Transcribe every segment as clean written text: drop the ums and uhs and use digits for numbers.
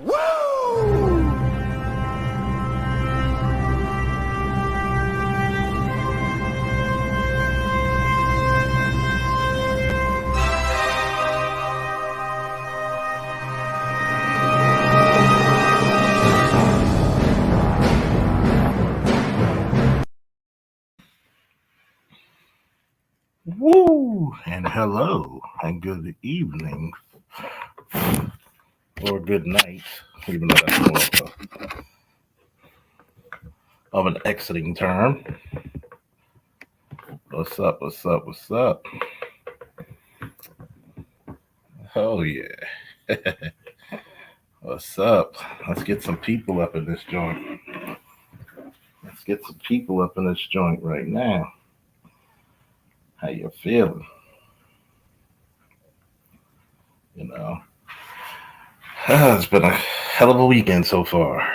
Woo! Woo! And hello, and good evening, or good night, even though that's more of an exiting term. What's up? What's up? What's up? Oh, yeah. What's up? Let's get some people up in this joint. Let's get some people up in this joint right now. How you feeling? You know, it's been a hell of a weekend so far.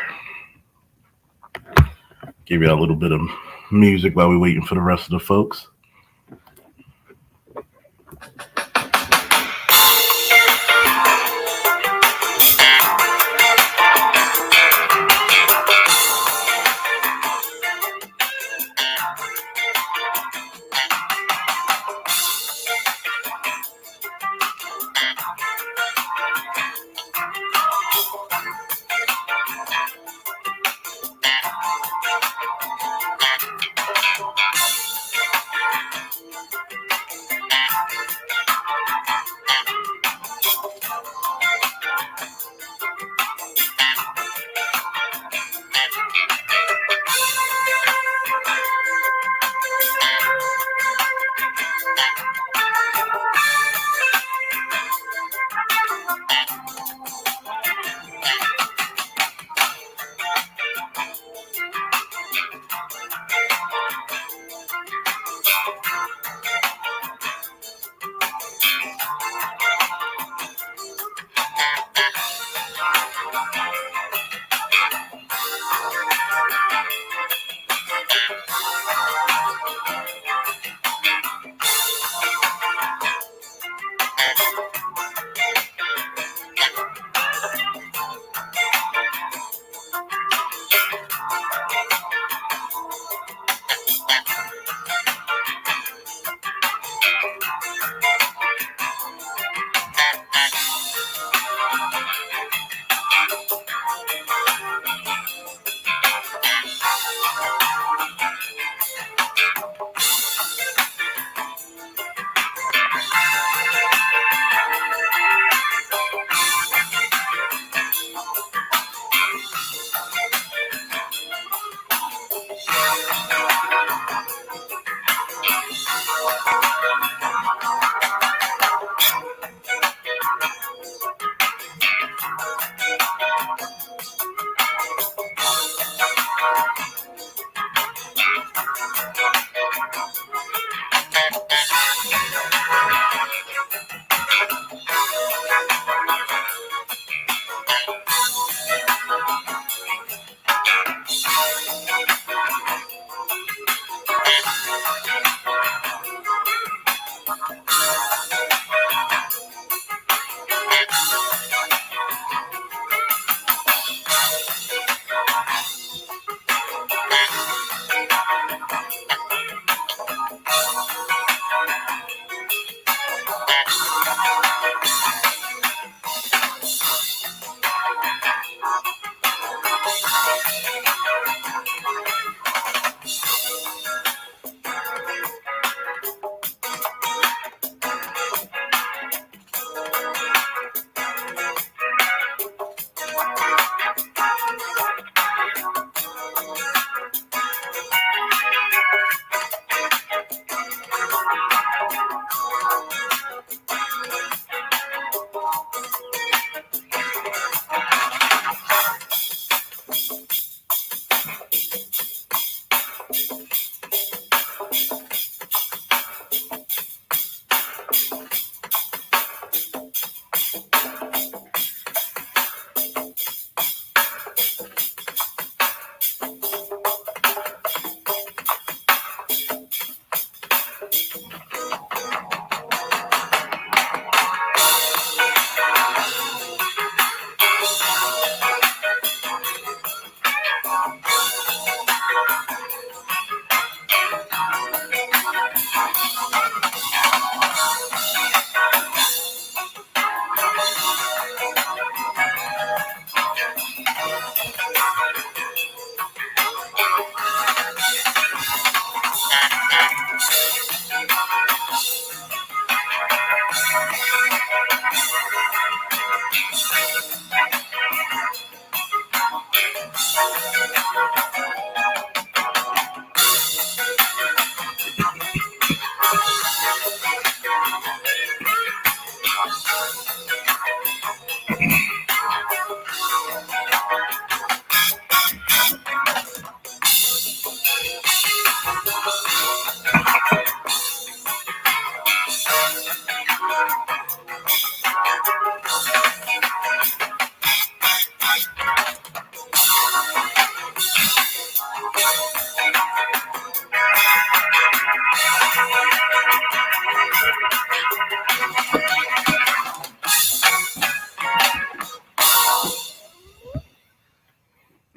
Give you a little bit of music while we're waiting for the rest of the folks.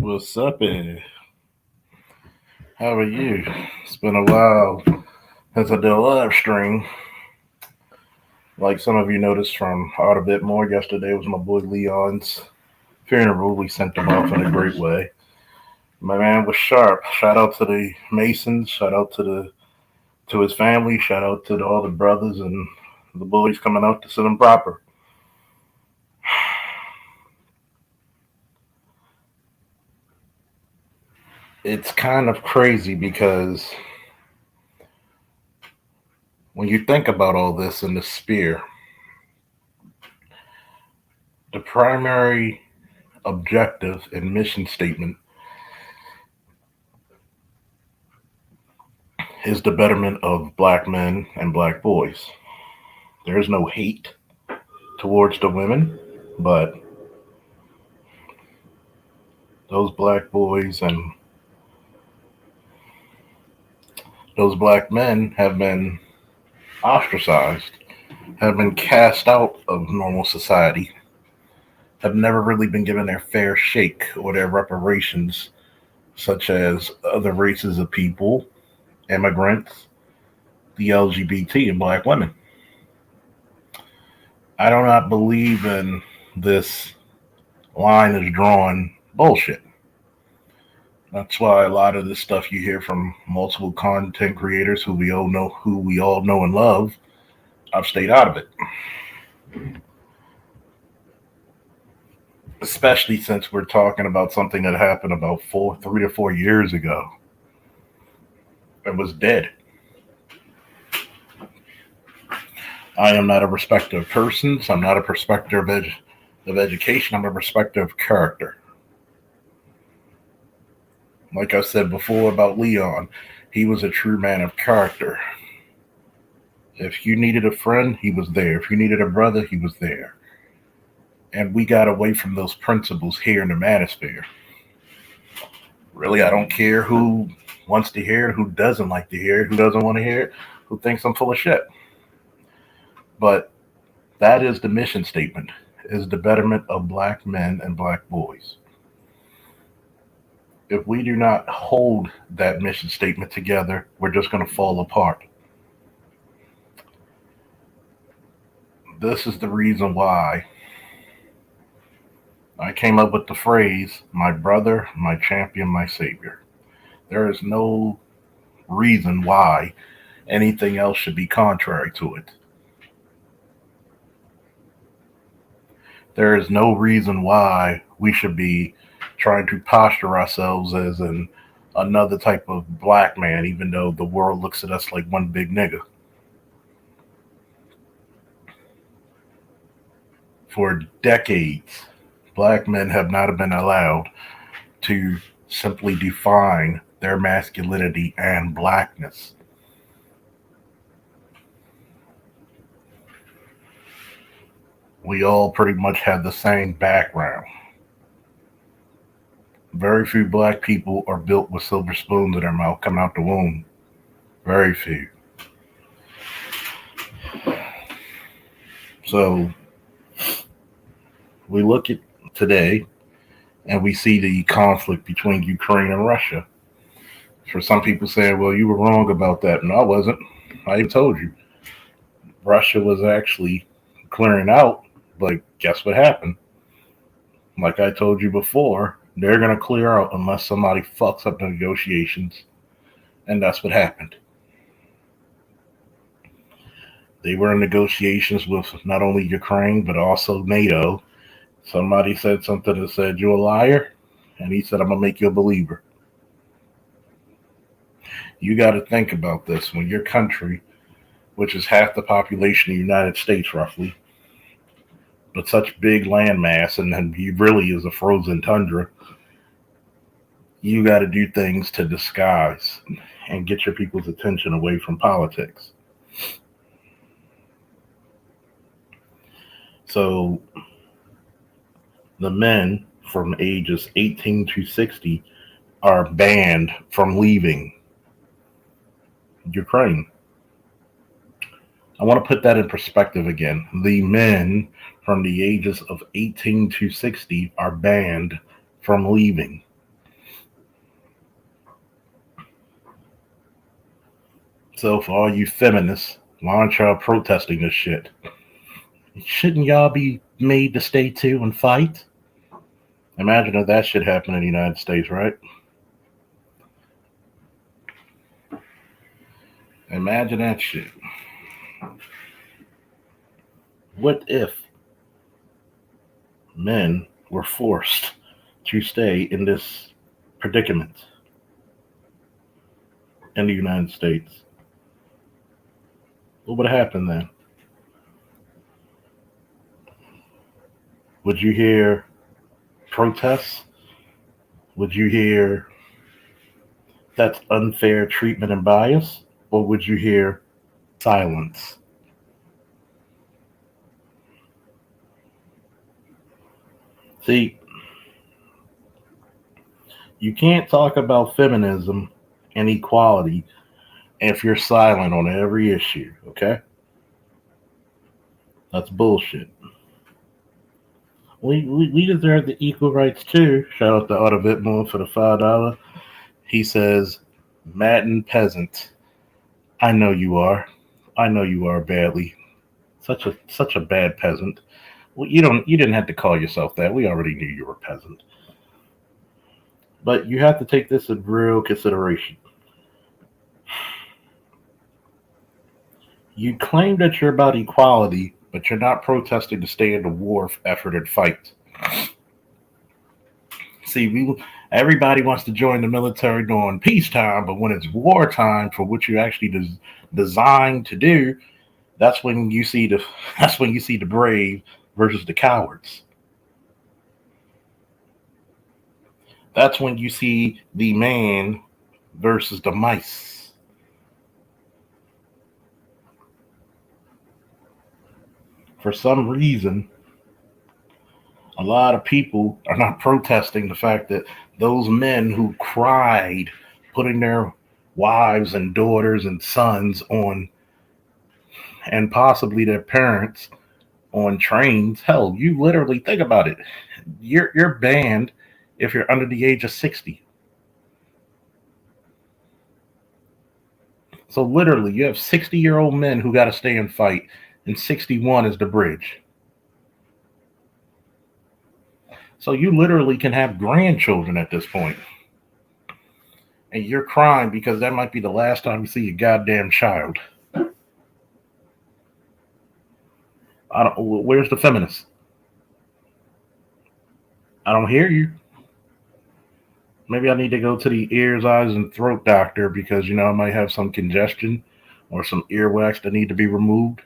What's up, Ed? How are you? It's been a while since I did a live stream. Like some of you noticed from Art a Bit More, yesterday was my boy Leon's funeral. We sent him off in a great way. My man was sharp. Shout out to the Masons. Shout out to his family. Shout out to all the brothers and the boys coming out to sit him proper. It's kind of crazy because when you think about all this in the sphere, the primary objective and mission statement is the betterment of black men and black boys. There is no hate towards the women, but those black boys and those black men have been ostracized, have been cast out of normal society, have never really been given their fair shake or their reparations, such as other races of people, immigrants, the LGBT, and black women. I do not believe in this line is drawn bullshit. That's why a lot of this stuff you hear from multiple content creators who we all know and love, I've stayed out of it. Especially since we're talking about something that happened about 3 to 4 years ago and was dead. I am not a respecter of persons. I'm not a respecter of education. I'm a respecter of character. Like I said before about Leon, he was a true man of character. If you needed a friend, he was there. If you needed a brother, he was there. And we got away from those principles here in the manosphere. Really, I don't care who wants to hear it, who doesn't like to hear it, who doesn't want to hear it, who thinks I'm full of shit. But that is the mission statement, is the betterment of black men and black boys. If we do not hold that mission statement together, we're just going to fall apart. This is the reason why I came up with the phrase, my brother, my champion, my savior. There is no reason why anything else should be contrary to it. There is no reason why we should be trying to posture ourselves as another type of black man, even though the world looks at us like one big nigga. For decades, black men have not been allowed to simply define their masculinity and blackness. We all pretty much have the same background. Very few black people are built with silver spoons in their mouth coming out the womb. Very few. So we look at today and we see the conflict between Ukraine and Russia. For some people saying, well, you were wrong about that. No, I wasn't. I even told you. Russia was actually clearing out, but guess what happened? Like I told you before, they're going to clear out unless somebody fucks up the negotiations. And that's what happened. They were in negotiations with not only Ukraine, but also NATO. Somebody said something that said, you're a liar. And he said, I'm going to make you a believer. You got to think about this. When your country, which is half the population of the United States roughly, but such big landmass, and then he really is a frozen tundra, you got to do things to disguise and get your people's attention away from politics. So the men from ages 18 to 60 are banned from leaving Ukraine. I want to put that in perspective again. The men from the ages of 18 to 60 are banned from leaving. So for all you feminists, why aren't y'all protesting this shit? Shouldn't y'all be made to stay too and fight? Imagine if that shit happened in the United States, right? Imagine that shit. What if men were forced to stay in this predicament in the United States? What would happen then? Would you hear protests? Would you hear that's unfair treatment and bias? Or would you hear silence? See, you can't talk about feminism and equality if you're silent on every issue, okay? That's bullshit. We deserve the equal rights too. Shout out to Otto Whitmore for the $5. He says, Madden peasant. I know you are. I know you are badly. Such a bad peasant. Well, you didn't have to call yourself that. We already knew you were a peasant. But you have to take this in real consideration. You claim that you're about equality, but you're not protesting to stay in the war effort and fight. See, everybody wants to join the military during peacetime, but when it's wartime for what you actually designed to do, that's when you see the that's when you see the brave versus the cowards. That's when you see the man versus the mice. For some reason, a lot of people are not protesting the fact that those men who cried putting their wives and daughters and sons on, and possibly their parents on trains. Hell, you literally think about it. You're banned if you're under the age of 60. So literally, you have 60-year-old men who got to stay and fight, and 61 is the bridge. So you literally can have grandchildren at this point, and you're crying because that might be the last time you see a goddamn child. I don't. Where's the feminist? I don't hear you. Maybe I need to go to the ears, eyes, and throat doctor because I might have some congestion or some earwax that need to be removed.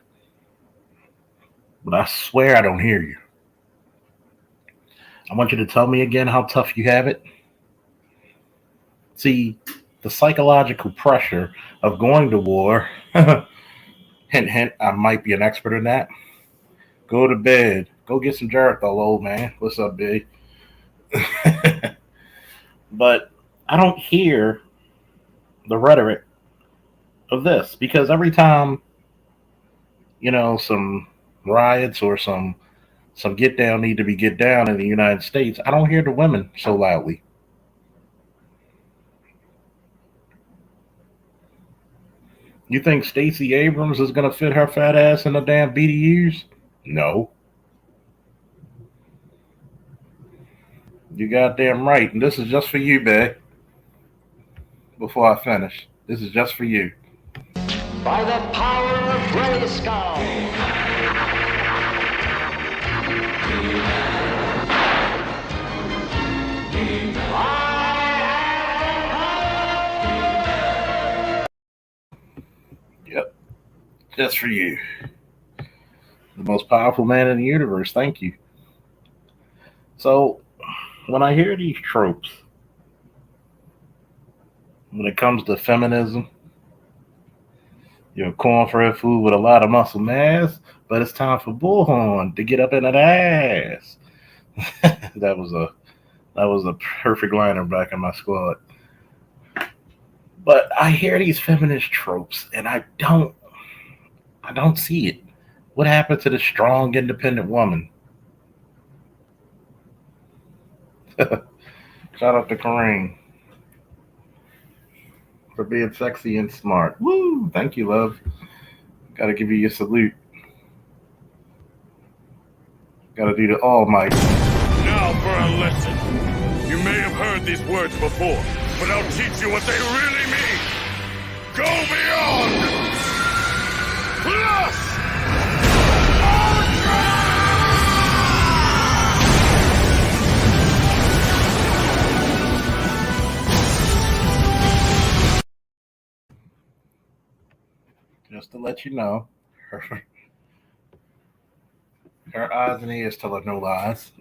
But I swear I don't hear you. I want you to tell me again how tough you have it. See, the psychological pressure of going to war, hint, hint, I might be an expert in that. Go to bed. Go get some Jericho, old man. What's up, big? But I don't hear the rhetoric of this because every time, some riots or some get down need to be get down in the United States, I don't hear the women so loudly. You think Stacey Abrams is gonna fit her fat ass in the damn BDUs? No. You goddamn right. And this is just for you, babe. Before I finish. This is just for you. By the power of Grayskull. Yep. Just for you. The most powerful man in the universe. Thank you. So, when I hear these tropes, when it comes to feminism, corn-fed food with a lot of muscle mass, but it's time for Bullhorn to get up in that ass. that was a that was a perfect liner back in my squad. But I hear these feminist tropes, and I don't see it. What happened to the strong, independent woman? Shout out to Kareem. for being sexy and smart. Woo! Thank you, love. Gotta give you your salute. Gotta do the all might. Now for a lesson. You may have heard these words before, but I'll teach you what they really mean. Go beyond! Plus! Just to let you know, her eyes and ears tell her no lies.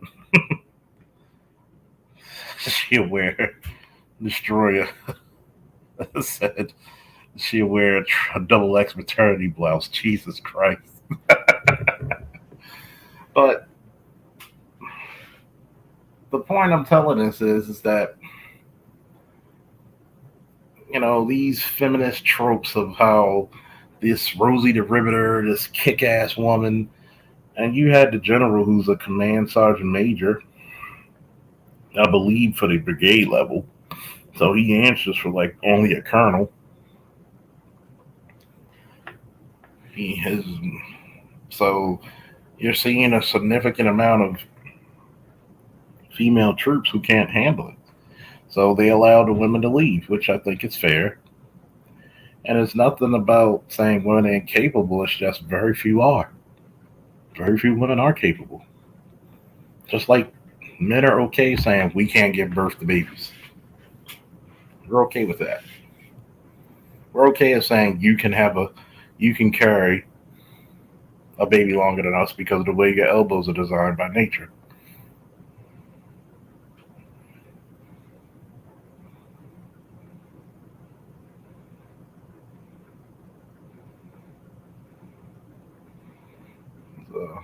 She'll wear Destroyer said she'll wear a double X maternity blouse. Jesus Christ. But the point I'm telling this is that, you know, these feminist tropes of how this Rosie the Riveter, this kick ass woman, and you had the general who's a command sergeant major, I believe, for the brigade level. So he answers for like only a colonel. He has, so you're seeing a significant amount of female troops who can't handle it. So they allow the women to leave, which I think is fair. And it's nothing about saying women are incapable, it's just very few are. Very few women are capable. Just like men are okay saying we can't give birth to babies. We're okay with that. We're okay with saying you can carry a baby longer than us because of the way your elbows are designed by nature. So,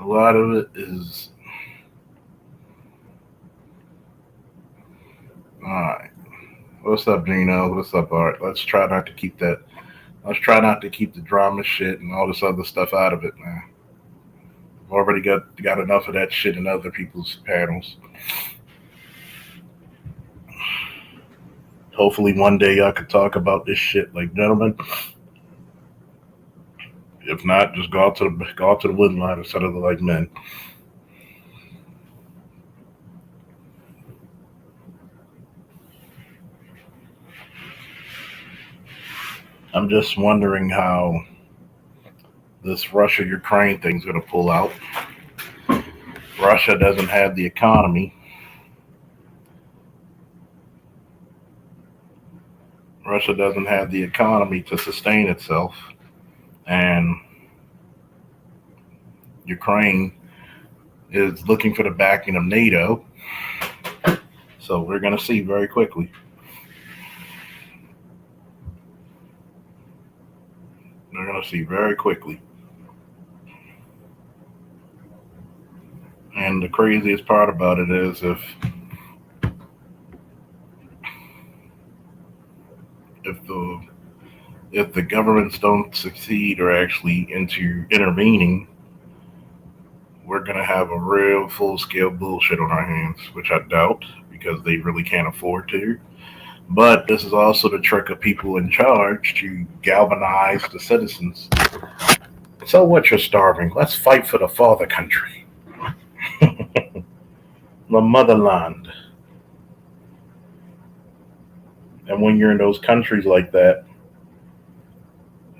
a lot of it is all right. What's up, Gino? What's up, Art? Let's try not to keep that. Let's try not to keep the drama shit and all this other stuff out of it, man. I've already got enough of that shit in other people's panels. Hopefully, one day y'all could talk about this shit like gentlemen. If not, just go out to the woodline instead of like men. I'm just wondering how this Russia Ukraine thing's going to pull out. Russia doesn't have the economy. Russia doesn't have the economy to sustain itself, and Ukraine is looking for the backing of NATO. So we're going to see very quickly. We're going to see very quickly. And the craziest part about it is if the governments don't succeed or actually into intervening, we're gonna have a real full scale bullshit on our hands, which I doubt because they really can't afford to. But this is also the trick of people in charge to galvanize the citizens. So what, you're starving? Let's fight for the father country. The motherland. And when you're in those countries like that,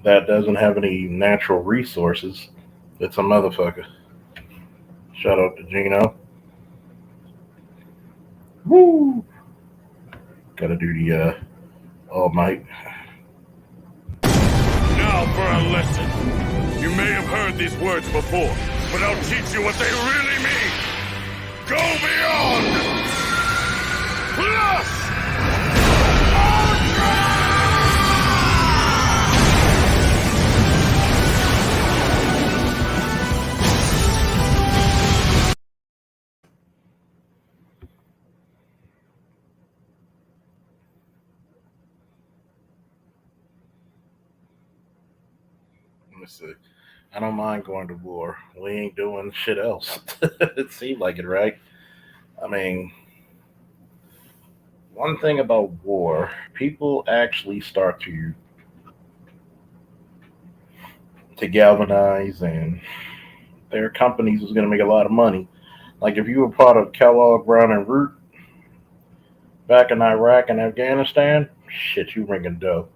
that doesn't have any natural resources, it's a motherfucker. Shout out to Gino. Woo! Gotta do the all might. Now for a lesson. You may have heard these words before, but I'll teach you what they really mean. Go beyond! Plus! Let me see. I don't mind going to war. We ain't doing shit else. It seemed like it, right? I mean, one thing about war, people actually start to galvanize, and their companies is going to make a lot of money. Like if you were part of Kellogg, Brown and Root back in Iraq and Afghanistan, shit, you making dough.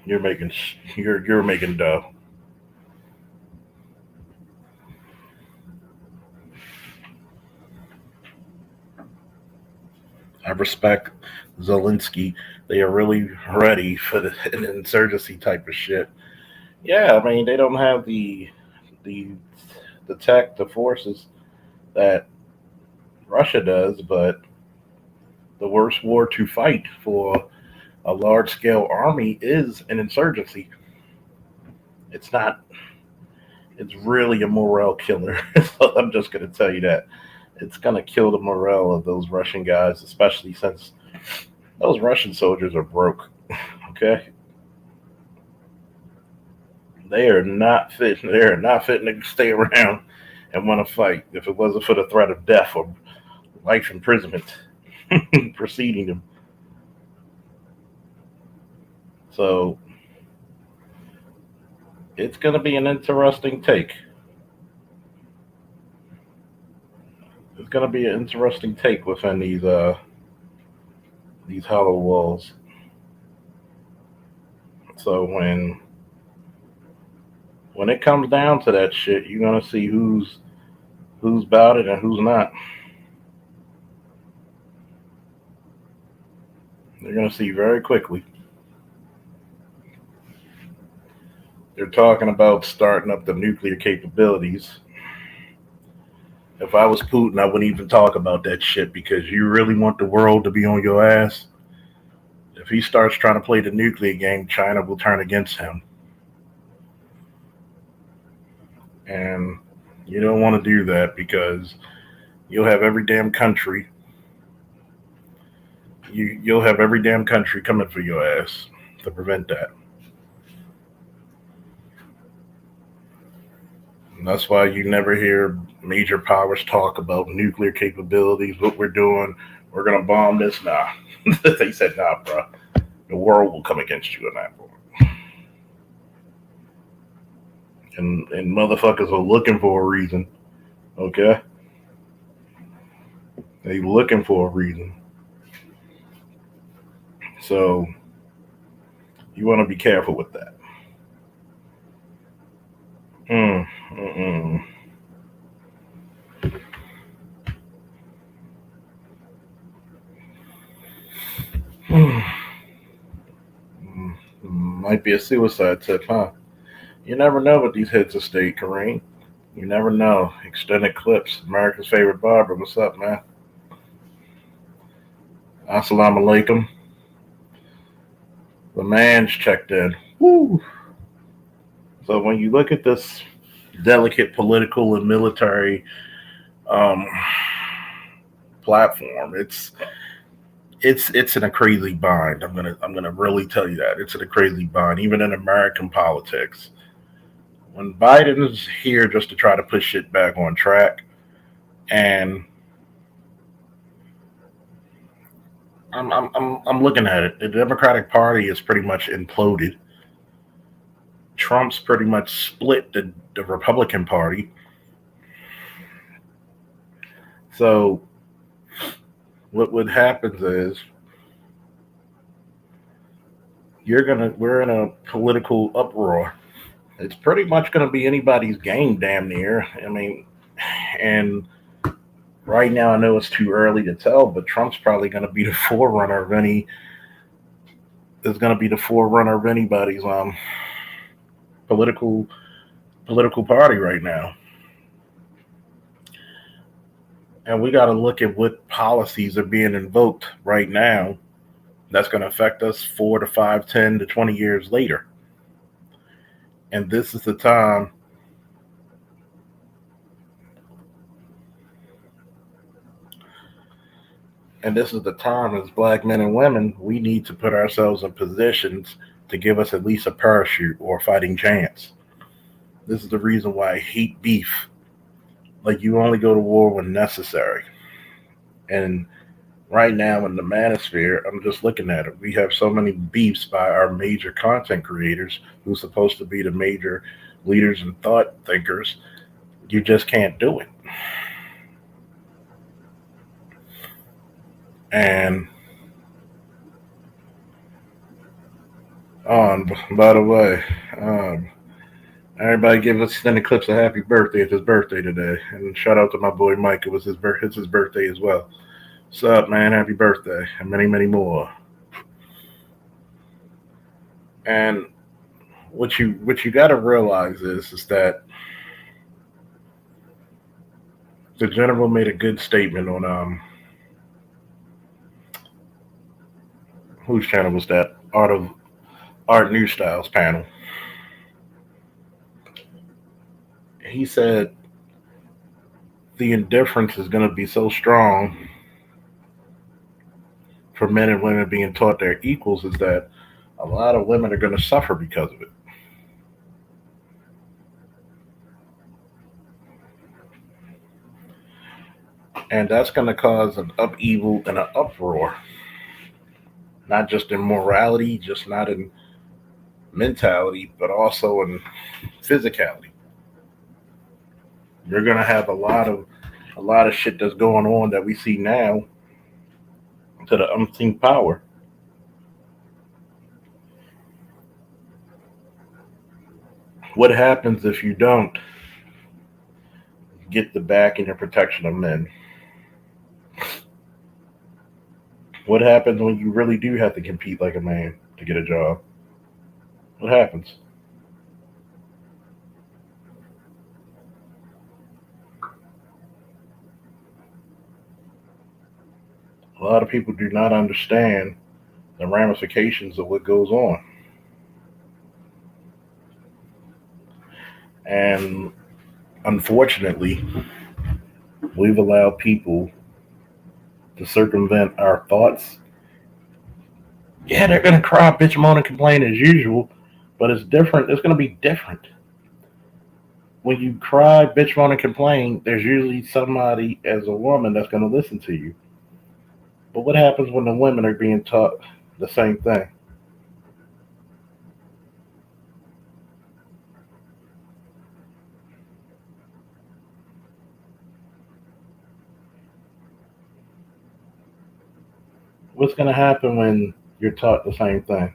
You're making you're making dough. I respect Zelensky. They are really ready for an insurgency type of shit. Yeah, I mean they don't have the the tech, the forces that Russia does, but the worst war to fight for a large scale army is an insurgency. It's not. It's really a morale killer. So I'm just gonna tell you that it's gonna kill the morale of those Russian guys, especially since those Russian soldiers are broke. Okay, they are not fit. They are not fitting to stay around and want to fight if it wasn't for the threat of death or life imprisonment preceding them. So it's going to be an interesting take. It's going to be an interesting take within these hollow walls. So when it comes down to that shit, you're going to see who's about it and who's not. They're going to see very quickly. They're talking about starting up the nuclear capabilities. If I was Putin, I wouldn't even talk about that shit because you really want the world to be on your ass. If he starts trying to play the nuclear game, China will turn against him. And you don't want to do that because you'll have every damn country. You'll have every damn country coming for your ass to prevent that. And that's why you never hear major powers talk about nuclear capabilities, what we're doing. We're going to bomb this. Nah. They said, nah, bro. The world will come against you on that point. And motherfuckers are looking for a reason. Okay? They looking for a reason. So you want to be careful with that. Mm, mm, mm. Might be a suicide tip, huh? You never know with these heads of state, Kareem. You never know. Extended clips. America's favorite barber. What's up, man? Assalamu alaikum. The man's checked in. Woo. So when you look at this delicate political and military um, platform, it's in a crazy bind. I'm gonna really tell you that it's in a crazy bind, even in American politics. When Biden's here just to try to put shit back on track, and I'm looking at it. The Democratic Party is pretty much imploded. Trump's pretty much split the Republican Party. So what happens is we're in a political uproar. It's pretty much gonna be anybody's game, damn near. I mean, and right now I know it's too early to tell, but Trump's probably gonna be the forerunner of any is gonna be the forerunner of anybody's political political party right now. And we got to look at what policies are being invoked right now that's going to affect us 4 to 5, 10 to 20 years later. And this is the time as black men and women, we need to put ourselves in positions to give us at least a parachute or a fighting chance. This is the reason why I hate beef. Like, you only go to war when necessary. And right now in the manosphere, I'm just looking at it. We have so many beefs by our major content creators who's supposed to be the major leaders and thought thinkers. You just can't do it. And on, by the way, um, everybody give us Extended Clips a happy birthday. It's his birthday today. And shout out to my boy Mike. It's his birthday as well. What's up, man? Happy birthday. And many, many more. And what you gotta realize is that the general made a good statement on whose channel was that? Art New Styles panel. He said the indifference is gonna be so strong for men and women being taught they're equals is that a lot of women are gonna suffer because of it. And that's gonna cause an upheaval and an uproar. Not just in morality, just not in mentality, but also in physicality. You're gonna have a lot of shit that's going on that we see now to the umpteenth power. What happens if you don't get the backing and protection of men? What happens when you really do have to compete like a man to get a job? What happens? A lot of people do not understand the ramifications of what goes on. And unfortunately, we've allowed people to circumvent our thoughts. Yeah, they're going to cry, bitch, moan, and complain as usual, but it's different. It's going to be different. When you cry, bitch, moan, and complain, there's usually somebody as a woman that's going to listen to you. But what happens when the women are being taught the same thing? What's going to happen when you're taught the same thing?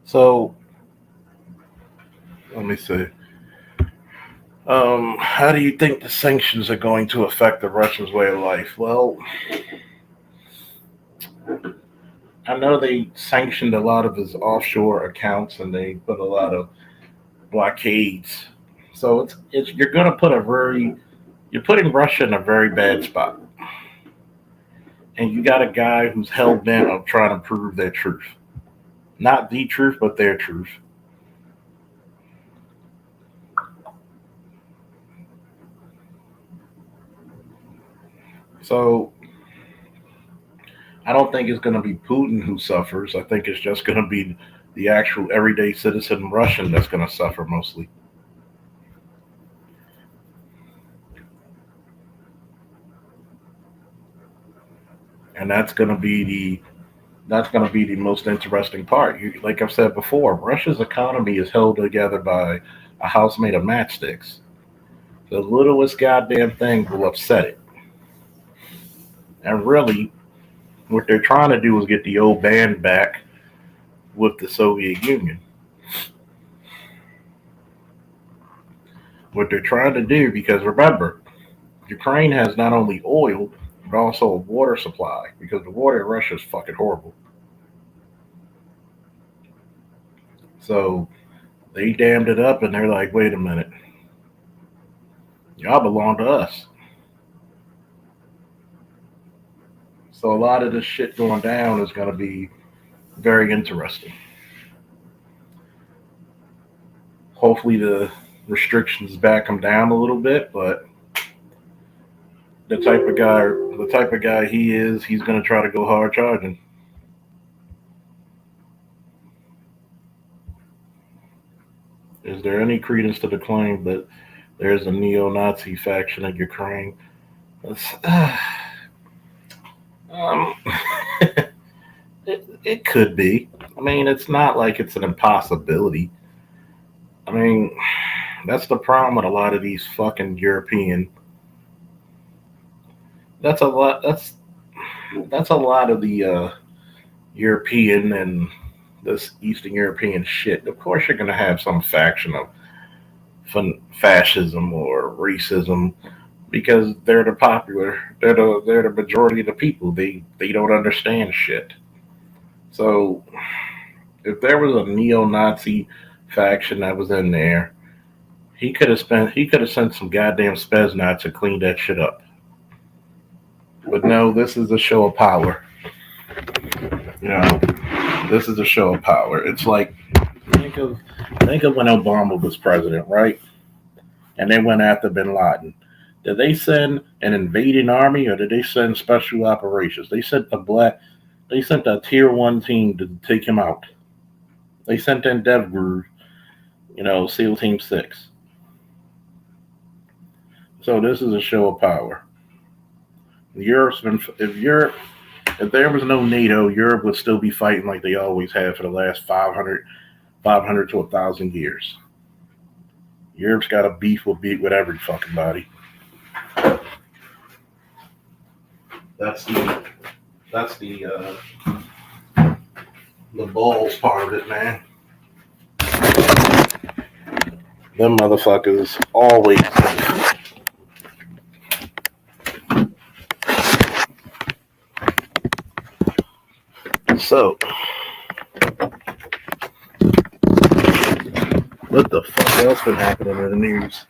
So, let me see. How do you think the sanctions are going to affect the Russians' way of life? Well, I know they sanctioned a lot of his offshore accounts and they put a lot of blockades. So it's you're going to put a very you're putting Russia in a very bad spot, and you got a guy who's hell bent on trying to prove their truth, not the truth, but their truth. So I don't think it's going to be Putin who suffers. I think it's just going to be the actual everyday citizen Russian that's going to suffer mostly. And that's going to be the most interesting part. Like I've said before, Russia's economy is held together by a house made of matchsticks. The littlest goddamn thing will upset it. And really, what they're trying to do is get the old band back with the Soviet Union. What they're trying to do, because remember, Ukraine has not only oil, but also a water supply, because the water in Russia is fucking horrible. So they dammed it up and they're like, wait a minute, y'all belong to us. So a lot of this shit going down is going to be very interesting. Hopefully the restrictions back them down a little bit, but the type of guy he is, he's gonna try to go hard charging. Is there any credence to the claim that there's a neo-Nazi faction in Ukraine? That's, um, it could be. I mean, it's not like it's an impossibility. I mean, that's the problem with a lot of these fucking European. That's a lot. That's a lot of the European and this Eastern European shit. Of course, you're gonna have some faction of fascism or racism because they're the popular. They're the majority of the people. They don't understand shit. So if there was a neo-Nazi faction that was in there, he could have sent some goddamn spetsnaz to clean that shit up. But no, this is a show of power. You know, this is a show of power. It's like think of think of when Obama was president, right? And they went after Bin Laden. Did they send an invading army or did they send special operations? They sent a tier one team to take him out. They sent in Dev Group, SEAL Team 6. So this is a show of power. Europe's been if there was no NATO, Europe would still be fighting like they always have for the last 500 to 1,000 years. Europe's got a beef with every fucking body. That's the balls part of it, man. Them motherfuckers always. So, what the fuck else been happening in the news?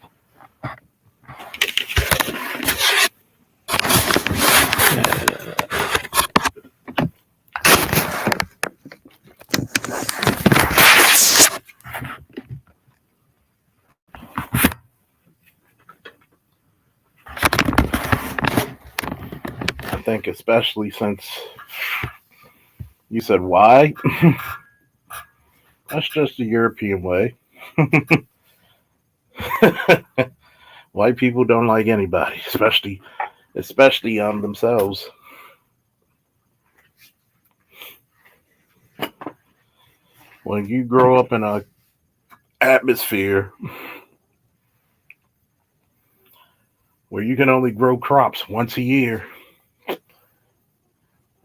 I think especially since you said why? That's just the European way. White people don't like anybody, especially themselves. When you grow up in a atmosphere where you can only grow crops once a year,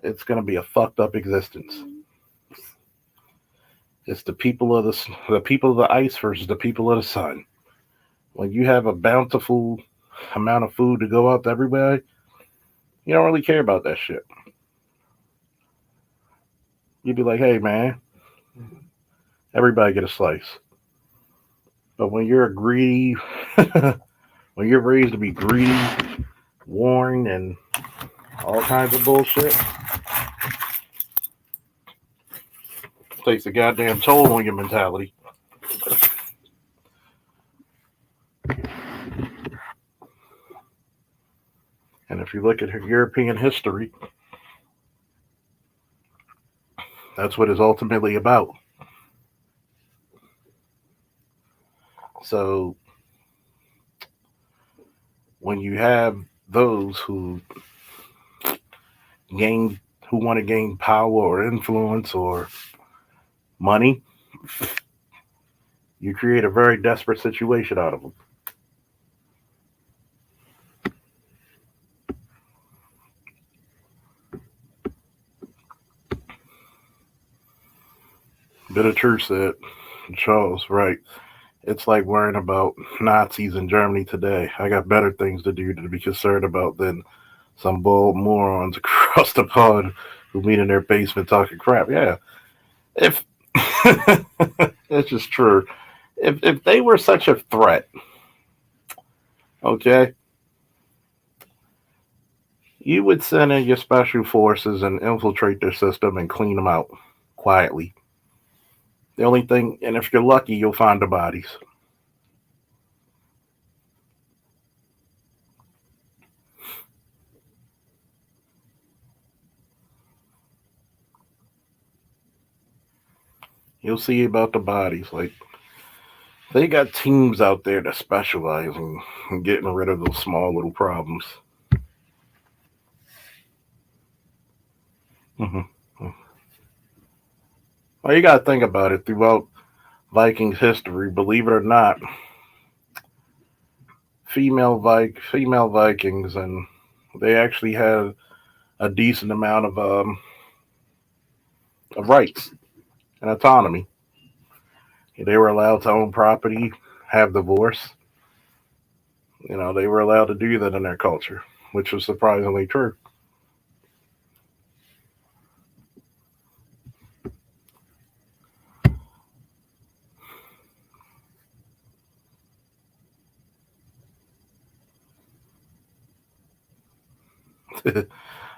it's gonna be a fucked up existence. It's the people of the ice versus the people of the sun. When you have a bountiful amount of food to go out to everybody, you don't really care about that shit. You'd be like, hey man, everybody get a slice. But when you're a greedy, when you're raised to be greedy, warring, and all kinds of bullshit, it takes a goddamn toll on your mentality. And if you look at European history, that's what it's ultimately about. So when you have those who want to gain power or influence or money, you create a very desperate situation out of them. Bit of truth said, Charles, right. It's like worrying about Nazis in Germany today. I got better things to do to be concerned about than some bold morons across the pond who meet in their basement talking crap. Yeah, if it's just true. If they were such a threat, okay, you would send in your special forces and infiltrate their system and clean them out quietly. The only thing, and if you're lucky, you'll find the bodies. You'll see about the bodies. Like they got teams out there that specialize in getting rid of those small little problems. Hmm. Well, you got to think about it. Throughout Vikings history, believe it or not, female Vikings, and they actually had a decent amount of rights and autonomy. They were allowed to own property, have divorce. They were allowed to do that in their culture, which was surprisingly true.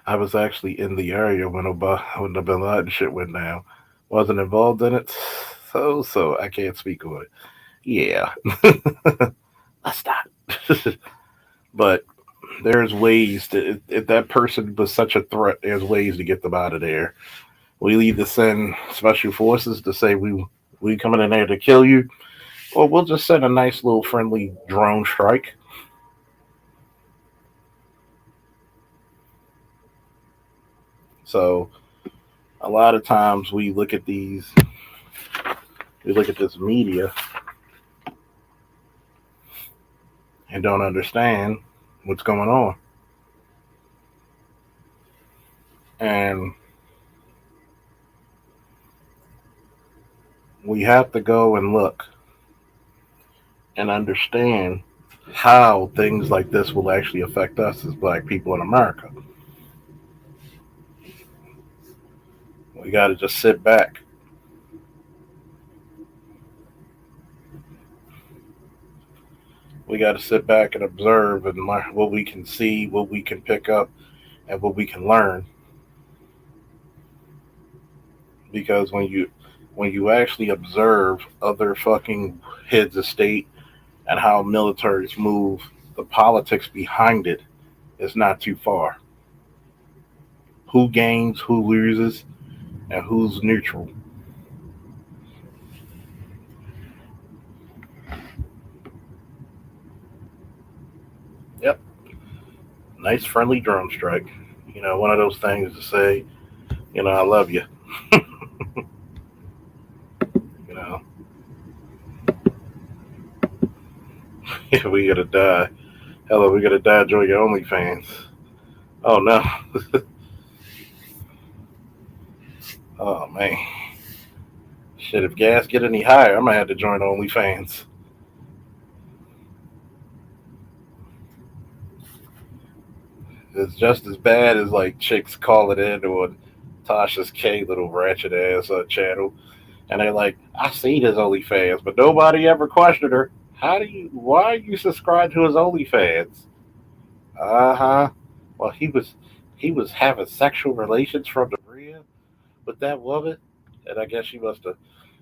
I was actually in the area when the Bin Laden shit went down. Wasn't involved in it, so I can't speak on it. Yeah, let's not. But there's ways to if that person was such a threat. There's ways to get them out of there. We either send special forces to say we coming in there to kill you, or we'll just send a nice little friendly drone strike. So a lot of times we look at this media and don't understand what's going on, and we have to go and look and understand how things like this will actually affect us as black people in America. We got to just sit back. We got to sit back and observe and learn what we can see, what we can pick up, and what we can learn. Because when you actually observe other fucking heads of state and how militaries move, the politics behind it is not too far. Who gains, who loses, and who's neutral. Yep, nice friendly drone strike. One of those things to say, I love you. You know, we gotta die. Hello, we gotta die. Join your OnlyFans. Oh no. Oh man. Shit, if gas get any higher, I'm gonna have to join OnlyFans. It's just as bad as like chicks calling in on Tasha's K little ratchet ass channel, and they're like, "I see his OnlyFans," but nobody ever questioned her. Why are you subscribed to his OnlyFans? Uh huh. Well, he was having sexual relations from the rear with that woman, and I guess she must have.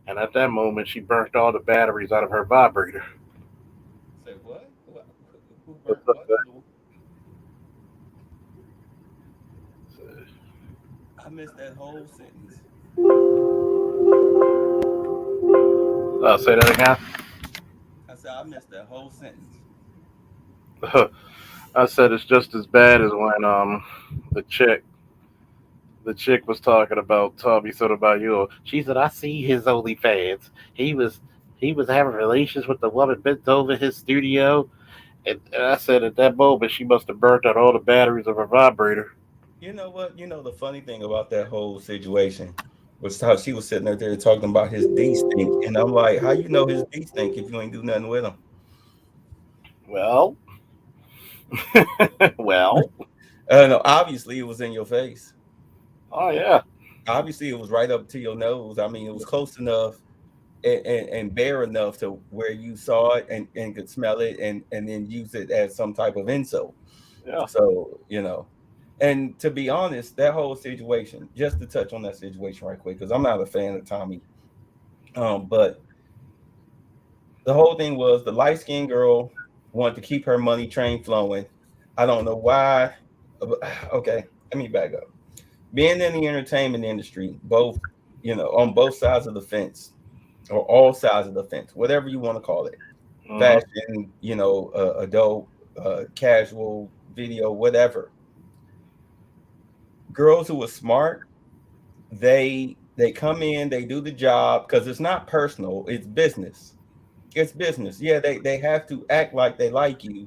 And at that moment, she burnt all the batteries out of her vibrator. Say what? Who What's burnt up, what? man? I missed that whole sentence. Say that again. I said I missed that whole sentence. I said it's just as bad as when the chick the chick was talking about Tommy Sotomayor. She said, "I see his OnlyFans. He was having relations with the woman bent over his studio." And I said, at that moment, she must have burnt out all the batteries of her vibrator. You know what? You know the funny thing about that whole situation was how she was sitting out there talking about his D stink, and I'm like, how you know his D stink if you ain't do nothing with him? Well, well, No, obviously it was in your face. oh yeah, Obviously it was right up to your nose. I mean, it was close enough and bare enough to where you saw it and could smell it and then use it as some type of insult. yeah, So, and to be honest, that whole situation, just to touch on that situation right quick, because I'm not a fan of Tommy. But the whole thing was the light skinned girl wanted to keep her money train flowing. I don't know why. Okay, let me back up. Being in the entertainment industry, both, on both sides of the fence, or all sides of the fence, whatever you want to call it. Mhm. Fashion, adult, casual, video, whatever. Girls who are smart, they come in, they do the job because it's not personal, it's business. It's business. Yeah, they have to act like they like you,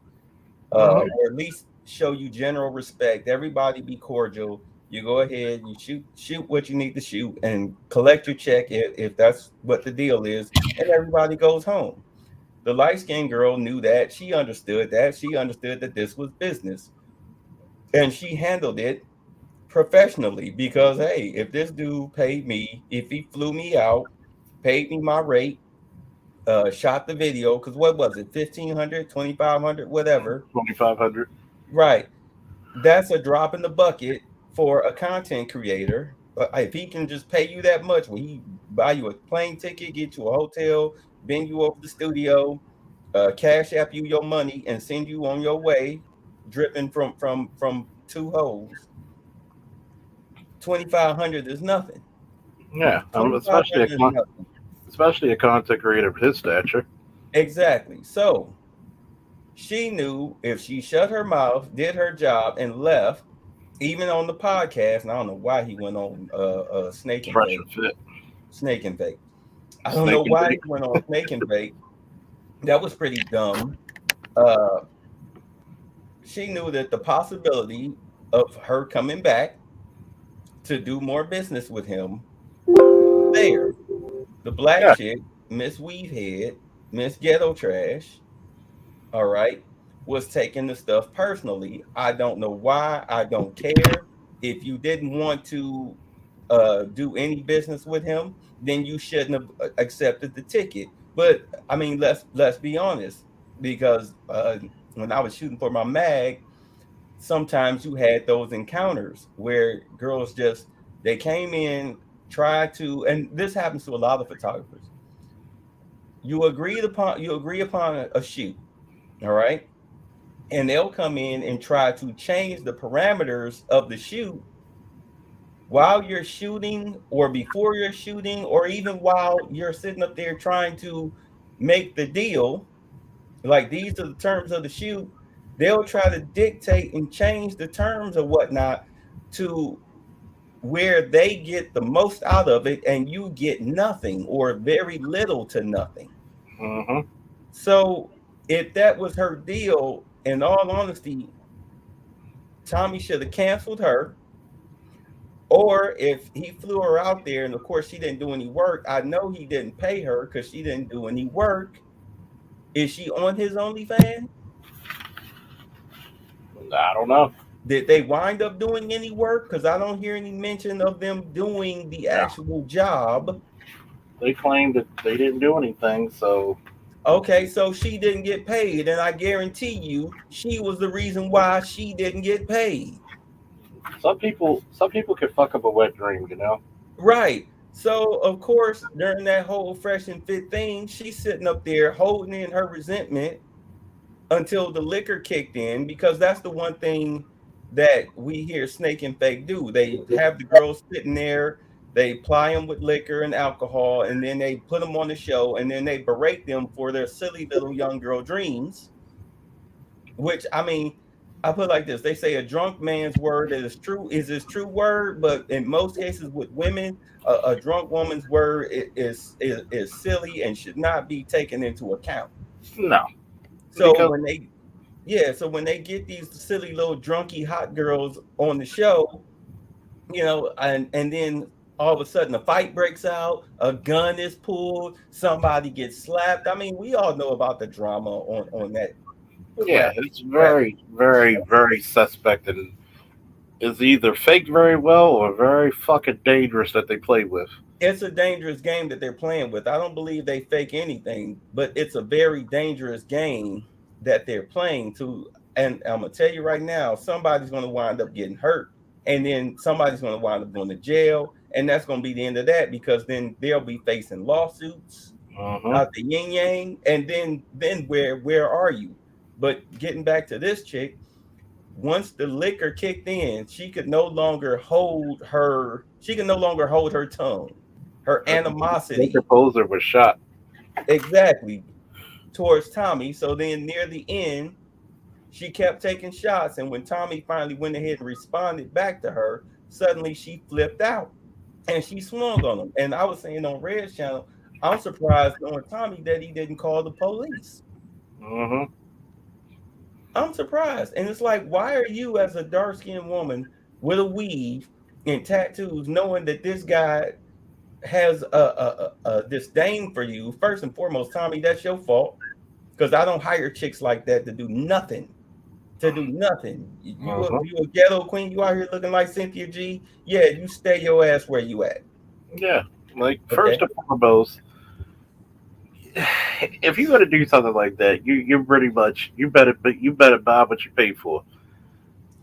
Mhm. or at least show you general respect. Everybody be cordial. You go ahead, you shoot what you need to shoot, and collect your check if that's what the deal is, and everybody goes home. The light skinned girl knew that. She understood that. She understood that this was business, and she handled it professionally because hey, if this dude paid me, if he flew me out, paid me my rate, shot the video, because what was it, 1,500, 2,500, whatever, 2,500. right? That's a drop in the bucket for a content creator. If he can just pay you that much, will he buy you a plane ticket, get you a hotel, bring you over to the studio, cash app you your money, and send you on your way, dripping from two holes? 2,500 is nothing. Yeah, Twenty five especially hundred is nothing. especially a content creator of his stature. Exactly. So she knew if she shut her mouth, did her job, and left, even on the podcast. And I don't know why he went on Snake and Fresh Fake. and fit. Snake and Fake. I don't know Snake and why he bake. went on Snake and Fake. That was pretty dumb. Uh, she knew that the possibility of her coming back to do more business with him was there. The black Yeah. chick, Miss Weavehead, Miss Ghetto Trash, all right, was taking the stuff personally. I don't know why. I don't care. If you didn't want to do any business with him, then you shouldn't have accepted the ticket. But I mean, let's be honest, because when I was shooting for my mag, sometimes you had those encounters where girls just they came in, tried to, and this happens to a lot of photographers. You agree upon a shoot, all right, and they'll come in and try to change the parameters of the shoot while you're shooting or before you're shooting or even while you're sitting up there trying to make the deal. Like, these are the terms of the shoot. They'll try to dictate and change the terms or whatnot to where they get the most out of it and you get nothing or very little to nothing. Mhm. So if that was her deal, in all honesty, Tommy should have canceled her. Or if he flew her out there and of course she didn't do any work, I know he didn't pay her because she didn't do any work. Is she on his OnlyFans? I don't know. Did they wind up doing any work? Because I don't hear any mention of them doing the Yeah. actual job. They claimed that they didn't do anything, so Okay, so she didn't get paid, and I guarantee you she was the reason why she didn't get paid. some people can fuck up a wet dream. Right. So of course, during that whole fresh and fit thing, she's sitting up there holding in her resentment until the liquor kicked in, because that's the one thing that we hear Snake and Fake do. They have the girls sitting there, they ply them with liquor and alcohol, and then they put them on the show, and then they berate them for their silly little young girl dreams. Which, I mean, I put it like this: they say a drunk man's word is true, is his true word, but in most cases with women, a drunk woman's word is silly and should not be taken into account. No, So because when they Yeah, so when they get these silly little drunky hot girls on the show, and then all of a sudden a fight breaks out, a gun is pulled, somebody gets slapped. I mean, we all know about the drama on that yeah, crap it's crap very, very, show. very suspect and is either faked very well or very fucking dangerous that they play with. It's a dangerous game that they're playing with. I don't believe they fake anything, but it's a very dangerous game that they're playing to. And I'm gonna tell you right now, somebody's gonna wind up getting hurt, and then somebody's gonna wind up going to jail, and that's gonna be the end of that because then they'll be facing lawsuits Hmm. out the yin yang, and then where are you? But getting back to this chick, once the liquor kicked in, she could no longer hold her tongue. her Winter animosity Poser was shot. exactly towards Tommy. So then near the end, she kept taking shots, and when Tommy finally went ahead and responded back to her, suddenly she flipped out and she swung on him. And I was saying on Red's channel, I'm surprised on Tommy that he didn't call the police. Mm-hmm. I'm surprised. And it's like, why are you, as a dark skinned woman with a weave and tattoos, knowing that this guy has a disdain for you? First and foremost, Tommy, that's your fault because I don't hire chicks like that to do nothing. To do nothing. Mm-hmm. You a ghetto queen. You out here looking like Cynthia G. Yeah, you stay your ass where you at. Yeah. Like first Okay. and foremost, if you're gonna do something like that, you pretty much you better buy what you pay for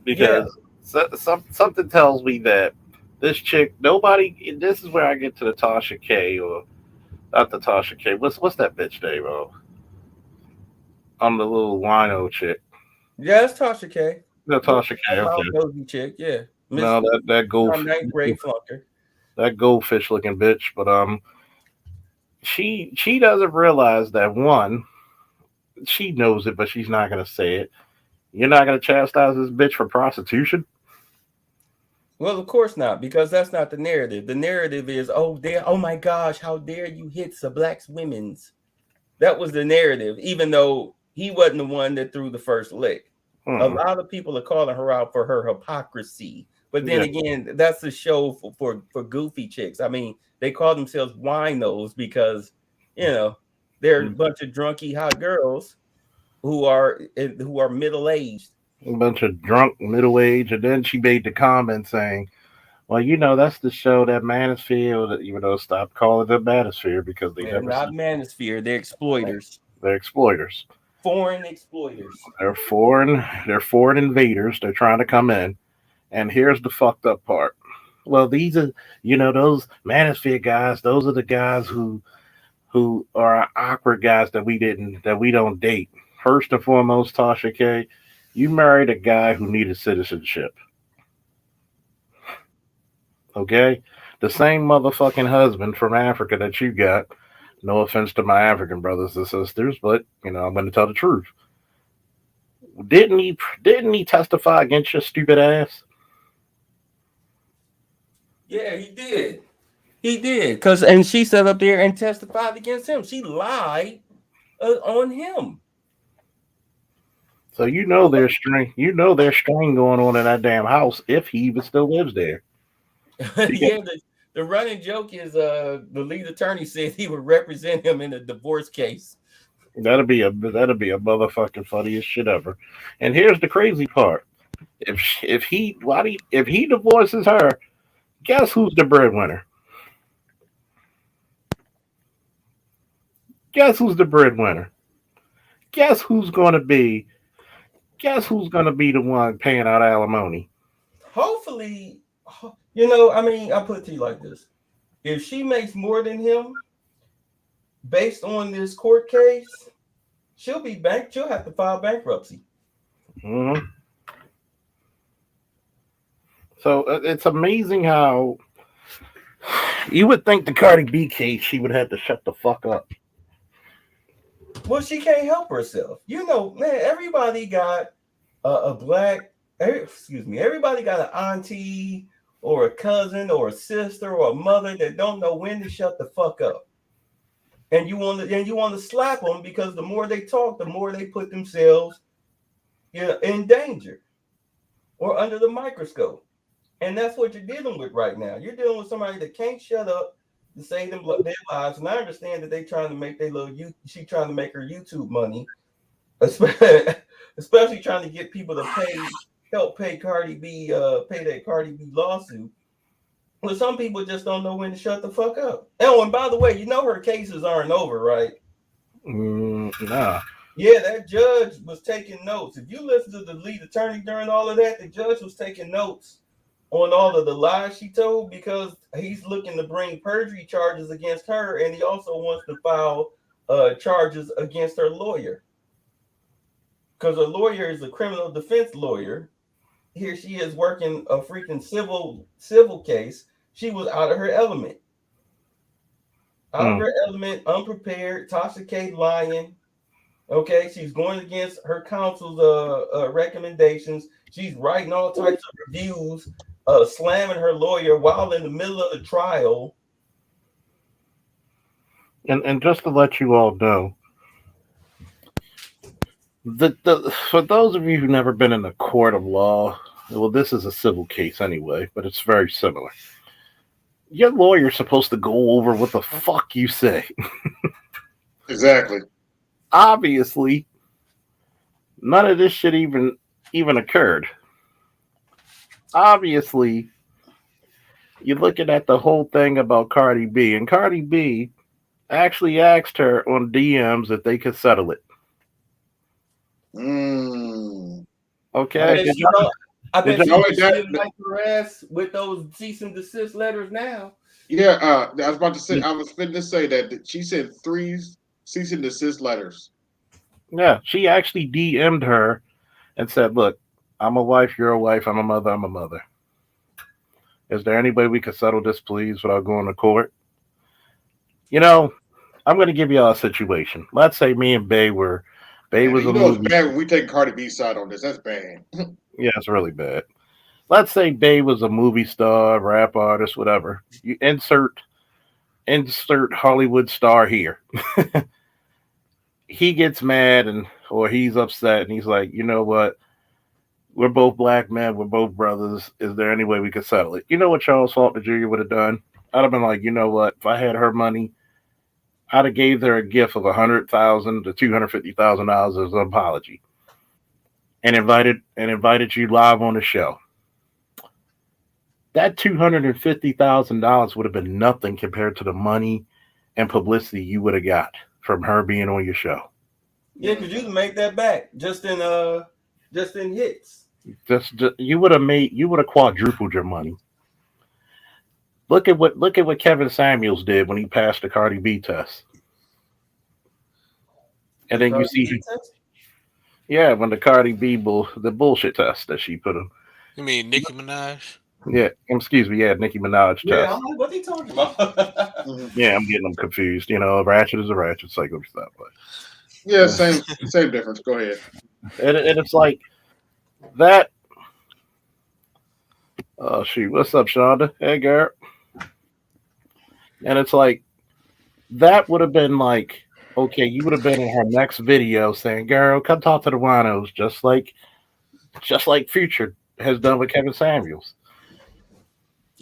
Yeah. because something tells me that this chick nobody. This is where I get to the Tasha K or not the Tasha K. What's that bitch name? Oh, I'm the little wino chick. Yeah, that's Tasha K. No, The Tasha K. Okay. mouth nosy chick. Yeah. Miss No, that our ninth grade flunker. that goldfish looking bitch. But she doesn't realize that one, she knows it, but she's not gonna say it. You're not gonna chastise this bitch for prostitution. Well, of course not, because that's not the narrative. The narrative is, oh, oh my gosh, how dare you hit the black women's. That was the narrative, even though he wasn't the one that threw the first lick. A Hmm. lot of people are calling her out for her hypocrisy. But then Yeah, again, that's a show for goofy chicks. I mean, they call themselves winos because, you know, they're a bunch of drunky hot girls who are middle aged. a bunch of drunk middle age, and then she made the comment saying, "Well, that's the show that Manosphere, that stop calling them Manosphere because they They're never not see manosphere, they're exploiters. they're exploiters. Foreign exploiters. They're foreign invaders. They're trying to come in." And here's the fucked up part. Well, these are those Manosphere guys. Those are the guys who are awkward guys that we don't date. First and foremost, Tasha K, you married a guy who needed citizenship. Okay? The same motherfucking husband from Africa that you got. No offense to my African brothers and sisters, but I'm gonna tell the truth. Didn't he testify against your stupid ass? Yeah, he did. He did. And she sat up there and testified against him. She lied on him. So there's strain going on in that damn house if he even still lives there. Because Yeah, the running joke is the lead attorney said he would represent him in a divorce case. that'd be a motherfucking funniest shit ever. And here's the crazy part: if he divorces her, guess who's the breadwinner? Guess who's the breadwinner? Guess who's gonna be? Guess who's gonna be the one paying out alimony? Hopefully, I mean, I put it to you like this. If she makes more than him based on this court case, she'll have to file bankruptcy. Hmm. So it's amazing how you would think the Cardi B case she would have to shut the fuck up. Well, she can't help herself. Man, everybody got a black, excuse me, everybody got an auntie or a cousin or a sister or a mother that don't know when to shut the fuck up. And you want to slap them because the more they talk, the more they put themselves in danger or under the microscope. And that's what you're dealing with right now. You're dealing with somebody that can't shut up to save their lives. And I understand that they trying to make she trying to make her YouTube money, especially trying to get people to help pay Cardi B, pay that Cardi B lawsuit. But some people just don't know when to shut the fuck up. Oh, and by the way, her cases aren't over, right? Nah. Yeah, that judge was taking notes. If you listen to the lead attorney during all of that, the judge was taking notes on all of the lies she told because he's looking to bring perjury charges against her, and he also wants to file charges against her lawyer because her lawyer is a criminal defense lawyer. Here she is working a freaking civil case. She was out of her element. Out of her element, unprepared. Tasha K lying. Okay, she's going against her counsel's recommendations. She's writing all types of reviews, slamming her lawyer while in the middle of the trial. And just to let you all know, for those of you who've never been in a court of law, well, this is a civil case anyway, but it's very similar. Your lawyer's supposed to go over what the fuck you say. Exactly. Obviously, none of this shit even occurred. Obviously, you're looking at the whole thing about Cardi B, and Cardi B actually asked her on DMs if they could settle it. Mm. Okay, And I bet did you y'all- she that- didn't like her ass with those cease and desist letters now. Yeah, I was about to say. I was fitting to say that she sent 3 cease and desist letters. yeah, she actually DM'd her and said, "Look, I'm a wife, you're a wife, I'm a mother, I'm a mother. Is there any way we could settle this, please, without going to court?" You know, I'm going to give y'all a situation. Let's say me and Bay was You a know it's movie. bad when we take Cardi B's side on this. That's bad. Yeah, it's really bad. Let's say Bay was a movie star, rap artist, whatever. You insert Hollywood star here. He gets mad or he's upset and he's like, you know what? We're both black men. We're both brothers. Is there any way we could settle it? You know what Charles Faulkner Jr. would have done? I'd have been like, you know what? If I had her money, I'd have gave her a gift of $100,000 to $250,000 as an apology, and invited you live on the show. That $250,000 would have been nothing compared to the money and publicity you would have got from her being on your show. Yeah, because you can make that back just in hits. Just you would have quadrupled your money. Look at what Kevin Samuels did when he passed the Cardi B test. And then you see, yeah, when the Cardi B the bullshit test that she put him. You mean Nicki Minaj? Yeah, excuse me. Yeah, Nicki Minaj Yeah, test. I'm like, what's he talking about? Yeah, I'm getting them confused. You know, a ratchet is a ratchet, psycho stuff. But Yeah, same difference. Go ahead. and it's like that. Oh shoot, what's up, Shonda? Hey, Garrett. And it's like that would have been like, okay, you would have been in her next video saying, "Girl, come talk to the winos," just like Future has done with Kevin Samuels.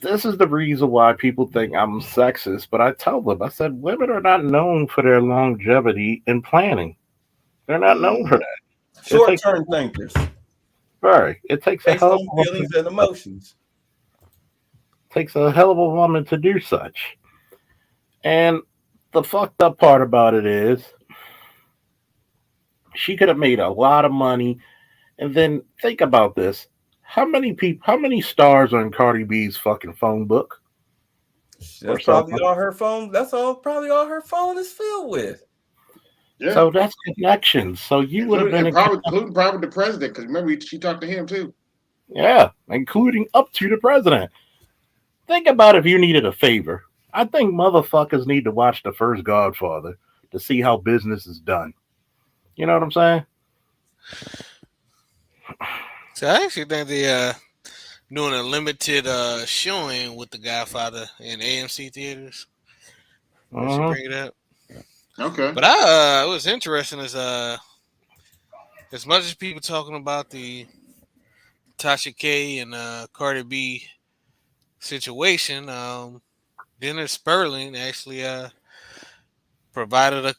This is the reason why people think I'm sexist, but I tell them, I said, women are not known for their longevity in planning. They're not known for that. Short-term thinkers. Right. It takes Based on feelings and emotions. Takes a hell of a woman to do such. And the fucked up part about it is she could have made a lot of money. And then think about this. How many stars are in Cardi B's fucking phone book? That's probably all her phone. Probably all her phone is filled with. Yeah. So that's connections. So you would have been including probably the president, because remember she talked to him too. Yeah, including up to the president. Think about if you needed a favor. I think motherfuckers need to watch the first Godfather to see how business is done. You know what I'm saying? So I actually think they doing a limited showing with the Godfather in AMC theaters. I should bring it up. Okay. But it was interesting as much as people talking about the Tasha K and Cardi B situation, Dennis Sperling actually provided a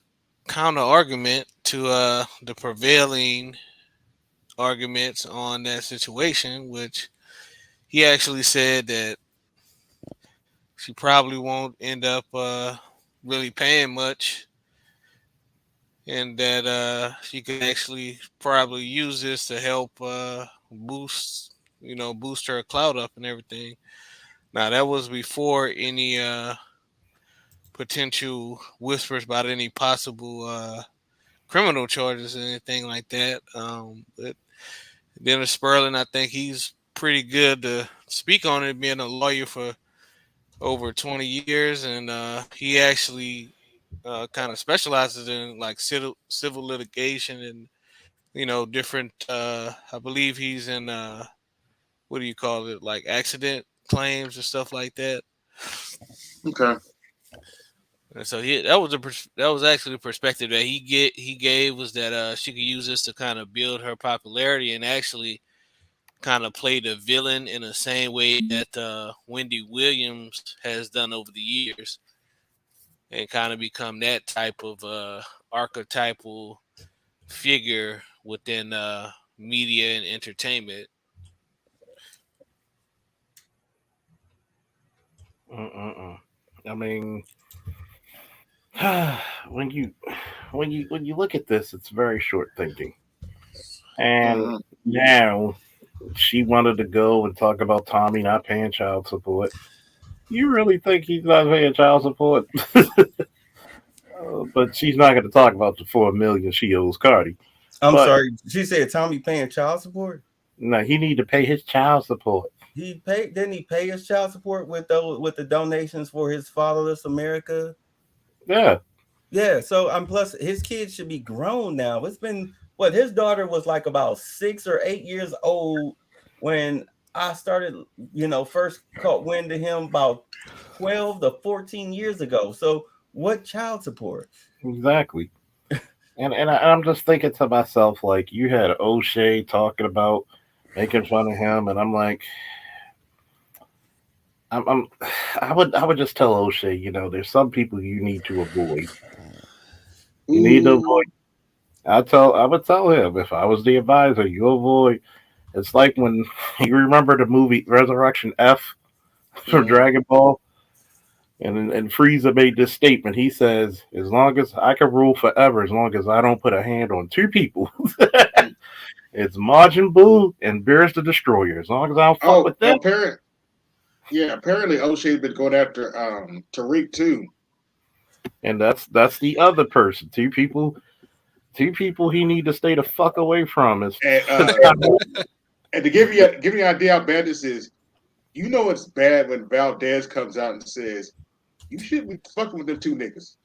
counter argument to the prevailing arguments on that situation, which he actually said that she probably won't end up really paying much, and that she could actually probably use this to help boost her clout up and everything. Now that was before any potential whispers about any possible criminal charges or anything like that. But Dennis Sperling, I think he's pretty good to speak on it, being a lawyer for over 20 years, and he actually kind of specializes in like civil litigation and different. I believe he's in what do you call it, like accident claims and stuff like that. Okay. And so that was actually the perspective that he gave, was that she could use this to kind of build her popularity and actually kind of play the villain in the same way that Wendy Williams has done over the years, and kind of become that type of archetypal figure within media and entertainment. Mm-mm-mm. I mean, when you look at this, it's very short thinking. And Hmm. now she wanted to go and talk about Tommy not paying child support. You really think he's not paying child support? But she's not going to talk about the 4 million she owes Cardi. I'm But sorry. She said Tommy paying child support. no, he need to pay his child support. He paid. Didn't he pay his child support with those with the donations for his fatherless America? Yeah, Yeah. So I'm plus his kids should be grown now. It's been what his daughter was like about 6 or 8 years old when I started. First caught wind to him about 12 to 14 years ago. So what child support? exactly. And I'm just thinking to myself, like, you had O'Shea talking about making fun of him, and I'm like, I'm I would just tell O'Shea, there's some people you need to avoid. You need to Ooh. avoid. I would tell him, if I was the advisor, you avoid. It's like when you remember the movie Resurrection F from Mhm. Dragon Ball, and Frieza made this statement. He says, "As long as I can rule forever, as long as I don't put a hand on two people." It's Majin Buu and Beerus the Destroyer. As long as I don't fuck Oh, with them, apparently O'Shea's been going after Tariq too. and that's the other person. Two people he need to stay the fuck away from is And and to give you an idea how bad this is, it's bad when Valdez comes out and says you shouldn't be fucking with them two niggas.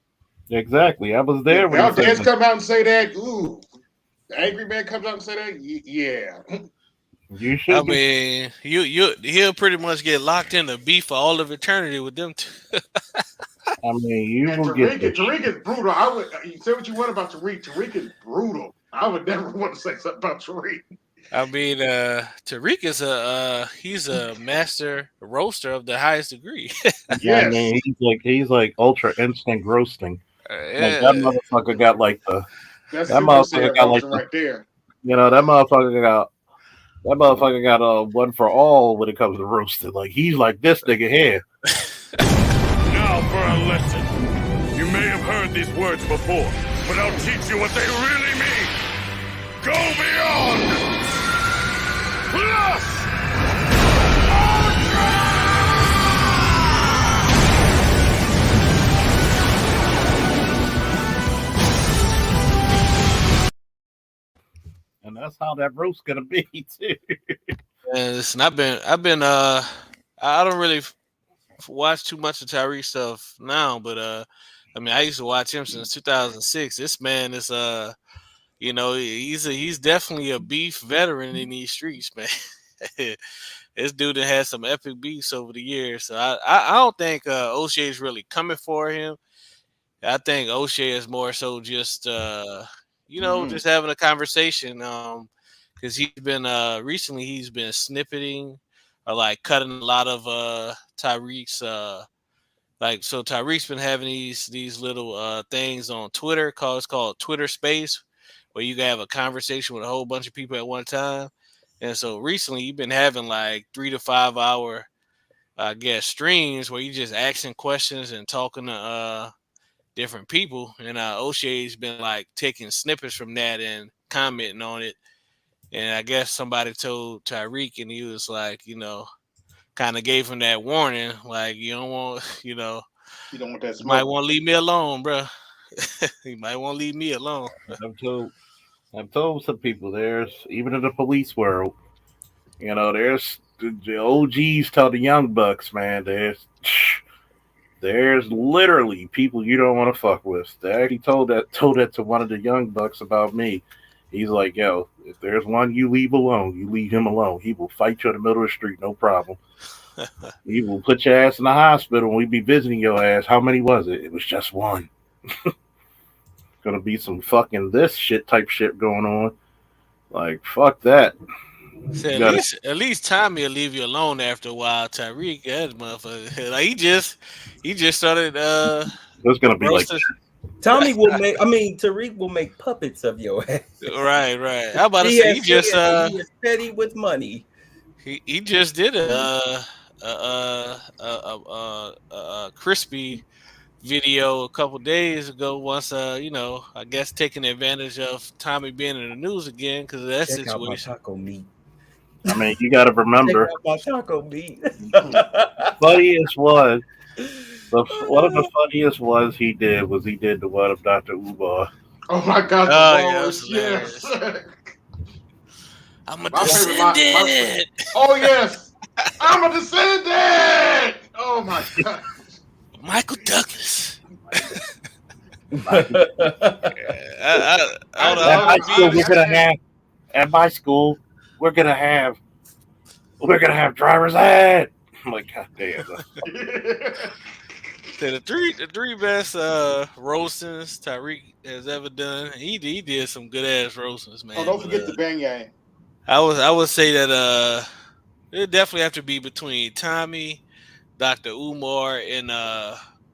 exactly. I was Yeah, there when he said Valdez that. come out and say that. Ooh, the angry man comes out and say that. Yeah. You I should be. mean, he'll pretty much get locked in the beef for all of eternity with them two. I mean, you And will get the. Tariq is brutal. I would you say what you want about Tariq. Tariq is brutal. I would never want to say something about Tariq. I mean, Tariq is he's a master roaster of the highest degree. I Yes, mean, he's like ultra instant roasting. Like that Yeah, motherfucker got like the that's that Super motherfucker Saiyan got like roaster the right there. that motherfucker got a one for all when it comes to roasting. Like he's like this nigga here. Now for a lesson. You may have heard these words before, but I'll teach you what they really mean. Go beyond! Plus! And that's how that roast gonna be too. and listen, I don't really watch too much of Tyrese stuff now, but I mean, I used to watch him since 2006. This man is he's definitely a beef veteran in these streets, man. This dude that had some epic beefs over the years. So I don't think O'Shea is really coming for him. I think O'Shea is more so just Hmm. just having a conversation. Because he's been recently he's been snippeting or like cutting a lot of Tyreek's like, so Tyreek's been having these little things on Twitter called Twitter Space, where you can have a conversation with a whole bunch of people at one time. And so recently you've been having like 3 to 5 hour I guess streams where you just asking questions and talking to different people. And O'Shea's been like taking snippets from that and commenting on it. And I guess somebody told Tyreek, and he was like, kind of gave him that warning, like, you don't want, You don't want that you might smoke. want to leave me alone, bro. You might want to leave me alone. I've told I've told some people, there's even in the police world, there's the OGs tell the young bucks, man, There's literally people you don't want to fuck with. They actually told that to one of the young bucks about me. He's like, yo, if there's one you leave alone, you leave him alone. He will fight you in the middle of the street, no problem. He will put your ass in the hospital and we be visiting your ass. How many was it? It was just one. Gonna be some fucking this shit type shit going on. Like, fuck that. So You gotta, at least Tommy will leave you alone after a while. Tyreek, that motherfucker, like he just started it's gonna be like, roasting. Tommy will make. I mean, Tariq will make puppets of your ass. Right. I'm about to He say has he is petty with money. he just did a crispy video a couple days ago. Once I guess taking advantage of Tommy being in the news again because of that Check out my situation. taco meat. I mean, you gotta remember. Check out my taco meat. Funniest was one of the funniest was he did the one of Dr. Umar. Oh my God, the Oh, yeah, walrus, that's yes. I'm a My favorite descendant. Oh yes, I'm a descendant. Oh my God. Michael Douglas. At my school, we're gonna have driver's ed. I'm like, God damn. The three best roastings Tyreek has ever done. He did some good ass roastings, man. Oh, don't forget the bang yang. I would say that it definitely have to be between Tommy, Dr. Umar, and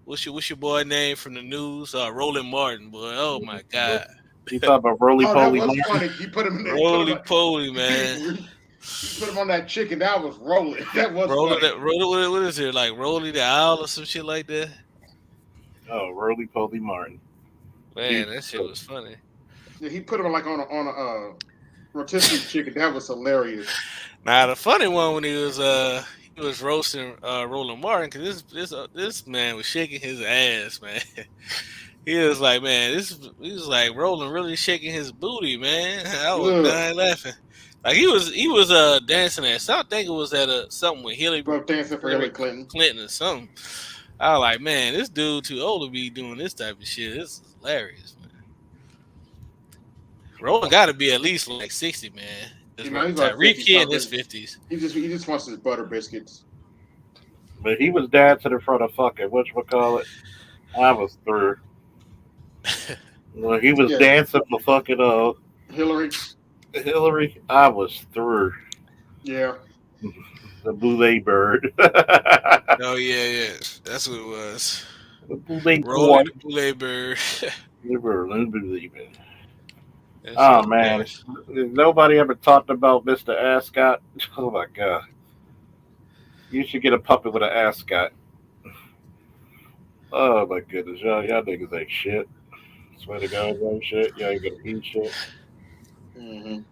what's your boy name from the news? Roland Martin, boy. Oh my God. You talk about roly Oh, poly. that was funny. You put him in there. Roly poly, man. You put him on that chicken. That was rolling. That was funny. What is it like? Roly the Owl or some shit like that? Oh, roly poly Martin. Man, that shit was funny. Yeah, he put him like on a rotisserie chicken. That was hilarious. Now the funny one when he was roasting Roland Martin because this man was shaking his ass, man. He was like, man, he was like Roland really shaking his booty, man. I was dying laughing. Like he was dancing at something. I think it was at something with Hillary dancing for Hillary Clinton or something. I was like, man, this dude too old to be doing this type of shit. This is hilarious, man. Roland got to be at least like 60, man. Tyreek kid in his 50s. He just wants his butter biscuits. But he was dancing in front of fucking whatchamacallit. I was through. When he was dancing for fucking Hillary, I was through. Yeah. The Boule bird. Oh yeah, that's what it was. The Boule bird. Oh man, nobody ever talked about Mr. Ascot. Oh my God, you should get a puppet with an ascot. Oh my goodness, y'all niggas ain't shit. Swear to God, ain't shit. Y'all ain't gonna eat shit. Mm-hmm.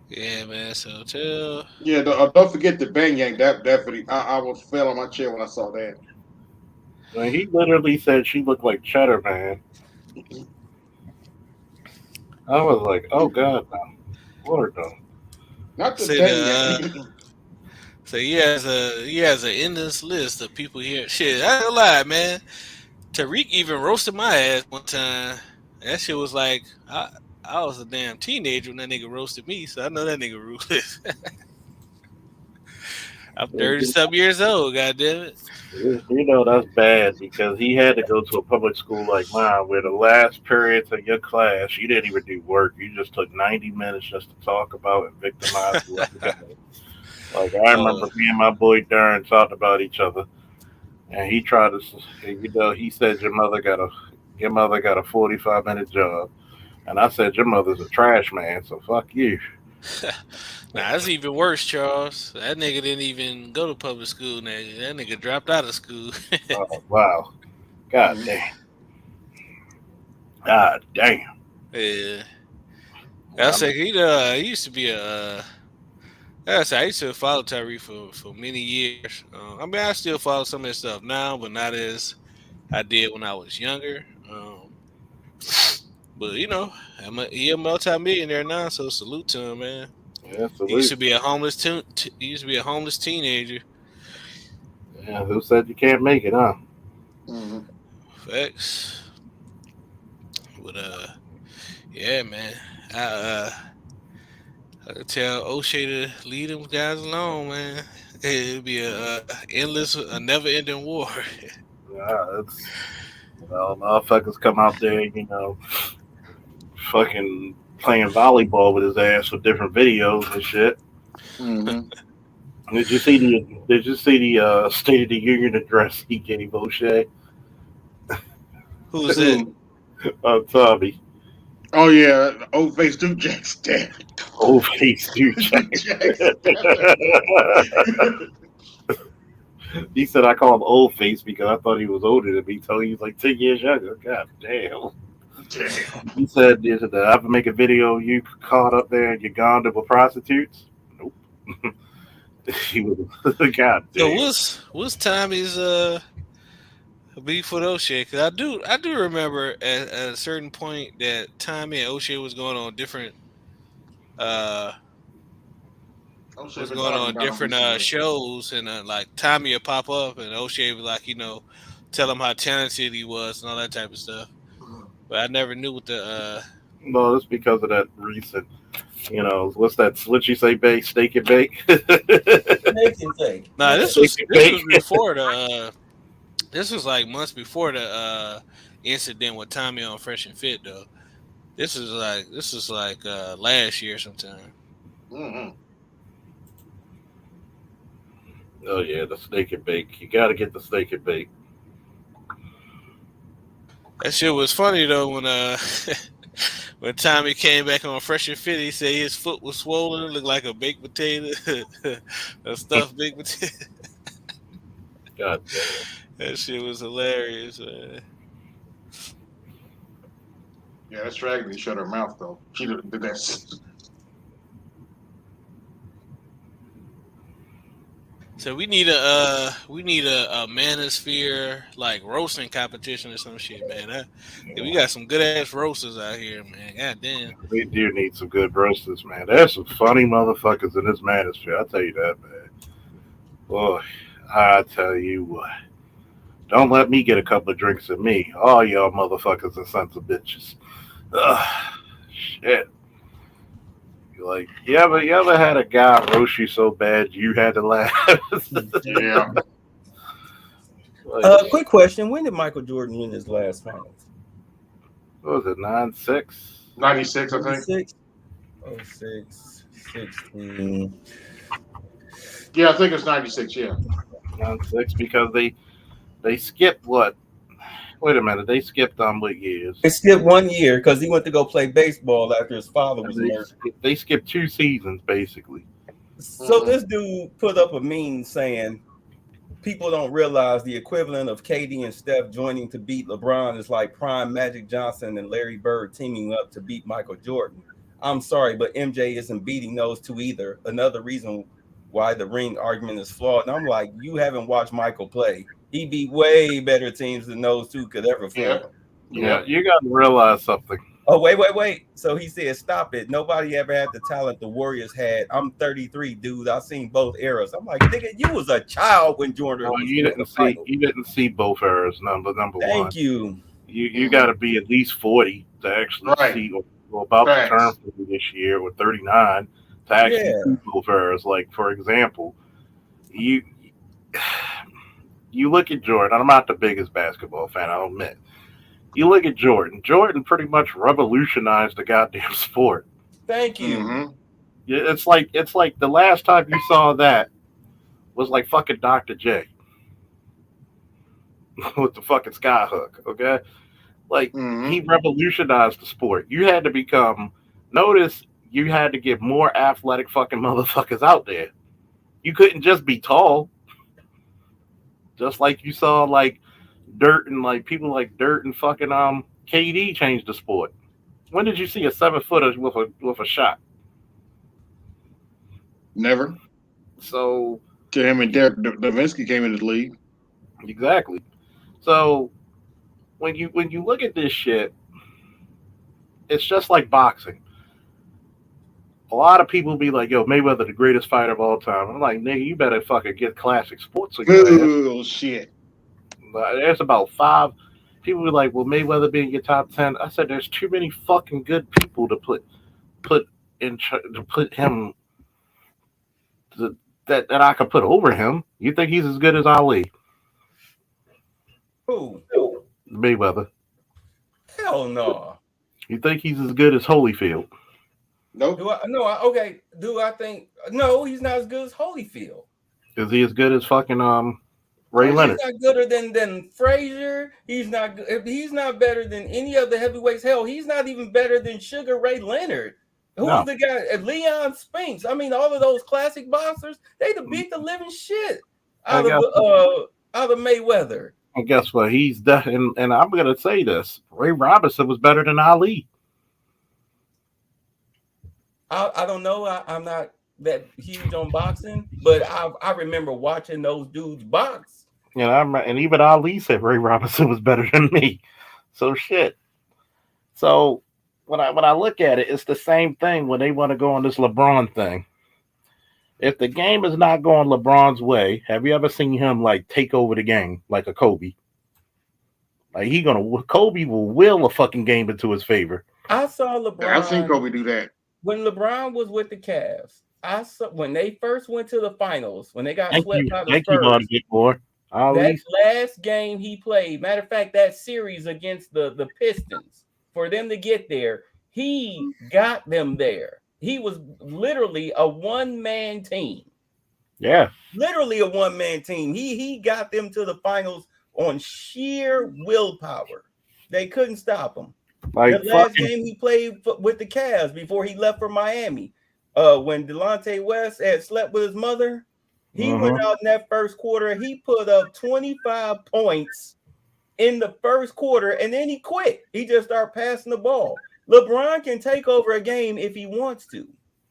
Yeah, man. So tell. Yeah, don't forget the bang yang. That definitely, I was fell on my chair when I saw that. Man, he literally said she looked like Cheddar Man. I was like, oh God, no. Lord, no. Not the bang yang. So he has an endless list of people here. Shit, I don't lie, man. Tariq even roasted my ass one time. That shit was like I was a damn teenager when that nigga roasted me, so I know that nigga ruthless. I'm 30-something years old, goddammit. You know that's bad because he had to go to a public school like mine where the last periods of your class, you didn't even do work. You just took 90 minutes just to talk about and victimize whoever. Like, I remember me and my boy Darren talked about each other. And he tried to, he said your mother got a 45-minute job. And I said, your mother's a trash man, so fuck you. Nah, that's even worse, Charles. That nigga didn't even go to public school. That nigga dropped out of school. Oh, wow. God damn. God damn. Yeah. I say he used to be I used to follow Tyree for many years. I mean, I still follow some of his stuff now, but not as I did when I was younger. But he a multi-millionaire now, so salute to him, man. Yeah, salute. He used to be a homeless teenager. Yeah, who said you can't make it, huh? Mm-hmm. Facts. But yeah, man. I I could tell O'Shea to leave them guys alone, man. It'd be a endless, a never-ending war. Yeah, it's motherfuckers come out there, fucking playing volleyball with his ass with different videos and shit. Mm-hmm. Did you see the State of the Union address he gave O'Shea? Who was that? Who? Tommy. Oh yeah, old face Duke Jack's dead. Old face dude. Duke Jack's He said I call him old face because I thought he was older than me. Told he was like 10 years younger. God damn. Damn. He said, "Did I ever make a video of you caught up there in Uganda with prostitutes?" Nope. He was. God So damn. what's Tommy's beef with O'Shea? Because I do remember at a certain point that Tommy and O'Shea uh I'm sure was been going talking on about him different recently. shows, and like Tommy would pop up and O'Shea would like tell him how talented he was and all that type of stuff. But I never knew what the Well, it's because of that recent. What's that? What you say, bake, steak and bake? Make and take. Nah, Yeah. Steak and this bake. was before the this was like months before the incident with Tommy on Fresh and Fit though. This is like last year sometime. Mm-hmm. Oh yeah, the steak and bake. You got to get the steak and bake. That shit was funny though when when Tommy came back on Fresh and Fit, he said his foot was swollen, it looked like a baked potato, a stuffed baked potato. God damn. That shit was hilarious, man. Yeah, that's Raggedy shut her mouth though. She did that. So we need a manosphere like roasting competition or some shit, man. We got some good ass roasters out here, man. God damn. We do need some good roasters, man. There's some funny motherfuckers in this manosphere. I'll tell you that, man. Boy, I tell you what. Don't let me get a couple of drinks of me. All y'all motherfuckers are sons of bitches. Ugh, shit. Like, you ever had a guy roast you so bad you had to laugh? Yeah. Like, Quick question: when did Michael Jordan win his last finals? what was it, 9-6? 96, I think. 96, 06, 16. Yeah, I think it's 96. Yeah. 9-6 because they skipped what? Wait a minute, they skipped on what years? They skipped 1 year because he went to go play baseball after his father was murdered. They skipped 2 seasons basically. So this dude put up a meme saying people don't realize the equivalent of KD and Steph joining to beat LeBron is like prime Magic Johnson and Larry Bird teaming up to beat Michael Jordan. I'm sorry, but MJ isn't beating those two either. Another reason why the ring argument is flawed. And I'm like, you haven't watched Michael play. He beat way better teams than those two could ever Yeah. form. Yeah, you got to realize something. Oh, wait. So he said, stop it. Nobody ever had the talent the Warriors had. I'm 33, dude. I've seen both eras. I'm like, nigga, you was a child when Jordan Well, was you in the didn't see finals. you didn't see both eras. Number one. Thank you. You got to be at least 40 to actually Right. see, or about to turn Facts. 40 this year, or 39 to actually Yeah. see both eras. Like, for example, you look at Jordan. I'm not the biggest basketball fan, I'll admit. You look at Jordan. Jordan pretty much revolutionized the goddamn sport. Thank you. Mm-hmm. It's like the last time you saw that was like fucking Dr. J with the fucking skyhook. Okay, like Mm-hmm. he revolutionized the sport. You had to become. Notice you had to get more athletic fucking motherfuckers out there. You couldn't just be tall. Just like you saw like Dirt and like people like Dirt and fucking KD changed the sport. When did you see a 7-footer with a shot? Never. So To him and Derek Davinsky came into the league. exactly. So when you look at this shit, it's just like boxing. a lot of people be like, "Yo, Mayweather the greatest fighter of all time." I'm like, "Nigga, you better fucking get classic sports on your ass." Bullshit. There's about five people be like, "Well, Mayweather being your top 10." I said, "There's too many fucking good people to put to put him to, that I could put over him." You think he's as good as Ali? Who? Mayweather. Hell no. You think he's as good as Holyfield? Nope. Do I? No. Okay. Do I think? No, he's not as good as Holyfield. Is he as good as fucking Ray Frazier. He's Leonard? not gooder than Frazier. He's not. He's not better than any of the heavyweights. Hell, he's not even better than Sugar Ray Leonard. Who was No. the guy? Leon Spinks. I mean, all of those classic boxers. They beat the living shit I out of guess. Mayweather. And guess what? And I'm gonna say this: Ray Robinson was better than Ali. I don't know. I'm not that huge on boxing, but I remember watching those dudes box. And even Ali said Ray Robinson was better than me. So shit. So when I look at it, it's the same thing when they want to go on this LeBron thing. If the game is not going LeBron's way, have you ever seen him like take over the game like a Kobe? Like Kobe will will a fucking game into his favor. I saw LeBron. I've seen Kobe do that. When LeBron was with the Cavs. I saw when they first went to the finals, when they got Thank swept you, by the thank you, Spurs. more. That last game he played, matter of fact, that series against the Pistons, for them to get there, he got them there. He was literally a one-man team. Yeah. Literally a one-man team. He got them to the finals on sheer willpower. They couldn't stop him. Like the last game he played with the Cavs before he left for Miami, when Delonte West had slept with his mother, he went out in that first quarter. He put up 25 points in the first quarter, and then he quit. He just started passing the ball. LeBron can take over a game if he wants to.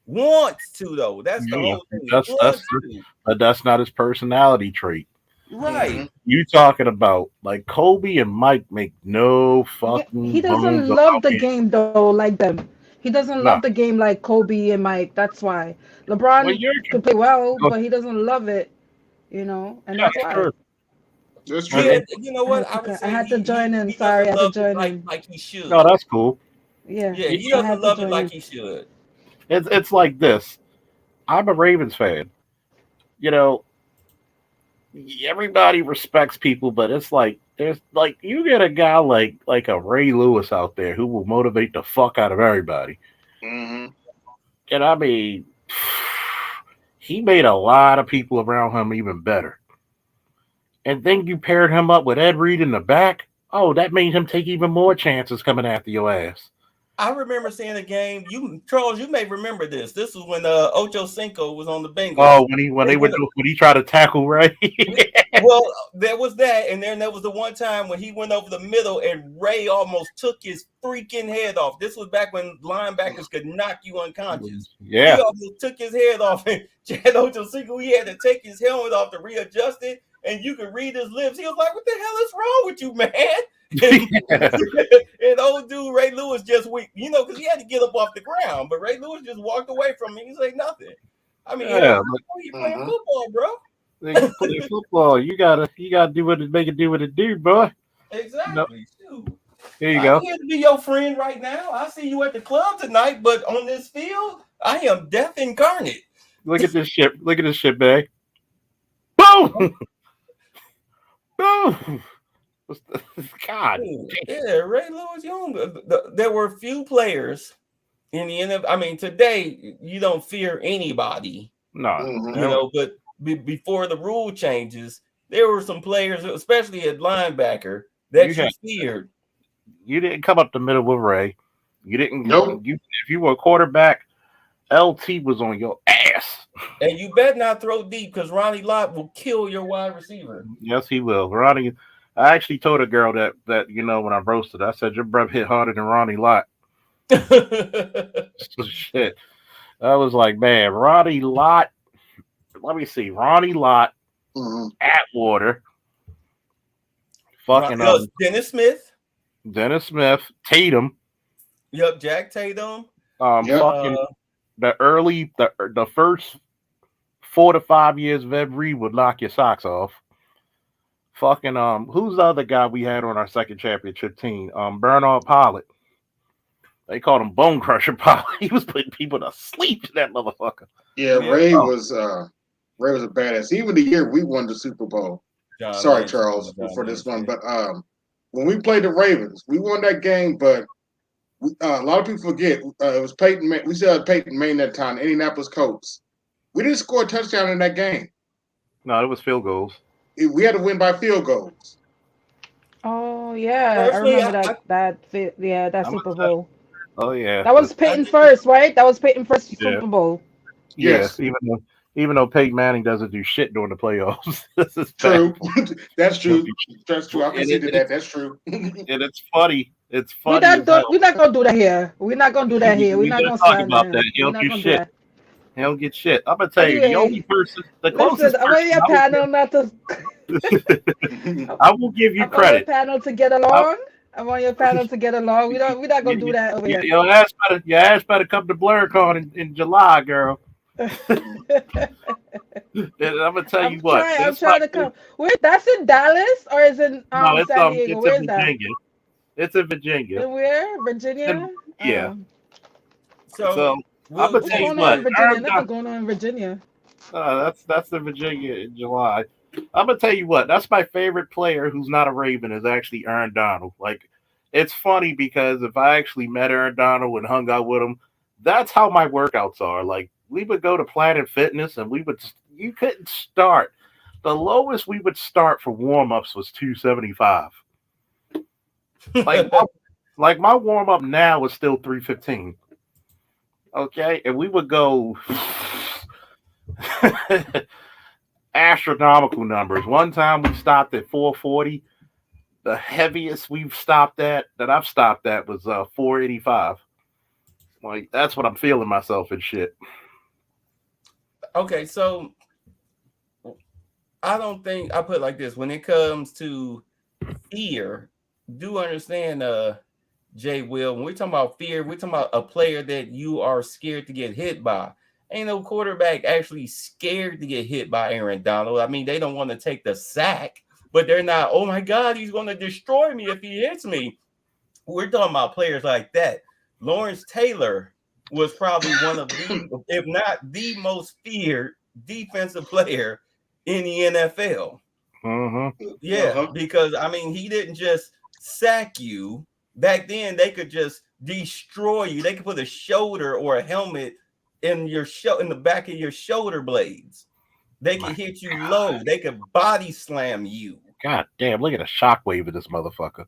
Wants to, though. That's the whole thing. But that's not his personality trait. Right. You talking about like Kobe and Mike make no fucking. He doesn't love the game though like them. He doesn't love the game like Kobe and Mike. That's why LeBron can play well, but he doesn't love it. And that's why. That's true. Yeah, you know what? I had to join in. Sorry, I had to join in. Like he should. No, that's cool. Yeah, he doesn't love it like he should. It's like this. I'm a Ravens fan. Everybody respects people, but it's like there's like you get a guy like a Ray Lewis out there who will motivate the fuck out of everybody. Mm-hmm. And I mean, he made a lot of people around him even better. And then you paired him up with Ed Reed in the back. Oh, that made him take even more chances coming after your ass. I remember seeing a game. Charles, you may remember this. This was when Ocho Cinco was on the Bengals. Oh, when he tried to tackle Ray. Well, there was that, and then there was the one time when he went over the middle and Ray almost took his freaking head off. This was back when linebackers could knock you unconscious. Yeah, he almost took his head off, and Chad Ocho Cinco, he had to take his helmet off to readjust it, and you could read his lips. He was like, "What the hell is wrong with you, man?" And old dude Ray Lewis just weak, because he had to get up off the ground, but Ray Lewis just walked away from me. He said nothing. I mean, you playing football, bro. You play football. You gotta do what it make it do what it do, boy. Exactly. Here you go. I'm here to be your friend right now. I see you at the club tonight, but on this field, I am death incarnate. Look at this shit. Look at this shit, babe. Boom! Boom! God. Yeah, Ray Lewis Young. There were few players in the NFL. I mean, today you don't fear anybody. No. But before the rule changes, there were some players, especially at linebacker, that you feared. You didn't come up the middle with Ray. You didn't. Nope. If you were a quarterback, LT was on your ass. And you better not throw deep because Ronnie Lott will kill your wide receiver. Yes, he will. Ronnie. I actually told a girl that when I roasted, I said your breath hit harder than Ronnie Lott. Shit. I was like, man, Ronnie Lott. Let me see, Ronnie Lott, Atwater, fucking Dennis Smith, Tatum. Yep, Jack Tatum. Fucking the first 4 to 5 years of Ed Reed would knock your socks off. Fucking who's the other guy we had on our second championship team? Bernard Pilot. They called him Bone Crusher Pilot. He was putting people to sleep, that motherfucker. Yeah, Ray was a badass. Even the year we won the Super Bowl. Sorry, Charles, for this one, but when we played the Ravens, we won that game, but a lot of people forget it was Peyton. We still had Peyton Manning that time, Indianapolis Colts. We didn't score a touchdown in that game. No, it was field goals. We had to win by field goals. Oh yeah, I remember that Super Bowl. Oh yeah, that was Peyton first, right? That was Peyton first Super Bowl. Yes, even though Peyton Manning doesn't do shit during the playoffs. This is true. That's true. That's true. I conceded that. That's true. And it's funny. It's funny. We're not gonna do that here. We're not gonna do that here. We're not gonna talk about that. He don't do shit. He don't get shit. I'm gonna tell you, the only person, the closest. I want your panel not to. I will give you credit. I want your panel to get along. We're not gonna do that over here. Your ass better come to BlurCon in July, girl. And I'm gonna tell you what. I'm trying to come. Wait, that's in Dallas or is it no, San Diego? It's in Virginia. It's in Virginia. And where? Virginia? Yeah. So I'm gonna tell you what. Nothing going on in Virginia. That's in Virginia in July. I'm gonna tell you what. That's my favorite player who's not a Raven is actually Aaron Donald. Like, it's funny because if I actually met Aaron Donald and hung out with him, that's how my workouts are. Like, we would go to Planet Fitness and you couldn't start. The lowest we would start for warm-ups was 275. Like my warm-up now is still 315. Okay, and we would go astronomical numbers. One time we stopped at 440. The heaviest we've stopped at that I've stopped at was 485. Like, that's what I'm feeling myself and shit. Okay, so I don't think I put it like this. When it comes to fear, do understand, Jay Will, when we're talking about fear, we're talking about a player that you are scared to get hit by. Ain't no quarterback actually scared to get hit by Aaron Donald. I mean, they don't want to take the sack, but they're not, oh my God, he's going to destroy me if he hits me. We're talking about players like that. Lawrence Taylor was probably one of the, if not the most feared defensive player in the NFL. Mm-hmm. Yeah, because I mean, he didn't just sack you. Back then, they could just destroy you. They could put a shoulder or a helmet in your in the back of your shoulder blades. They could hit you low. They could body slam you. God damn! Look at the shockwave of this motherfucker.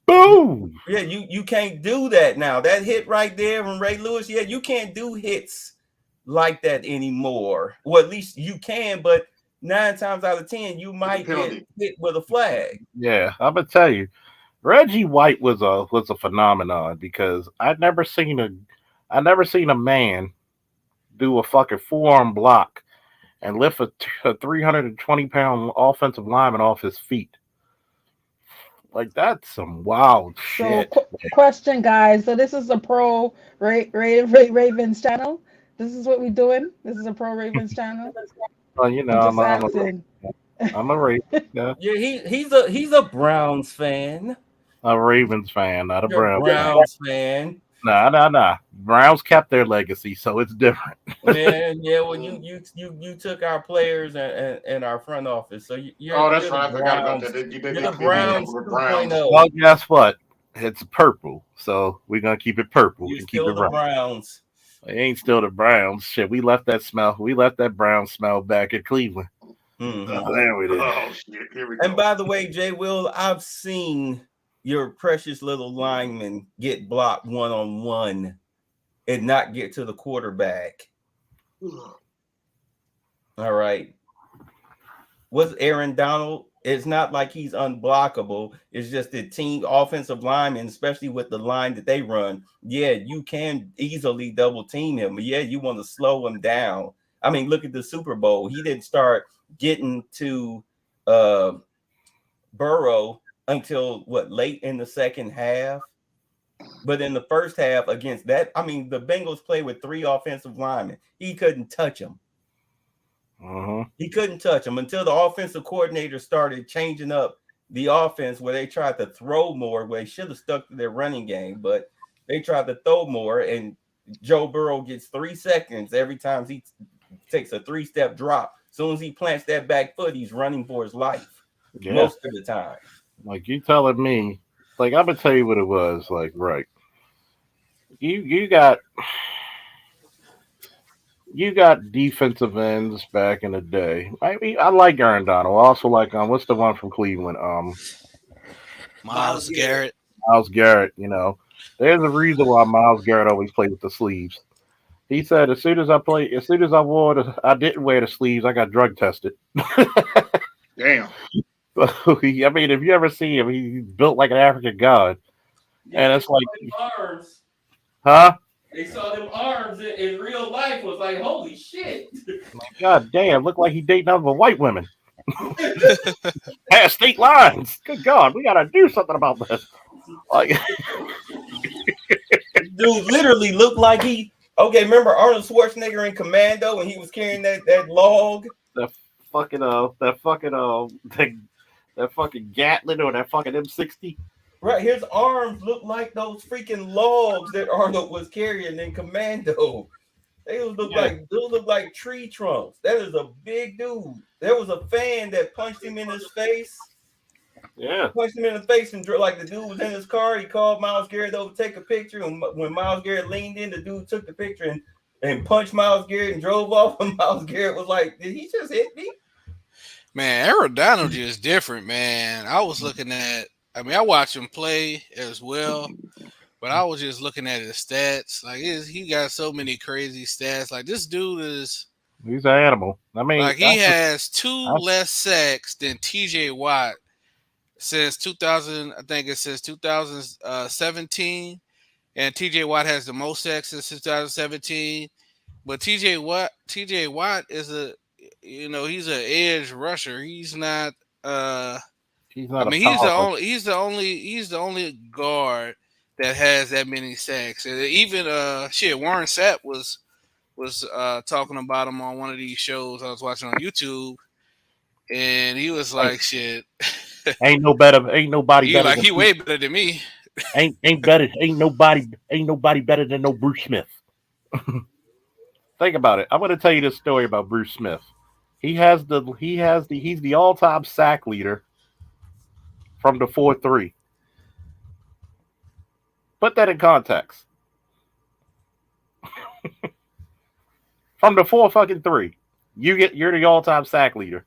Boom! Yeah, you can't do that now. That hit right there from Ray Lewis. Yeah, you can't do hits like that anymore. Well, at least you can, but 9 times out of 10, you might get hit with a flag. Yeah, I'm gonna tell you, Reggie White was a phenomenon because I'd never seen a man do a fucking forearm block and lift a 320-pound offensive lineman off his feet. Like, that's some wild shit. So, question, guys. So this is a pro Ravens channel. This is what we're doing. This is a pro Ravens channel. Well, you know, I'm a Ravens. Yeah, he's a Browns fan. A Ravens fan, not a Browns fan. Nah. Browns kept their legacy, so it's different. Yeah. Well, you took our players and our front office, so you're. That's right. I forgot about that. You're the Browns. Well, guess what? It's purple, so we're gonna keep it purple. You still the Browns. It ain't still the Browns. Shit, we left that brown smell back at Cleveland. Mm-hmm. There we did. Oh shit! Here we go. And by the way, Jay Will, I've seen your precious little lineman get blocked 1-on-1 and not get to the quarterback. All right. Was Aaron Donald? It's not like he's unblockable. It's just the team offensive linemen, especially with the line that they run. Yeah, you can easily double team him. Yeah, you want to slow him down. I mean, look at the Super Bowl. He didn't start getting to Burrow until late in the second half. But in the first half against that, I mean, the Bengals played with 3 offensive linemen. He couldn't touch them. He couldn't touch them until the offensive coordinator started changing up the offense where they tried to throw more, where they should have stuck to their running game, but they tried to throw more, and Joe Burrow gets 3 seconds every time he takes a 3-step drop. As soon as he plants that back foot, he's running for his life most of the time. Like you telling me, like I'm gonna tell you what it was. Like right, you got defensive ends back in the day. I mean, I like Aaron Donald. I also like what's the one from Cleveland? Myles Garrett. Myles Garrett. You know, there's a reason why Myles Garrett always played with the sleeves. He said, as soon as I didn't wear the sleeves, I got drug tested. Damn. I mean, if you ever see him, he's built like an African god. Yeah, and it's like, arms. Huh? They saw them arms in real life. Was like, holy shit. God damn, looked like he dating other white women. Past state lines. Good God, we gotta do something about this. Like, dude literally looked like he. Okay, remember Arnold Schwarzenegger in Commando when he was carrying that log? That fucking Gatlin or that fucking M60. Right, his arms look like those freaking logs that Arnold was carrying in Commando. Those look like tree trunks. That is a big dude. There was a fan that punched him in his face. Yeah, punched him in the face, and like the dude was in his car. He called Myles Garrett over to take a picture, and when Myles Garrett leaned in, the dude took the picture and punched Myles Garrett and drove off. And Myles Garrett was like, "Did he just hit me?" Man, Aaron Donald is different, man. I was looking at. I mean, I watch him play as well, but I was just looking at his stats. Like, he got so many crazy stats. Like, this dude is. He's an animal. I mean, like he has 2 less sacks than T.J. Watt since 2000. I think it's since 2017, and T.J. Watt has the most sacks since 2017. But T.J. Watt is he's an edge rusher. He's not. He's not. I mean, he's the only guard that has that many sacks. And even Warren Sapp was talking about him on one of these shows I was watching on YouTube, and he was like, "Shit, ain't nobody he better. Like he way better than me. Ain't nobody better than no Bruce Smith." Think about it. I'm going to tell you this story about Bruce Smith. He's the all-time sack leader from the 4-3. Put that in context. From the 4-3, you're the all-time sack leader.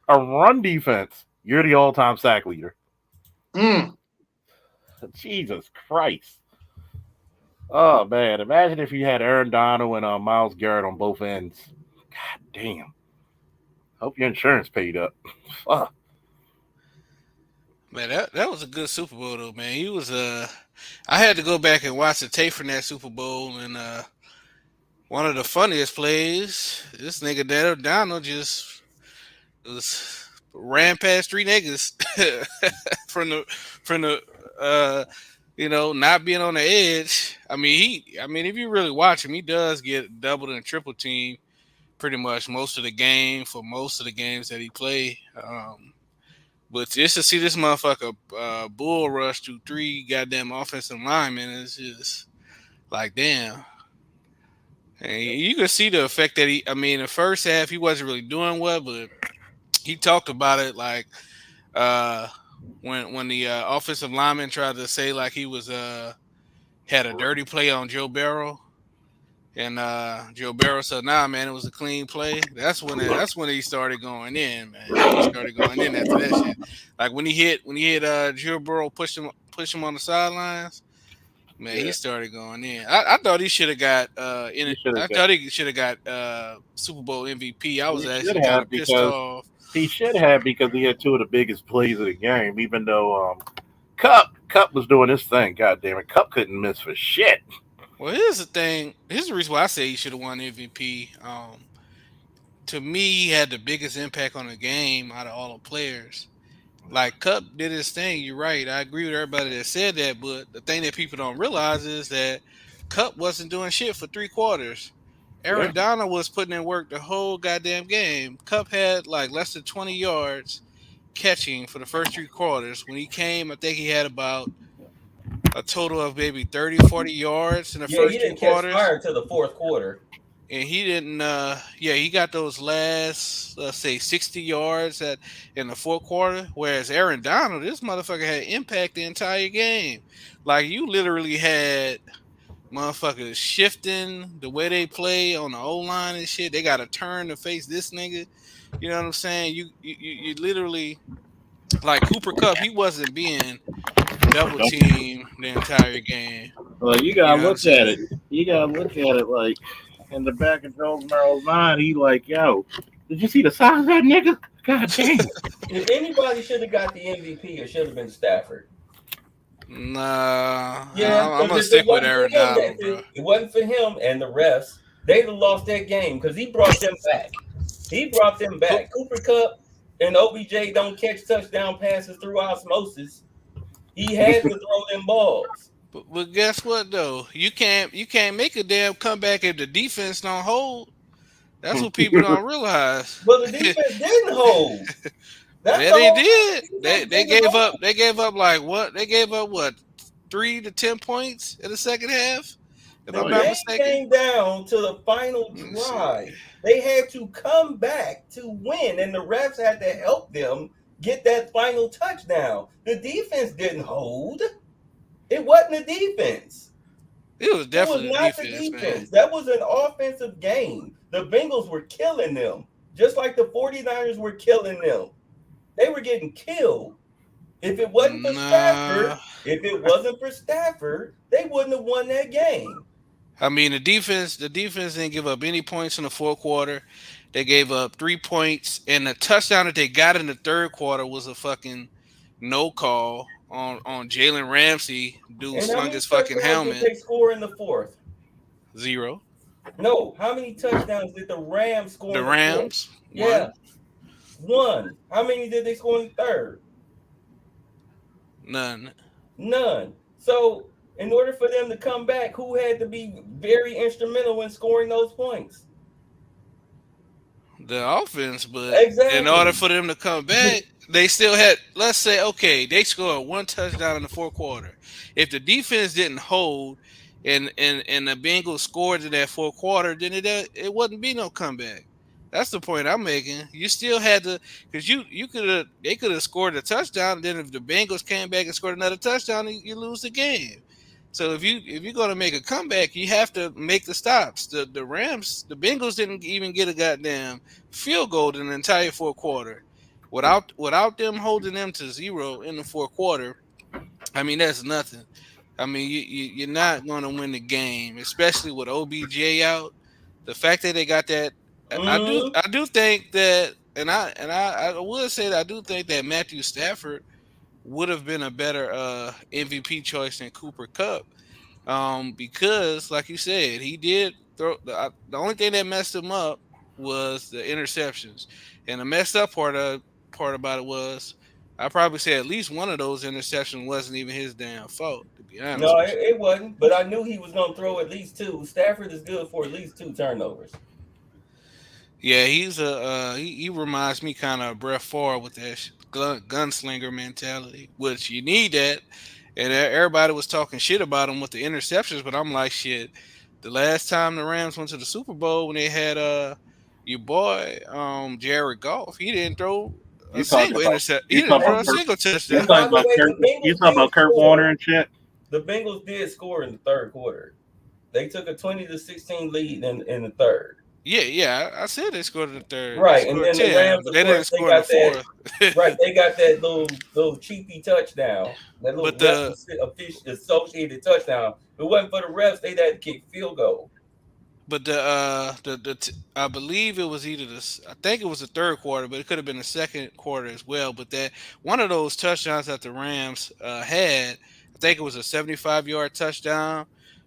A run defense, you're the all-time sack leader. Jesus Christ. Oh man, imagine if you had Aaron Donald and Myles Garrett on both ends. God damn. Hope your insurance paid up. Fuck. Man, that was a good Super Bowl though, man. He was I had to go back and watch the tape from that Super Bowl, and one of the funniest plays, this nigga Donald just ran past 3 niggas from the not being on the edge. I mean, if you really watch him, he does get doubled and triple team pretty much most of the game for most of the games that he play. But just to see this motherfucker bull rush through 3 goddamn offensive linemen is just like, damn. And you can see the effect that in the first half he wasn't really doing well, but he talked about it like when the offensive lineman tried to say like he was had a dirty play on Joe Burrow, and Joe Burrow said, "Nah, man, it was a clean play." That's when he started going in, man. He started going in after that shit. Like when he hit Joe Burrow, pushed him on the sidelines. Man, he started going in. I thought he should have got I thought he should have got Super Bowl MVP. I was actually kind of pissed off. He should have, because he had 2 of the biggest plays of the game. Even though Cup was doing his thing. God damn it, Cup couldn't miss for shit. Well, here's the thing. Here's the reason why I say he should have won MVP. To me, he had the biggest impact on the game out of all the players. like Cup did his thing. You're right. I agree with everybody that said that. But the thing that people don't realize is that Cup wasn't doing shit for 3 quarters. Yeah. Aaron Donald was putting in work the whole goddamn game. Cup had like less than 20 yards catching for the first 3 quarters. When he came, I think he had about a total of maybe 30, 40 yards in the Yeah, he first three didn't catch quarters. fire until the fourth quarter. And he didn't he got those last, let's say, 60 yards at in the fourth quarter. Whereas Aaron Donald, this motherfucker had impact the entire game. Like, you literally had motherfuckers shifting the way they play on the O line and shit. They gotta turn to face this nigga. You know what I'm saying? You literally, like Cooper Cup, he wasn't being double teamed the entire game. Well, you You gotta know what I'm look at saying? it. You gotta look at it like in the back of Joe Merrill's mind. He like, yo, did you see the size of that nigga? God damn. If anybody should have got the MVP, it should have been Stafford. Nah, Yeah, I'm because gonna if it stick with wasn't for Aaron him, Donald, bro. it wasn't for him and the refs, they'd have lost that game because he brought them back. He brought them back. Cooper Cup and OBJ don't catch touchdown passes through osmosis. He had to throw them balls. But guess what though? You can't make a damn comeback if the defense don't hold. That's what people don't realize. But the defense didn't hold. That's Yeah, the they whole did. thing. The They defense they didn't gave up. hold. They gave up like what? They gave up what, 3 to 10 points in the second half, if The I'm Oh not yeah. game mistaken. came down to the final Let me see. drive. They had to come back to win, and the refs had to help them get that final touchdown. The defense didn't hold. It wasn't the defense. It was It was definitely the not the defense, man. defense. That was an offensive game. The Bengals were killing them, just like the 49ers were killing them. They were getting killed. If it wasn't for Nah, Stafford, they wouldn't have won that game. I mean the defense didn't give up any points in the fourth quarter. They gave up 3 points, and the touchdown that they got in the third quarter was a fucking no call on Jalen Ramsey. Dude And how slung many his fucking touchdowns did helmet. they score in the fourth? 0. No. How many touchdowns did the Rams score The in the fourth? Rams Yeah, 1. one. How many did they score in the third? None. None. So, in order for them to come back, who had to be very instrumental in scoring those points? The offense, but in order Exactly. for them to come back, they still had, let's say, okay, they scored one touchdown in the fourth quarter. If the defense didn't hold and the Bengals scored in that fourth quarter, then it wouldn't be no comeback. That's the point I'm making. You still had to, because you could have, they could have scored a touchdown. Then if the Bengals came back and scored another touchdown, you lose the game. So if you're gonna make a comeback, you have to make the stops. The Rams, the Bengals didn't even get a goddamn field goal in the entire fourth quarter. Without them holding them to 0 in the fourth quarter, I mean that's nothing. I mean you're not going to win the game, especially with OBJ out. The fact that they got that, Mm-hmm. I do think that, and I would say that I do think that Matthew Stafford would have been a better MVP choice than Cooper Cup. Because like you said, he did throw the only thing that messed him up was the interceptions, and the messed up part about it was I probably say at least one of those interceptions wasn't even his damn fault. To be honest No, with you. it wasn't. But I knew he was going to throw at least two. Stafford is good for at least two turnovers. Yeah, he's he reminds me kind of Brett Favre with that gunslinger mentality, which you need that. And everybody was talking shit about him with the interceptions, but I'm like, shit. The last time the Rams went to the Super Bowl when they had your boy Jared Goff, he didn't throw a You talking single about intercept. He you didn't talking throw about a Kurt single you touchdown. And talking by the about way, Kurt the you Bengals talking did about Kurt Warner score. and shit? The Bengals did score in the third quarter. They took a 20-16 lead in the third. Yeah. I said they scored in the third. They Right, and scored then the 10, Rams, but of they didn't course, they score in the got that. fourth. Right, they got that little cheapy touchdown, that little But ref the associated touchdown. If it wasn't for the refs, they'd have to kick field goal. But I believe it was I think it was the third quarter, but it could have been the second quarter as well. But that one of those touchdowns that the Rams had, I think it was a 75-yard touchdown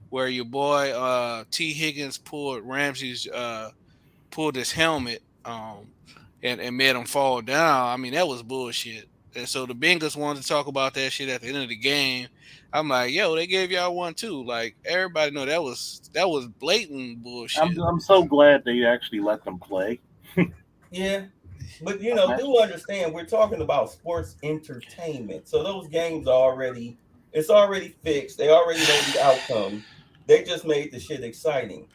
where your boy T Higgins pulled his helmet and made him fall down. I mean that was bullshit. And so the Bengals wanted to talk about that shit at the end of the game. I'm like, yo, they gave y'all one too. Like everybody know that was blatant bullshit. I'm so glad they actually let them play. Yeah. But do understand we're talking about sports entertainment. So those games it's already fixed. They already know the outcome. They just made the shit exciting.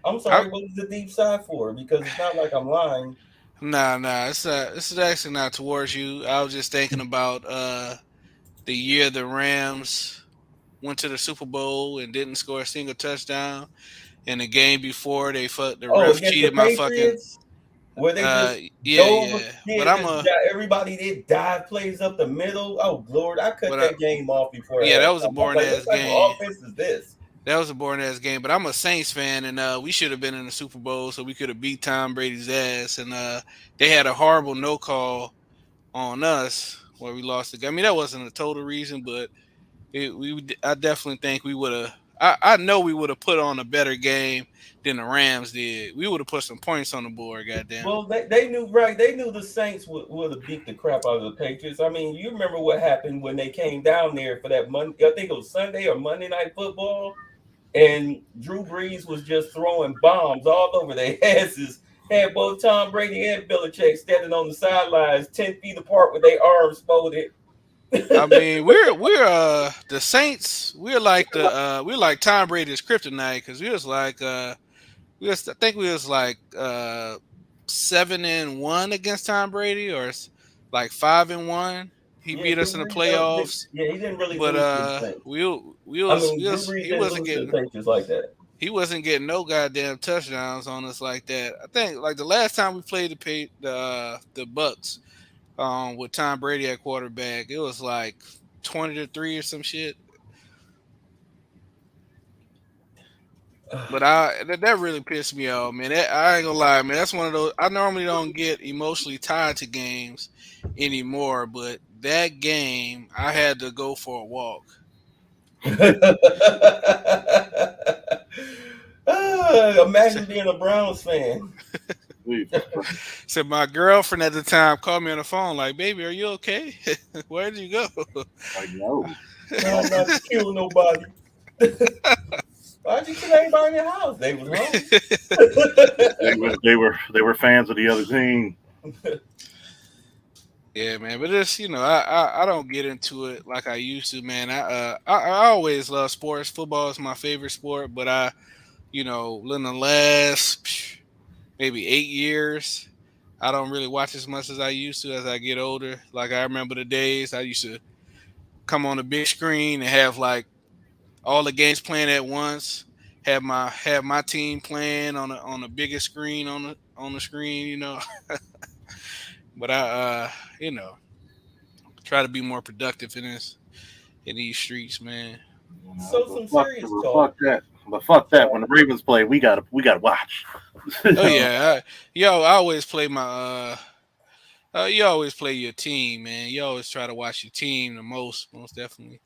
I'm sorry, what is the deep side for? Because it's not like I'm lying. Nah. It's actually not towards you. I was just thinking about the year the Rams went to the Super Bowl and didn't score a single touchdown. And the game before the Oh, ref against the cheated my fucking Patriots, where they just yeah. But I'm a everybody did dive plays up the middle. Oh Lord, I cut but that game off before yeah, that halftime. was a I was boring like, ass what type game. of offense is this? That was a boring ass game. But I'm a Saints fan, and we should have been in the Super Bowl, so we could have beat Tom Brady's ass. And they had a horrible no call on us where we lost the game. I mean, that wasn't a total reason, but I definitely think we would have. I know we would have put on a better game than the Rams did. We would have put some points on the board. Goddamn. Well, they knew right. They knew the Saints would have beat the crap out of the Patriots. I mean, you remember what happened when they came down there for that Monday? I think it was Sunday or Monday Night Football, and Drew Brees was just throwing bombs all over their asses. Had both Tom Brady and Belichick standing on the sidelines, 10 feet apart with their arms folded. I mean, we're the Saints. We're like Tom Brady's kryptonite because we was like I think we was like 7-1 against Tom Brady or like 5-1. He Yeah, beat us Drew in the Brees. playoffs, Yeah, he didn't really but lose to the Saints. Drew Brees he didn't wasn't lose to the getting Patriots like that. he wasn't getting no goddamn touchdowns on us like that. I think like the last time we played the Bucks with Tom Brady at quarterback, it was like 20-3 or some shit. But that really pissed me off, man. I ain't gonna lie, man. That's one of those. I normally don't get emotionally tied to games anymore, but that game, I had to go for a walk. Imagine being a Browns fan. So my girlfriend at the time called me on the phone, like, "Baby, are you okay? Where did you go?" I know. Trying not to kill nobody. Why'd you kill everybody in your house? They was home. they were fans of the other team. Yeah, man, but it's I don't get into it like I used to, man. I always love sports. Football is my favorite sport, but in the last maybe 8 years, I don't really watch as much as I used to as I get older. Like I remember the days I used to come on the big screen and have like all the games playing at once. Have my team playing on the biggest screen on the screen, But I try to be more productive in these streets, man. So some serious talk. Fuck that. But fuck that. When the Ravens play, we gotta watch. Oh yeah, I always play my you always play your team, man. You always try to watch your team the most definitely.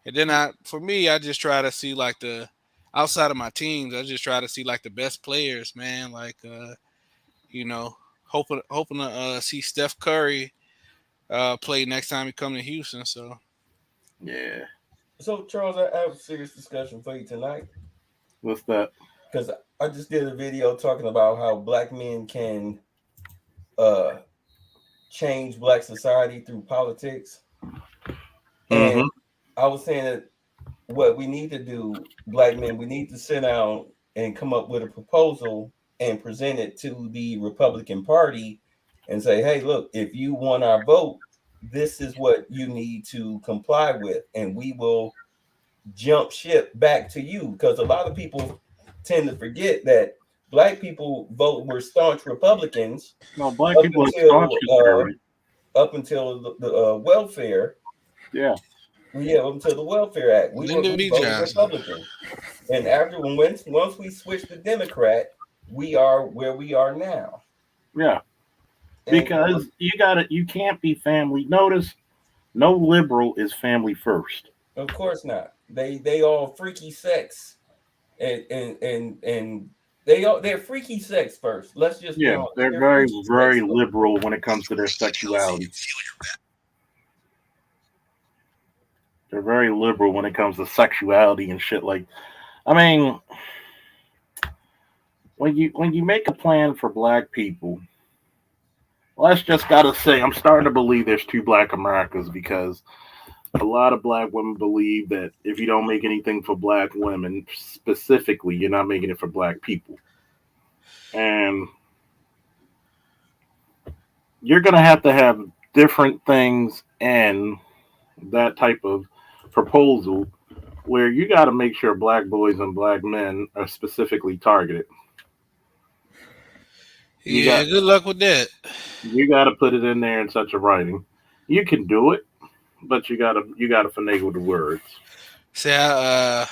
And then for me, I just try to see like the outside of my teams. I just try to see like the best players, man. Like hoping to see Steph Curry play next time he come to Houston. So yeah. So Charles, I have a serious discussion for you tonight. What's that? Because I just did a video talking about how black men can change black society through politics. And I was saying that what we need to do, black men, we need to sit down and come up with a proposal and present it to the Republican Party and say, hey, look, if you want our vote, this is what you need to comply with, and we will jump ship back to you. Because a lot of people tend to forget that black people were staunch Republicans. No, black people are staunch conservative. Up until the welfare. Yeah. Up until the Welfare Act. We voted Republican. And once we switched to Democrat, we are where we are now. Yeah. Because you can't be family. Notice no liberal is family first. Of course not. They all freaky sex. And they're freaky sex first. Let's just they're very, very liberal when it comes to their sexuality. They're very liberal when it comes to sexuality and shit. Like, I mean, when you make a plan for black people, well, that's just gotta say, I'm starting to believe there's two black Americas because a lot of black women believe that if you don't make anything for black women specifically, you're not making it for black people. And you're going to have different things in that type of proposal where you got to make sure black boys and black men are specifically targeted. Yeah, good luck with that. You got to put it in there in such a writing. You can do it, but you got to finagle the words. See, I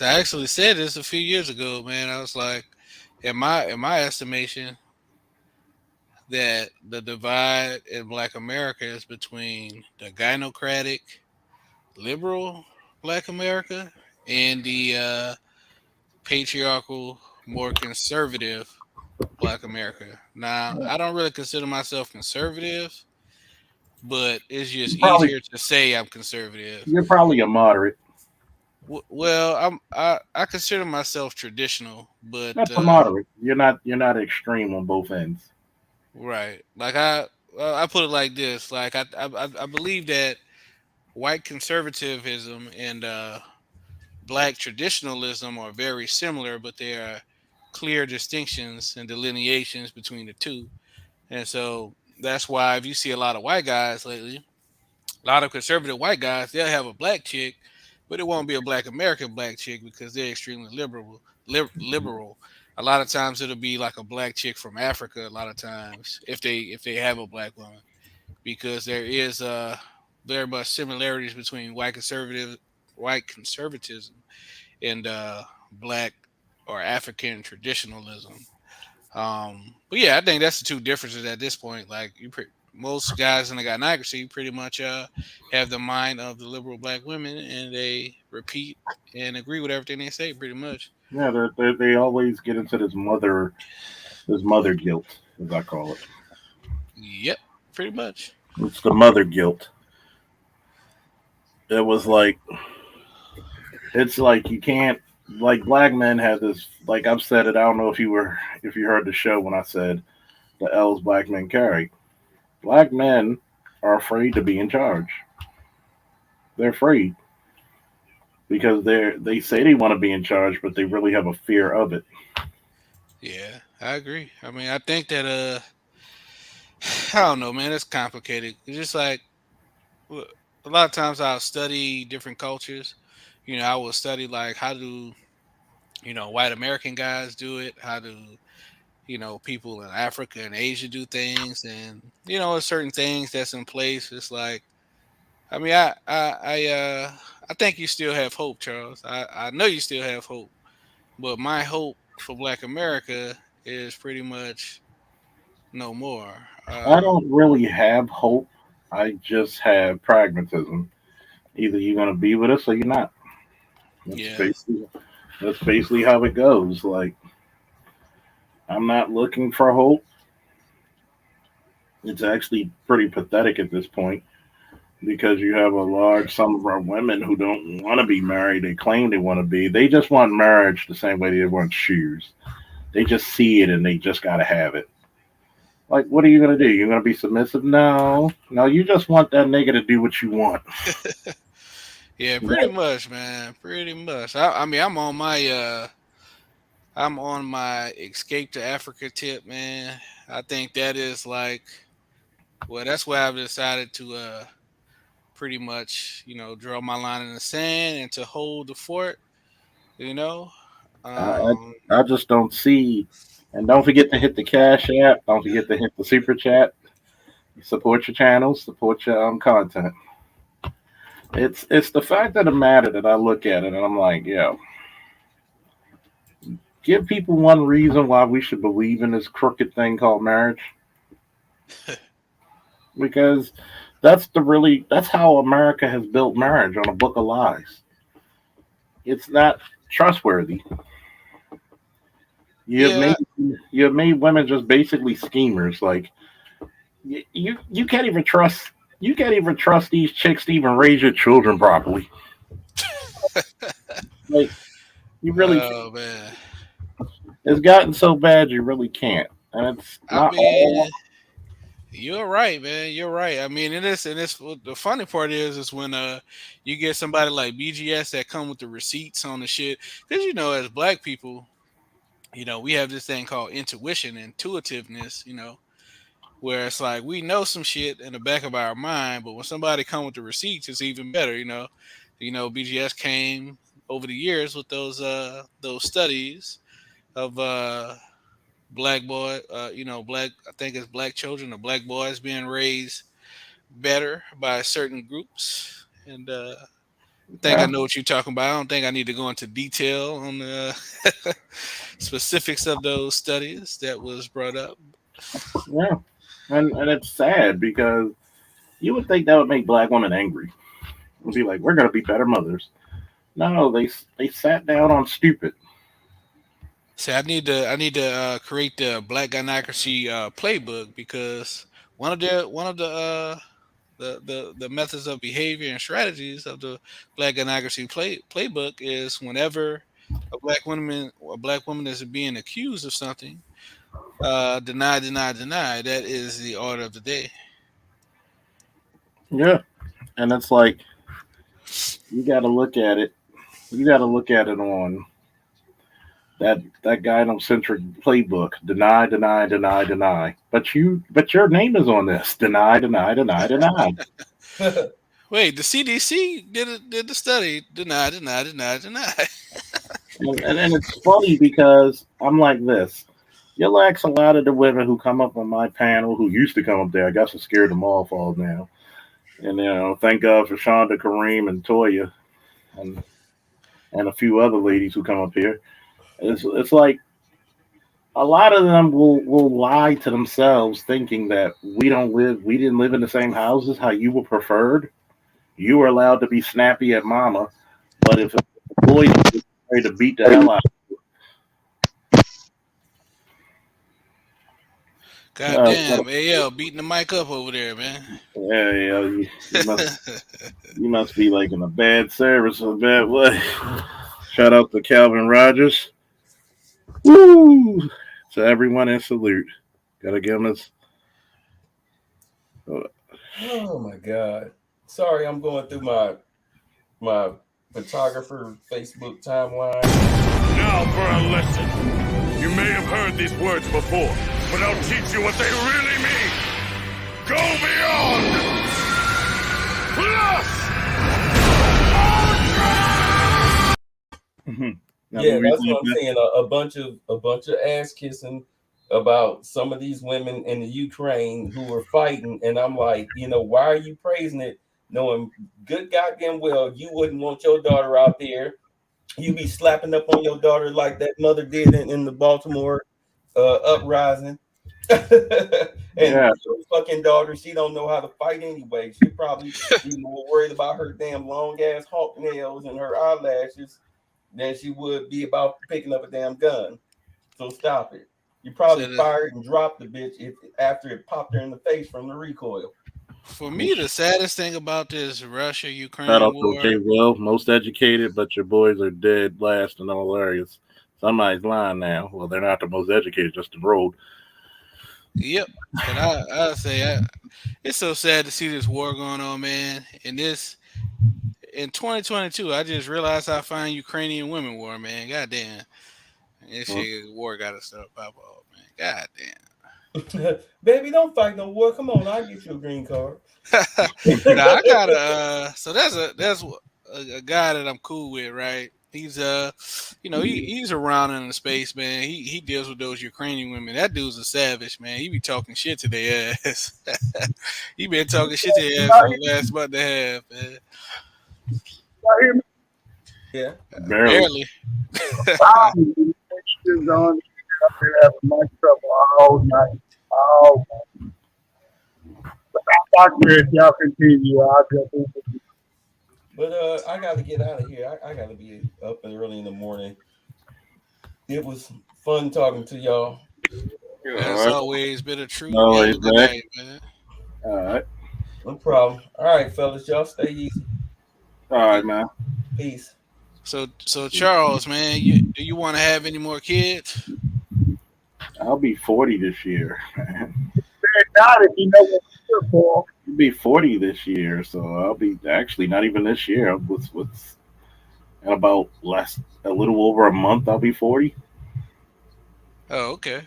actually said this a few years ago, man. I was like, in my estimation, that the divide in Black America is between the gynocratic, liberal Black America and the patriarchal, more conservative Black America. Now, I don't really consider myself conservative, but it's just easier to say I'm conservative. You're probably a moderate. Well, I consider myself traditional, but that's a moderate. You're not extreme on both ends. Right. Like I put it like this. Like I believe that white conservatism and black traditionalism are very similar, but there are clear distinctions and delineations between the two. And so that's why if you see a lot of white guys lately, a lot of conservative white guys, they'll have a black chick, but it won't be a black American black chick because they're extremely liberal. Liberal. A lot of times it'll be like a black chick from Africa. A lot of times, if they have a black woman, because there is very much similarities between white conservatism and black or African traditionalism. But yeah, I think that's the two differences at this point. Like most guys in the gynocracy pretty much have the mind of the liberal black women, and they repeat and agree with everything they say, pretty much. Yeah, they always get into this mother guilt, as I call it. Yep, pretty much. It's the mother guilt. It was like, it's like you can't, like black men have this, like I've said it. I don't know if you heard the show when I said the L's black men carry. Black men are afraid to be in charge. They're afraid because they say they want to be in charge, but they really have a fear of it. Yeah, I agree. I mean, I think that I don't know, man. It's complicated. It's just like a lot of times I'll study different cultures. I will study like how do white American guys do it? How do people in Africa and Asia do things? And there's certain things that's in place. It's like, I mean, I think you still have hope, Charles. I know you still have hope, but my hope for Black America is pretty much no more. I don't really have hope. I just have pragmatism. Either you're gonna be with us or you're not. That's basically how it goes. Like, I'm not looking for hope. It's actually pretty pathetic at this point because you have a large sum of our women who don't want to be married. They claim they want to be. They just want marriage the same way they want shoes. They just see it and they just got to have it. Like, what are you going to do? You're going to be submissive? No, you just want that nigga to do what you want. Yeah, pretty much, man. Pretty much. I mean, I'm on my escape to Africa tip, man. I think that is like, well, that's where I've decided to pretty much, draw my line in the sand and to hold the fort, I just don't see. And don't forget to hit the Cash App. Don't forget to hit the Super Chat. Support your channels. Support your content. It's the fact of the matter that I look at it and I'm like, yo, give people one reason why we should believe in this crooked thing called marriage. Because that's how America has built marriage, on a book of lies. It's not trustworthy. You have made women just basically schemers. Like you can't even trust you can't even trust these chicks to even raise your children properly. Like you really can't. Oh man. It's gotten so bad you really can't. And it's I not all mean, you're right, man. You're right. I mean, and it's the funny part is when you get somebody like BGS that come with the receipts on the shit, because as black people, we have this thing called intuition, intuitiveness, where it's like we know some shit in the back of our mind, but when somebody come with the receipts, it's even better. BGS came over the years with those studies of black boy, black, I think it's black children or black boys being raised better by certain groups. And I think I yeah, know what you're talking about. I don't think I need to go into detail on the specifics of those studies that was brought up. yeah. And it's sad because you would think that would make black women angry and be like, "We're gonna be better mothers." No, they sat down on stupid. See, I need to create the Black Gynocracy playbook, because one of the methods of behavior and strategies of the Black Gynocracy playbook is whenever a black woman is being accused of something, deny, deny, deny. That is the order of the day. Yeah, and it's like you got to look at it. You got to look at it on that gynocentric playbook. Deny, deny, deny, deny. But your name is on this. Deny, deny, deny, deny. Wait, the CDC did the study. Deny, deny, deny, deny. And it's funny because I'm like this. You'll ask a lot of the women who come up on my panel, who used to come up there. I guess I scared them off all now. And thank God for Shonda, Kareem, and Toya, and and a few other ladies who come up here. It's like a lot of them will lie to themselves, thinking that we didn't live in the same houses. How you were preferred, you were allowed to be snappy at mama, but if a boy was ready to beat the hell out. God damn, AL beating the mic up over there, man. Yeah, yeah, you must be like in a bad service or a bad way. Shout out to Calvin Rogers. Woo! To everyone in salute. Gotta give him his. Oh my god. Sorry, I'm going through my photographer Facebook timeline. Now for a lesson. You may have heard these words before, but I'll teach you what they really mean. Go beyond! Plus! Yeah, that's what I'm saying. A bunch of ass kissing about some of these women in the Ukraine who were fighting, and I'm like, why are you praising it, knowing good goddamn well you wouldn't want your daughter out there. You be slapping up on your daughter like that mother did in the Baltimore uprising. And your fucking daughter, she don't know how to fight anyway. She probably be more worried about her damn long ass hawk nails and her eyelashes than she would be about picking up a damn gun. So stop it. You probably fired and dropped the bitch after it popped her in the face from the recoil. For me, the saddest thing about this Russia-Ukraine war. Okay, well, most educated, but your boys are dead last in all areas. Somebody's lying now. Well, they're not the most educated, just enrolled. Yep, but I say it's so sad to see this war going on, man. And this in 2022, I just realized how fine Ukrainian women were, man. God damn, this shit war got to stop pop off, man. God damn. Baby, don't fight no war. Come on, I'll get you a green card. Now I got so that's a guy that I'm cool with, right? He's he's around in the space, man. He deals with those Ukrainian women. That dude's a savage, man. He be talking shit to their ass. He been talking shit to their ass for the last month and a half, man. Yeah, barely. Having my trouble all night. All night. But if y'all continue, I'll jump in. But I got to get out of here. I got to be up early in the morning. It was fun talking to y'all. As always, been a true good night, man. All right. No problem. All right, fellas, y'all stay easy. All right, man. Peace. So Charles, man, do you want to have any more kids? I'll be 40 this year. Not if you know what you're here for. I'll be 40 this year, so I'll be actually not even this year. What's in about a little over a month, I'll be 40. Oh, okay.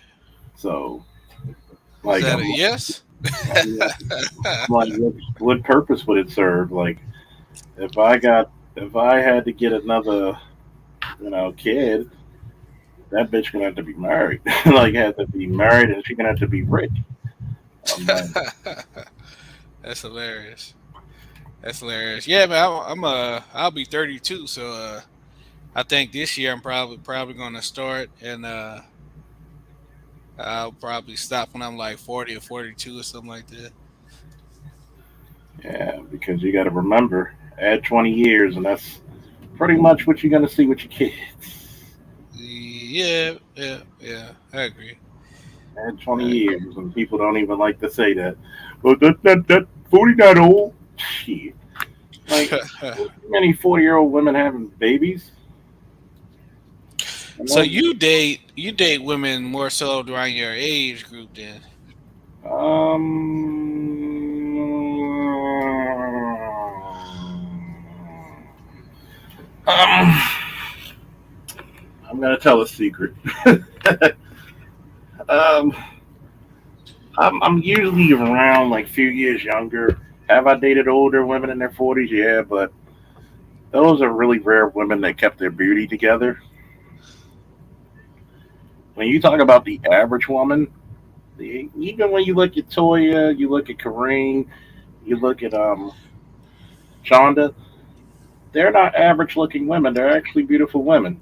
So, Is like, that a yes? I'm like, what purpose would it serve? Like, if if I had to get another, kid, that bitch gonna have to be married. Like, have to be married, and she gonna have to be rich. I'm like, That's hilarious. That's hilarious. Yeah, man, I'll be 32, so I think this year I'm probably gonna start, and I'll probably stop when I'm like 40 or 42 or something like that. yeah, because you got to remember, add 20 years, and that's pretty much what you're gonna see with your kids. Yeah. I agree. Add 20 I agree. years, and people don't even like to say that. Well, that 40 not old. Shit. Like, many 40-year-old women having babies? And So those, you date women more so around your age group then? um, um, I'm gonna tell a secret. um, I'm usually around like few years younger. Have I dated older women in their 40s? Yeah, but those are really rare women that kept their beauty together. When you talk about the average woman, even when you look at Toya, you look at Kareem, you look at Shonda, they're not average looking women. They're actually beautiful women.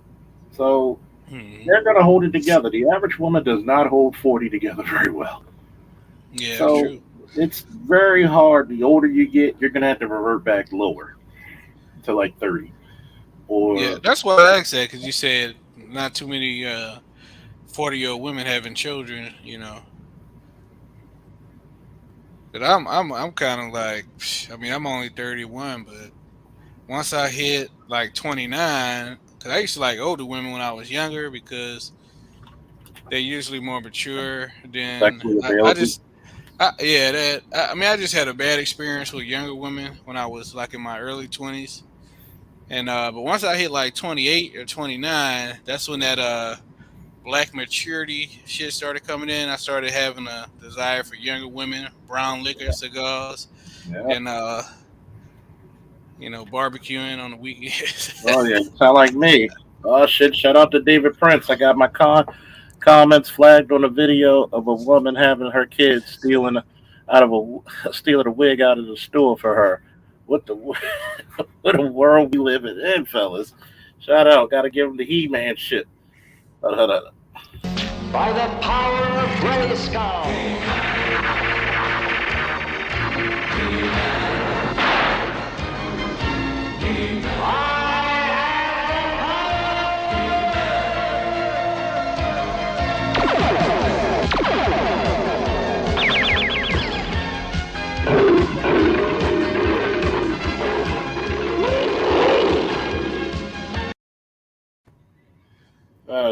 So Hmm. they're gonna hold it together. The average woman does not hold 40 together very well. Yeah, So true. it's very hard. The older you get, you're gonna have to revert back lower to like 30. Yeah, Or that's what I asked that because you said not too many 40-year-old women having children. But I'm kind of like, I mean, I'm only 31, but once I hit like 29, because I used to like older women when I was younger because they're usually more mature than sexually I available. just I mean I just had a bad experience with younger women when I was like in my early 20s. And but once I hit like 28 or 29, that's when that black maturity shit started coming in. I started having a desire for younger women, brown liquor, cigars, Yeah. and barbecuing on the weekends. Oh yeah, you sound like me. Oh shit! Shout out to David Prince. I got my comments flagged on a video of a woman having her kids stealing a wig out of the store for her. What the what a world we living in, fellas. Shout out, gotta give him the He-Man shit. Hold on. By the power of Grayskull.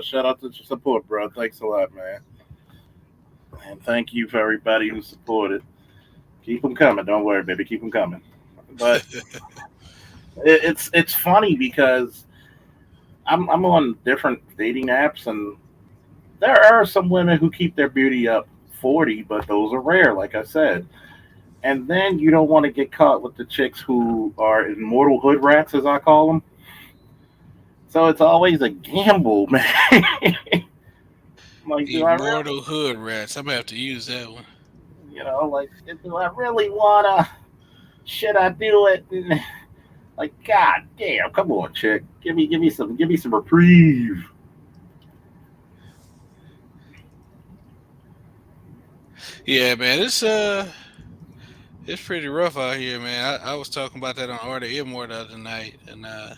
Shout out to your support, bro. Thanks a lot, man. And thank you for everybody who supported. Keep them coming. Don't worry, baby. Keep them coming. But it's funny because I'm on different dating apps, and there are some women who keep their beauty up 40, but those are rare, like I said. And then you don't want to get caught with the chicks who are immortal hood rats, as I call them. So it's always a gamble, man. Like, do I really, Immortal hood rats. I'm gonna have to use that one. like, do I really wanna? Should I do it? Like, god damn, come on, chick, give me some reprieve. Yeah, man, it's pretty rough out here, man. I was talking about that on Order More the other night, and I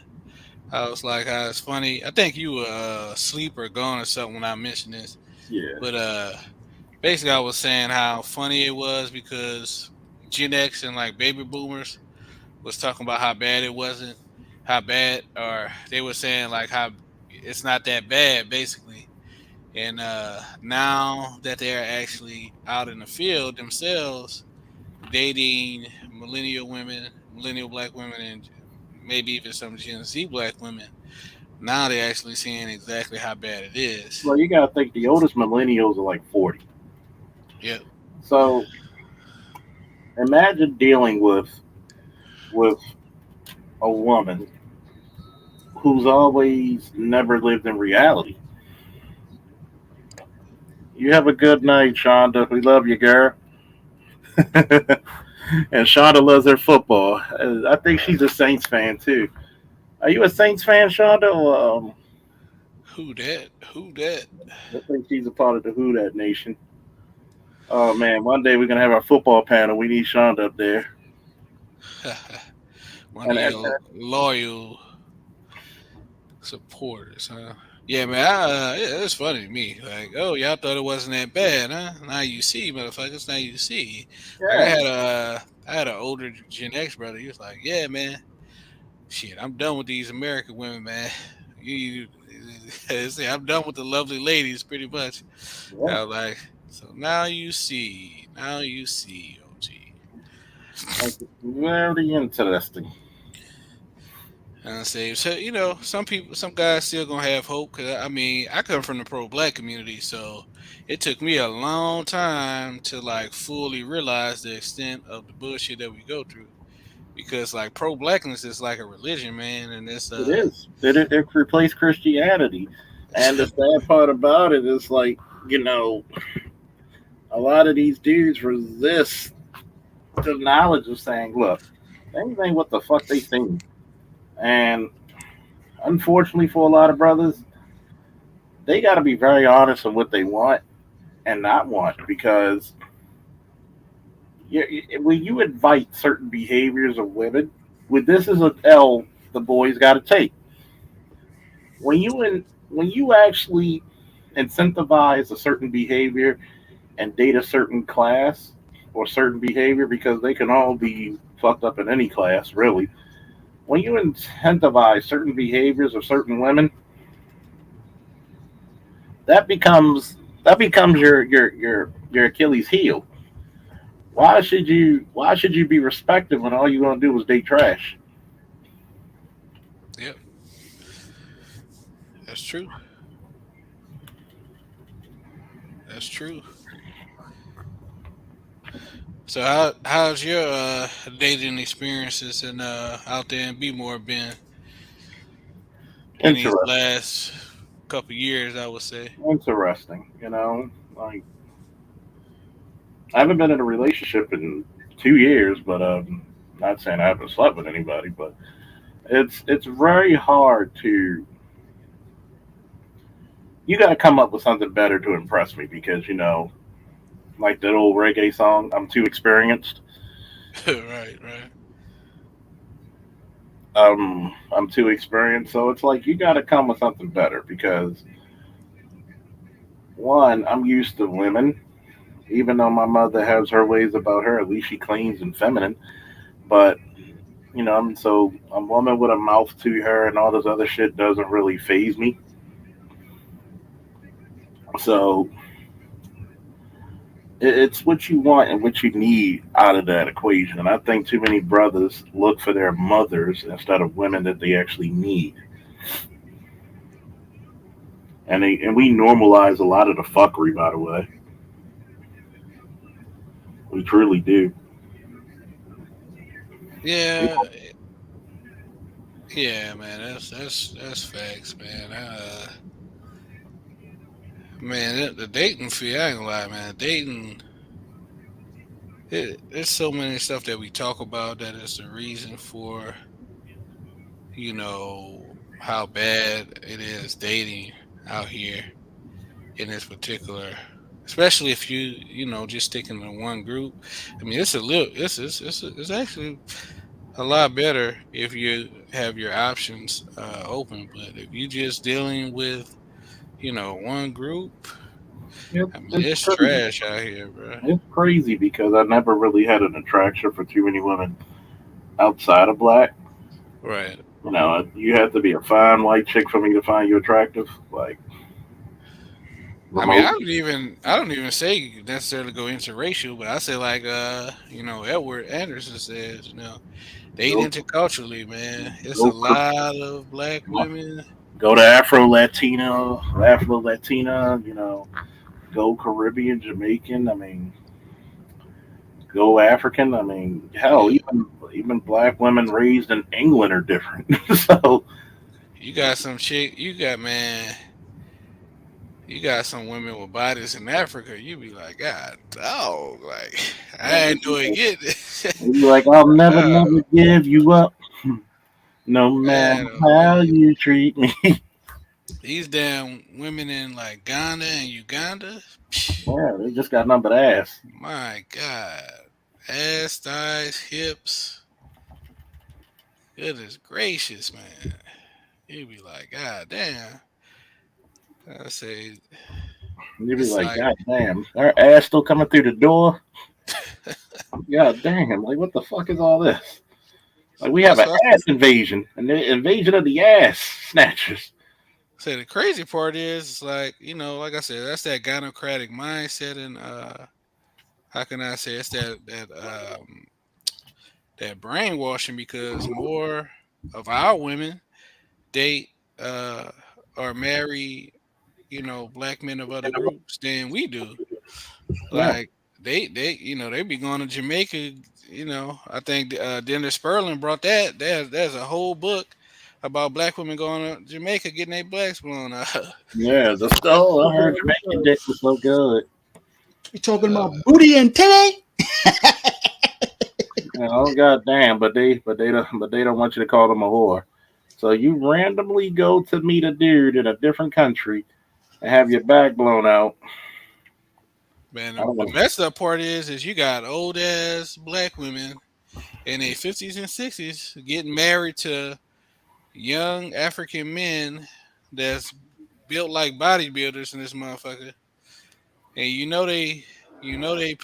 was like, how it's funny. I think you were asleep or gone or something when I mentioned this, Yeah, but basically I was saying how funny it was because Gen X and like baby boomers was talking about how bad it wasn't, how bad, or they were saying like how it's not that bad basically. And now that they're actually out in the field themselves, dating millennial women, millennial black women, and maybe even some Gen Z black women, now they're actually seeing exactly how bad it is. Well, you got to think the oldest millennials are like 40. Yep. So imagine dealing with a woman who's always never lived in reality. You have a good night, Shonda. We love you, girl. And Shonda loves her football. I think she's a Saints fan too. Are you a Saints fan, Shonda? Or, Who that? Who that? I think she's a part of the Who That Nation. Oh man, one day we're gonna have our football panel. We need Shonda up there. One of And your loyal supporters, huh? Yeah, man. Yeah, it's funny to me. Like, oh, y'all thought it wasn't that bad, huh? Now you see, motherfuckers. Now you see. Like, yeah, I had an older Gen X brother. He was like, yeah, man. Shit, I'm done with these American women, man. You see, I'm done with the lovely ladies, pretty much. yeah. I was like, so now you see. Now you see, OG. Like, very interesting. And I say, so some people, some guys still gonna have hope. Cause I mean, I come from the pro-black community, so it took me a long time to like fully realize the extent of the bullshit that we go through. Because like pro-blackness is like a religion, man, and it's It is. It replaced Christianity, and the sad part about it is like a lot of these dudes resist the knowledge of saying, look, things ain't what the fuck they seem. And unfortunately for a lot of brothers, they got to be very honest on what they want and not want because when you invite certain behaviors of women, with this is an L the boys got to take. When you actually incentivize a certain behavior and date a certain class or certain behavior because they can all be fucked up in any class, really. When you incentivize certain behaviors of certain women, that becomes your Achilles heel. Why should you be respected when all you're gonna do is date trash? yep, that's true. That's true. So how's your dating experiences and out there in Bmore been in these Interesting. last couple years? I would say. Interesting. Like I haven't been in a relationship in 2 years, but not saying I haven't slept with anybody, but it's very hard to you got to come up with something better to impress me because like that old reggae song, I'm too experienced. Right, right. I'm too experienced, so it's like you got to come with something better because one, I'm used to women. Even though my mother has her ways about her, at least she cleans and feminine. But I'm a woman with a mouth to her, and all this other shit doesn't really phase me. So it's what you want and what you need out of that equation. And I think too many brothers look for their mothers instead of women that they actually need. And we normalize a lot of the fuckery, by the way. We truly do. Yeah, yeah, man. That's facts, man. Man, the dating fee. I ain't gonna lie, man. Dating. There's so many stuff that we talk about that is the reason for how bad it is dating out here in this particular, especially if just sticking to one group. I mean, it's a little it's actually a lot better if you have your options open, but if you just dealing with one group, I mean, it's trash out here, bro. It's crazy because I never really had an attraction for too many women outside of black. Right. You know, you have to be a fine white chick for me to find you attractive. Like, I mean, remote. I don't even say necessarily go interracial, but I say like Edward Anderson says, date Go, interculturally, man. It's a go, lot of black women. go to Afro Latina. You know, go Caribbean, Jamaican. I mean, go African. I mean, hell, Yeah. even black women raised in England are different. So You got some chick you got some women with bodies in Africa, you be like, God dog, like I ain't doing it. you're like, I'll never, Oh, never give you up, no matter man, oh how man. you treat me. These damn women in like Ghana and Uganda. Yeah, they just got nothing but ass. My God. Ass, thighs, hips. Goodness gracious, man. You be like, God damn. I say You'd be it's like, like God damn, her ass still coming through the door. God damn, like what the fuck is all this? Like we have that's an what ass invasion, an invasion of the ass snatchers. say the crazy part is it's like, like I said, that's that gynocratic mindset and how can I say it's that brainwashing because more of our women date or marry, black men of other groups than we do. Yeah, Like they be going to Jamaica. I think Dennis Sperling brought that. There's a whole book about black women going to Jamaica getting their blacks blown out. yeah. The skull. I heard Jamaican dick was so good. You talking Uh, about booty and titty? Oh god damn, but they don't want you to call them a whore. So you randomly go to meet a dude in a different country and have your back blown out. Man, I don't the know. messed up part is you got old ass black women in their 50s and 60s getting married to young African men that's built like bodybuilders in this motherfucker, and they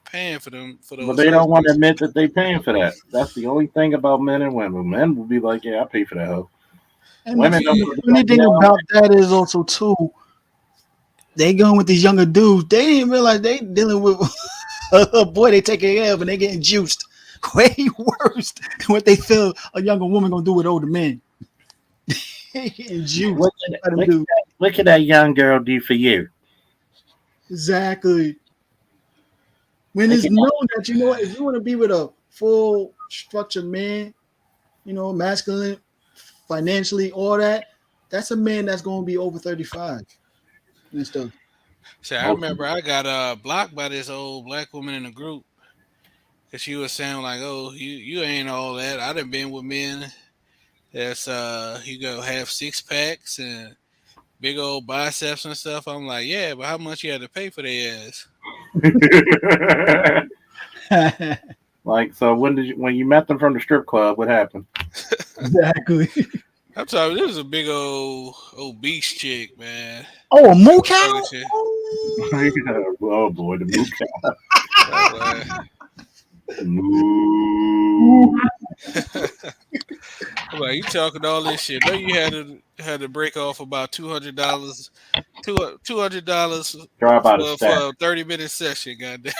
paying for them for But those they don't want to husbands. admit that they paying for that. That's the only thing about men and women. Men will be like, yeah, I pay for that hoe. And Women don't the be funny like, thing yeah, about that is also too, they going with these younger dudes. They didn't realize they dealing with a boy they taking care of, and they getting juiced way worse than what they feel a younger woman gonna do with older men. They getting juiced what can, by them what, can dudes. that, what can that young girl do for you? Exactly. When What it's can known that if you want to be with a full structured man, masculine, financially, all that, that's a man that's gonna be over 35 and stuff. So I okay. remember I got blocked by this old black woman in the group because she was saying like, "Oh, you ain't all that. I done been with men that's you go have six packs and big old biceps and stuff." I'm like, "Yeah, but how much you had to pay for their ass?" Like, so when you met them from the strip club, what happened? Exactly. I'm talking. This is a big old obese chick, man. Oh, a moo I'm talking cow? shit. Oh boy, the moo cow. I'm like, Moo. I'm like, you talking all this shit? No, you had to break off about $200, $200 Try about a for stack. a 30-minute session. Goddamn.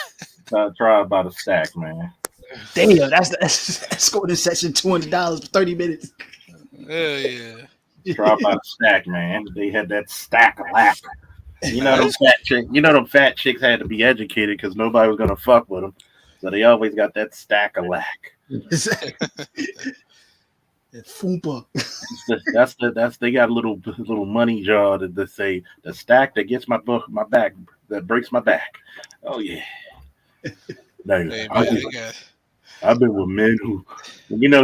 Try about a stack, man. Damn, that's going to session $200 for 30 minutes. Hell yeah. Try about a stack, man. They had that stack of lack. You know Nah, them fat chicks. You know them fat chicks had to be educated because nobody was gonna fuck with them. So they always got that stack of lack. Foompa. That's they got a little money jar that they say the stack that gets my back that breaks my back. Oh yeah. No, hey man, they got. I've been with men who,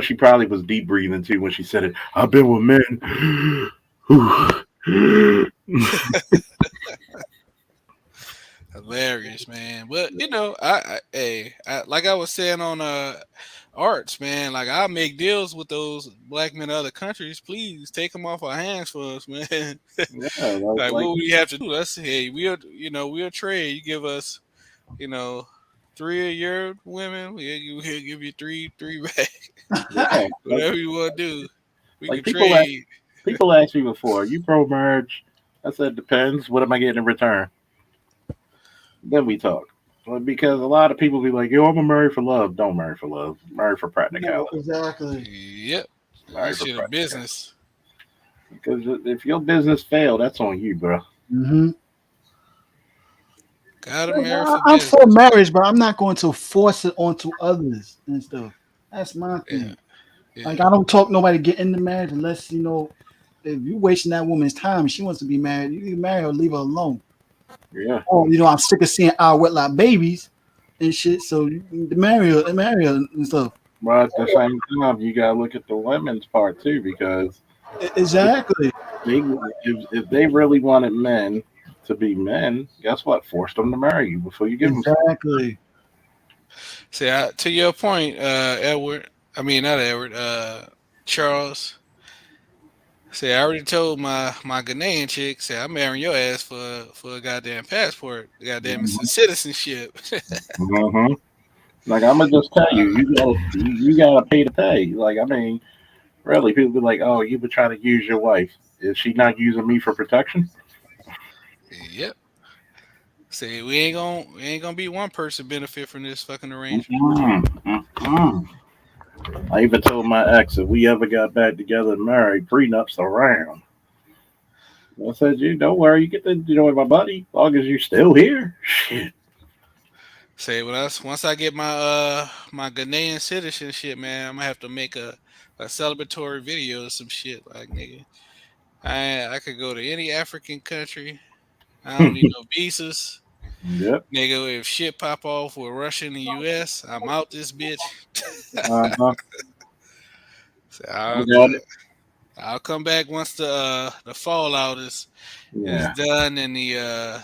she probably was deep breathing too when she said it. I've been with men who. Hilarious. hilarious, man. But like I was saying on arts, man. Like I make deals with those black men in other countries. Please take them off our hands for us, man. Yeah, Like what we have to do? Let's hey, we'll trade. You give us, 3 of your women, we'll give you three back. yeah. Whatever you want to do, we Like can trade. people asked me before, "You pro marriage?" I said, "Depends. What am I getting in return?" Then we talk. Well, because a lot of people be like, "Yo, I'm a marry for love." Don't marry for love. Marry for No, practicality. exactly. Yep, Marry this for shit a practicality. business. Because if your business failed, that's on you, bro. Mm-hmm. Gotta marry for I'm business. for marriage, but I'm not going to force it onto others and stuff. That's my Yeah, thing. Like yeah. I don't talk nobody to get into marriage unless if you wasting that woman's time and she wants to be married, you can marry her, leave her alone. Yeah. Or I'm sick of seeing our wedlock babies and shit. So you marry her and stuff. But at the same time, you gotta look at the women's part too, because Exactly. they if they really wanted men to be men, guess what? Force them to marry you before you give them something. Exactly. See, to your point, Edward. I mean, not Edward. Charles. Say, I already told my Ghanaian chick. Say, I'm marrying your ass for a goddamn passport, goddamn citizenship. Hmm. Like I'm gonna just tell you, you gotta pay to pay. Like I mean, really, people be like, "Oh, you been trying to use your wife? Is she not using me for protection?" Yep. Say, we ain't gonna be one person benefit from this fucking arrangement. Mm-mm, mm-mm. I even told my ex if we ever got back together and married, prenups around. I said, "You don't worry, you get to with my buddy, as long as you're still here." Shit. Say, once I get my Ghanaian citizenship, man, I'm gonna have to make a celebratory video or some shit. Like, nigga, I could go to any African country. I don't need no visas. Yep. Nigga, if shit pop off with Russia and the US, I'm out this bitch. Uh-huh. So I got it. I'll come back once the fallout is Yeah. done and the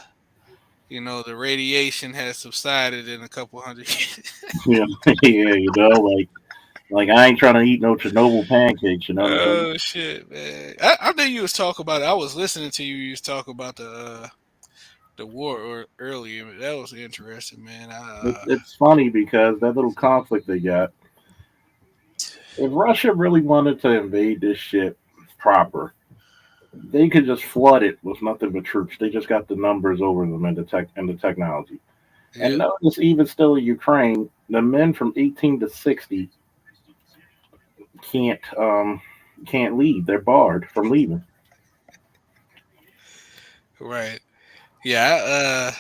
radiation has subsided in a couple hundred years. Yeah. Yeah. Like I ain't trying to eat no Chernobyl pancakes. You know what I'm saying? Oh shit, man! I think you was talking about it. I was listening to you. You was talking about the war earlier. That was interesting, man. It's funny because that little conflict they got. If Russia really wanted to invade this shit proper, they could just flood it with nothing but troops. They just got the numbers over them and the technology. And Yeah, notice, even still in Ukraine, the men from 18 to 60 can't can't leave. They're barred from leaving. right. Yeah,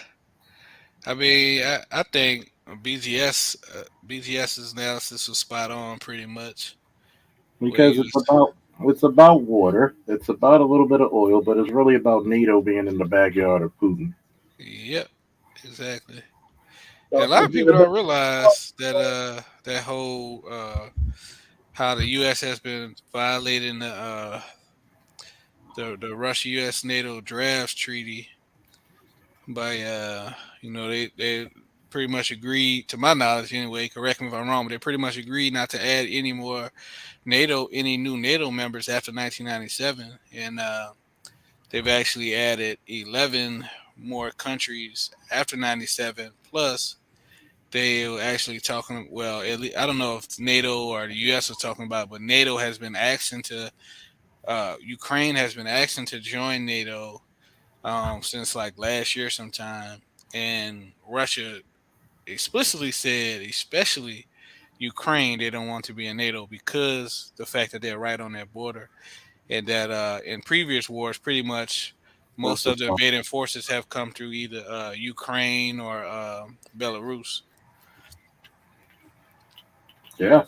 I mean, I think BGS's analysis was spot on, pretty much. What Because he was. it's about water. It's about a little bit of oil, but it's really about NATO being in the backyard of Putin. Yep, exactly. And a So lot of forget people about don't realize that whole how the U.S. has been violating the Russia U.S. NATO draft treaty by they pretty much agreed, to my knowledge anyway. Correct me if I'm wrong, but they pretty much agreed not to add any new NATO members after 1997, and they've actually added 11 more countries after 97. Plus, they were actually talking. Well, at least, I don't know if NATO or the U.S. was talking about, but NATO has been asking to. Ukraine has been asking to join NATO since like last year sometime, and Russia explicitly said, especially Ukraine, they don't want to be in NATO because the fact that they're right on their border, and that in previous wars, pretty much That's most the of the point. invading forces have come through either Ukraine or Belarus. Yeah,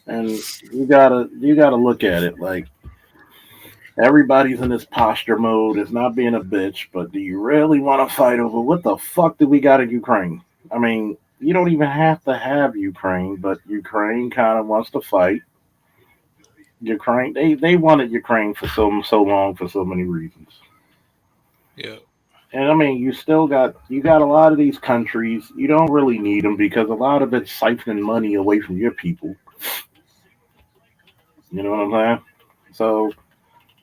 and you gotta look at it like everybody's in this posture mode. It's not being a bitch, but do you really want to fight over what the fuck do we got in Ukraine? I mean, you don't even have to have Ukraine, but Ukraine kind of wants to fight. Ukraine, they wanted Ukraine for so long for so many reasons. Yeah. And I mean, you got a lot of these countries. You don't really need them because a lot of it's siphoning money away from your people. You know what I'm saying? So,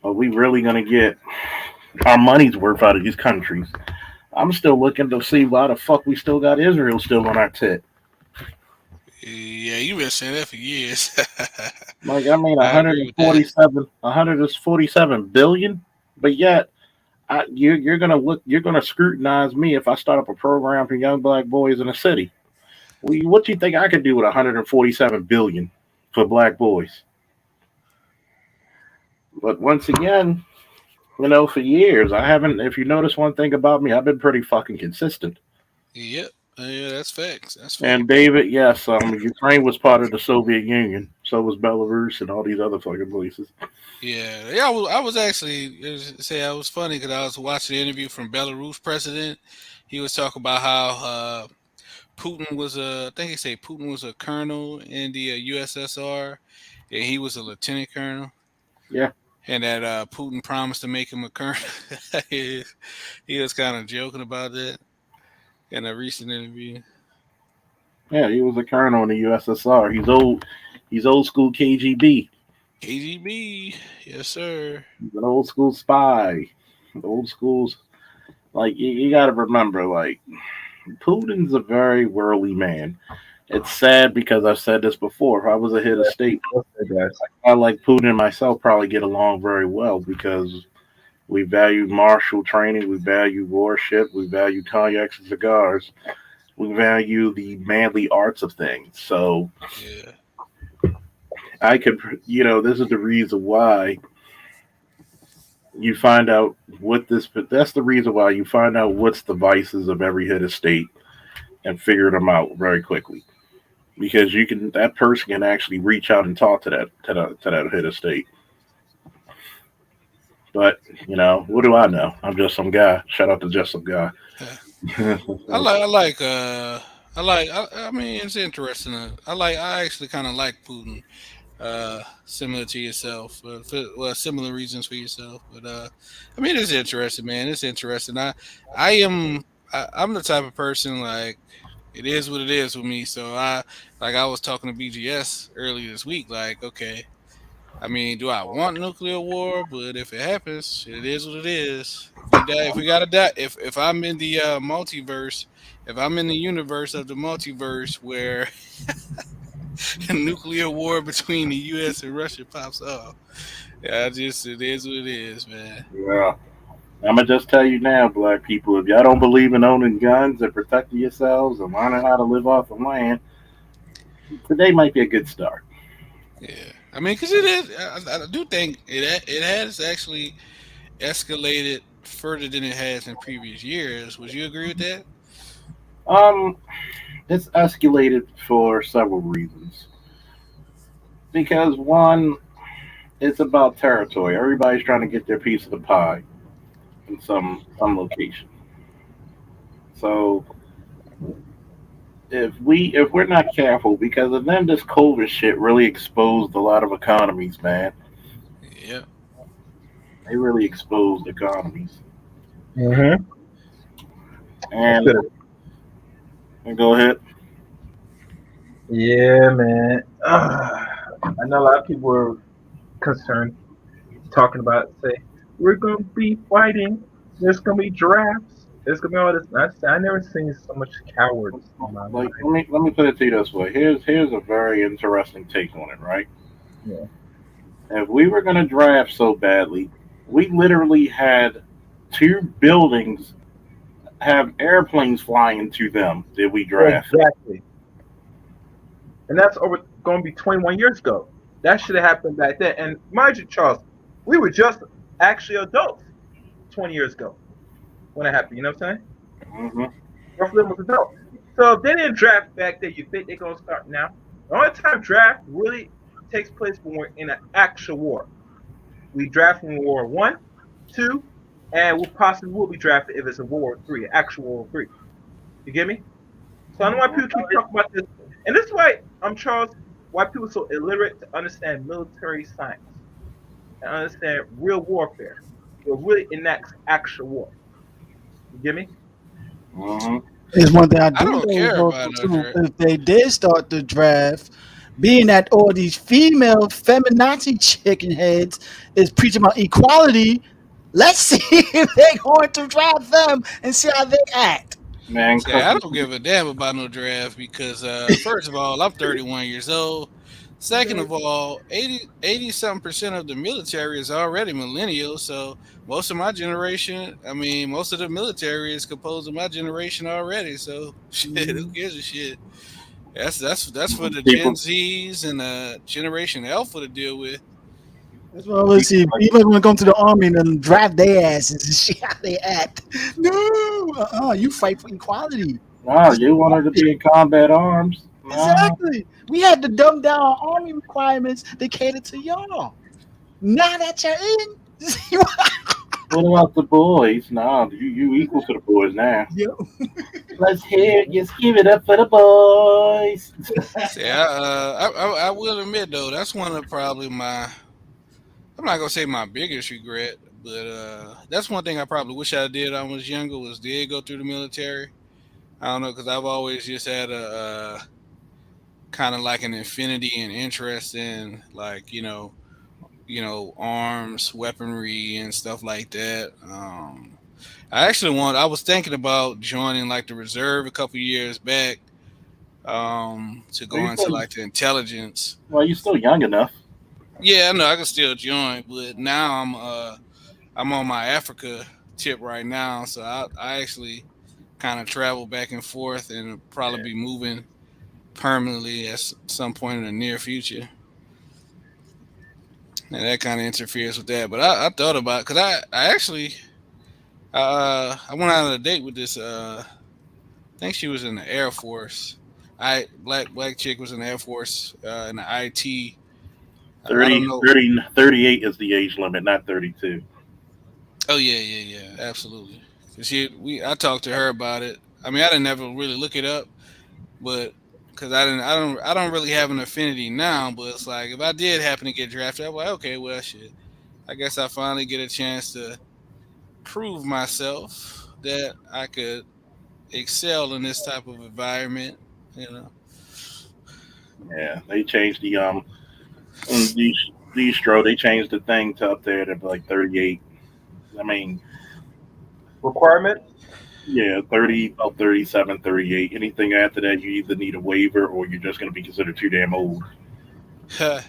are we really gonna get our money's worth out of these countries? I'm still looking to see why the fuck we still got Israel still on our tit. Yeah, you've been saying that for years. Like, I mean, I agree with that. 147 billion, but yet you're gonna scrutinize me if I start up a program for young black boys in the city. What do you think I could do with 147 billion for black boys? But once again, for years I haven't. If you notice one thing about me, I've been pretty fucking consistent. Yep. Yeah, that's facts. That's And facts. David, yes, Ukraine was part of the Soviet Union. So was Belarus and all these other fucking places. Yeah, yeah. I was actually say I was funny because I was watching an interview from Belarus president. He was talking about how Putin was I think he said Putin was a colonel in the USSR, and he was a lieutenant colonel, Yeah, and that Putin promised to make him a colonel. he, he was kind of joking about that in a recent interview. yeah, he was a colonel in the USSR. He's old school KGB. KGB, yes sir. He's an old school spy. Old schools. Like you got to remember, like Putin's a very worldly man. It's sad because I've said this before. If I was a head of state, I like Putin and myself probably get along very well because we value martial training, we value warship, we value cognacs and cigars, we value the manly arts of things. So Yeah, I could, this is the reason why you find out what this, but that's the reason why you find out what's the vices of every head of state and figure them out very quickly. Because that person can actually reach out and talk to that head of state. But what do I know? I'm just some guy. Shout out to just some guy. yeah. I So, like I like I mean it's interesting. I actually kind of like Putin. Similar to yourself, well, similar reasons for yourself. But I mean, it's interesting, man. It's interesting. I am, I'm the type of person like it is what it is with me. So I was talking to BGS earlier this week. Like, okay, I mean, do I want nuclear war? But if it happens, it is what it is. If we die, if we gotta die, if I'm in the multiverse, if I'm in the universe of the multiverse where nuclear war between the U.S. and Russia pops off. Yeah, it is what it is, man. yeah. I'm gonna just tell you now, black people, if y'all don't believe in owning guns and protecting yourselves and learning how to live off the land, today might be a good start. Yeah, I mean, because it is. I do think it has actually escalated further than it has in previous years. Would you agree with that? Um, it's escalated for several reasons. Because one, it's about territory. Everybody's trying to get their piece of the pie in some location. So if we're not careful, because then this COVID shit really exposed a lot of economies, man. Yeah. They really exposed economies. Mm-hmm. And, and go ahead. Yeah, man. I know a lot of people were concerned, talking about, say, we're going to be fighting. There's going to be drafts. There's going to be all this. I never seen so much cowards in my Like life. let me put it to you this way. Here's a very interesting take on it, right? Yeah. If we were gonna draft so badly, we literally had two buildings have airplanes flying into them that we drafted. Exactly. And that's over going to be 21 years ago. That should have happened back then. And mind you, Charles, we were just actually adults 20 years ago when it happened. You know what I'm saying? Hmm. Both of them was adults. So if they didn't draft back then, you think they're going to start now? The only time draft really takes place when we're in an actual war. We draft in World War One, two, and we possibly will be drafted if it's a World War Three, actual World War Three. You get me? So I know why people keep talking about this, and this is why I'm Charles. Why people are so illiterate to understand military science and understand real warfare. Will really enact actual war. You get me? Mm-hmm. There's one thing I I do don't know is care also about no too, draft. if they did start the draft, being that all these female feminazi chicken heads is preaching about equality, let's see if they're going to draft them and see how they act. Man, See, cause I don't give a damn about no draft because first of all, I'm 31 years old. Second of all, 80 something percent of the military is already millennials. So most of my generation, I mean, most of the military is composed of my generation already. So shit, who gives a shit? That's for the Gen people, Zs and Generation Alpha to deal with. That's what I want to people see. like, People want to come to the army and then draft their asses and see how they act. No, you fight for equality. oh, you wanted to be in combat arms? No. Exactly. We had to dumb down our army requirements to cater to y'all. Now that you're in, What about the boys? No, you equal to the boys now. yo, Just give it up for the boys. See, I will admit though, that's one of probably my. I'm not gonna say my biggest regret, but that's one thing I probably wish I did when I was younger was did go through the military. I don't know because I've always just had a kind of like an infinity and interest in like arms, weaponry, and stuff like that. I was thinking about joining like the reserve a couple years back to Well, go into like the intelligence. you're still young enough. Yeah, I know I can still join, but now I'm on my Africa tip right now, so I actually kind of travel back and forth and probably be moving permanently at some point in the near future, and that kind of interferes with that. But I thought about because I actually I went out on a date with this I think she was in the Air Force. Black chick was in the Air Force in the IT. I don't 30, know. 30, 38 is the age limit, not 32. Oh yeah, absolutely. 'Cause I talked to her about it. I mean, I didn't ever really look it up, but because I don't really have an affinity now. But it's like if I did happen to get drafted, I'm like, okay, well, shit. I guess I finally get a chance to prove myself that I could excel in this type of environment. You know. Yeah, they changed these stroke. They changed the thing to up there to like 38. I mean, Requirement? yeah, 30, about 37, 38. Anything after that, you either need a waiver or you're just going to be considered too damn old. I'm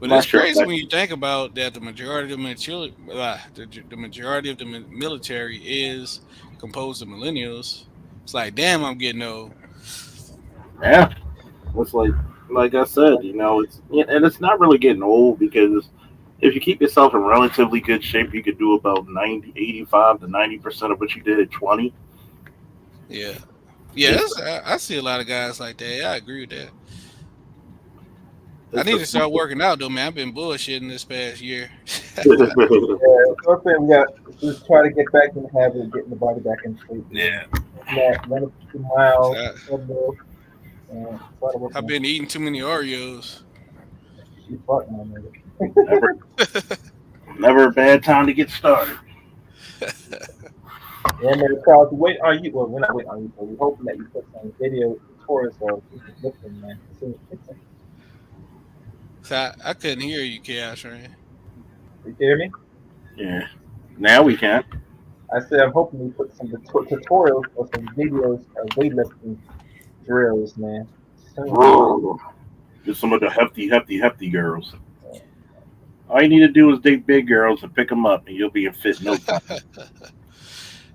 But not it's sure if crazy that. when you think about that. The majority of the military is composed of millennials. It's like, damn, I'm getting old. Yeah, it's like I said, and it's not really getting old because if you keep yourself in relatively good shape, you could do about 90, 85 to 90% of what you did at 20. Yeah, yeah. It's I see a lot of guys like that. Yeah, I agree with that. I it's need a to start simple. working out though, man. I've been bullshitting this past year. Yeah, first thing we got just try to get back in the habit of getting the body back in shape, man. Yeah, Run a few miles, So treadmill, and try to work I've on been eating too many Oreos. she fuck my nigga. never never a bad time to get started. Yeah, man, Charles, we wait on you. Well, we're not waiting on you, but we're hoping that you put some video tutorials so we can look them, man. As soon as So I couldn't hear you, Chaos Rain. you hear me? Yeah, now we can. I said I'm hoping you put some tutorials or some videos of weightlifting drills, man. Soon. Just some of the hefty girls. All you need to do is date big girls and pick them up, and you'll be in fit in no time.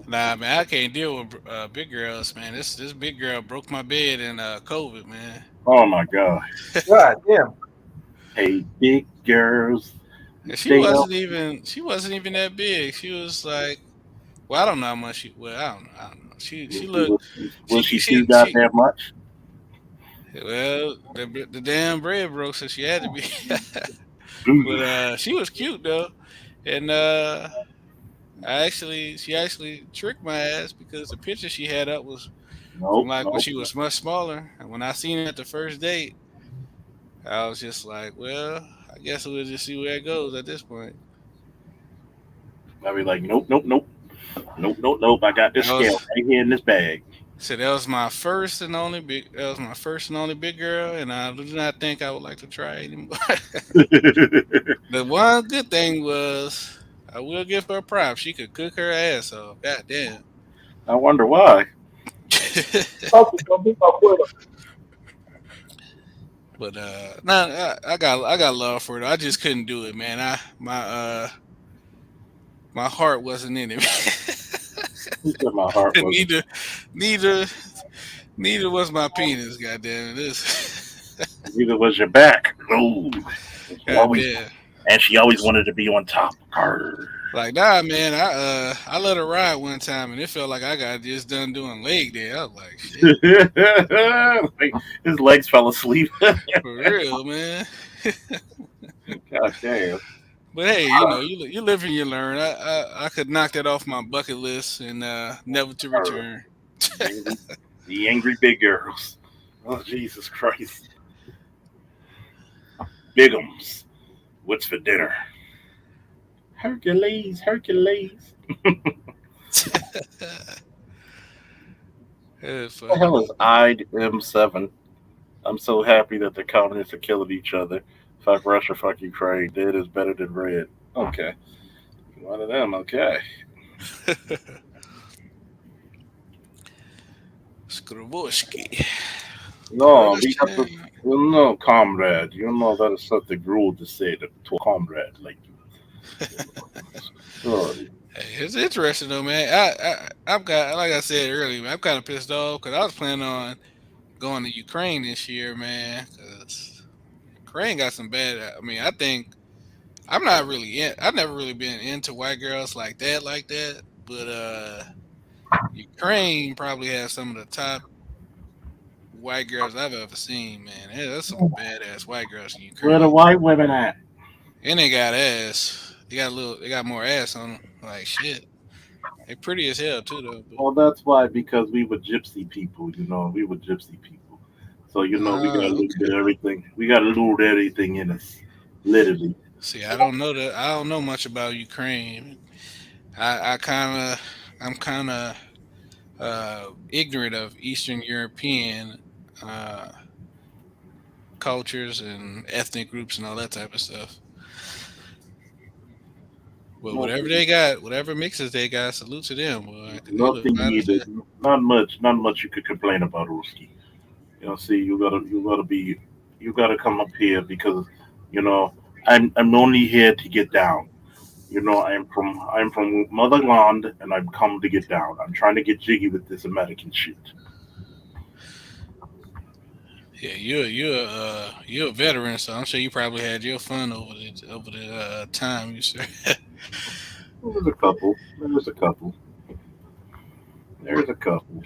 Nah, man, I can't deal with big girls, man. This big girl broke my bed in COVID, man. Oh my god! God damn. Hey, big girls, And they don't. she wasn't even that big. She was like, well, I don't know how much she. Well, I don't know. She looked. Was she too She. goddamn much? Well, the damn bread broke, so she had to be. But Ooh, she was cute though, and she actually tricked my ass because the picture she had up was from nope, like when nope. she was much smaller. And when I seen it at the first date, I was just like, well, I guess we'll just see where it goes at this point. I'd be like, nope, nope, nope. Nope, nope, nope. I got this That scale was right here in this bag. so that was my first and only big. That was my first and only big girl, and I do not think I would like to try anymore. The one good thing was I will give her props. She could cook her ass off. God damn. I wonder why. Focus, don't be my quitter. But nah, I got love for it. I just couldn't do it, man. My heart wasn't in it. He said my heart wasn't. neither neither neither was my penis. God damn it. This. Neither was your back. No. She God always damn. and she always wanted to be on top. Grr. Like nah, man. I let her ride one time, and it felt like I got just done doing leg day. I was like, shit, Like, his legs fell asleep. for real, man. God damn. But hey, you live and you learn. I could knock that off my bucket list and never to return. Angry, the angry big girls. Oh Jesus Christ. Bigums. What's for dinner? Hercules, Hercules. It's What the hell funny. is IM7? I'm so happy that the communists are killing each other. Fuck Russia, fuck Ukraine. Dead is better than red. Okay. One of them, okay. Skroboski. No, we have to. Russian. Comrade. You know that is something rude to say to a comrade like you. Sorry. Hey, it's interesting though, man. I've got like I said earlier, man, I'm kind of pissed off because I was planning on going to Ukraine this year, man. Because Ukraine got some bad. I mean, I think I'm not really in. I've never really been into white girls like that, But Ukraine probably has some of the top white girls I've ever seen, man. Yeah, that's some badass white girls in Where the Ukraine. white women at? And they got ass. They got more ass on them. Like shit. They pretty as hell too, though. But Well, that's why because we were gypsy people. We were gypsy people. So we got a little bit okay. of everything. We got a little bit of everything in us, literally. See, I don't know that. I don't know much about Ukraine. I'm kind of ignorant of Eastern European uh, cultures and ethnic groups and all that type of stuff. But whatever Nothing, they got, whatever mixes they got, salute to them, boy. 'Cause they look nothing fine as needed. hell. Not much you could complain about, Ruski. See, you gotta come up here because, you know, I'm only here to get down. I'm from motherland and I've come to get down. I'm trying to get jiggy with this American shit. Yeah, you're a veteran, so I'm sure you probably had your fun over the time you said. There's a couple. There's a couple. There's a couple.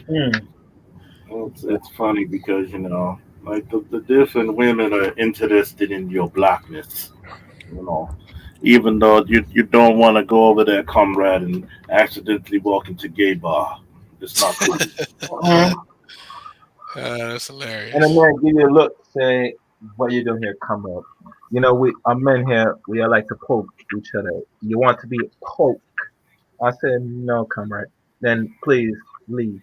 Hmm. It's funny because like the different women are interested in your blackness. You know, even though you don't want to go over there, comrade, and accidentally walk into gay bar. It's not cool. Mhm. That's And the hilarious. man give you a look, say, "What you doing here? Come up." You know, we our men here, we are like to poke each other. You want to be poked? I said, "No, comrade." Then please leave.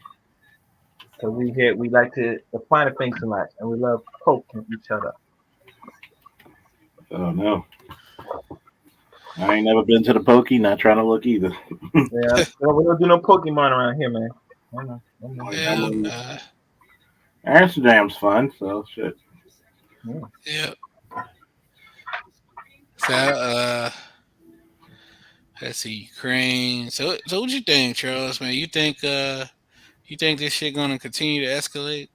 Cause we here, we like to the finer things in life, and we love poking each other. Oh no, I ain't never been to the pokey. Not trying to look either. Yeah, we don't do no Pokemon around here, man. I know, I know. I Yeah, mean, Amsterdam's fun, so shit. Yeah. yeah. So let's see, Ukraine. So what you think, Charles? Man, you think this shit gonna continue to escalate?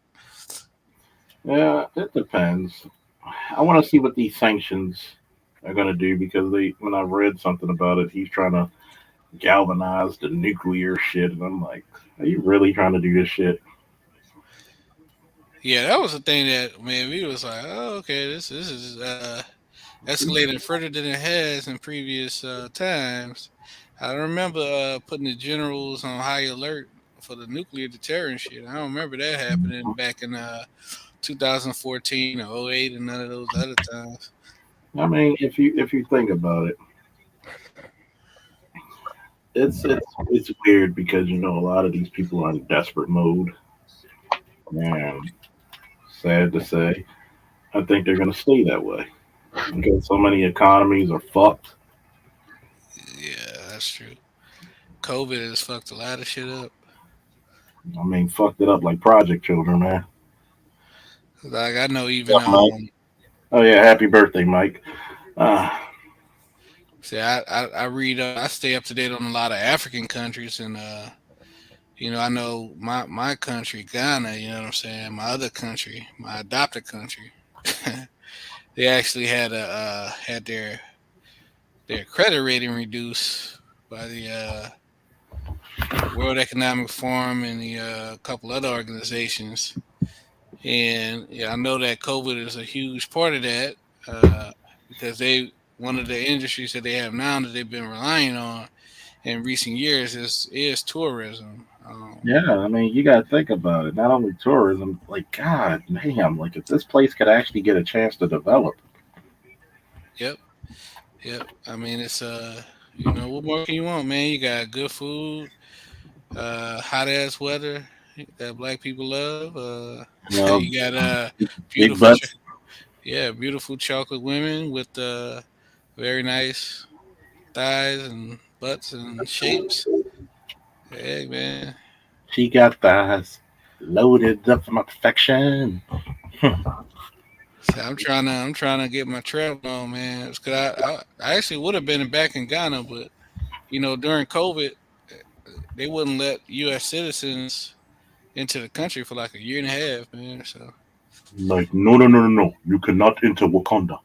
Yeah, it depends. I want to see what these sanctions are gonna do because when I read something about it, he's trying to galvanize the nuclear shit, and I'm like, are you really trying to do this shit? Yeah, that was the thing that man, we was like, oh, okay, this is escalating further than it has in previous times. I remember putting the generals on high alert for the nuclear deterrent shit. I don't remember that happening back in 2014 or '08 and none of those other times. I mean, if you think about it, it's weird because a a lot of these people are in desperate mode, and sad to say, I think they're gonna stay that way because so many economies are fucked. Yeah, that's true. COVID has fucked a lot of shit up. I mean, fucked it up like Project Children, man. Like I know even Yeah, Mike. Oh yeah, happy birthday, Mike. Uh, see I read I stay up to date on a lot of African countries and I know my country Ghana, you know what I'm saying, my other country, my adopted country. They actually had their credit rating reduced by the World Economic Forum and the couple other organizations. And yeah, I know that COVID is a huge part of that uh, because they one of the industries that they have now that they've been relying on in recent years is tourism. yeah, I mean, you got to think about it. Not only tourism, like God, damn, like if this place could actually get a chance to develop, Yep, yep. I mean, it's what more can you want, man? You got good food, hot ass weather that black people love. you know, You got big beautiful, butts. yeah, beautiful chocolate women with very nice thighs and butts and shapes. Hey man, She got thighs loaded up for my perfection. so I'm trying to get my travel on, man. Cause I actually would have been back in Ghana, but during COVID, they wouldn't let U.S. citizens into the country for like a year and a half, man. So Like, no, no, no, no, no. You cannot enter Wakanda.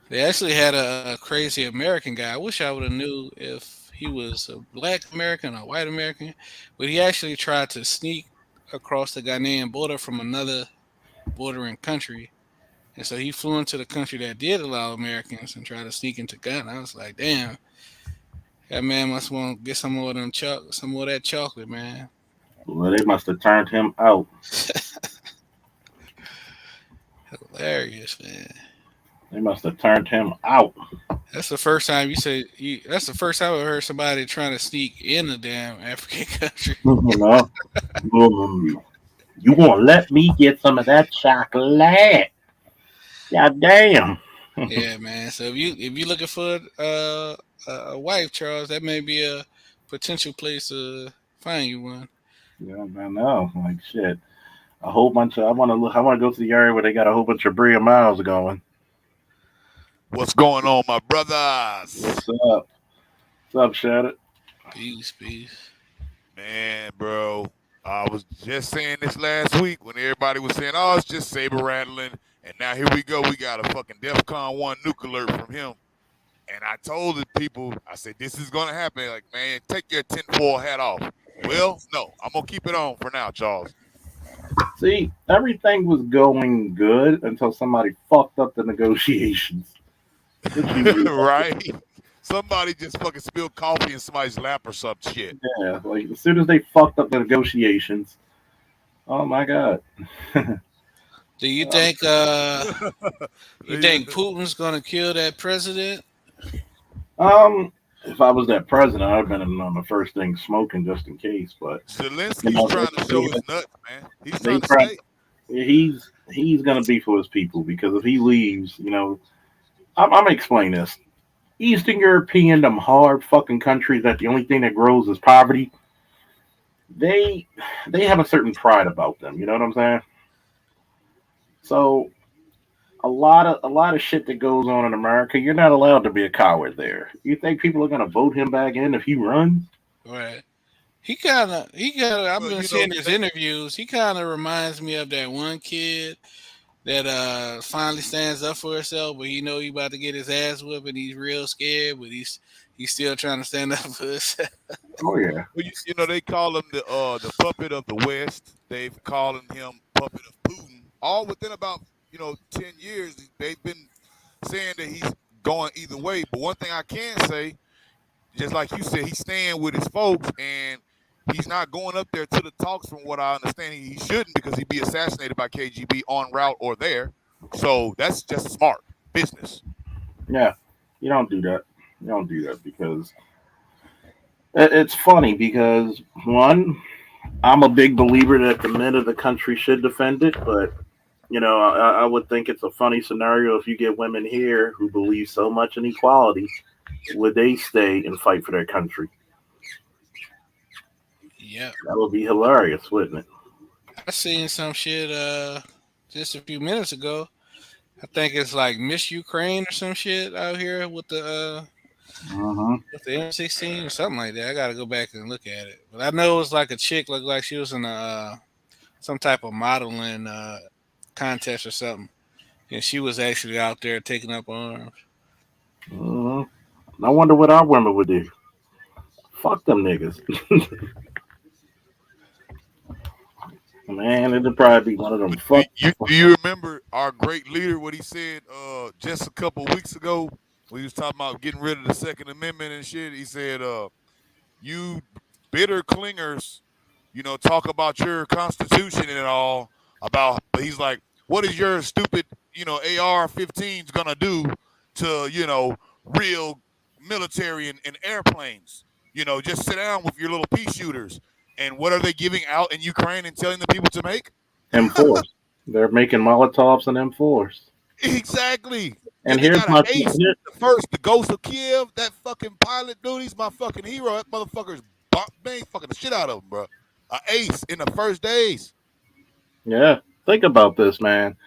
they actually had a crazy American guy. I wish I would have knew if he was a black American or white American, but he actually tried to sneak across the Ghanaian border from another bordering country. And so he flew into the country that did allow Americans and tried to sneak into Ghana. I was like, damn, that man must want to get some more of some more of that chocolate, man. Well, they must have turned him out. Hilarious, man. They must have turned him out. That's the first time you say that's the first time I heard somebody trying to sneak in a damn African country. You know, you gonna let me get some of that chocolate? God damn. Yeah, man. So if you looking for a wife, Charles, that may be a potential place to find you one. Yeah, I know. Like shit. A whole bunch of. I want to look. I want to go to the area where they got a whole bunch of Bria Miles going. What's going on, my brothers? What's up? What's up, Shannon? Peace, peace. Man, bro, I was just saying this last week when everybody was saying, "Oh, it's just saber rattling," and now here we go. We got a fucking DEFCON 1 nuke alert from him. And I told the people, I said, "This is gonna happen." Like, man, take your tinfoil hat off. Well, no, I'm gonna keep it on for now, Charles. See, everything was going good until somebody fucked up the negotiations. Which usually, Right? Somebody just fucking spilled coffee in somebody's lap or some shit. yeah, like as soon as they fucked up the negotiations, oh my god. Do you think you think Putin's gonna kill that president? Um, if I was that president, I'd have been on the first thing smoking just in case. But Zelensky's trying to show his nuts, man. He's they trying to try. stay. He's gonna be for his people because if he leaves, I'm gonna explain this. Eastern European, them hard fucking countries that the only thing that grows is poverty. They they have a certain pride about them. You know what I'm saying? So a lot of shit that goes on in America, you're not allowed to be a coward there. You think people are gonna vote him back in if he runs? Right. He kind of. I've Well, been you know, seeing his interviews. He kind of reminds me of that one kid that finally stands up for himself, but he know he about to get his ass whipped, and he's real scared, but he's still trying to stand up for himself. Oh yeah. well, they call him the puppet of the West. They've called him puppet of Putin. All within about 10 years, they've been saying that he's going either way. But one thing I can say, just like you said, he's staying with his folks, and he's not going up there to the talks. From what I understand, he shouldn't because he'd be assassinated by KGB en route or there. So that's just smart business. Yeah. You don't do that. You don't do that because It's funny because one, I'm a big believer that the men of the country should defend it, but I would think it's a funny scenario if you get women here who believe so much in equality, would they stay and fight for their country? Yep. That would be hilarious, wouldn't it? I seen some shit just a few minutes ago. I think it's like Miss Ukraine or some shit out here Uh-huh. with the M16 or something like that. I gotta go back and look at it. But I know it was like a chick looked like she was in some type of modeling contest or something. And she was actually out there taking up arms. Uh-huh. I wonder what our women would do. Fuck them niggas. Man, it'd probably be one of them Do fuck. you remember our great leader, what he said just a couple of weeks ago when he was talking about getting rid of the Second Amendment and shit? He said, you bitter clingers, talk about your constitution and all about, but he's like, what is your stupid, AR-15s gonna do to, real military and airplanes? Just sit down with your little pea shooters. And what are they giving out in Ukraine and telling the people to make? M4s. They're making Molotovs and M4s. Exactly. And They here's got an my ace. The first, the Ghost of Kiev, that fucking pilot dude, he's my fucking hero. That motherfucker's bang fucking the shit out of him, bro. An ace in the first days. yeah. Think about this, man.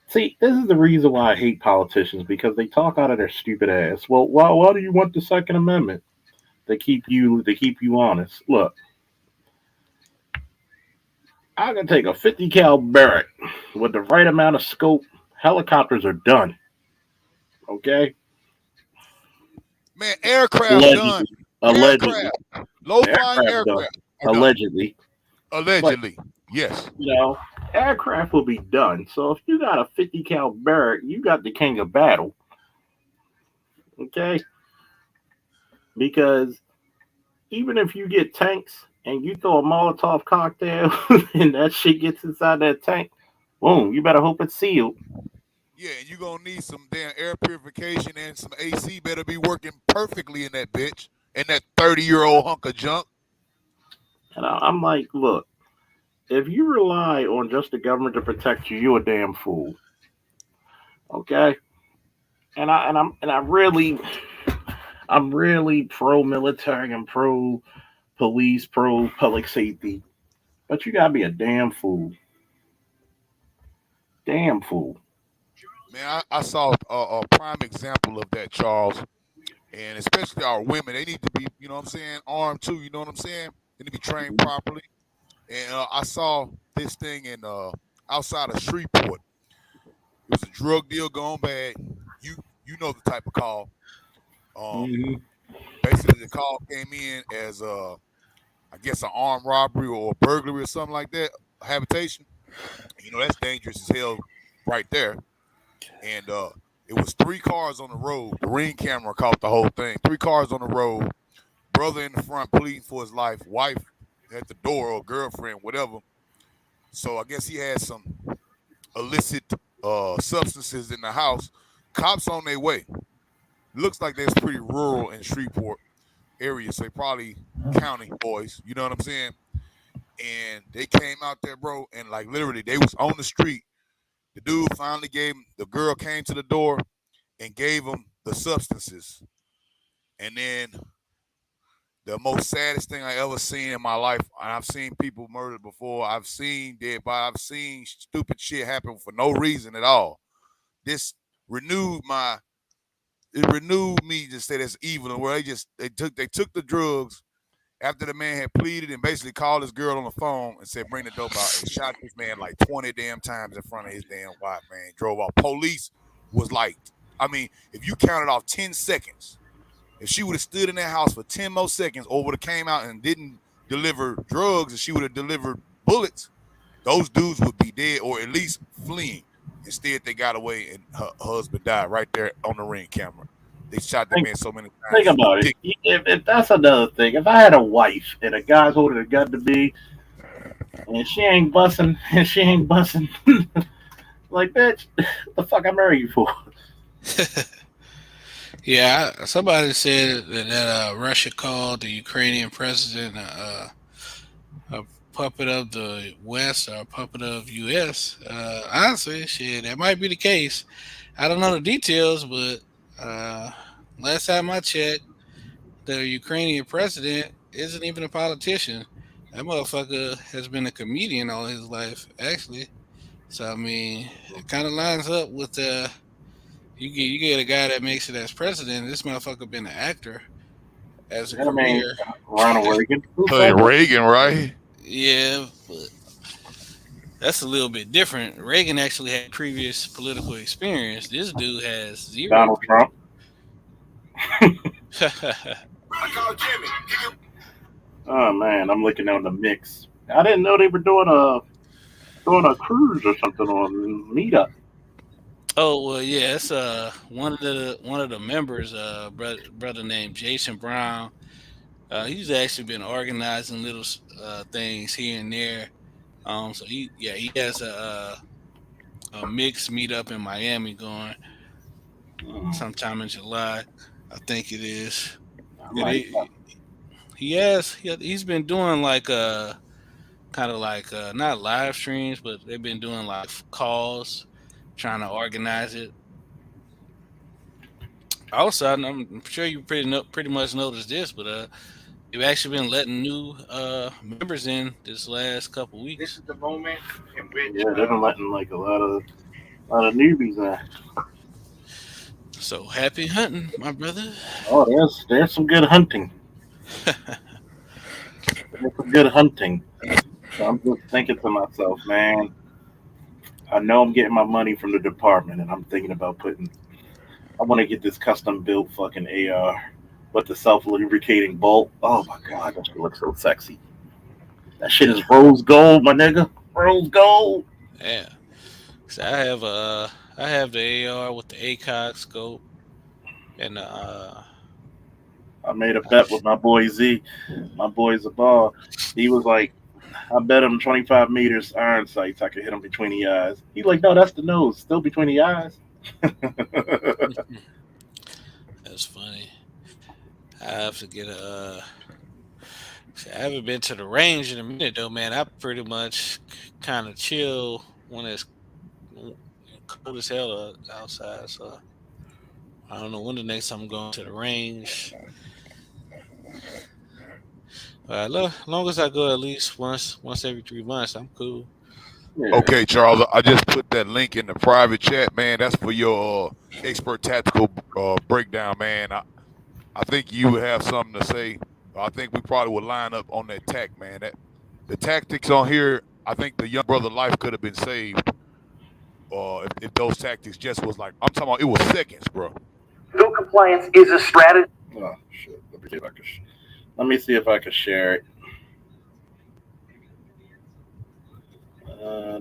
See, this is the reason why I hate politicians because they talk out of their stupid ass. Well, why do you want the Second Amendment? They keep you honest. Look, I can take a 50 cal Barrett with the right amount of scope. Helicopters are done. Okay, Man, aircraft done. allegedly, allegedly, Aircraft. Low flying aircraft done. aircraft are done. Allegedly, but Allegedly. Yes. you know, aircraft will be done. So if you got a 50 cal Barrett, you got the king of battle. Okay, because even if you get tanks and you throw a Molotov cocktail and that shit gets inside that tank, boom, you better hope it's sealed. Yeah, and you're gonna need some damn air purification and some AC better be working perfectly in that bitch. In that 30-year-old hunk of junk. And I'm like, look, if you rely on just the government to protect you, you're a damn fool. Okay? I'm really pro military and pro police, pro public safety. But you gotta be a damn fool. Damn fool. Man, I saw a prime example of that, Charles. And especially our women, they need to be, what I'm saying, armed too, you know what I'm saying? They need to be trained properly. And I saw this thing in outside of Shreveport. It was a drug deal gone bad. You know the type of call. Mm-hmm. Basically, the call came in as I guess an armed robbery or a burglary or something like that, a habitation. That's dangerous as hell right there. And it was 3 cars on the road. The ring camera caught the whole thing. 3 cars on the road. Brother in the front pleading for his life. Wife at the door or girlfriend, whatever. So I guess he had some illicit substances in the house. Cops on their way. Looks like that's pretty rural in Shreveport area, so they probably county boys. You know what I'm saying? And they came out there, bro, and like literally they was on the street. The dude finally gave him, the girl came to the door and gave him the substances. And then the most saddest thing I ever seen in my life, and I've seen people murdered before, I've seen dead bodies, I've seen stupid shit happen for no reason at all. This renewed me to say that's evil, and where they took the drugs after the man had pleaded and basically called his girl on the phone and said, bring the dope out, and shot this man like 20 damn times in front of his damn wife, man. Drove off. Police was like, I mean, if you counted off 10 seconds, if she would have stood in that house for 10 more seconds or would have came out and didn't deliver drugs and she would have delivered bullets, those dudes would be dead or at least fleeing. Instead, they got away and her husband died right there on the ring camera. They shot that man so many times. Think about it. If that's another thing, if I had a wife and a guy's holding a gun to me and she ain't busting, like, bitch, what the fuck I married you for? Yeah, somebody said that Russia called the Ukrainian president a puppet of the West or a puppet of U.S. Honestly, shit, that might be the case. I don't know the details, but uh, last time I checked, the Ukrainian president isn't even a politician. That motherfucker has been a comedian all his life, actually. So I mean, it kind of lines up with you get a guy that makes it as president. This motherfucker been an actor as a I mean, career. Ronald Reagan. Who Hey, said that? Reagan, right? Yeah, but that's a little bit different. Reagan actually had previous political experience. This dude has zero. Donald Trump. Oh man, I'm looking on the mix. I didn't know they were doing a cruise or something on Meetup. Oh well, yeah, it's one of the members, brother named Jason Brown. He's actually been organizing little things here and there. So he has a mixed meetup in Miami going sometime in July, I think it is. I Yeah, might. he's been doing like kind of like not live streams, but they've been doing like calls, trying to organize it. Also, I'm sure you pretty much noticed this, but they've actually been letting new members in this last couple This weeks. is the moment in which Yeah, they've been letting like a lot of newbies in. So happy hunting, my brother. Oh, there's some good hunting. There's some good hunting. So I'm just thinking to myself, man. I know I'm getting my money from the department, and I'm thinking about putting. I want to get this custom built fucking AR with the self lubricating bolt. Oh my god, that shit looks so sexy. That shit is rose gold, my nigga. Rose gold. Yeah. So I have the AR with the ACOG scope and I made a bet with my boy Z. My boy Zabal. He was like, I bet him 25 meters iron sights. I could hit him between the eyes. He like, no, that's the nose. Still between the eyes. that's funny. I have to get I haven't been to the range in a minute though, man. I pretty much kind of chill when it's cold as hell outside. So I don't know when the next time I'm going to the range. Long as I go at least once every 3 months, I'm cool. Yeah. Okay, Charles, I just put that link in the private chat, man. That's for your expert tactical breakdown, man. I think you would have something to say. I think we probably would line up on that tack, man. That the tactics on here, I think the young brother life could have been saved. If those tactics just was like, I'm talking about, it was seconds, bro. No compliance is a strategy. Oh shit! Let me see if I can share it. To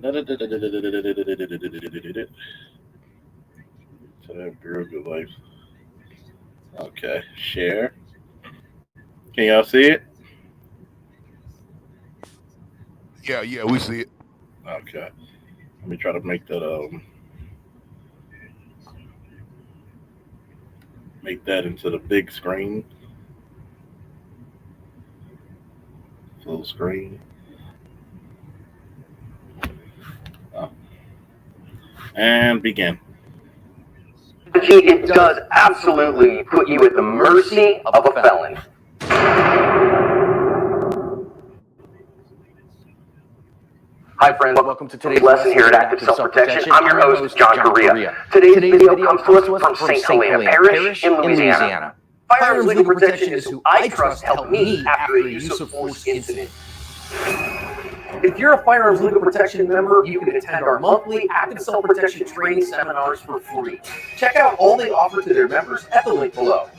have good life. Okay, share. Can y'all see it? Yeah, we see it. Okay. Let me try to make that into the big screen. Full screen. Oh. And begin. It does absolutely put you at the mercy of a felon. Hi friends, welcome to today's lesson here at Active Self-Protection. I'm your host, John Correa. Today's video comes to us from St. Helena Parish in Louisiana. Firearms Legal Protection is who I trust helped me after a use of force incident. If you're a Firearms Legal Protection member, you can attend our monthly Active Self-Protection training seminars for free. Check out all they offer to their members at the link below.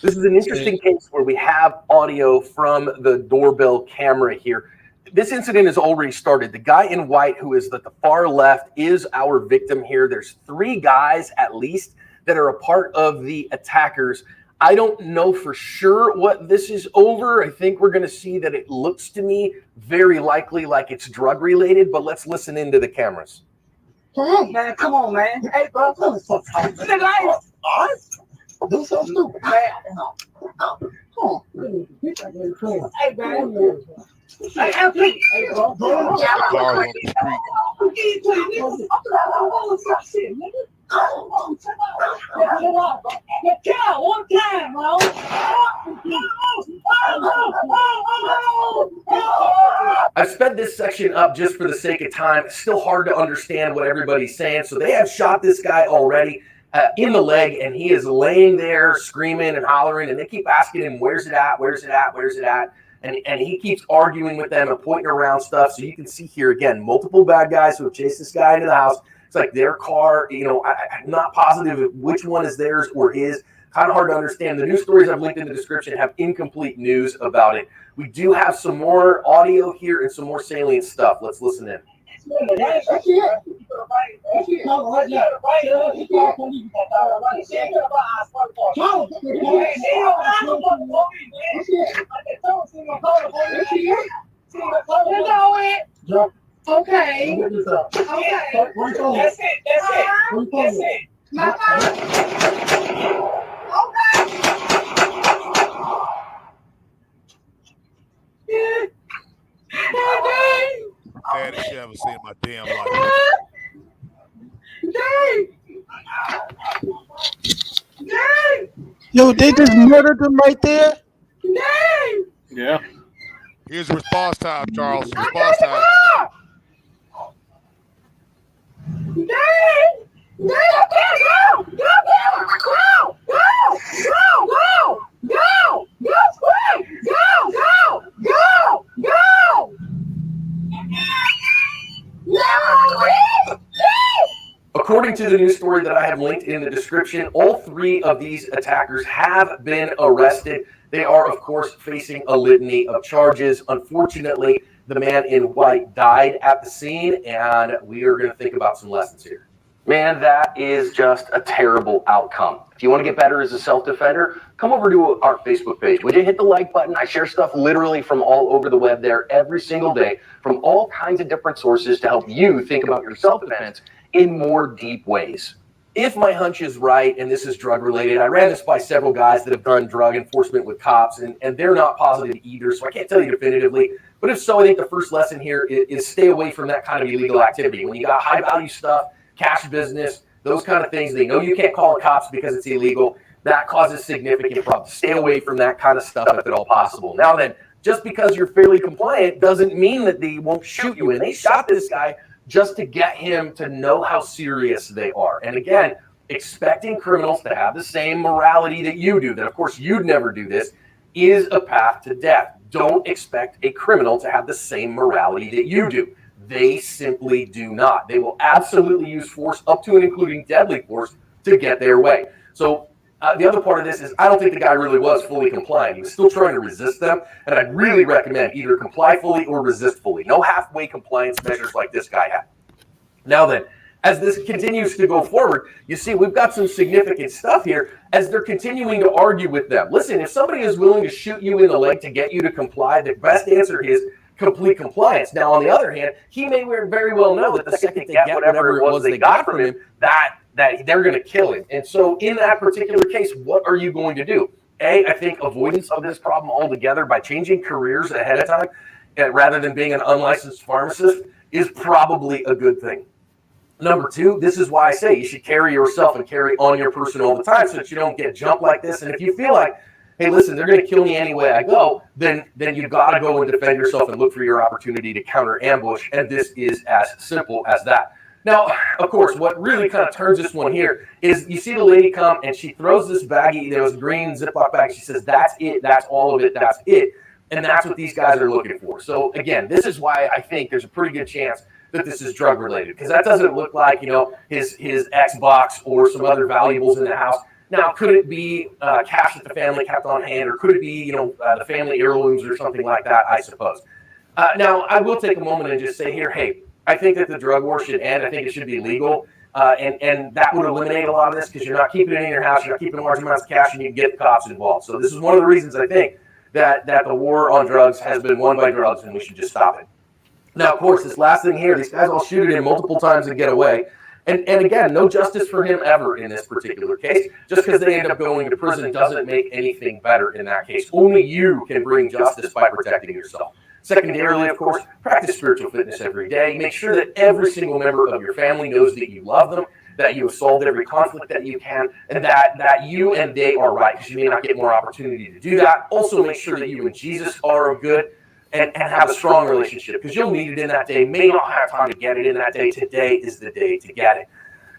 This is an interesting case where we have audio from the doorbell camera here. This incident has already started. The guy in white who is at the far left is our victim here. There's 3 guys at least that are a part of the attackers. I don't know for sure what this is over. I think we're going to see that it looks to me very likely like it's drug related, but let's listen into the cameras. Man, come on, man. Hey, bro, nigga, I ain't. Do something stupid, man. Come on. Hey, man. Hey, please. Hey, bro. The cars on the street. One time, bro. I've sped this section up just for the sake of time. It's still hard to understand what everybody's saying. So they have shot this guy already in the leg, and he is laying there screaming and hollering, and they keep asking him, where's it at, where's it at, where's it at? And he keeps arguing with them and pointing around stuff. So you can see here, again, multiple bad guys who have chased this guy into the house. It's like their car, I'm not positive which one is theirs or his. Kind of hard to understand. The news stories I've linked in the description have incomplete news about it. We do have some more audio here and some more salient stuff. Let's listen in. Okay. That's it. Baddest shit I've ever seen in my damn life. Yo, they just murdered them right there. Yeah. Here's response time, Charles. Response time. According to the news story that I have linked in the description, all three of these attackers have been arrested. They are, of course, facing a litany of charges. Unfortunately, the man in white died at the scene, and we are going to think about some lessons here. Man, that is just a terrible outcome. If you want to get better as a self-defender, come over to our Facebook page. Would you hit the like button? I share stuff literally from all over the web there every single day from all kinds of different sources to help you think about your self-defense in more deep ways. If my hunch is right, and this is drug related, I ran this by several guys that have done drug enforcement with cops, and they're not positive either, so I can't tell you definitively. But if so, I think the first lesson here is stay away from that kind of illegal activity. When you got high value stuff, cash business, those kind of things, they know you can't call the cops because it's illegal. That causes significant problems. Stay away from that kind of stuff if at all possible. Now then, just because you're fairly compliant doesn't mean that they won't shoot you. And they shot this guy just to get him to know how serious they are. And again, expecting criminals to have the same morality that you do, that of course you'd never do this, is a path to death. Don't expect a criminal to have the same morality that you do. They simply do not. They will absolutely use force up to and including deadly force to get their way. So the other part of this is I don't think the guy really was fully compliant. He was still trying to resist them, and I'd really recommend either comply fully or resist fully. No halfway compliance measures like this guy had. Now then, as this continues to go forward, you see we've got some significant stuff here as they're continuing to argue with them. Listen, if somebody is willing to shoot you in the leg to get you to comply, the best answer is complete compliance. Now, on the other hand, he may very well know that the second they get whatever it was they got from him, that they're going to kill him. And so in that particular case, what are you going to do? I think avoidance of this problem altogether by changing careers ahead of time rather than being an unlicensed pharmacist is probably a good thing. Number two, this is why I say you should carry yourself and carry on your person all the time so that you don't get jumped like this. And if you feel like, hey, listen, they're going to kill me anyway I go, then you've got to go and defend yourself and look for your opportunity to counter ambush. And this is as simple as that. Now, of course, what really kind of turns this one here is you see the lady come and she throws this baggie, this green Ziploc bag. She says, that's it. That's all of it. That's it. And that's what these guys are looking for. So again, this is why I think there's a pretty good chance that this is drug related, because that doesn't look like, his Xbox or some other valuables in the house. Now, could it be cash that the family kept on hand, or could it be, the family heirlooms or something like that, I suppose. Now, I will take a moment and just say here, hey, I think that the drug war should end. I think it should be legal. And that would eliminate a lot of this because you're not keeping it in your house, you're not keeping large amounts of cash, and you can get the cops involved. So this is one of the reasons I think that the war on drugs has been won by drugs, and we should just stop it. Now, of course, this last thing here, these guys all shoot it in multiple times and get away. And again, no justice for him ever in this particular case. Just because they end up going to prison doesn't make anything better in that case. Only you can bring justice by protecting yourself. Secondarily, of course, practice spiritual fitness every day. Make sure that every single member of your family knows that you love them, that you have solved every conflict that you can, and that you and they are right, because you may not get more opportunity to do that. Also, make sure that you and Jesus are good and have a strong relationship, because you'll need it in that day. May not have time to get it in that day. Today is the day to get it.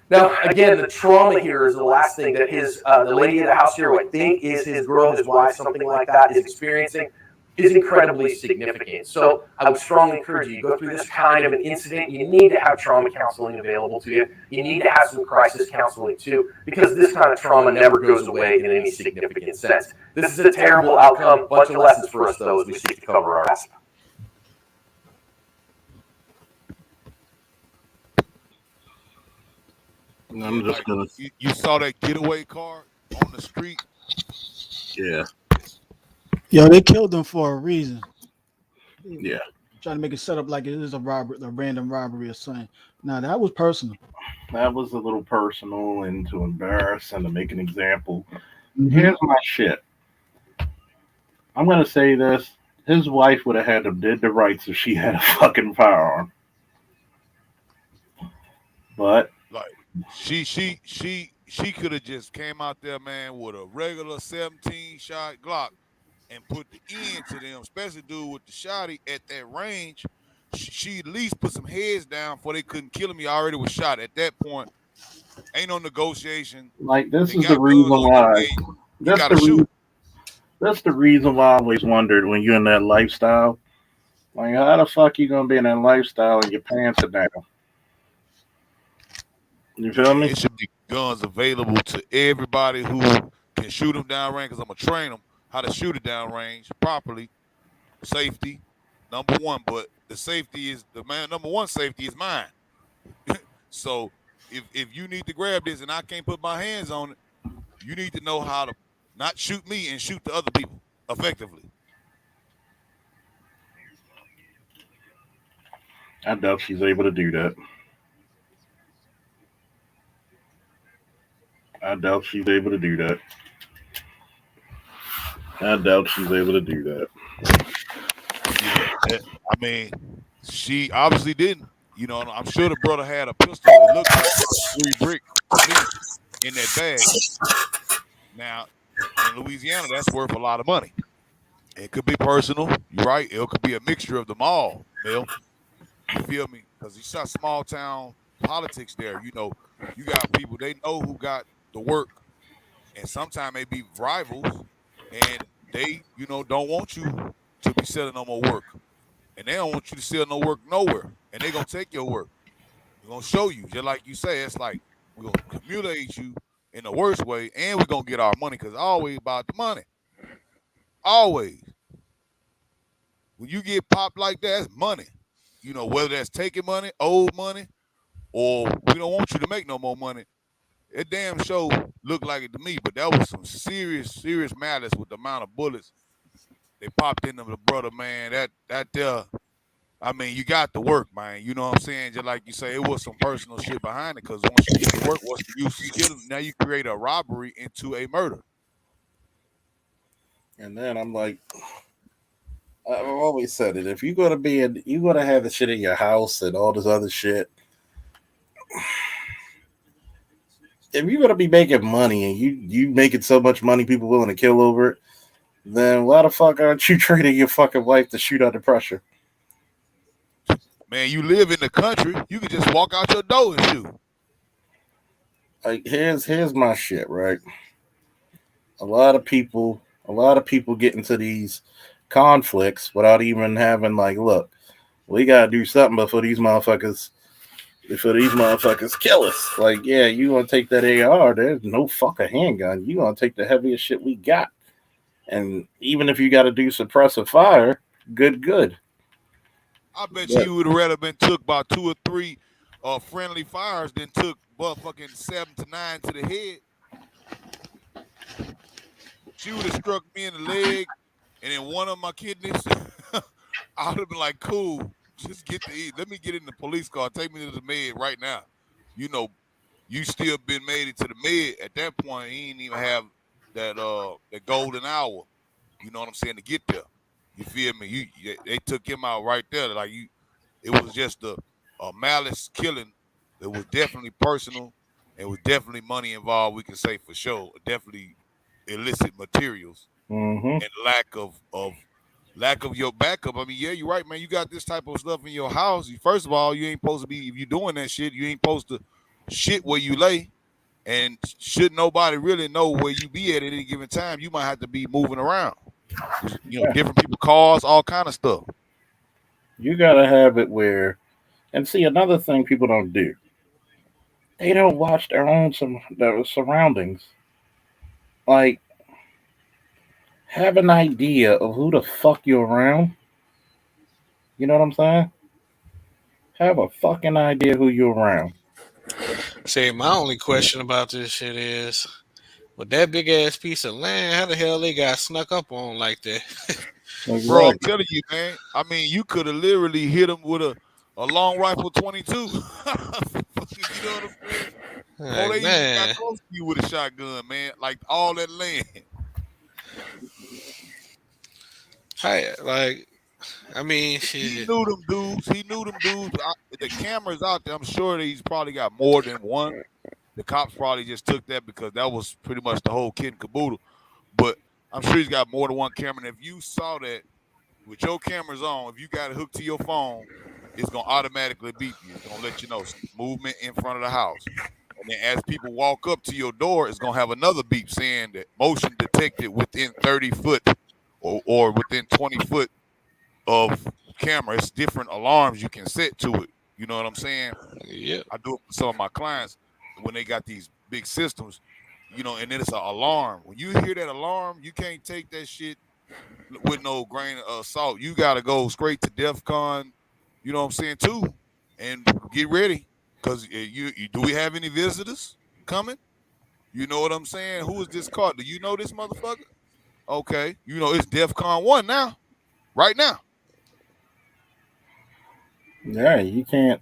Now, again, the trauma here is the last thing that the lady of the house here, who I think is his girl, his wife, something like that, is experiencing, is incredibly significant. So I would strongly encourage you, go through this kind of an incident, you need to have trauma counseling available to you. You need to have some crisis counseling too, because this kind of trauma never goes away in any significant sense. This is a terrible outcome, bunch of lessons for us though as we seek to cover our ass. I'm just gonna. You saw that getaway car on the street? Yeah. Yo, they killed him for a reason. Yeah. Trying to make it set up like it is a random robbery or something. Now that was personal. That was a little personal and to embarrass and to make an example. Mm-hmm. Here's my shit. I'm gonna say this. His wife would have had to did the rights if she had a fucking firearm. But like she could have just came out there, man, with a regular 17 shot Glock and put the end to them, especially dude with the shotty at that range. She at least put some heads down before they couldn't kill him. He already was shot. At that point, ain't no negotiation. Like, this is the reason why. That's the reason why I always wondered when you're in that lifestyle. Like, how the fuck you gonna be in that lifestyle and your pants are down? You feel me? It should be guns available to everybody who can shoot them downrange, because I'm going to train them how to shoot it downrange properly. Safety, number one. But the safety is, number one safety is mine. So if you need to grab this and I can't put my hands on it, you need to know how to not shoot me and shoot the other people effectively. I doubt she's able to do that. I doubt she's able to do that. I mean, she obviously didn't. You know, I'm sure the brother had a pistol. It looked like 3 bricks in that bag. Now, in Louisiana, that's worth a lot of money. It could be personal. You're right. It could be a mixture of them all, Bill. You feel me? Because you got small town politics there. You know, you got people, they know who got the work. And sometimes they be rivals. And they, don't want you to be selling no more work. And they don't want you to sell no work nowhere. And they going to take your work. They're going to show you. Just like you say, it's like, we're going to humiliate you in the worst way, and we're going to get our money, because it's always about the money. Always. When you get popped like that, it's money. Whether that's taking money, old money, or we don't want you to make no more money. That damn show looked like it to me, but that was some serious, serious malice with the amount of bullets they popped into the brother, man. I mean, you got the work, man. You know what I'm saying? Just like you say, it was some personal shit behind it, because once you get the work, what's the use of killing? Now you create a robbery into a murder. And then I'm like, I've always said it. If you're gonna have the shit in your house and all this other shit, if you're gonna be making money and you making so much money, people willing to kill over it, then why the fuck aren't you trading your fucking life to shoot under pressure? Man, you live in the country. You can just walk out your door and shoot. Like, here's my shit, right? A lot of people get into these conflicts without even having, like, look, we gotta do something before these motherfuckers kill us. Like, yeah, you gonna take that AR, there's no fucking handgun. You gonna take the heaviest shit we got. And even if you gotta do suppressive fire, good. I bet you would have rather been took by 2 or 3 friendly fires than took motherfucking 7 to 9 to the head. She would have struck me in the leg and in one of my kidneys. I would have been like, cool, just let me get in the police car. Take me to the med right now. you know, you still been made it to the mid. At that point, he didn't even have that golden hour. You know what I'm saying, to get there. You feel me? They took him out right there. Like it was just a malice killing. It was definitely personal. It was definitely money involved. We can say for sure. Definitely illicit materials Mm-hmm. and lack of your backup. I mean, yeah, you're right, man. You got this type of stuff in your house. First of all, you ain't supposed to be. If you're doing that shit, you ain't supposed to shit where you lay. And should nobody really know where you be at any given time, you might have to be moving around. Yeah. Different people, cars, all kind of stuff. You gotta have it where, and see another thing people don't do. They don't watch their surroundings. Like, have an idea of who the fuck you're around. You know what I'm saying? Have a fucking idea who you're around. Say, my only question about this shit is, with that big ass piece of land, how the hell they got snuck up on like that? Bro, I'm Exactly. telling you, man. I mean, you could have literally hit him with a long rifle 22. You know what I'm saying? Before Like, they even got man, close to you with a shotgun, man. Like all that land. like, I mean, He shit. knew them dudes. He knew them dudes. The cameras out there. I'm sure that he's probably got more than one. The cops probably just took that because that was pretty much the whole kid and caboodle. But I'm sure he's got more than one camera. And if you saw that with your cameras on, if you got it hooked to your phone, it's gonna automatically beep you. It's gonna let you know movement in front of the house. And then as people walk up to your door, it's gonna have another beep saying that motion detected within 30 foot or within 20 foot of camera. It's different alarms you can set to it. You know what I'm saying? Yep. I do it for some of my clients when they got these big systems, and then it's an alarm. When you hear that alarm, you can't take that shit with no grain of salt. You got to go straight to DEFCON, you know what I'm saying, too, and get ready. Because do we have any visitors coming? You know what I'm saying? Who is this car? Do you know this motherfucker? Okay. It's DEFCON 1 now, right now. Yeah, you can't.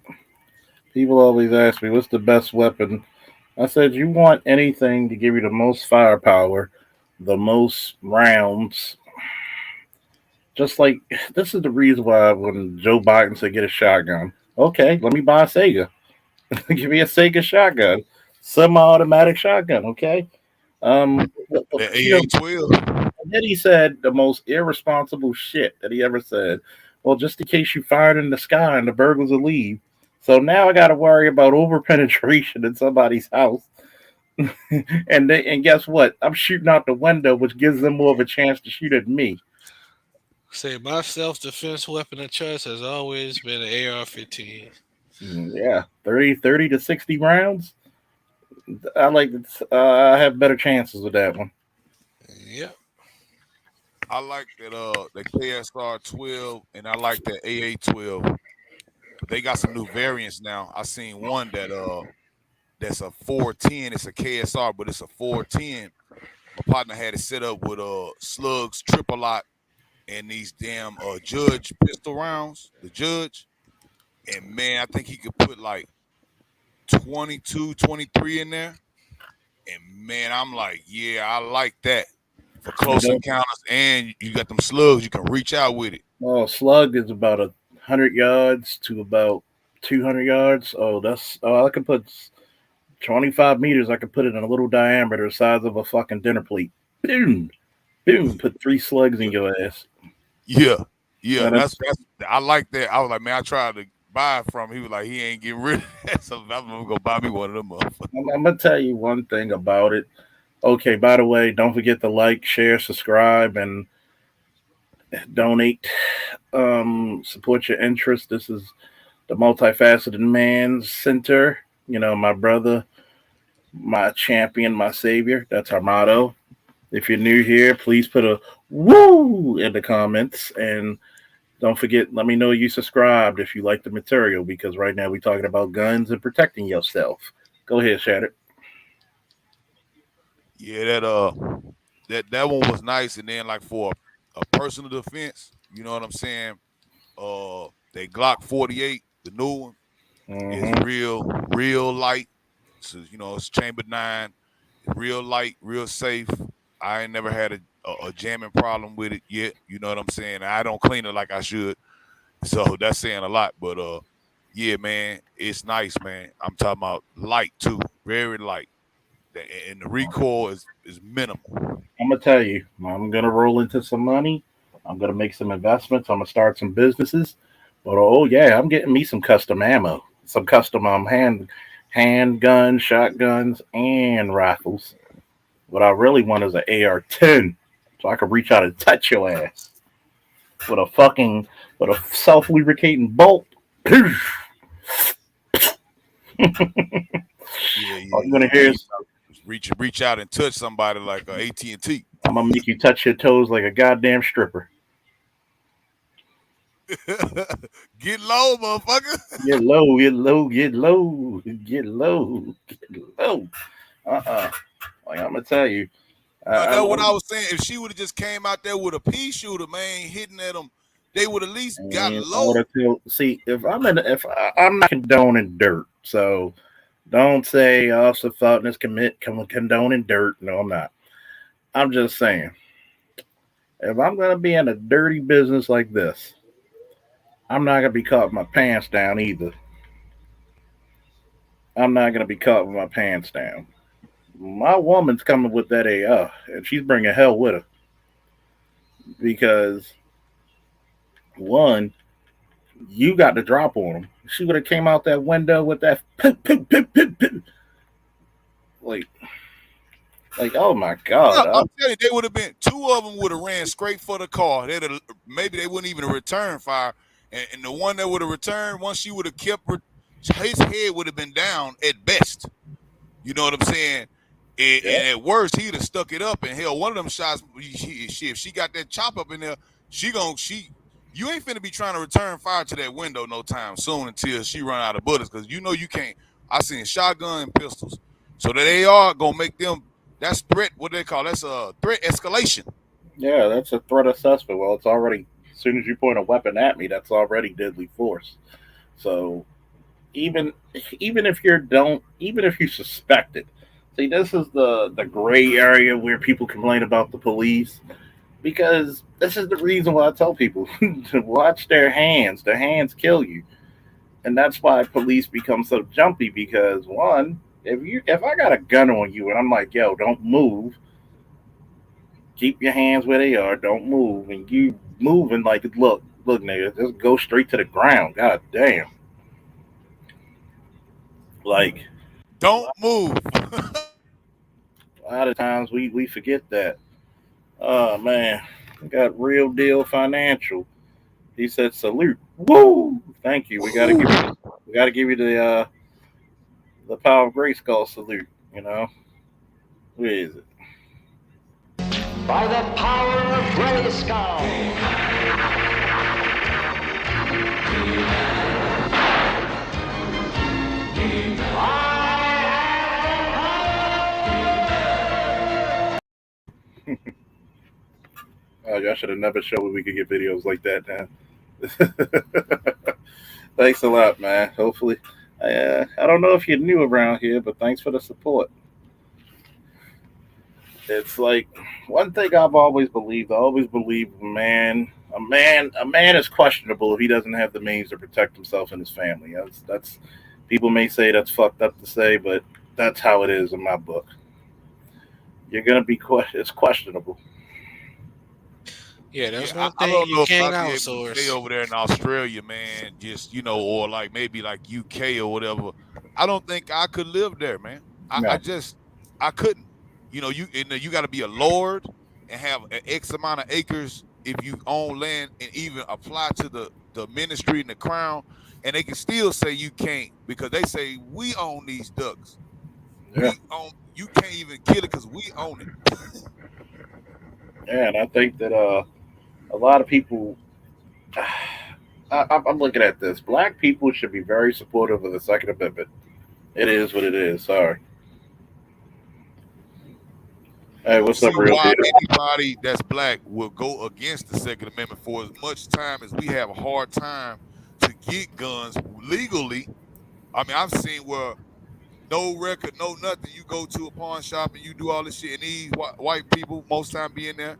People always ask me, what's the best weapon? I said, you want anything to give you the most firepower, the most rounds. Just like, this is the reason why when Joe Biden said get a shotgun. Okay, let me buy a Sega. Give me a Sega shotgun. Semi automatic shotgun, okay? The You know, AA-12. and then he said the most irresponsible shit that he ever said. Well, just in case you fired in the sky and the burglars will leave. So now I got to worry about over penetration in somebody's house. And guess what? I'm shooting out the window, which gives them more of a chance to shoot at me. Say, my self defense weapon of choice has always been an AR-15. Yeah, 30 to 60 rounds. I like. I have better chances with that one. Yep. I like that the KSR 12 and I like that AA 12. But they got some new variants now. I seen one that's a 410. It's a KSR, but it's a 410. My partner had it set up with slugs, triple lock, and these damn judge pistol rounds, the judge. And man, I think he could put like 22, 23 in there. And man, I'm like, yeah, I like that for And close don't. encounters. And you got them slugs, you can reach out with it. Oh, slug is about 100 yards to about 200 yards. Oh, that's. Oh, I can put 25 meters. I can put it in a little diameter, size of a fucking dinner plate. Boom, boom. Put three slugs in your ass. Yeah, yeah, And that's it's, that's. I like that. I was like, man, I tried to buy it from him. He was like, he ain't getting rid of that. So I'm gonna go buy me one of them motherfuckers. I'm gonna tell you one thing about it. Okay, by the way, don't forget to like, share, subscribe, and donate. Support your interest. This is the Multifaceted Man's Center. You know, my brother, my champion, my savior. That's our motto. If you're new here, please put a woo in the comments. And don't forget, let me know you subscribed if you like the material because right now we're talking about guns and protecting yourself. Go ahead, Shatter. Yeah, that one was nice. And then like for a personal defense, you know what I'm saying? They Glock 48, the new one. It's real light. So, it's chamber 9, real light, real safe. I ain't never had a jamming problem with it yet. You know what I'm saying? I don't clean it like I should. So that's saying a lot. But yeah, man, it's nice, man. I'm talking about light too. Very light. And the recoil is minimal. I'm gonna tell you, I'm gonna roll into some money. I'm gonna make some investments. I'm gonna start some businesses. But oh yeah, I'm getting me some custom ammo, some custom handguns, shotguns, and rifles. What I really want is an AR-10, so I can reach out and touch your ass with a self-lubricating bolt. All you're gonna hear is reach out and touch somebody like AT&T. I'm gonna make you touch your toes like a goddamn stripper. Get low, motherfucker. Get low, get low, get low, get low, get low. Like I'm gonna tell you. That's what I was saying. If she would have just came out there with a pea shooter, man, hitting at them, they would at least got low. See, if I'm not condoning dirt, so don't say Officer Felton is condoning dirt. No, I'm not. I'm just saying, if I'm gonna be in a dirty business like this, I'm not gonna be caught with my pants down either. I'm not gonna be caught with my pants down. My woman's coming with that AR, and she's bringing hell with her because one, you got the drop on them. She would have came out that window with that poop, poop, poop, poop, poop. Like, oh my god! I'm telling you, they would have been 2 of them would have ran straight for the car. Maybe they wouldn't even return fire, and the one that would have returned, once she would have kept his head would have been down at best. You know what I'm saying? And at worst, he'd have stuck it up. And hell, one of them shots, if she got that chop up in there, you ain't finna be trying to return fire to that window no time soon until she run out of bullets. Because you can't. I seen shotgun and pistols. So that AR gonna make them, that's threat, what they call, that's a threat escalation. Yeah, that's a threat assessment. Well, it's already, as soon as you point a weapon at me, that's already deadly force. So even if you suspect it, see, this is the gray area where people complain about the police, because this is the reason why I tell people to watch their hands. Their hands kill you, and that's why police become so jumpy. Because one, if I got a gun on you and I'm like, yo, don't move, keep your hands where they are, don't move, and you moving like, look, nigga, just go straight to the ground. God damn. Like, don't move. A lot of times we forget that. Oh man, we got Real Deal Financial. He said salute. Woo! Thank you. We gotta give you the Power of Grace Skull salute. Where is it? By the power of Grayskull. Oh, y'all should have never showed me we could get videos like that now. Thanks a lot, man. Hopefully, I don't know if you're new around here, but thanks for the support. It's like one thing I've always believed. I always believe a man is questionable if he doesn't have the means to protect himself and his family. That's people may say that's fucked up to say, but that's how it is in my book. You're gonna be it's questionable. Yeah, that's one thing you can't outsource. Stay over there in Australia, man. Just or like maybe like UK or whatever. I don't think I could live there, man. I couldn't. You got to be a lord and have an X amount of acres if you own land and even apply to the ministry and the crown, and they can still say you can't because they say we own these ducks. Yeah. You can't even kill it because we own it. Yeah, and I think that a lot of people. I'm looking at this. Black people should be very supportive of the Second Amendment. It is what it is. Sorry. Hey, what's up, Real Deal? Anybody that's black will go against the Second Amendment for as much time as we have a hard time to get guns legally. I mean, I've seen where no record, no nothing. You go to a pawn shop and you do all this shit, and these white people, most time being there,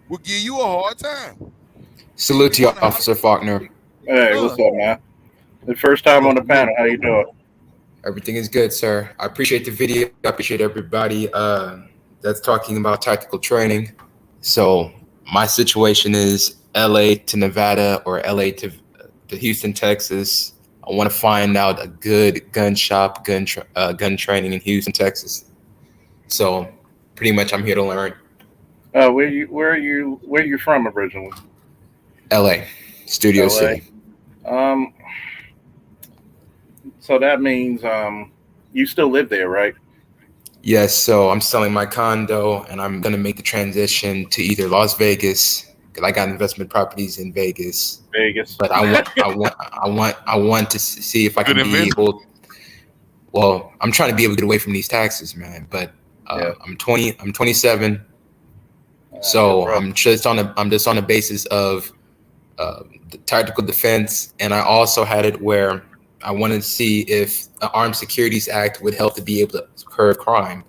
will give you a hard time. Salute to you, Officer Faulkner. Hey, what's up, man? The first time on the panel. How you doing? Everything is good, sir. I appreciate the video. I appreciate everybody that's talking about tactical training. So my situation is LA to Nevada or LA to Houston, Texas. I want to find out a good gun shop, gun training in Houston, Texas. So pretty much I'm here to learn. Where are you from originally? LA, Studio City. So that means you still live there, right? Yes, so I'm selling my condo and I'm gonna make the transition to either Las Vegas, because I got investment properties in Vegas. But I want to see if I can be able. Well, I'm trying to be able to get away from these taxes, man. But I'm 27, so I'm just on a basis of the tactical defense, and I also had it where I wanted to see if the Armed Securities Act would help to be able to curb crime.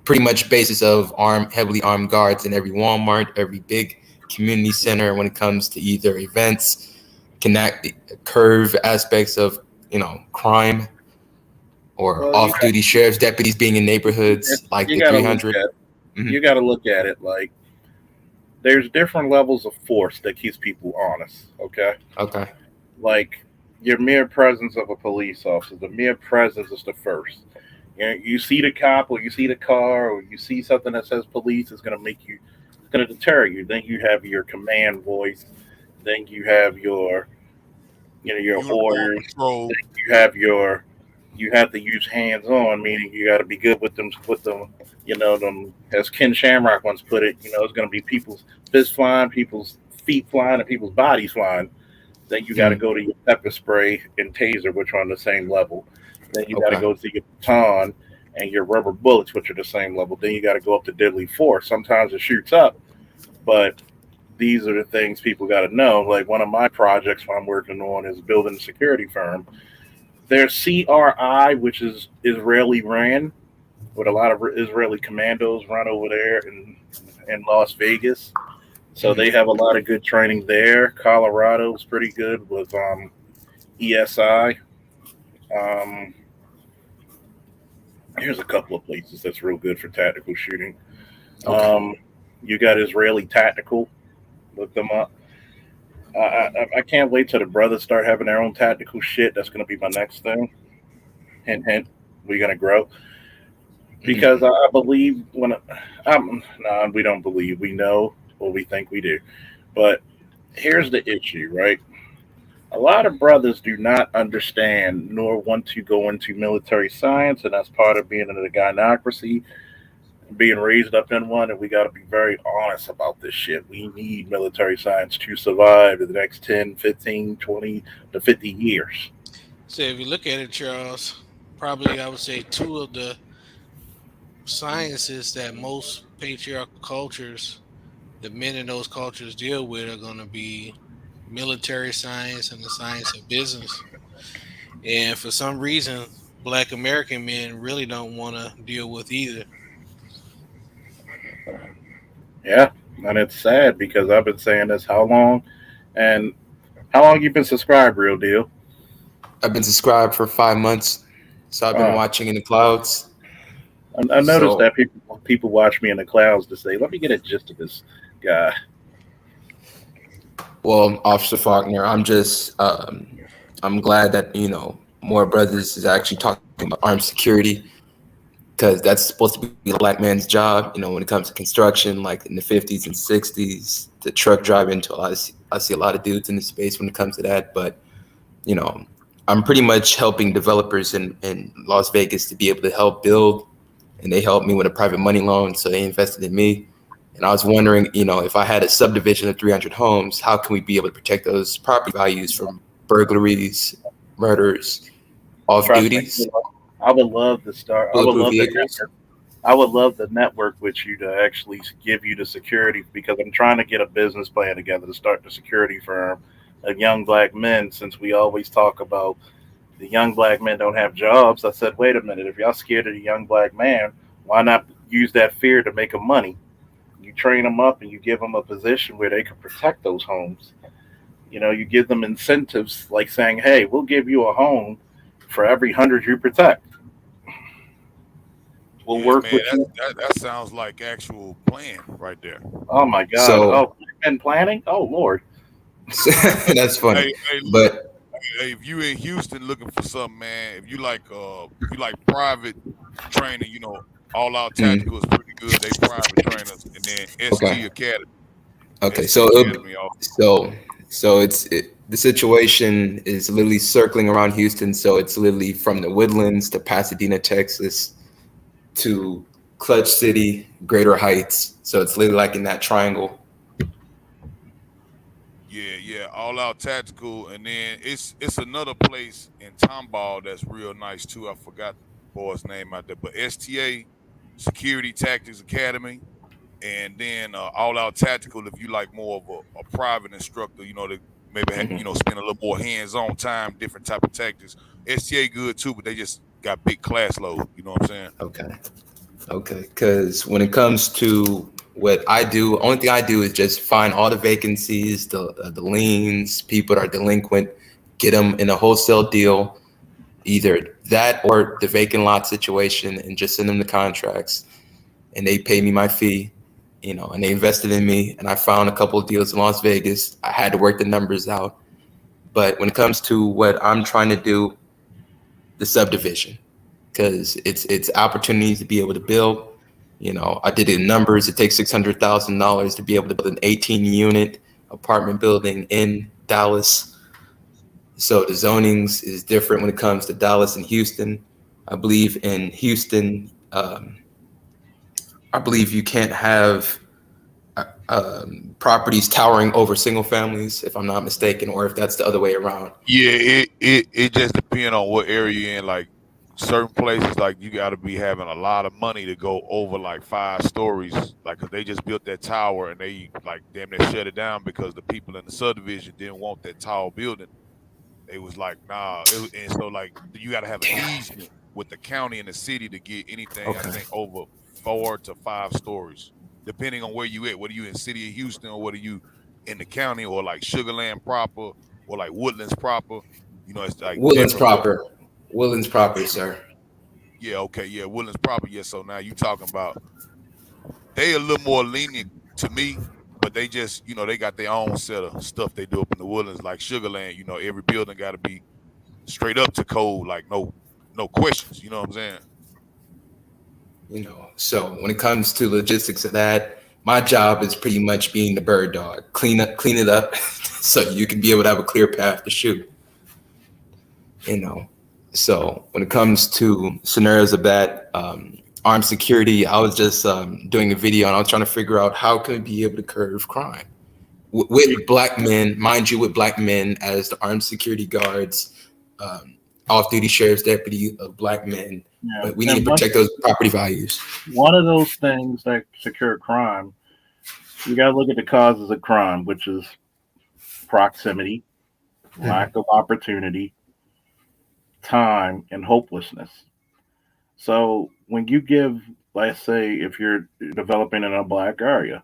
Pretty much basis of heavily armed guards in every Walmart, every big community center when it comes to either events, curve aspects of crime, or off-duty sheriff's deputies being in neighborhoods like the 300. You got to look at it like there's different levels of force that keeps people honest. Okay. Like your mere presence of a police officer, the mere presence is the first. You see the cop or you see the car or you see something that says police, it's going to deter you. Then you have your command voice. Then you have your orders. You have to use hands on, meaning you got to be good with them, as Ken Shamrock once put it, it's going to be people's fists flying, people's feet flying, and people's bodies flying. Then you got to go to your pepper spray and taser, which are on the same level. Then you got to go to your baton and your rubber bullets, which are the same level. Then you got to go up to deadly force. Sometimes it shoots up, but these are the things people got to know. Like one of my projects I'm working on is building a security firm. There's CRI, which is Israeli ran, with a lot of Israeli commandos run over there in Las Vegas. So they have a lot of good training there. Colorado's pretty good with ESI. Here's a couple of places that's real good for tactical shooting. You got Israeli Tactical. Look them up. I can't wait till the brothers start having their own tactical shit. That's going to be my next thing. Hint, hint. We're going to grow. Because I believe we don't believe. We know what we think we do. But here's the issue, right? A lot of brothers do not understand nor want to go into military science, and that's part of being in the gynocracy, being raised up in one, and we got to be very honest about this shit. We need military science to survive the next 10, 15, 20 to 50 years. So if you look at it, Charles, probably I would say two of the sciences that most patriarchal cultures, the men in those cultures deal with, are going to be military science and the science of business. And for some reason, Black American men really don't want to deal with either. Yeah, and it's sad because I've been saying this how long, and how long you been subscribed, Real Deal? I've been subscribed for 5 months, so I've been watching in the clouds. I noticed that people watch me in the clouds to say, "Let me get a gist of this guy." Well, Officer Faulkner, I'm just I'm glad that more brothers is actually talking about armed security, because that's supposed to be a Black man's job. When it comes to construction, like in the 50s and 60s, the truck driving. I see a lot of dudes in the space when it comes to that. But I'm pretty much helping developers in Las Vegas to be able to help build, and they helped me with a private money loan, so they invested in me. And I was wondering, if I had a subdivision of 300 homes, how can we be able to protect those property values from burglaries, murders, off duties? I would love to start. I would love the network with you to actually give you the security, because I'm trying to get a business plan together to start the security firm of young Black men, since we always talk about the young black men don't have jobs. I said, wait a minute, if y'all scared of the young black man, why not use that fear to make them money? You train them up and you give them a position where they can protect those homes. You give them incentives like saying, hey, we'll give you a home for every 100 you protect. We'll Yeah, work man, with you. that sounds like actual plan right there. Oh my God. So Oh, and planning? Oh, Lord. that's funny. Hey, look, But hey, if you in Houston looking for something, man, if you like private training, All Out mm, Tactical is pretty good. They private trainers, and then okay, ST Academy, okay. ST Academy. So the situation is literally circling around Houston. So it's literally from the Woodlands to Pasadena, Texas, to Clutch City, Greater Heights. So it's literally like in that triangle. Yeah, All Out Tactical, and then it's another place in Tomball that's real nice too. I forgot the boy's name out there, but STA Security Tactics Academy, and then All Out Tactical. If you like more of a private instructor, to maybe Hmm. spend a little more hands-on time, different type of tactics. STA good too, but they just got big class load. You know what I'm saying? Okay. Okay, because when it comes to what I do, only thing I do is just find all the vacancies, the liens, people that are delinquent, get them in a wholesale deal, either that or the vacant lot situation, and just send them the contracts, and they pay me my fee, and they invested in me, and I found a couple of deals in Las Vegas. I had to work the numbers out, but when it comes to what I'm trying to do, the subdivision, because it's opportunities to be able to build. I did it in numbers. It takes $600,000 to be able to build an 18-unit apartment building in Dallas. So the zonings is different when it comes to Dallas and Houston. I believe in Houston, I believe you can't have properties towering over single families, if I'm not mistaken, or if that's the other way around. Yeah, it just depends on what area you're in. Like certain places, like you got to be having a lot of money to go over like 5 stories. Like, 'cause they just built that tower and they like damn near shut it down because the people in the subdivision didn't want that tall building. They was like, nah. And so like you got to have an easement with the county and the city to get anything. I Okay. think over 4 to 5 stories, depending on where you at. Whether you in city of Houston or whether you in the county or like Sugarland proper or like Woodlands proper. It's like Woodlands different. But proper. Woodlands proper, sir. yeah, okay, yeah, Woodlands proper. Yeah, so now you talking about they a little more lenient to me, but they just they got their own set of stuff they do up in the Woodlands, like Sugarland. Every building got to be straight up to code, like no questions. You know what I'm saying? So when it comes to logistics of that, my job is pretty much being the bird dog. Clean it up, so you can be able to have a clear path to shoot. So when it comes to scenarios of that, armed security, I was just doing a video and I was trying to figure out how can we be able to curb crime with black men, mind you, with black men as the armed security guards, off-duty sheriff's deputy of black men. Yeah. But we need to protect those property values. One of those things that secure crime, you got to look at the causes of crime, which is proximity, lack of opportunity, time, and hopelessness. So when you give, let's say, if you're developing in a black area,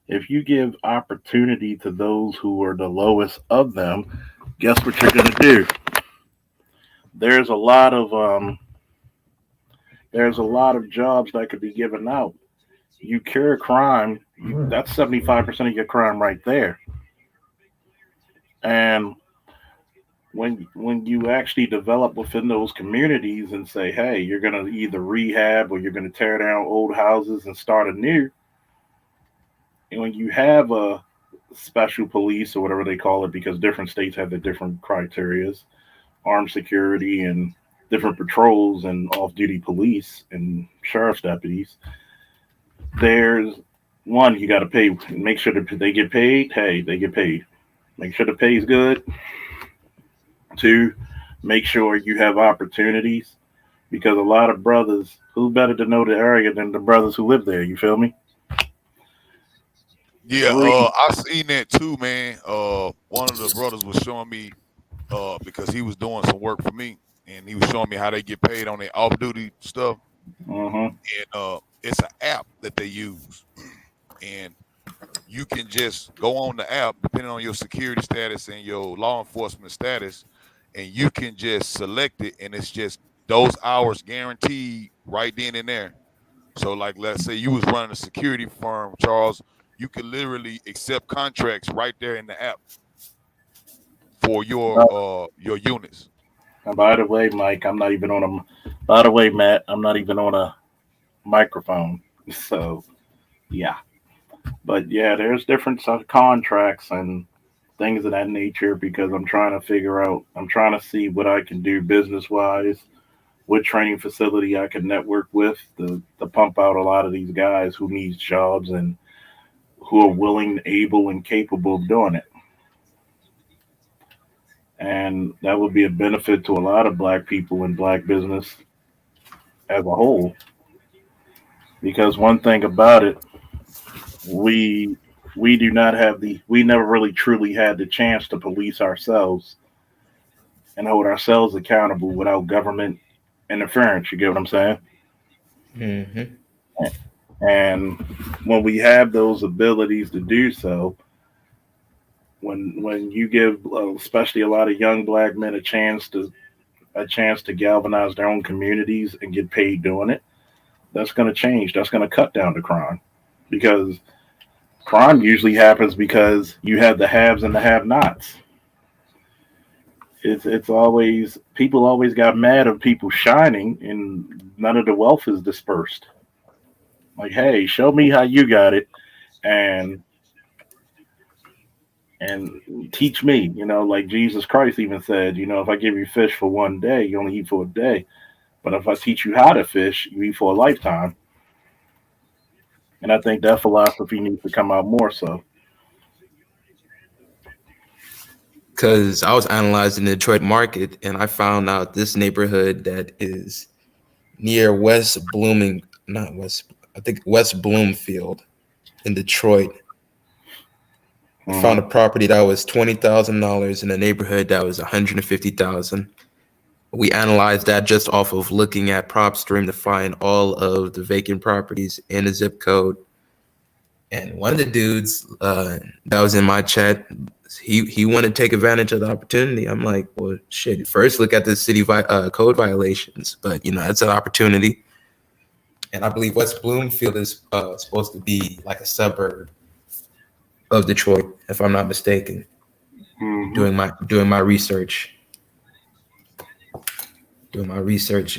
if you give opportunity to those who are the lowest of them, guess what you're going to do? There's a lot of jobs that could be given out. You cure crime, that's 75% of your crime right there. And when you actually develop within those communities and say, hey, you're going to either rehab or you're going to tear down old houses and start anew, and when you have a special police or whatever they call it, because different states have the different criterias, armed security and different patrols and off-duty police and sheriff's deputies, there's one, you got to pay, make sure that they get paid. Hey, they get paid. Make sure the pay is good. Two, make sure you have opportunities, because a lot of brothers, who better to know the area than the brothers who live there? You feel me? Yeah, I seen that too, man. One of the brothers was showing me because he was doing some work for me, and he was showing me how they get paid on their off-duty stuff. Mm-hmm. And it's an app that they use, and you can just go on the app depending on your security status and your law enforcement status, and you can just select it, and it's just those hours guaranteed right then and there. So, like, let's say you was running a security firm, Charles, you could literally accept contracts right there in the app for your units. And by the way, Mike, I'm not even on a. By the way, Matt, I'm not even on a microphone. So yeah, but yeah, there's different sort of contracts and things of that nature because I'm trying to figure out. I'm trying to see what I can do business wise, what training facility I can network with to pump out a lot of these guys who needs jobs and who are willing, able, and capable of doing it. And that would be a benefit to a lot of black people in black business as a whole. Because one thing about it, we we do not have the we never really truly had the chance to police ourselves and hold ourselves accountable without government interference. You get what I'm saying? Mm-hmm. And when we have those abilities to do so, when you give especially a lot of young black men a chance to galvanize their own communities and get paid doing it, that's going to change. That's going to cut down the crime because crime usually happens because you have the haves and the have-nots. It's always people always got mad at people shining and none of the wealth is dispersed. Like, hey, show me how you got it, and teach me. Like Jesus Christ even said, if I give you fish for one day, you only eat for a day. But if I teach you how to fish, you eat for a lifetime. And I think that philosophy needs to come out more so. Because I was analyzing the Detroit market and I found out this neighborhood that is near I think West Bloomfield in Detroit. I found a property that was $20,000 in a neighborhood that was $150,000. We analyzed that just off of looking at PropStream to find all of the vacant properties in the zip code. And one of the dudes that was in my chat, he wanted to take advantage of the opportunity. I'm like, well, shit. First, look at the city code violations, but that's an opportunity. And I believe West Bloomfield is supposed to be like a suburb of Detroit, if I'm not mistaken. Mm-hmm. Doing my research,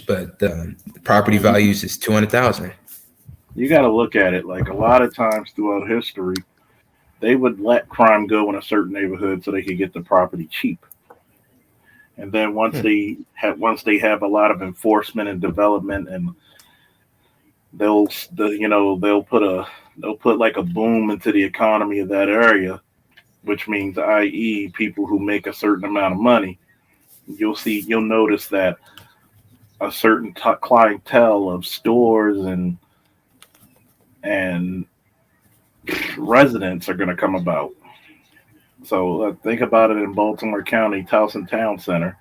but the property values is 200,000. You got to look at it like a lot of times throughout history, they would let crime go in a certain neighborhood so they could get the property cheap. And then once they have a lot of enforcement and development, and they'll put like a boom into the economy of that area, which means, i.e., people who make a certain amount of money. You'll notice that a certain clientele of stores and residents are going to come about. So think about it in Baltimore County, Towson Town Center.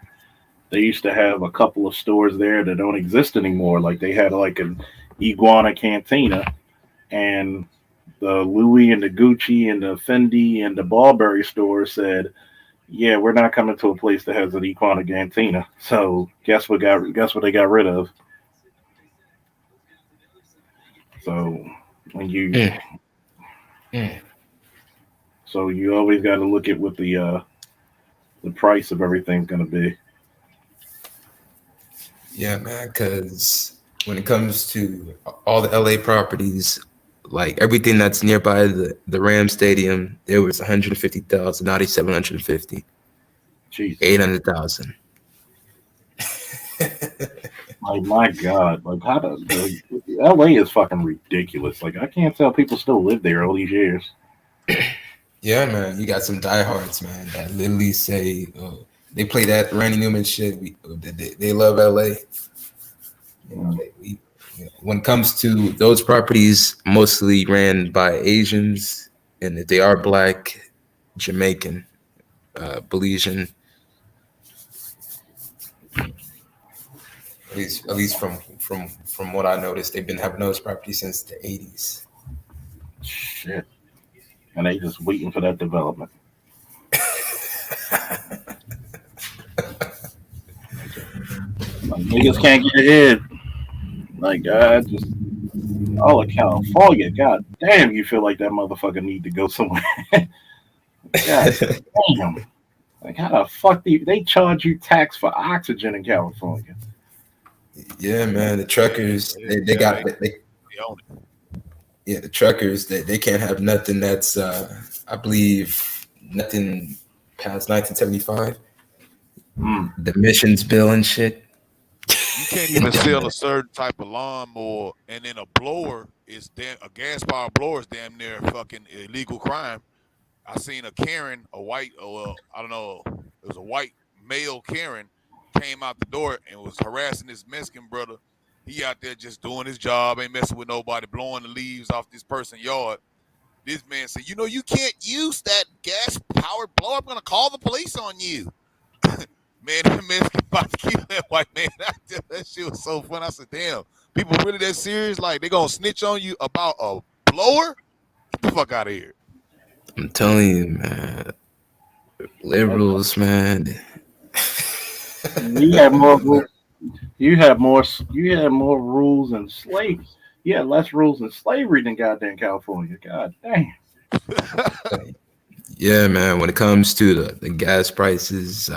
They used to have a couple of stores there that don't exist anymore. Like they had like an Iguana Cantina, and the Louis and the Gucci and the Fendi and the Burberry stores said, "Yeah, we're not coming to a place that has an Iguana Cantina." So guess what they got rid of? So when you so you always got to look at what the price of everything's going to be. Yeah, man, because when it comes to all the LA properties, like everything that's nearby the Ram Stadium, it was 150,000, now it's 750. Jeez. 800,000. Like, my God, like how LA is fucking ridiculous. Like I can't tell people still live there all these years. Yeah, man, you got some diehards, man, that literally say they play that Randy Newman shit. They love LA. When it comes to those properties, mostly ran by Asians, and if they are Black, Jamaican, Belizean. At least from what I noticed, they've been having those properties since the 80s. Shit. And they just waiting for that development. Like, niggas can't get ahead. Like, just all of California. God damn, you feel like that motherfucker need to go somewhere. God damn. Like, how the fuck do they charge you tax for oxygen in California? Yeah, man. The truckers, they got yeah, the truckers they can't have nothing that's I believe nothing past 1975. The emissions bill and shit. You can't even sell a certain type of lawnmower, and then a blower is a gas powered blower is damn near fucking illegal crime. I seen a Karen, a white, I don't know, it was a white male Karen, came out the door and was harassing this Mexican brother. He out there just doing his job, ain't messing with nobody, blowing the leaves off this person's yard. This man said, you can't use that gas-powered blower. I'm going to call the police on you. Man, that Mexican about to keep that white man out there. That shit was so fun. I said, damn, people really that serious? Like, they going to snitch on you about a blower? Get the fuck out of here. I'm telling you, man. Liberals, man. You had more rules. You had more rules and slavery. You had less rules and slavery than goddamn California. God damn. Yeah, man. When it comes to the gas prices,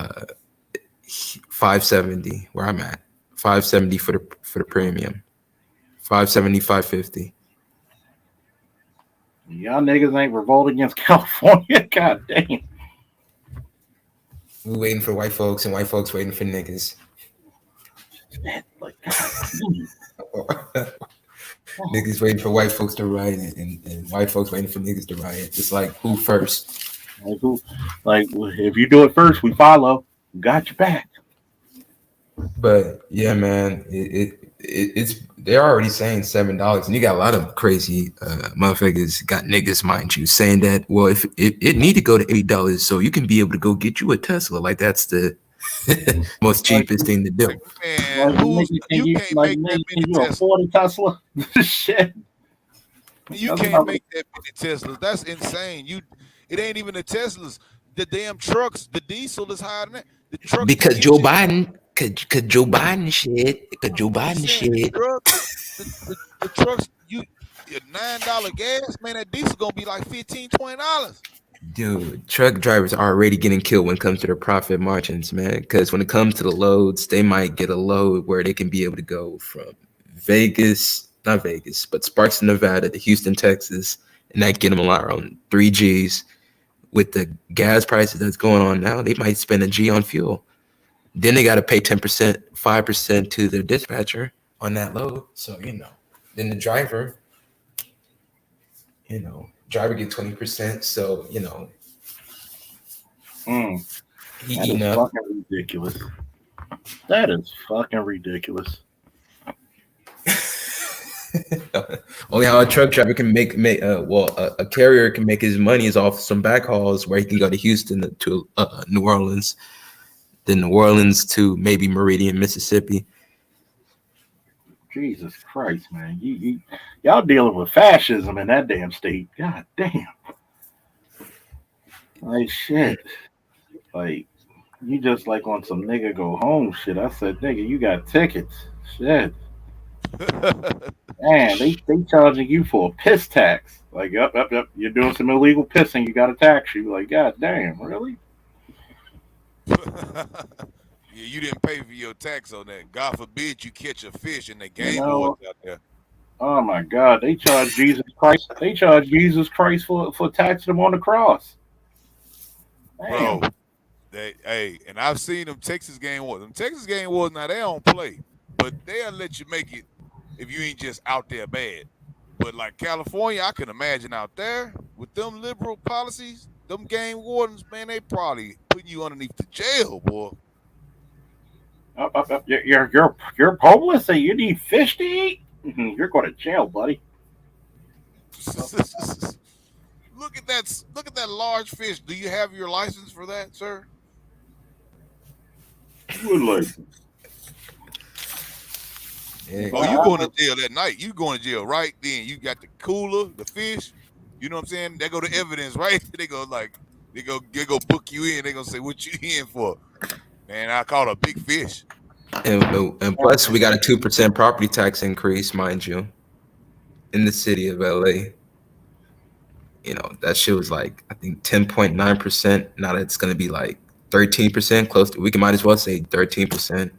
$5.70 where I'm at. $5.70 for the premium. $5.70, $5.50. Y'all niggas ain't revolted against California. God damn. We waiting for white folks and white folks waiting for niggas. Like, niggas waiting for white folks to riot and white folks waiting for niggas to riot. It's like, who first? Like, if you do it first, we follow. Got your back. But yeah, man, it's they're already saying $7, and you got a lot of crazy motherfuckers got niggas, mind you, saying that if it need to go to $8 so you can be able to go get you a Tesla. Like that's the most cheapest thing to do. Man, you can't make that many Teslas. Afford a Tesla? Shit. You can't make that many Teslas. That's insane. It ain't even the Teslas. The damn trucks, the diesel is higher than that. The trucks because Joe Biden, cause Joe Biden shit. The trucks, $9 gas, man. That diesel gonna be like $15, $20. Dude, truck drivers are already getting killed when it comes to their profit margins, man. Because when it comes to the loads, they might get a load where they can be able to go from not Vegas, but Sparks, Nevada to Houston, Texas, and that get them around 3 G's. With the gas prices that's going on now, they might spend a G on fuel. Then they got to pay 10%, 5% to their dispatcher on that load. So, then the driver, driver get 20%. So, he eating up. Fucking ridiculous. That is fucking ridiculous. Only how a truck driver can make a carrier can make his money is off some backhauls where he can go to Houston to New Orleans, then New Orleans to maybe Meridian, Mississippi. Jesus Christ, man. Y'all dealing with fascism in that damn state. God damn. Like shit. Like you just like on some nigga go home shit. I said, nigga, you got tickets. Shit. Man, they charging you for a piss tax. Like, yep. You're doing some illegal pissing. You got to tax you. Like, god damn, really? Yeah, you didn't pay for your tax on that. God forbid you catch a fish in the game boards out there. Oh my God, they charge Jesus Christ. They charge Jesus Christ for taxing them on the cross. Damn. Bro, and I've seen them Texas game wars. Them Texas game wars now they don't play, but they'll let you make it if you ain't just out there bad. But like California, I can imagine out there with them liberal policies, them game wardens, man, they probably putting you underneath the jail, boy. You're homeless and you need fish to eat? You're going to jail, buddy. Look at that large fish. Do you have your license for that, sir? What license? Oh, you going to jail that night. You going to jail right then. You got the cooler, the fish. You know what I'm saying? They go to evidence, right? They go book you in. They gonna say, what you in for? Man, I caught a big fish. And plus, we got a 2% property tax increase, mind you, in the city of LA. You know, that shit was like, I think 10.9%. Now that's going to be like 13%, close to, we might as well say 13%.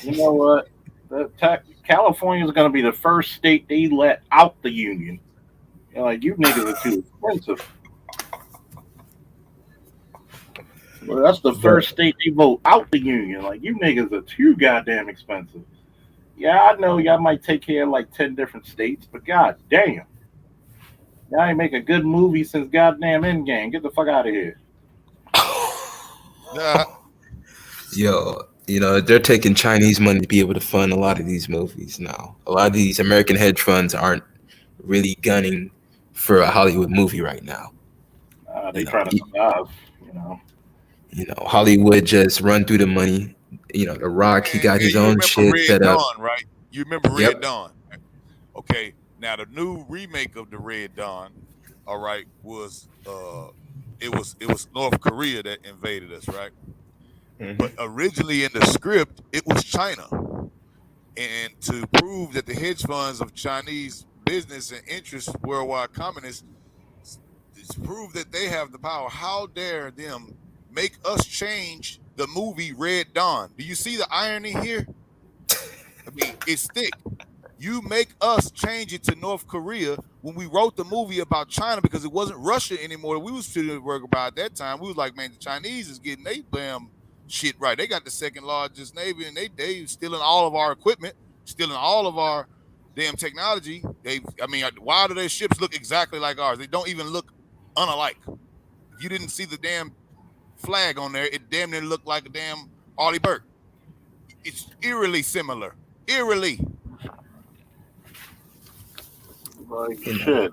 You know what? California is going to be the first state they let out the union. You're like, you niggas are too expensive. Well, that's the first state they vote out the union. Like, you niggas are too goddamn expensive. Yeah, I know y'all might take care of like 10 different states, but god damn. Y'all ain't make a good movie since goddamn Endgame. Get the fuck out of here. Yo, you know, they're taking Chinese money to be able to fund a lot of these movies now. A lot of these American hedge funds aren't really gunning for a Hollywood movie right now. They try to survive, you know. You know, Hollywood just run through the money. You know, The Rock, he got his own shit Red set up. Dawn, right? You remember Red Dawn? Okay, now the new remake of the Red Dawn, all right, was it was North Korea that invaded us, right? Mm-hmm. But originally in the script, it was China. And to prove that the hedge funds of Chinese business and interests, worldwide communists, to prove that they have the power, how dare them make us change the movie Red Dawn? Do you see the irony here? I mean, it's thick. You make us change it to North Korea when we wrote the movie about China because it wasn't Russia anymore. We was to work about at that time. We was like, man, the Chinese is getting they damn shit right. They got the second largest navy, and they stealing all of our equipment, stealing all of our damn technology. Why do their ships look exactly like ours? They don't even look unalike. If you didn't see the damn flag on there, it damn near looked like a damn Arleigh Burke. It's eerily similar. Eerily. Like shit.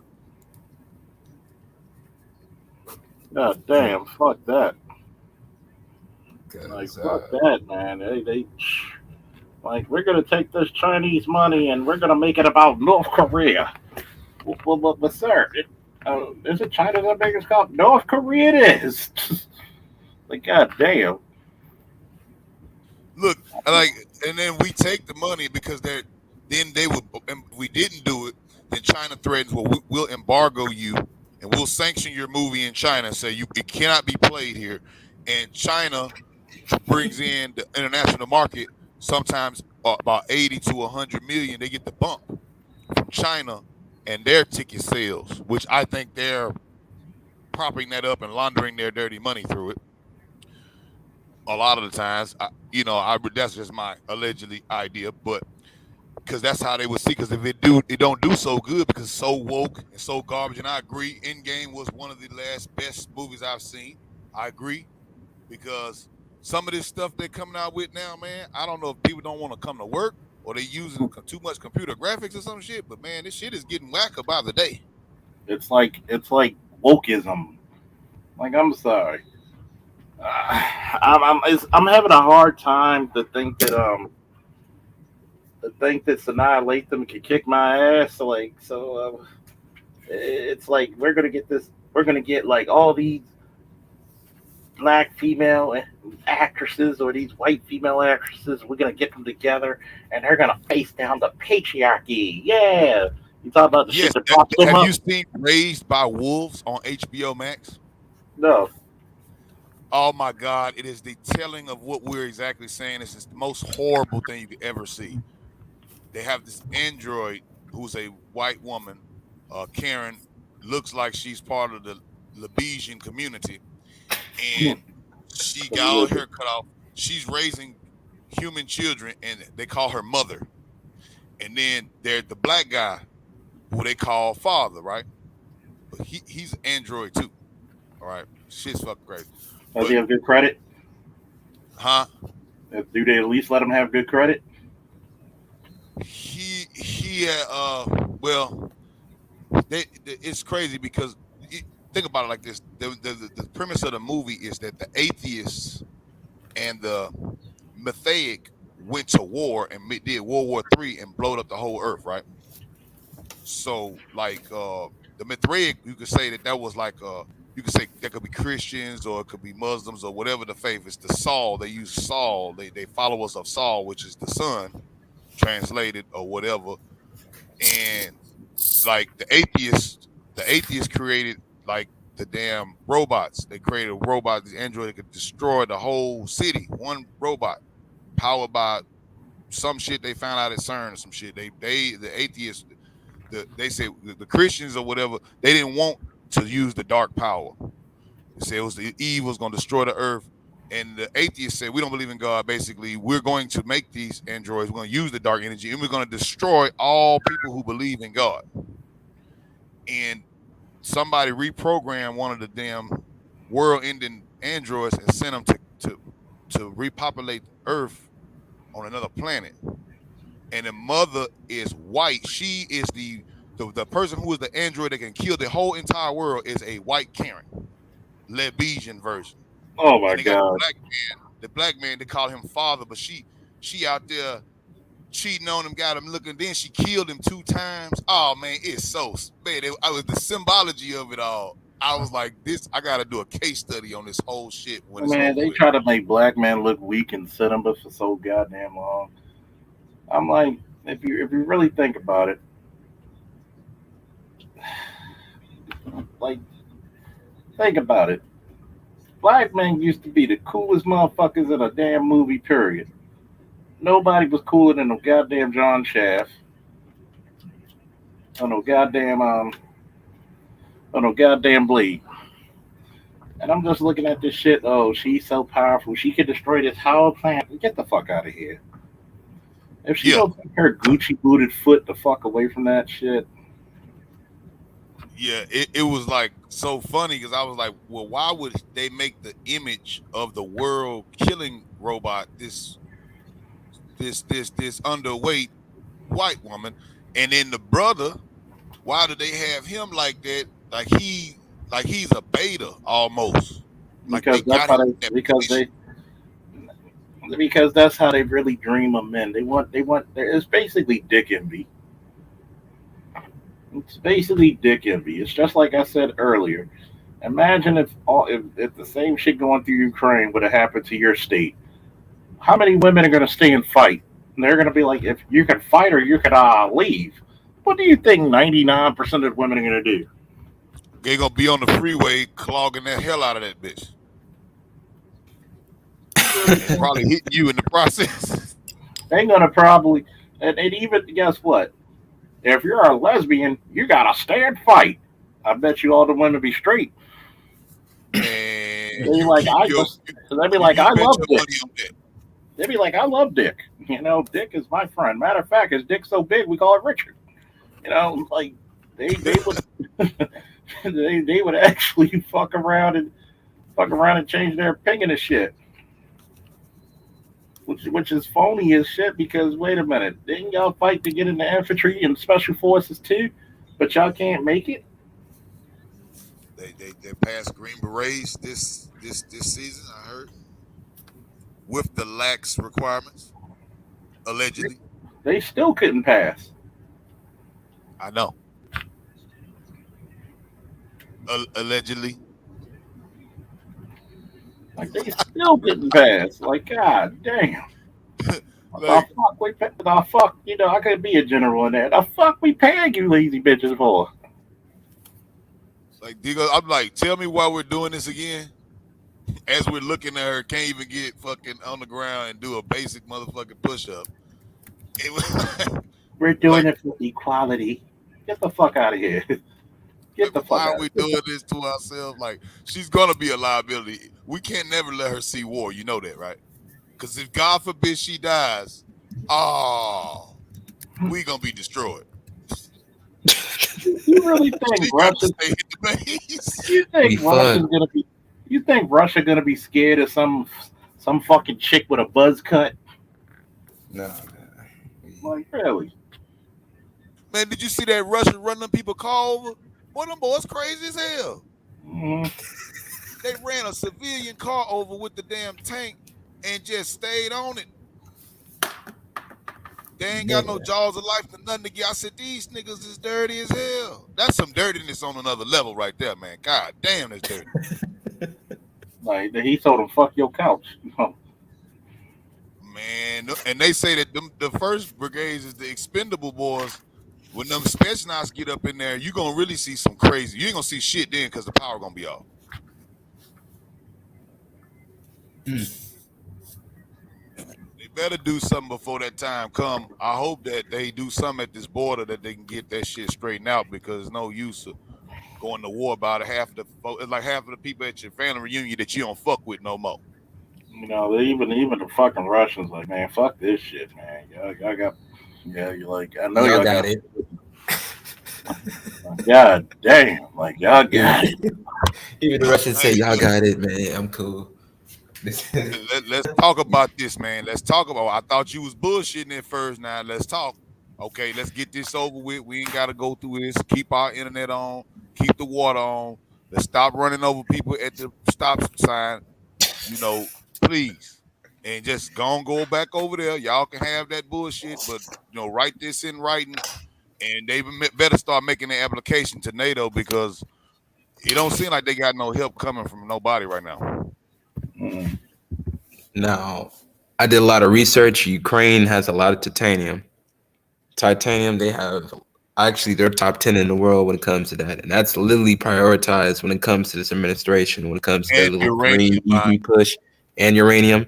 God damn, fuck that. Like fuck that, man. They like, we're gonna take this Chinese money and we're gonna make it about North Korea. But sir, is it China that makes it called North Korea? It is. Like, god damn. Look, and then we take the money because then they would. And we didn't do it. Then China threatens, well, we'll embargo you and we'll sanction your movie in China. Say it cannot be played here. And China brings in the international market sometimes about 80 to 100 million. They get the bump from China and their ticket sales, which I think they're propping that up and laundering their dirty money through it. A lot of the times, that's just my allegedly idea, but because that's how they would see. Because if it don't do so good because it's so woke and so garbage. And I agree, Endgame was one of the last best movies I've seen. I agree, because some of this stuff they're coming out with now, man, I don't know if people don't want to come to work or they using too much computer graphics or some shit. But man, this shit is getting whacker by the day. It's like wokeism. Like, I'm sorry. I'm having a hard time to think that Sanaa Lathan can kick my ass. It's like we're gonna get like all these black female actresses or these white female actresses. We're gonna get them together and they're gonna face down the patriarchy. Yeah, you talk about the shit that props them up. Have you seen Raised by Wolves on HBO Max? No. Oh my God! It is the telling of what we're exactly saying. It's the most horrible thing you could ever see. They have this android who's a white woman. Karen looks like she's part of the Lebesian community, and she got all her hair cut off. She's raising human children, and they call her mother. And then there's the black guy, who they call father, right? But he's an android too. All right, shit's fucking crazy. Does he have good credit? Huh? Do they at least let him have good credit? Well, it's crazy because think about it like this: the premise of the movie is that the atheists and the Mathaic went to war and did World War III and blowed up the whole earth, right? So like the Mithraic, you could say that was like you could say that could be Christians or it could be Muslims or whatever the faith. It's the Saul. They use Saul. They followers of Saul, which is the sun, translated or whatever. And like the atheists created like the damn robots. They created a robot, the android that could destroy the whole city. One robot powered by some shit they found out at CERN or some shit. The atheists, they say the Christians or whatever, they didn't want to use the dark power. They said it was the evil was going to destroy the earth. And the atheists said, we don't believe in God. Basically, we're going to make these androids. We're going to use the dark energy, and we're going to destroy all people who believe in God. And somebody reprogrammed one of the damn world-ending androids and sent them to repopulate Earth on another planet. And the mother is white. She is the person who is the android that can kill the whole entire world is a white Karen, Lebesian version. Oh my and they got God! the black man, they call him father, but she out there cheating on him, got him looking. Then she killed him 2 times. Oh man, it's so man. I was the symbology of it all. I was like, this. I got to do a case study on this whole shit when it's Man, over they with. try to make black men look weak and sit them, but for so goddamn long. I'm like, if you really think about it, like think about it. Black men used to be the coolest motherfuckers in a damn movie. Period. Nobody was cooler than no goddamn John Shaft, or no goddamn Blade. And I'm just looking at this shit. Oh, she's so powerful. She could destroy this whole planet. Get the fuck out of here. If she don't take her Gucci booted foot the fuck away from that shit. Yeah, it was like so funny because I was like, well, why would they make the image of the world killing robot this underweight white woman, and then the brother, why do they have him like that? Like he's a beta almost. Like Because they that's got how him they in that position. because that's how they really dream of men. They want it's basically dick envy. It's basically dick envy. It's just like I said earlier. Imagine if the same shit going through Ukraine would have happened to your state. How many women are going to stay and fight? And they're going to be like, if you can fight or you can leave. What do you think 99% of women are going to do? They're gonna be on the freeway clogging the hell out of that bitch. And probably hitting you in the process. They're going to probably, and even, guess what? If you're a lesbian, you got to stay and fight. I bet you all the women be straight. And They'd be like, I love dick. They'd be like, I love dick. You know, dick is my friend. Matter of fact, his dick's so big, we call it Richard. You know, like they would they would actually fuck around and change their opinion of shit. Which is phony as shit because wait a minute, didn't y'all fight to get in the infantry and special forces too? But y'all can't make it? They passed Green Berets this season, I heard. With the lax requirements, allegedly. They still couldn't pass. I know. Allegedly. Like they still couldn't pass. Like, god damn. Like, the fuck, you know, I could be a general in that. The fuck we paying you lazy bitches for? Like, I'm like, tell me why we're doing this again. As we're looking at her, can't even get fucking on the ground and do a basic motherfucking push-up. We're doing it for equality. Get the fuck out of here. Get the fuck why out. are we doing this to ourselves? Like, she's gonna be a liability. We can't never let her see war. You know that, right? Because if God forbid she dies, we gonna be destroyed. You really think Russia? You think Russia's gonna be? You think Russia gonna be scared of some fucking chick with a buzz cut? No. Like really? Man, did you see that Russian run them people car over? Boy, them boys crazy as hell. Mm-hmm. They ran a civilian car over with the damn tank and just stayed on it. They ain't got no jaws of life to nothing to get. I said, these niggas is dirty as hell. That's some dirtiness on another level right there, man. God damn, that's dirty. Like he told him, "Fuck your couch." Man, and they say that the first brigades is the expendable boys. When them Spetsnaz get up in there, you gonna really see some crazy. You ain't gonna see shit then because the power gonna be off. They better do something before that time come. I hope that they do something at this border that they can get that shit straightened out because there's no use of going to war about half of the people at your family reunion that you don't fuck with no more. You know, even the fucking Russians, like, man, fuck this shit, man. Y'all got, yeah, you're like, I know y'all got it. God damn, like y'all got it. Even the Russians say y'all got it, man. I'm cool. Let's talk about this, man. Let's talk about. I thought you was bullshitting at first. Now let's talk. Okay, let's get this over with. We ain't got to go through this. Keep our internet on. Keep the water on. Let's stop running over people at the stop sign. You know, please, and just go back over there. Y'all can have that bullshit, but write this in writing, and they better start making the application to NATO because it don't seem like they got no help coming from nobody right now. Now, I did a lot of research. Ukraine has a lot of titanium. They have they're top 10 in the world when it comes to that, and that's literally prioritized when it comes to this administration. When it comes to the little green EV push and uranium,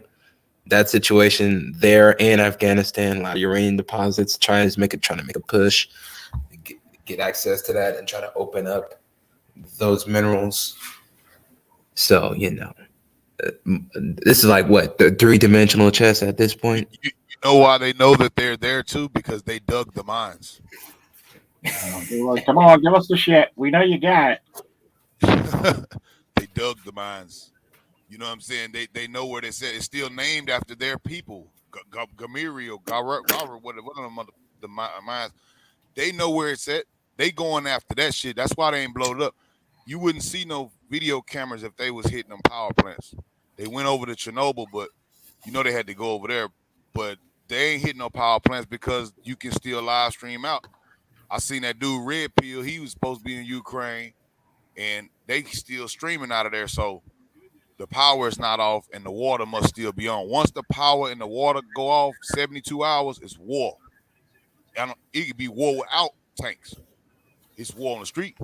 that situation there in Afghanistan, a lot of uranium deposits. Trying to make a push, get access to that, and try to open up those minerals. So this is like what the 3-dimensional chess at this point. You know why they know that they're there too? Because they dug the mines. They're like, come on, give us the shit. We know you got it. They dug the mines. You know what I'm saying? They know where they said it's still named after their people. Gamiri or Garrett, one of the mines. They know where it's at. They going after that shit. That's why they ain't blowed up. You wouldn't see no video cameras if they was hitting them power plants. They went over to Chernobyl, but they had to go over there. But they ain't hitting no power plants because you can still live stream out. I seen that dude Red Pill. He was supposed to be in Ukraine, and they still streaming out of there. So the power is not off, and the water must still be on. Once the power and the water go off, 72 hours, it's war. It could be war without tanks. It's war on the street.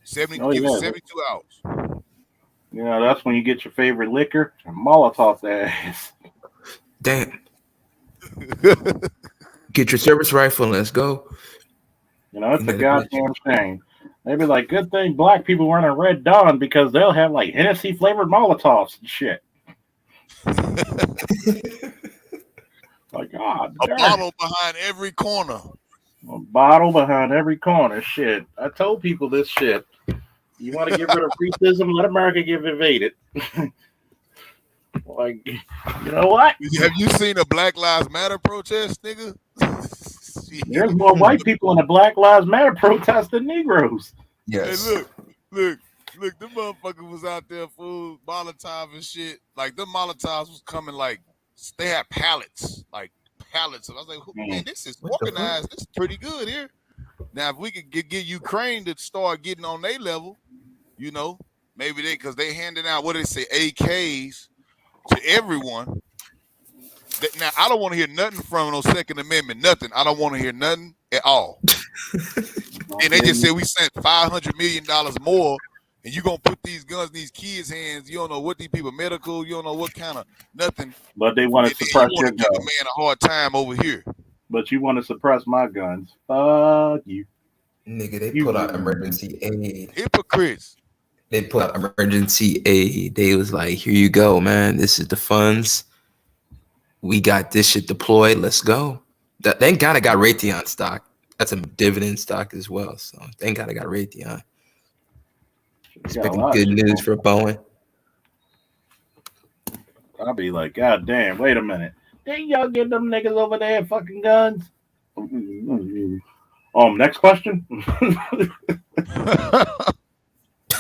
72 hours. That's when you get your favorite liquor and Molotov ass. Damn. Get your service rifle and let's go. It's a goddamn shame. They'd be like, good thing black people weren't in Red Dawn because they'll have like Hennessy flavored Molotovs and shit. Like, God, a bottle behind every corner. A bottle behind every corner. Shit. I told people this shit. You want to get rid of racism? Let America get invaded. Like, you know what? Have you seen a Black Lives Matter protest, nigga? There's more white people in a Black Lives Matter protest than Negroes. Yes. Hey, look, them motherfuckers was out there, fool, Molotov and shit. Like, them Molotovs was coming like, they had pallets. I was like, man, this is organized. This is pretty good here. Now, if we could get Ukraine to start getting on their level, maybe because they handing out, what do they say, AKs to everyone. Now, I don't want to hear nothing from no Second Amendment, nothing. I don't want to hear nothing at all. And they just said we sent $500 million more, and you're going to put these guns in these kids' hands. You don't know what these people medical. You don't know what kind of nothing. But they want to suppress your guns. Give a man a hard time over here. But you want to suppress my guns. Fuck you. Nigga, they put out emergency aid. Hypocrites. They put out emergency aid. They was like, here you go, man. This is the funds. We got this shit deployed. Let's go. Thank God I got Raytheon stock. That's a dividend stock as well. So thank God I got Raytheon. Expecting good news for Boeing. I'll be like, God damn, wait a minute. Didn't y'all get them niggas over there fucking guns? Next question.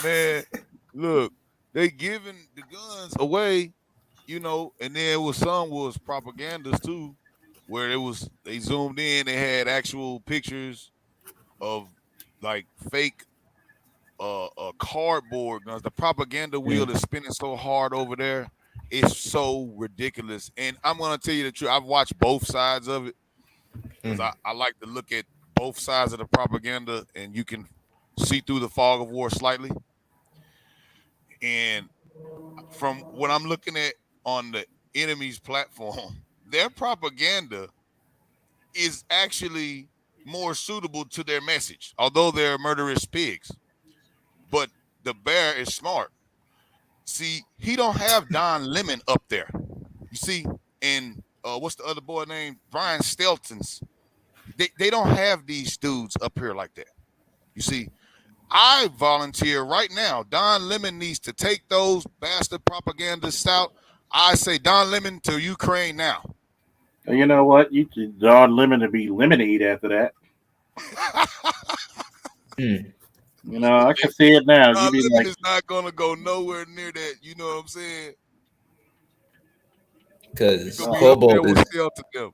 Man, look, they giving the guns away, and then some was propagandas too. where they zoomed in, they had actual pictures of like fake cardboard guns. The propaganda wheel is spinning so hard over there. It's so ridiculous. And I'm gonna tell you the truth. I've watched both sides of it because I like to look at both sides of the propaganda, and you can see through the fog of war slightly. And from what I'm looking at on the enemy's platform, their propaganda is actually more suitable to their message, although they're murderous pigs. But the bear is smart. See, he don't have Don Lemon up there. You see, and what's the other boy named Brian Stelton's? They don't have these dudes up here like that. You see, I volunteer right now. Don Lemon needs to take those bastard propagandists out. I say Don Lemon to Ukraine now. And you know what? You could Don Lemon to be lemonade after that. You know, I can see it now. Don You be Lemon like, is not gonna go nowhere near that. You know what I'm saying? Because You're gonna be up there with Stelton them.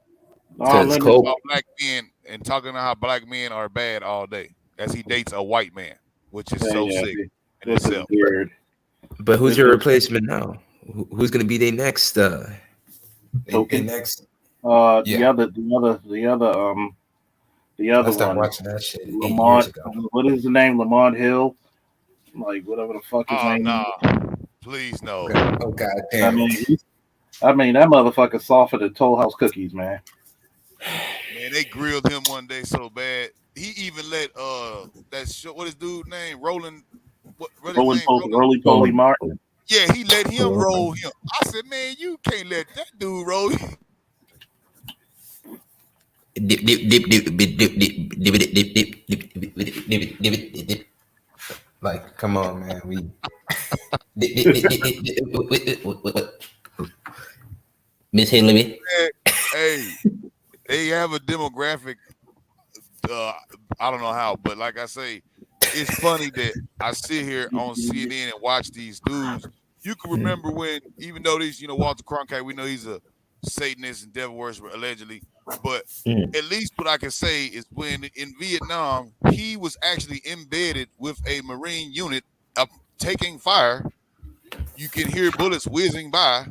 Don Talking Lemon. about black men and talking about how black men are bad all day as he dates a white man, which is so sick in This is itself. weird. But who's your replacement now? Who's going to be their next? Token. Next. The other I stopped one. watching that shit 8 Lamont. years ago. What is the name? Lamont Hill. Like whatever the fuck his name. Nah, please no. Oh god damn. I mean that motherfucker softer than Toll House cookies, man. Man, they grilled him one day so bad. He even let that show, what his dude name? Roland. Roly Poly Martin. Yeah, he let him roll him. I said, man, you can't let that dude roll you. Like, come on, man. We Miss Hillary. Hey, they have a demographic. I don't know how, but like I say, it's funny that I sit here on CNN and watch these dudes. You can remember when, even though these, Walter Cronkite, we know he's a Satanist and devil worshiper allegedly, but at least what I can say is when in Vietnam, he was actually embedded with a Marine unit taking fire. You can hear bullets whizzing by.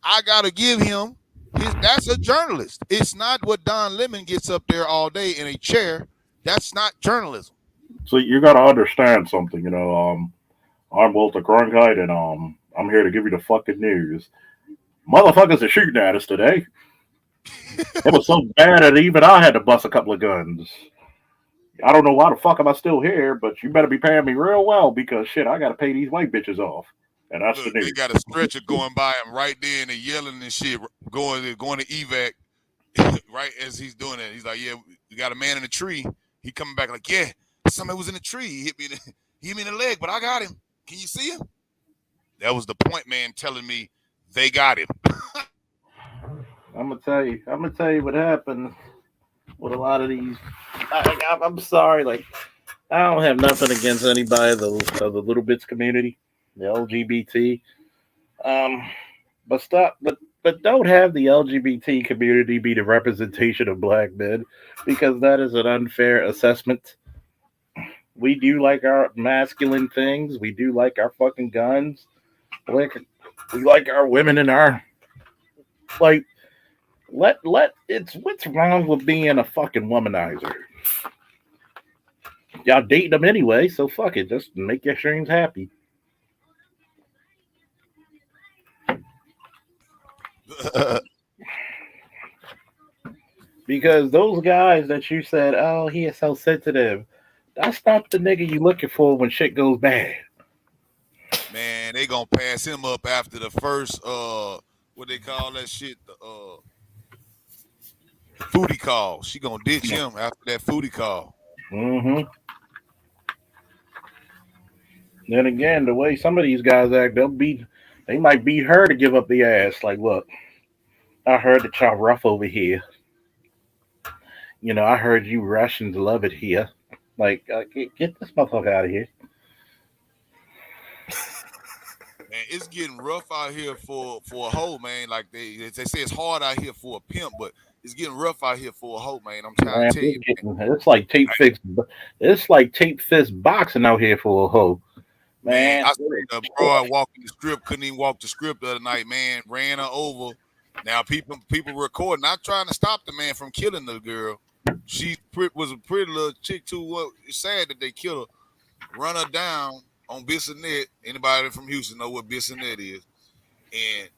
I gotta give him that's a journalist. It's not what Don Lemon gets up there all day in a chair. That's not journalism. So you gotta understand something, I'm Walter Cronkite, and I'm here to give you the fucking news. Motherfuckers are shooting at us today. It was so bad that even I had to bust a couple of guns. I don't know why the fuck am I still here, but you better be paying me real well because shit, I gotta pay these white bitches off. And that's the news. They got a stretcher going by him right there and they're yelling and shit, going to evac right as he's doing it. He's like, yeah, we got a man in a tree. He coming back like, yeah, somebody was in a tree. He hit me in the leg, but I got him. Can you see him? That was the point man telling me they got him. I'm gonna tell you what happened with a lot of these. I'm sorry, like I don't have nothing against anybody of the little bits community, the LGBT. But don't have the LGBT community be the representation of black men because that is an unfair assessment. We do like our masculine things. We do like our fucking guns. We like our women and our like. What's wrong with being a fucking womanizer? Y'all dating them anyway, so fuck it. Just make your streams happy. Because those guys that you said, oh, he is so sensitive, that's not the nigga you looking for when shit goes bad. Man, they gonna pass him up after the first what they call that shit, the foodie call. She gonna ditch him after that foodie call. Mm-hmm. Then again, the way some of these guys act, they might beat her to give up the ass. Like, look, I heard that y'all rough over here. I heard you Russians love it here. Like, get this motherfucker out of here. Man, it's getting rough out here for a hoe, man. Like they say it's hard out here for a pimp, but it's getting rough out here for a hoe, man. I'm trying Man, to tell you. it's like tape fix. It's like tape fist boxing out here for a hoe. Man, Man, I seen a broad walking the strip, couldn't even walk the strip the other night, man. Ran her over. Now people recording, not trying to stop the man from killing the girl. She was a pretty little chick too. Well, it's sad that they killed her. Run her down on Bissonnet. Anybody from Houston know what Bissonnet is? And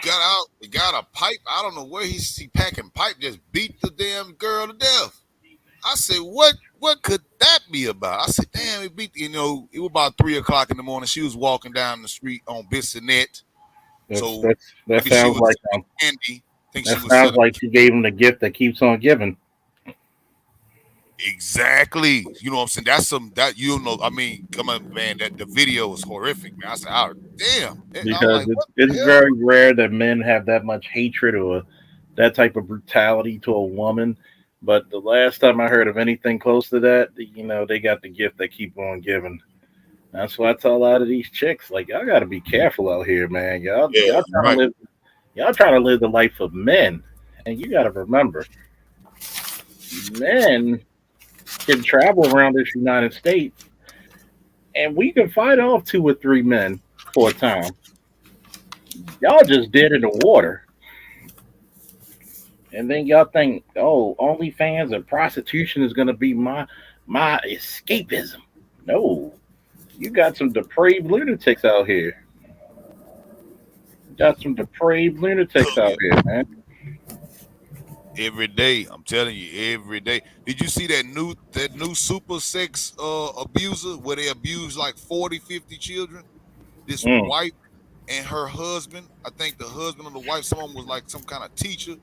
got a pipe. I don't know where he packing pipe. Just beat the damn girl to death. I said, what could that be about? I said, damn, it beat. It was about 3:00 in the morning. She was walking down the street on Bissonnet. So that maybe she sounds was like candy. Think that she was sounds selling. like she gave him the gift that keeps on giving. Exactly. You know what I'm saying? That's I mean, come on, man. That the video is horrific, man. I said, oh, damn. I'm Because like, what it's the hell? very rare that men have that much hatred or that type of brutality to a woman. But the last time I heard of anything close to that, they got the gift that keep on giving. That's why I tell a lot of these chicks, like, y'all got to be careful out here, man. Yeah, right. Y'all trying to live the life of men, and you got to remember, men can travel around this United States, and we can fight off 2 or 3 men for a time. Y'all just dead in the water. And then y'all think, oh, OnlyFans and prostitution is gonna be my escapism. No, you got some depraved lunatics out here. Got some depraved lunatics out here, man. Every day, I'm telling you, every day. Did you see that new super sex abuser where they abuse like 40, 50 children? This Mm. wife and her husband, I think the husband or the wife, someone was like some kind of teacher,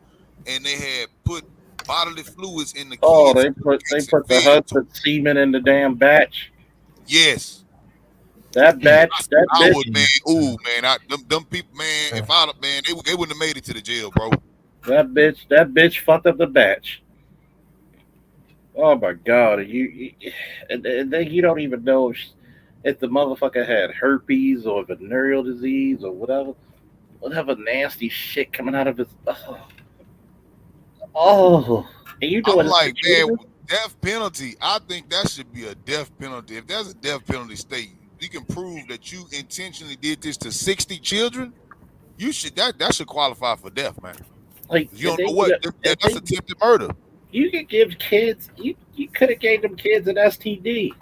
and they had put bodily fluids in the Oh, kids' they cakes and put the fed them to husband semen in the damn batch. Yes. That batch, that I bitch, would, man. Ooh, man. Them people, man. If I, man, they wouldn't have made it to the jail, bro. that bitch fucked up the batch. Oh my god, and then you don't even know if the motherfucker had herpes or venereal disease or whatever nasty shit coming out of his. Oh, and you I'm doing this to like, man, children? death penalty. I think that should be a death penalty. If there's a death penalty state, you can prove that you intentionally did this to 60 children. You should that should qualify for death, man. Like, You don't know what that's attempted murder. You could give kids. You could have gave them kids an STD.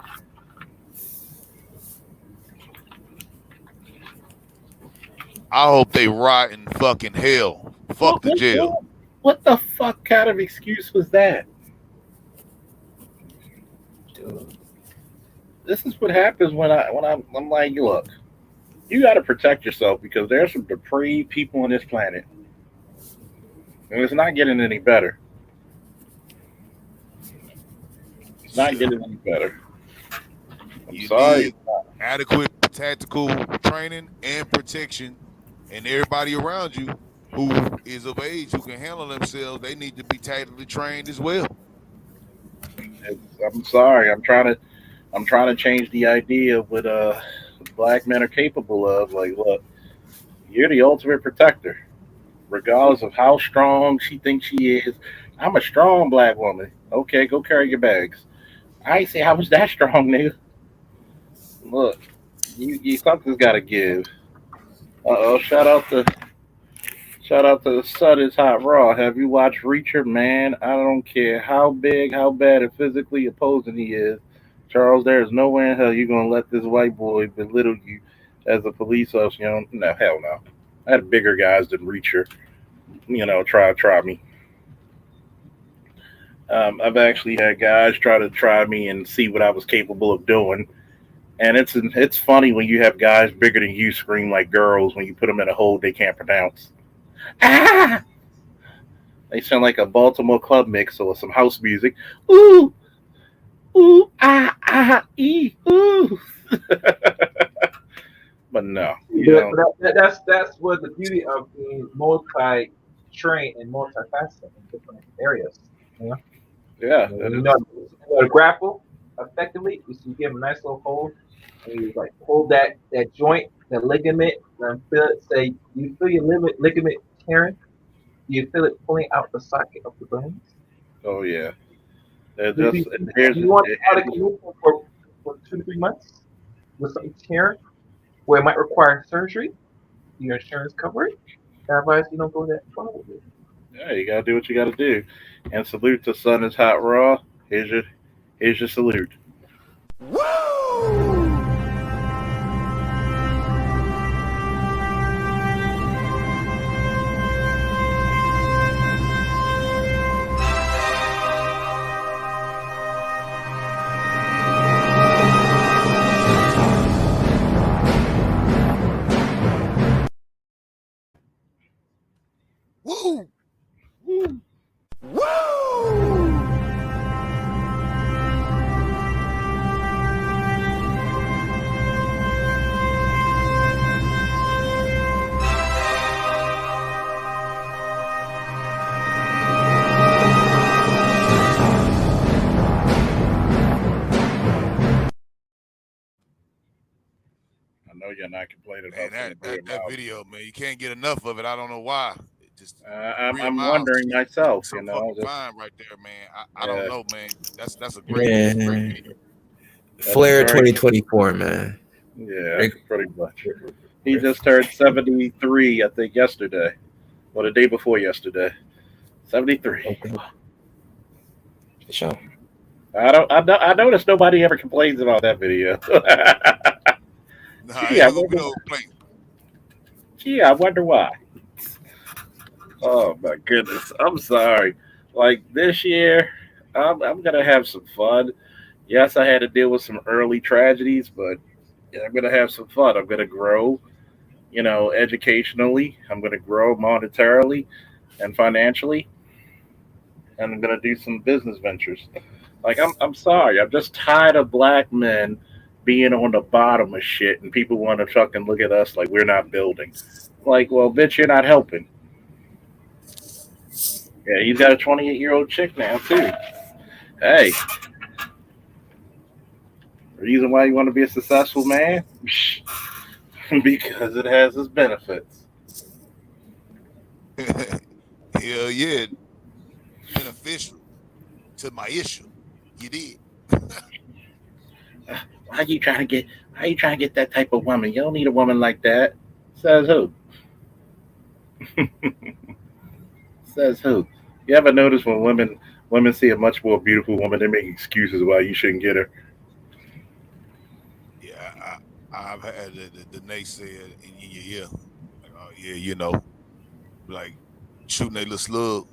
I hope they rot in fucking hell. Fuck the jail. What the fuck kind of excuse was that? This is what happens when I'm like, look, you got to protect yourself because there's some depraved people on this planet, and it's not getting any better. It's not getting any better. You Sorry. need adequate tactical training and protection, and everybody around you who is of age who can handle themselves, they need to be tactically trained as well. I'm sorry. I'm trying to change the idea of what black men are capable of. Like, look, you're the ultimate protector, regardless of how strong she thinks she is. I'm a strong black woman. Okay, go carry your bags. I ain't say I was that strong, nigga. Look, you something's got to give. Uh oh! Shout out to the Sun is Hot Raw. Have you watched Reacher? Man, I don't care how big, how bad, and physically opposing he is. Charles, there is no way in hell you're gonna let this white boy belittle you as a police officer. No, hell no. I had bigger guys than Reacher. Try me. I've actually had guys try me and see what I was capable of doing. And it's funny when you have guys bigger than you scream like girls when you put them in a hole they can't pronounce. Ah! They sound like a Baltimore club mix or some house music. Ooh, ooh, ooh. But no, that's what the beauty of being multi-trained and multifaceted in different areas. You know, yeah, you know how to grapple effectively. You give them a nice little hold. And you like pull that joint, that ligament, and feel it. Say, you feel your ligament tearing. You feel it pulling out the socket of the bones. Oh yeah. It Do just you, here's you want out of it, commission for 2 to 3 months with something tearing, where it might require surgery? Your insurance cover it. I advise you don't go that far with it. yeah, you gotta do what you gotta do. And salute to Sun is Hot Raw. Here's your salute. Woo! I know you're not complaining Man, about some that, Bria that Miles. video, man, you can't get enough of it. I don't know why. It just Bria I'm Miles, wondering myself, so you know. fucking fine right there, man. I don't Yeah, know, man. That's a great Man, video. that is Flair very 2024, man. yeah, pretty much. He just turned 73, I think, yesterday. Or the day before yesterday. 73. Okay. Sure. I noticed nobody ever complains about that video. Nah, Gee, ain't gonna be no complaint. I wonder why. Oh my goodness. I'm sorry. Like this year, I'm gonna have some fun. Yes, I had to deal with some early tragedies, but yeah, I'm gonna have some fun. I'm gonna grow, educationally. I'm gonna grow monetarily and financially, and I'm gonna do some business ventures. Like I'm sorry. I'm just tired of black men being on the bottom of shit, and people want to fucking look at us like we're not building. Like, well, bitch, you're not helping. Yeah, he's got a 28-year-old chick now too. Hey, reason why you want to be a successful man? Because it has its benefits. Hell yeah, beneficial to my issue. You did. Why you trying to get? Why you trying to get that type of woman? You don't need a woman like that. Says who? Says who? You ever notice when women see a much more beautiful woman, they make excuses why you shouldn't get her? Yeah, I've had the naysayer in your ear. Like, oh yeah, like shooting a little slug.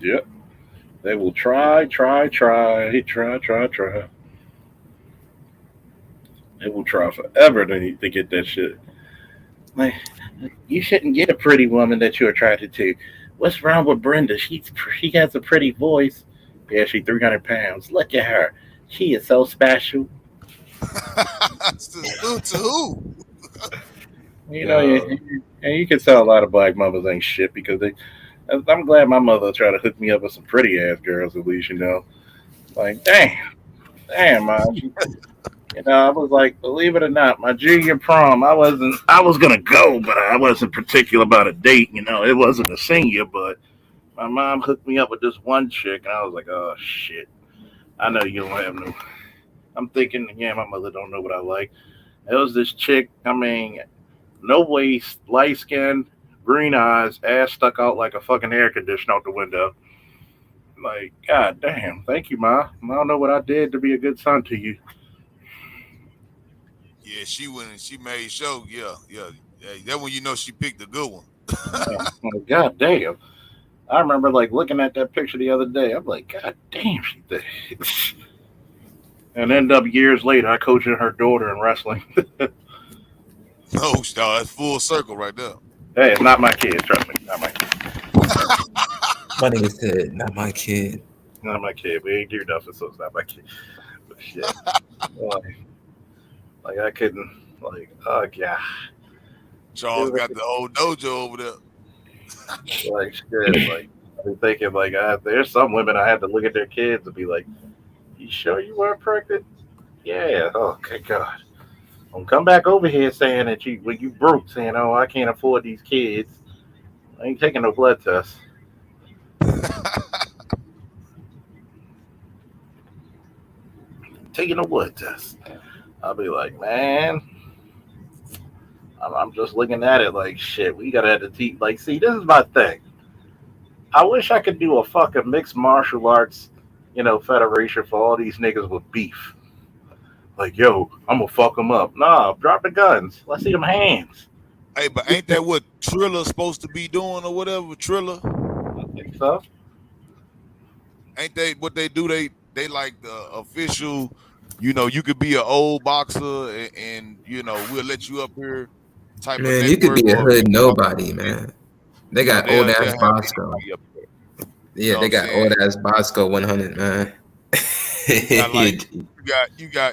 Yep. They will try. They will try forever to get that shit. Like, you shouldn't get a pretty woman that you're attracted to. What's wrong with Brenda? She has a pretty voice. Yeah, she's 300 pounds. Look at her. She is so special. to who? And you can tell a lot of black mothers ain't shit because they. I'm glad my mother tried to hook me up with some pretty ass girls at least, Like, damn, man. I was like, believe it or not, my junior prom, I was gonna go, but I wasn't particular about a date. It wasn't a senior, but my mom hooked me up with this one chick, and I was like, oh shit, I know you don't have no. I'm thinking, yeah, my mother don't know what I like. It was this chick. I mean, no waist, light skin, green eyes, ass stuck out like a fucking air conditioner out the window. Like, god damn, thank you, ma. I don't know what I did to be a good son to you. Yeah, she went and she made sure. Yeah. That when you know she picked a good one. Like, god damn. I remember like looking at that picture the other day. I'm like, God damn, she did. And end up years later, I coaching her daughter in wrestling. No, that's full circle right there. Hey, it's not my kid. Trust me, not my kid. My nigga said, "Not my kid." Not my kid. We ain't do nothing, so it's not my kid. But shit, like I couldn't. Like, oh god. Charles got the old dojo over there. Like shit. Like I'm thinking, like there's some women I had to look at their kids and be like, You sure you weren't pregnant? Yeah. Oh, okay, God. Don't come back over here saying that you broke, saying, "Oh, I can't afford these kids." I ain't taking no blood tests. Taking no blood tests. I'll be like, man, I'm just looking at it like shit. We gotta have to teach. Like, see, this is my thing. I wish I could do a fucking mixed martial arts, federation for all these niggas with beef. Like, yo, I'm gonna fuck them up. Nah, drop the guns. Let's see them hands. Hey, but ain't that what Trilla's supposed to be doing or whatever? Trilla, I think so. ain't they what they do? They like the official. You could be an old boxer, and we'll let you up here, type of Man, you could network, be a or if hood you talk, nobody, man. They got old ass they'll have Bosco. anybody up there. You Yeah, know what they I'm got old saying? ass Bosco 100, man. You got like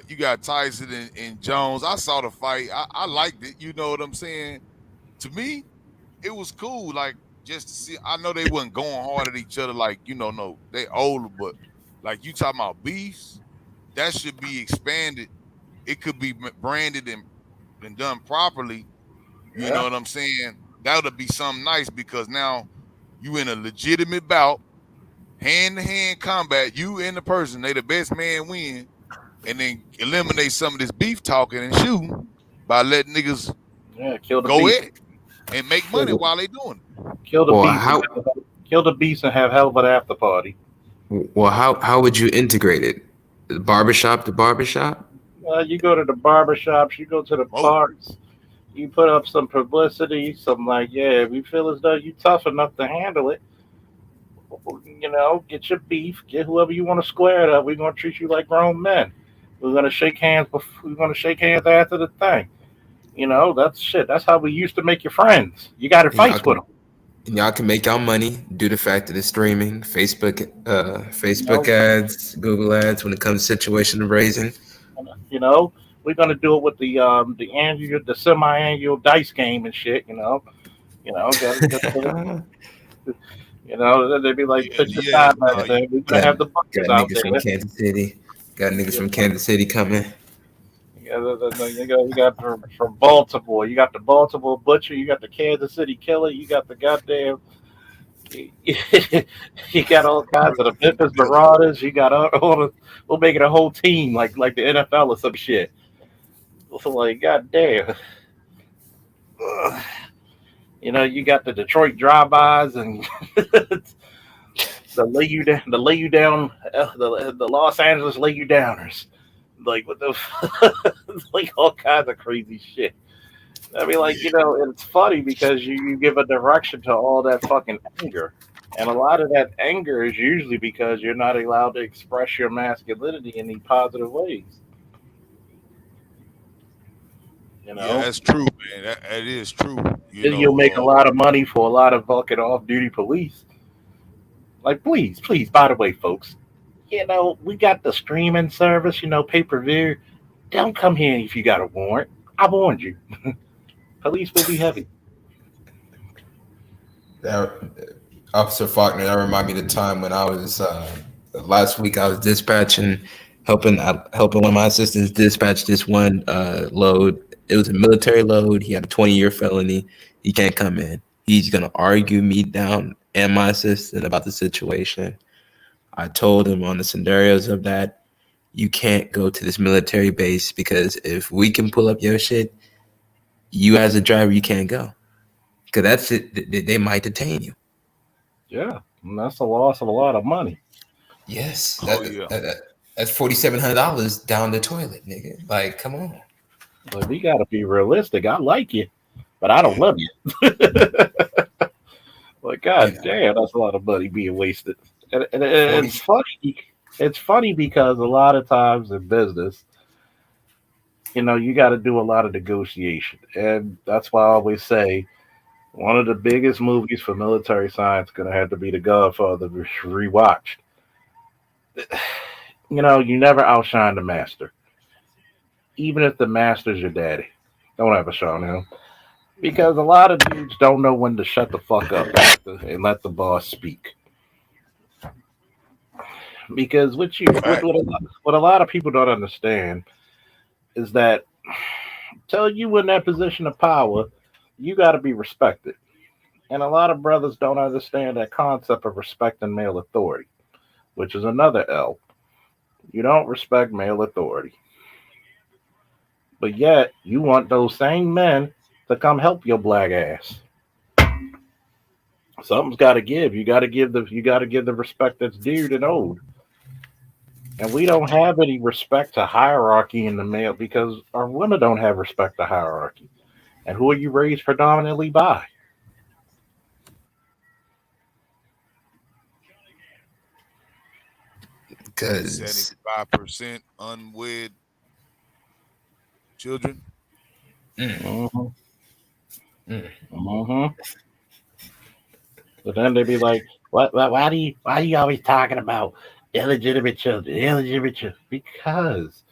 you got Tyson and Jones. I saw the fight. I liked it. You know what I'm saying? To me, it was cool. Like just to see. I know they wasn't going hard at each other. Like no, they older, but like you talking about beefs, that should be expanded. It could be branded and done properly. You know Yeah. what I'm saying? That would be something nice because now you in a legitimate bout, hand to hand combat. You and the person, they the best man win, and then eliminate some of this beef talking and shooting by letting niggas Yeah. Kill the go beast. at it and make money while they doing it. Kill the Well, beast. how Kill the beast and have hell of an after party. how would you integrate it? Barbershop to barbershop? You go to the barber shops. You go to the Oh, parks. You put up some publicity. Some like, yeah, we feel as though you tough enough to handle it. Get your beef. Get whoever you want to square it up. We're gonna treat you like grown men. We're gonna shake hands. We're gonna shake hands after the thing. That's shit. That's how we used to make your friends. You got to And y'all fight with can them. and y'all can make y'all money due to the fact that it's streaming, Facebook You ads, Google ads when it comes to situation of raising. You know, we're gonna do it with the semi-annual dice game and shit. They'd be like, put your yeah, time no, out there. We're gonna got have the got buckets out niggas from there. Kansas City. Got niggas You from know, Kansas City coming. you got from Baltimore. You got the Baltimore Butcher. You got the Kansas City Killer. You got the goddamn. You got all kinds of the Memphis Marauders. You got all the. We'll make it a whole team like the NFL or some shit. So like, goddamn. You got the Detroit drive-bys and the Los Angeles lay you downers, like with the like all kinds of crazy shit. I mean, like yeah, it's funny because you give a direction to all that fucking anger, and a lot of that anger is usually because you're not allowed to express your masculinity in any positive ways. You yeah, know, that's true, man. That is true. then you'll make a lot of money for a lot of fucking off-duty police. Like, please, by the way, folks, we got the streaming service, pay per view. Don't come here if you got a warrant. I warned you. Police will be heavy. That Officer Faulkner, that remind me of the time when I was last week. I was dispatching, helping one of my assistants dispatch this one load. It was a military load. He had a 20-year felony. He can't come in. He's gonna argue me down and my assistant about the situation. I told him on the scenarios of that, you can't go to this military base because if we can pull up your shit, you as a driver, you can't go. Because that's it. They might detain you. Yeah, and that's a loss of a lot of money. Yes, Oh yeah, that's $4,700 down the toilet, nigga. Like, come on. But we got to be realistic. I like you, but I don't yeah. love you. Like, You god know, damn, that's a lot of money being wasted. And forty. it's funny. It's funny because a lot of times in business, you got to do a lot of negotiation, and that's why I always say one of the biggest movies for military science going to have to be The Godfather rewatched. You never outshine the master, even if the master's your daddy. Don't ever shine him because a lot of dudes don't know when to shut the fuck up and let the boss speak. Because what a lot of people don't understand is that till you in that position of power, you got to be respected. And a lot of brothers don't understand that concept of respecting male authority, which is another L. You don't respect male authority. But yet, you want those same men to come help your black ass. Something's got to give. You got to give the respect that's due and owed. And we don't have any respect to hierarchy in the male because our women don't have respect to hierarchy. And who are you raised predominantly by? Because 75% unwed children. Mm-hmm. Mm-hmm. But then they be like, why do you always talking about illegitimate children? Illegitimate children. Because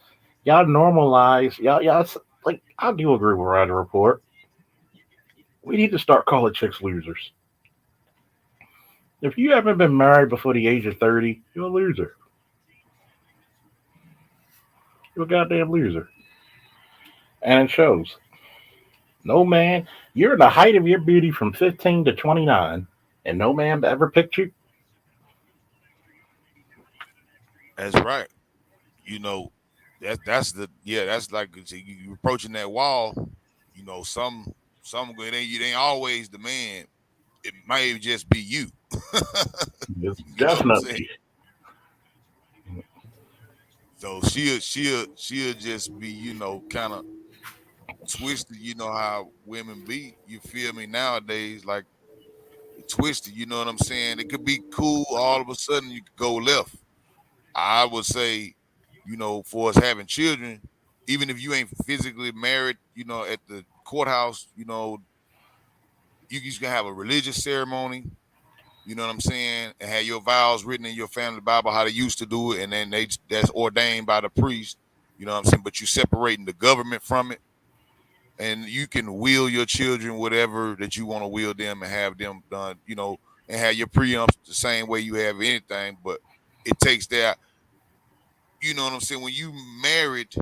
y'all normalize like I do agree with Ryder Report. We need to start calling chicks losers. If you haven't been married before the age of 30, you're a loser. You're a goddamn loser. And it shows. No man, you're in the height of your beauty from 15 to 29, and no man ever picked you. That's right. You know, that's like you approaching that wall. You know, it ain't always the man. It might just be you. Yes, You know what I'm saying? definitely. So she'll just be, kind of twisted. You know how women be. You feel me nowadays? Like twisted. You know what I'm saying? It could be cool. All of a sudden, you could go left. I would say, for us having children, even if you ain't physically married, at the courthouse, you just gonna have a religious ceremony. You know what I'm saying? And have your vows written in your family Bible how they used to do it, and then that's ordained by the priest. You know what I'm saying? But you separating the government from it, and you can will your children whatever that you want to will them and have them done. And have your preumps the same way you have anything. But it takes that. You know what I'm saying? When you married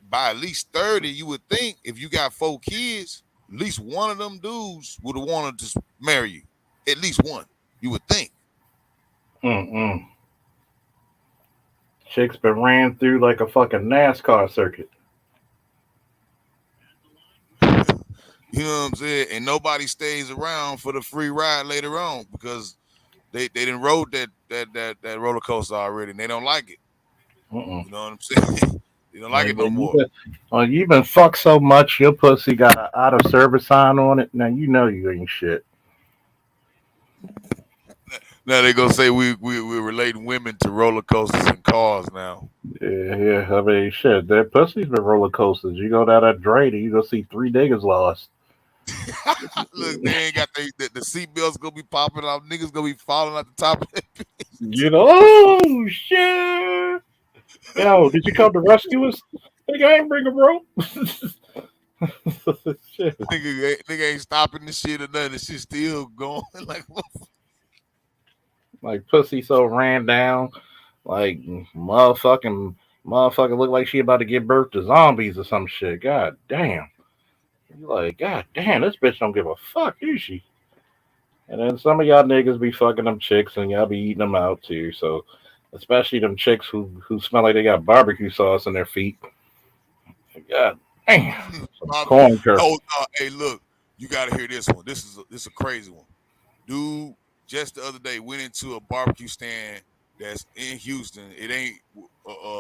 by at least 30, you would think if you got 4 kids, at least one of them dudes would have wanted to marry you. At least one, you would think. Mm-mm. Chicks been ran through like a fucking NASCAR circuit. You know what I'm saying? And nobody stays around for the free ride later on because they didn't rode that roller coaster already and they don't like it. Mm-mm. You know what I'm saying? They don't like Like, it no well, more. you've been fucked so much, your pussy got an out of service sign on it. Now you know you ain't shit. Now they gonna say we're relating women to roller coasters and cars now. Yeah, yeah. I mean, shit. That pussy's been roller coasters. You go down that drain, and you go see 3 niggas lost. Look, they ain't got the seatbelts gonna be popping off. Niggas gonna be falling at the top of it. You know, oh shit. Yo, did you come to rescue us? Nigga, I ain't bring a rope. Shit. nigga ain't stopping the shit or nothing. The shit still going. Like, Like pussy so ran down, like motherfucking look like she about to give birth to zombies or some shit. God damn. You like, God damn, this bitch don't give a fuck, do she? And then some of y'all niggas be fucking them chicks and y'all be eating them out too. So especially them chicks who smell like they got barbecue sauce in their feet. God damn. Some corn curd. hey, look, you gotta hear this one. This is a crazy one. Dude, just the other day went into a barbecue stand that's in Houston. It ain't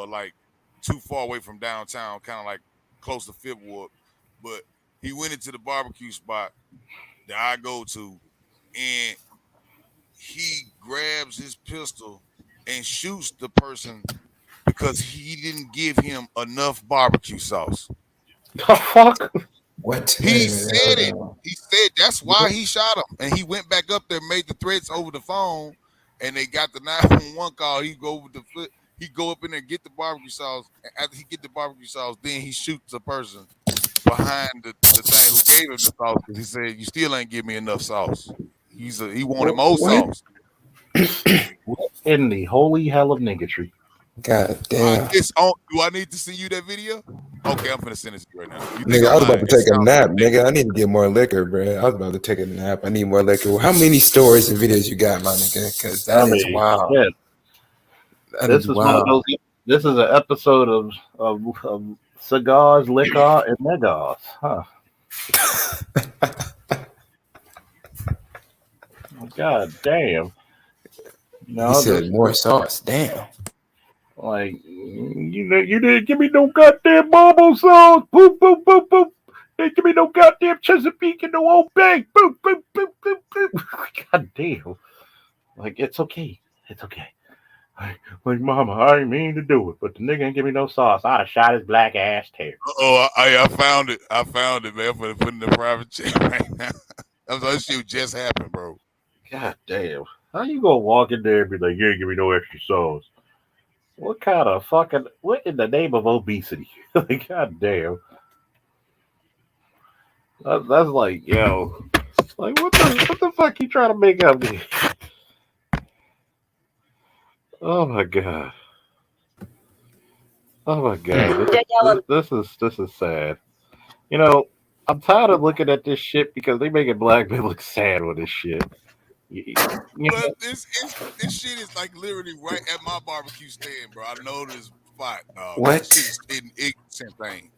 like too far away from downtown, kind of like close to Fifth Ward. But he went into the barbecue spot that I go to, and he grabs his pistol and shoots the person because he didn't give him enough barbecue sauce. The fuck? what? He said it. He said that's why he shot him. And he went back up there, made the threats over the phone, and they got the 911 call. He go up in there, get the barbecue sauce. And after he get the barbecue sauce, then he shoots the person behind the thing who gave him the sauce because he said, "You still ain't give me enough sauce." He wanted more What? sauce. In the holy hell of niggatry. God damn. It's on. Do I need to see you that video? Okay, I'm finna send it to you right now. You think Nigga, I was I'm about to lying? take a nap, nigga. I need to get more liquor, bro. I was about to take a nap. I need more liquor. How many stories and videos you got, my nigga? Because that is wild. Shit. That This is is wild. one of those. This is an episode of cigars, liquor, and niggas. Huh. God damn. No, He said more sauce. Damn. Like you didn't give me no goddamn marble sauce. Boop boop boop boop. Didn't give me no goddamn Chesapeake and no Old Bay. Boop boop boop boop boop. God damn. Like it's okay. It's okay. Like mama, I didn't mean to do it, but the nigga ain't give me no sauce. I'd have shot his black ass tail. Oh, I found it. I found it, man. I'm gonna put it in the private chat right now. That shit just happened, bro. God damn. How you gonna walk in there and be like, you ain't give me no extra sauce? What kind of fucking, what in the name of obesity? Like, god damn. That's like, yo, like what the fuck you trying to make up here? Oh my god. Oh my god. This is sad. You know, I'm tired of looking at this shit because they making black men look sad with this shit. But this shit is like literally right at my barbecue stand, bro. I know this spot. What? This shit is same thing.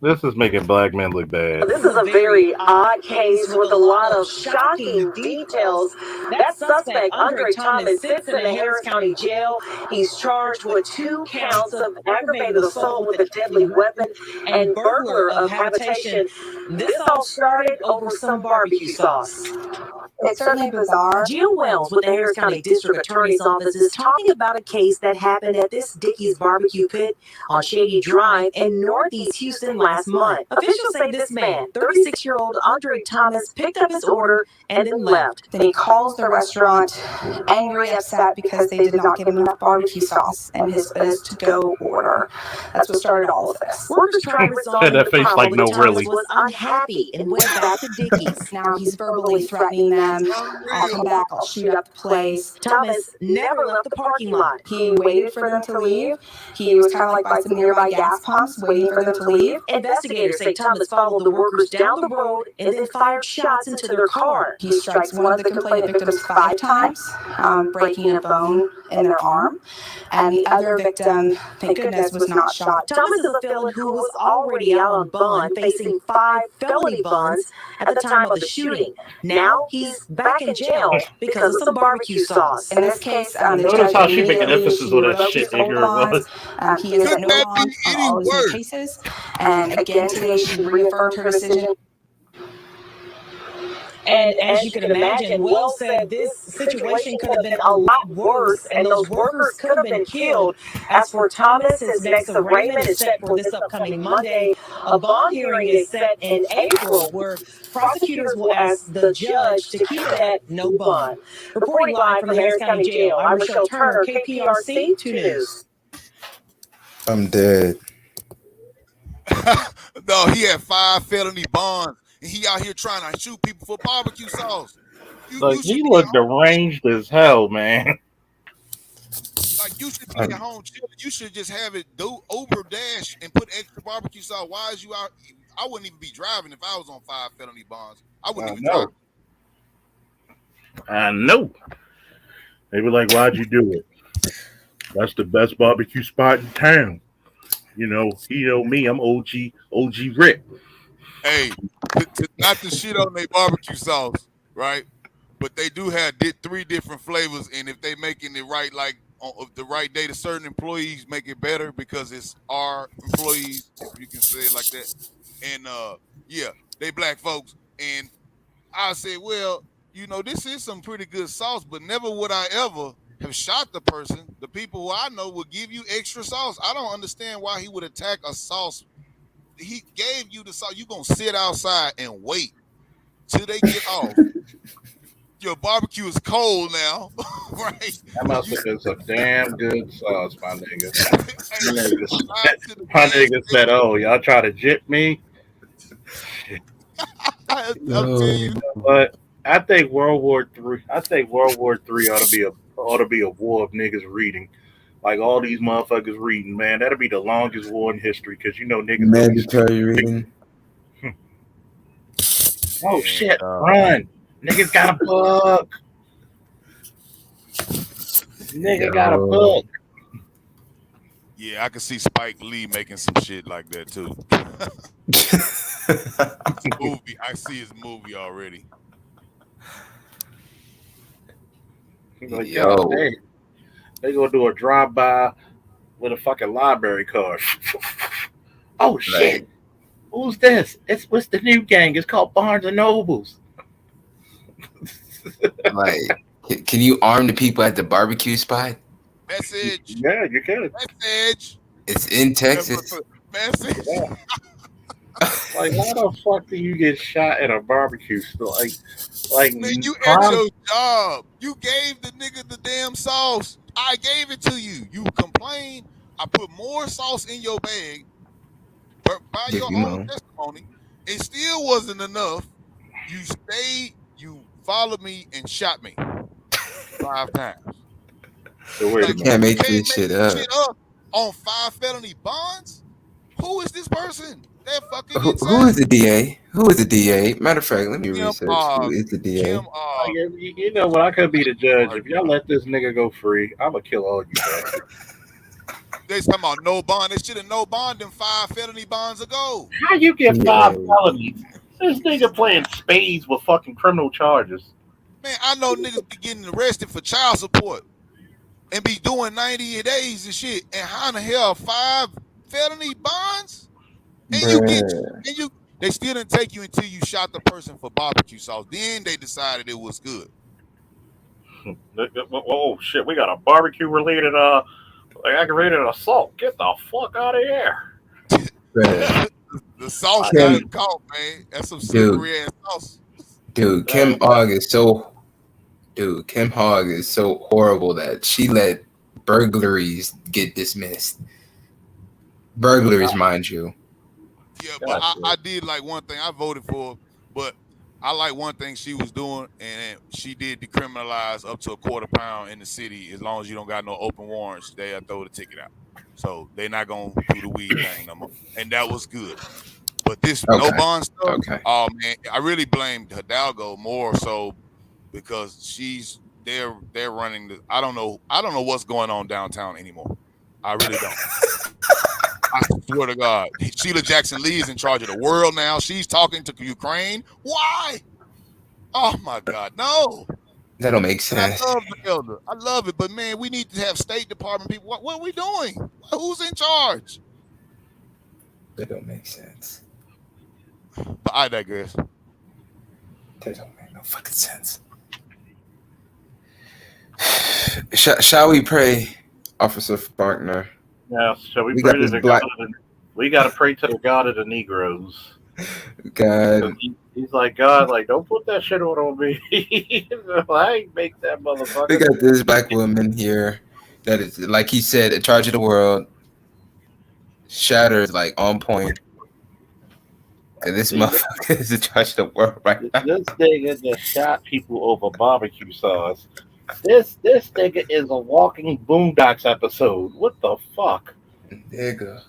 This is making black men look bad. This is a very odd case with a lot of shocking details. That suspect, Andre Thomas, sits in the Harris County Jail. He's charged with 2 counts of aggravated assault with a deadly weapon and burglar of habitation. This all started over some barbecue sauce. It's certainly bizarre. Jill Wells with the Harris County District Attorney's Office is talking about a case that happened at this Dickey's barbecue pit on Shady Drive in Northeast Houston last month. Officials say this man, 36-year-old Andre Thomas, picked up his order and then left. Then he calls the restaurant angry, upset because they did not give him enough barbecue sauce in his to-go order. That's what started all of this. Workers tried resolving the problem, but Thomas was unhappy and went back to Dickey's. Now he's verbally threatening them. I'll come back, I'll shoot up the place. Thomas never left the parking lot. He waited for them to leave. He was kind of like by some nearby gas pumps waiting for them to leave. Investigators say Thomas followed the workers down the road and then fired shots into their car. He strikes one of the complainant victims 5 times, breaking a bone in their arm. And the other victim, thank goodness, was not shot. Thomas is a felon who was already out on bond, facing 5 felony bonds at the time of the shooting. Now he's back in jail because of some barbecue sauce. In this case, the notice judge how she making immediately emphasis on that shit, nigga. He is at no bond on all these new cases. And again, today she reaffirmed her decision. And as you can imagine, Wells said this situation could have been a lot worse, and those workers could have been killed. As for Thomas, his next arraignment is set for this upcoming Monday. A bond hearing is set in April, where prosecutors will ask the judge to keep it at no bond. Reporting live from the Harris County Jail, I'm Rochelle Turner, KPRC 2 News. I'm dead. No, he had 5 felony bonds. And he out here trying to shoot people for barbecue sauce. Like he looked deranged as hell, man. Like you should be at home chilling. You should just have it do Uber Dash and put extra barbecue sauce. Why is you out? I wouldn't even be driving if I was on 5 felony bonds. I wouldn't even drive. I know. They were like, "Why'd you do it?" That's the best barbecue spot in town. You know me. I'm OG Rick. Hey, not to shit on their barbecue sauce, right? But they do have 3 different flavors, and if they making it right, like on the right day, to certain employees make it better because it's our employees, if you can say it like that. And yeah, they black folks. And I said, well, this is some pretty good sauce, but never would I ever have shot the person. The people who I know will give you extra sauce. I don't understand why he would attack a sauce. He gave you the sauce. You're going to sit outside and wait till they get off. Your barbecue is cold now, right? That must have been some damn good sauce, my nigga. My nigga said, "Oh, y'all try to jip me?" I'll tell you what? I think World War Three. I think World War Three ought to be a war of niggas reading. Like all these motherfuckers reading, man. That'll be the longest war in history because you know niggas gonna be. Mandatory reading. Oh shit! Run! Niggas got a book. Nigga got a book. Yeah, I can see Spike Lee making some shit like that too. Movie, I see his movie already. Like, yo, they gonna do a drive by with a fucking library card. Oh shit! Like, who's this? What's the new gang? It's called Barnes and Nobles. like, can you arm the people at the barbecue spot? Message. Yeah, you can. Message. It's in Texas. Message. Yeah. Like, how the fuck do you get shot at a barbecue store? Like, man, you at your job. You gave the nigga the damn sauce. I gave it to you. You complain. I put more sauce in your bag. But by your own testimony, it still wasn't enough. You stayed. You followed me and shot me 5 times. So wait, you can't make this shit up. On 5 felony bonds? Who is this person? They're fucking insane. Who is the DA? Who is the DA? Matter of fact, let me research. Who is the DA? You know what? I could be the judge. If y'all let this nigga go free, I'm gonna kill all you guys. They talking about no bond. They should have no bond them 5 felony bonds ago. How you get 5 felonies? This nigga playing spades with fucking criminal charges. Man, I know niggas be getting arrested for child support and be doing 90 days and shit. And how in the hell 5 felony bonds? And they still didn't take you until you shot the person for barbecue sauce. Then they decided it was good. Oh shit, we got a barbecue related aggravated assault. Get the fuck out of here. The sauce got caught, man. That's some slippery ass sauce. Dude, Kim Hogg is so horrible that she let burglaries get dismissed. Burglaries, mind you. Yeah, but I did like one thing. I voted for, but I like one thing she was doing, and she did decriminalize up to a quarter pound in the city. As long as you don't got no open warrants, they'll throw the ticket out. So they're not gonna do the weed thing no more, and that was good. But this no bond stuff, oh man, I really blamed Hidalgo more so because they're running the. I don't know what's going on downtown anymore. I really don't. I swear to God, Sheila Jackson Lee is in charge of the world now. She's talking to Ukraine. Why? Oh my God, no. That don't make sense. I love the elder. I love it, but man, we need to have State Department people. What are we doing? Who's in charge? That don't make sense. But I digress. That don't make no fucking sense. Shall we pray, Officer Faulkner? Yeah, shall we pray to the God of we gotta pray to the God of the Negroes. God. He's like, God, like, don't put that shit on me. I ain't make that motherfucker. We got this black woman here that is, like he said, in charge of the world. Shatter is like on point. And this motherfucker is in charge of the world right now. This nigga just shot people over barbecue sauce. This nigga is a walking Boondocks episode. What the fuck? Nigga.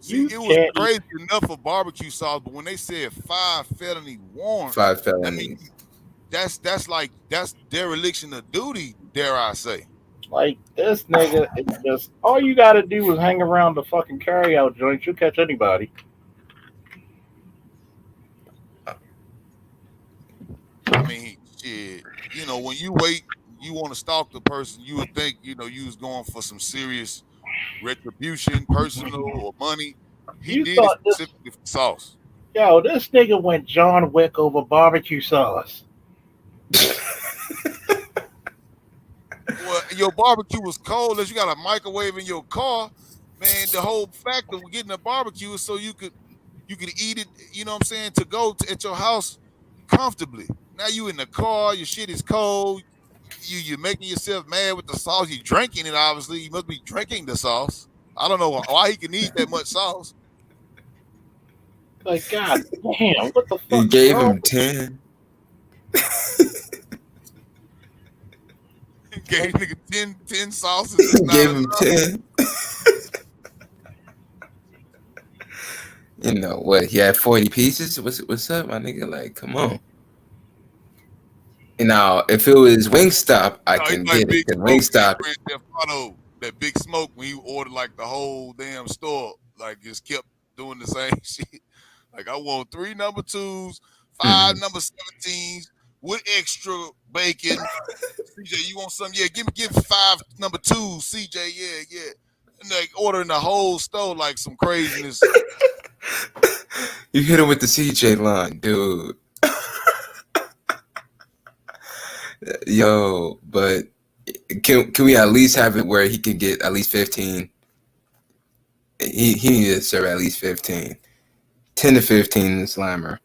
See, it was crazy enough for barbecue sauce, but when they said 5 felony warrants, 5 felonies. That's dereliction of duty, dare I say. Like, this nigga is just, all you gotta do is hang around the fucking carryout joint. You'll catch anybody. I mean, shit, you know, when you wait, you want to stalk the person, you would think, you know, you was going for some serious retribution, personal or money. He did it specifically for sauce. Yo, this nigga went John Wick over barbecue sauce. Well, your barbecue was cold as you got a microwave in your car. Man, the whole fact of getting a barbecue is so you could eat it, you know what I'm saying, to go at your house comfortably. Now you in the car, your shit is cold. You're making yourself mad with the sauce. You're drinking it, obviously. You must be drinking the sauce. I don't know why he can eat that much sauce. Like, God damn, what the fuck? He gave him 10. Gave nigga 10 sauces. It's not Gave him enough. 10. You know what? He had 40 pieces. What's up, my nigga? Like, come on. Now, if it was Wingstop, I No, he's can like get it. Big Cause Smoke in Wingstop, Grand Theft Auto. That Big Smoke when he ordered like the whole damn store, like just kept doing the same shit. Like I want 3 number 2s, 5 number 17s with extra bacon. CJ, you want some? Yeah, give 5 number 2s. CJ, yeah. And like ordering the whole store like some craziness. you hit him with the CJ line, dude. Yo, but can we at least have it where he can get at least 15? He needs to serve at least 15. 10 to 15 in the slammer.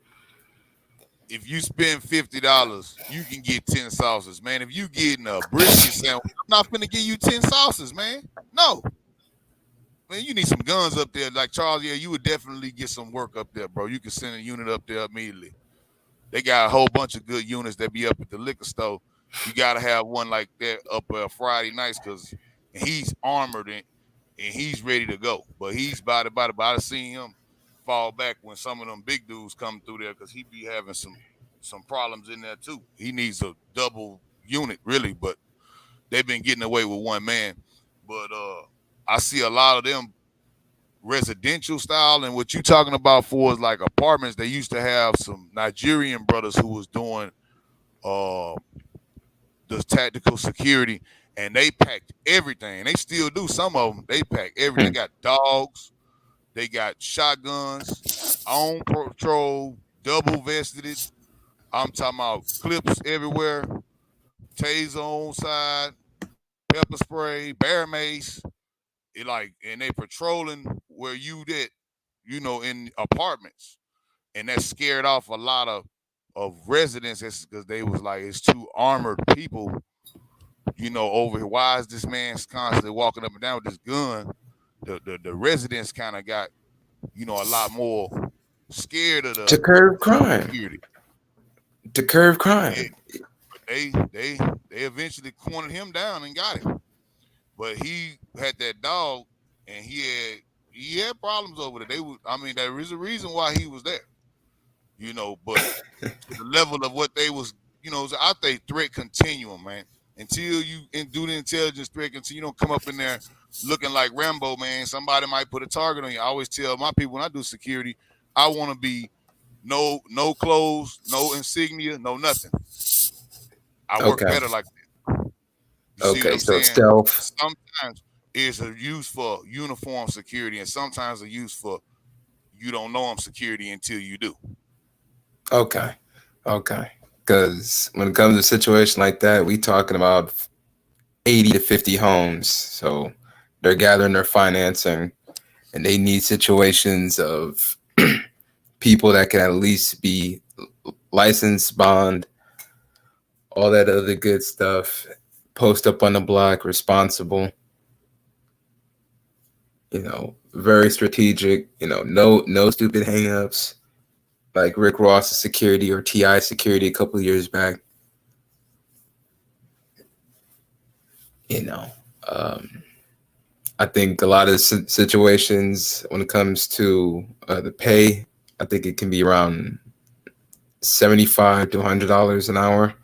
If you spend $50, you can get 10 sauces, man. If you getting a brisket sandwich, I'm not finna give you 10 sauces, man. No. Man, you need some guns up there. Like Charles, yeah, you would definitely get some work up there, bro. You can send a unit up there immediately. They got a whole bunch of good units that be up at the liquor store. You got to have one like that up Friday nights because he's armored and he's ready to go. But he's about it. But I seen him fall back when some of them big dudes come through there because he be having some problems in there too. He needs a double unit really, but they've been getting away with one man. But I see a lot of them residential style, and what you talking about for is like apartments. They used to have some Nigerian brothers who was doing the tactical security, and they packed everything. They still do. Some of them they pack everything. They got dogs, they got shotguns, on patrol, double vested it. I'm talking about clips everywhere, taser on side, pepper spray, bear mace. It like, and they patrolling where you at, in apartments, and that scared off a lot of residents because they was like, it's too armored people, over here. Why is this man constantly walking up and down with this gun? The residents kind of got, a lot more scared of To curb crime. security. To curb crime. They eventually cornered him down and got him, but he had that dog, and he had problems over there. There is a reason why he was there, but to the level of what they was, I think threat continuum, man. Until you do the intelligence threat, until you don't come up in there looking like Rambo, man, somebody might put a target on you. I always tell my people when I do security, I want to be no clothes, no insignia, no nothing. I work better like that. You see what I'm saying? Stealth. Sometimes it's a use for uniform security, and sometimes a use for you don't know I'm security until you do. Okay. Because when it comes to a situation like that, we talking about 80 to 50 homes. So they're gathering their financing, and they need situations of people that can at least be licensed, bond, all that other good stuff, post up on the block, responsible, very strategic, no stupid hangups like Rick Ross's security or TI security a couple of years back. I think a lot of situations when it comes to the pay, I think it can be around $75 to $100 an hour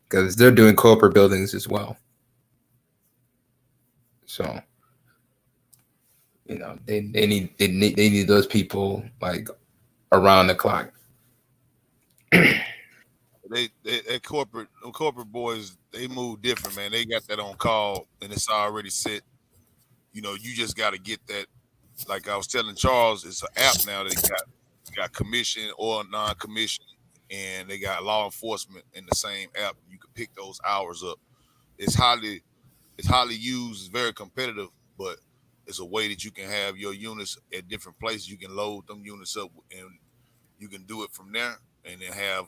because they're doing corporate buildings as well. So, they need those people like around the clock. They corporate boys, they move different, man. They got that on call and it's already set. You just got to get that. Like I was telling Charles, it's an app now that got commission or non-commission, and they got law enforcement in the same app. You can pick those hours up. It's highly used. It's very competitive, but it's a way that you can have your units at different places. You can load them units up, and you can do it from there, and then have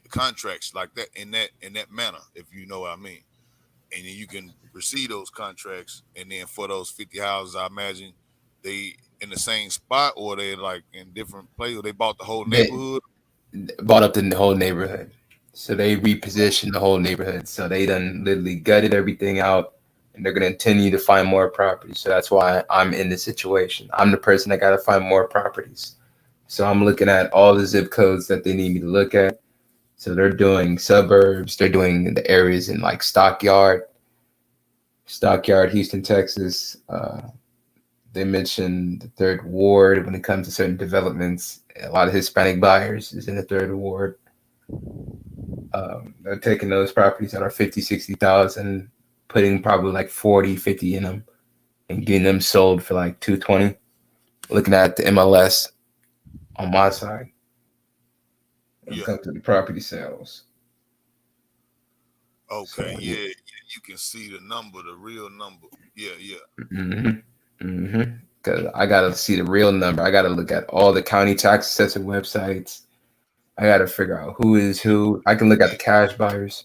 contracts like that in that manner, if you know what I mean. And then you can receive those contracts, and then for those 50 houses, I imagine they in the same spot, or they like in different places. Or they bought the whole neighborhood. Bought up the whole neighborhood. So they repositioned the whole neighborhood. So they done literally gutted everything out, and they're gonna continue to find more properties. So that's why I'm in this situation. I'm the person that gotta find more properties. So I'm looking at all the zip codes that they need me to look at. So they're doing suburbs. They're doing the areas in like Stockyard, Houston, Texas. They mentioned the third ward when it comes to certain developments. A lot of Hispanic buyers is in the third ward. They're taking those properties that are 50, 60,000, putting probably like 40, 50 in them and getting them sold for like 220. Looking at the MLS on my side when it comes to the property sales. Okay, so, yeah, you can see the number, the real number. Yeah. Because I gotta see the real number. I gotta look at all the county tax assessor websites. I gotta figure out who is who. I can look at the cash buyers.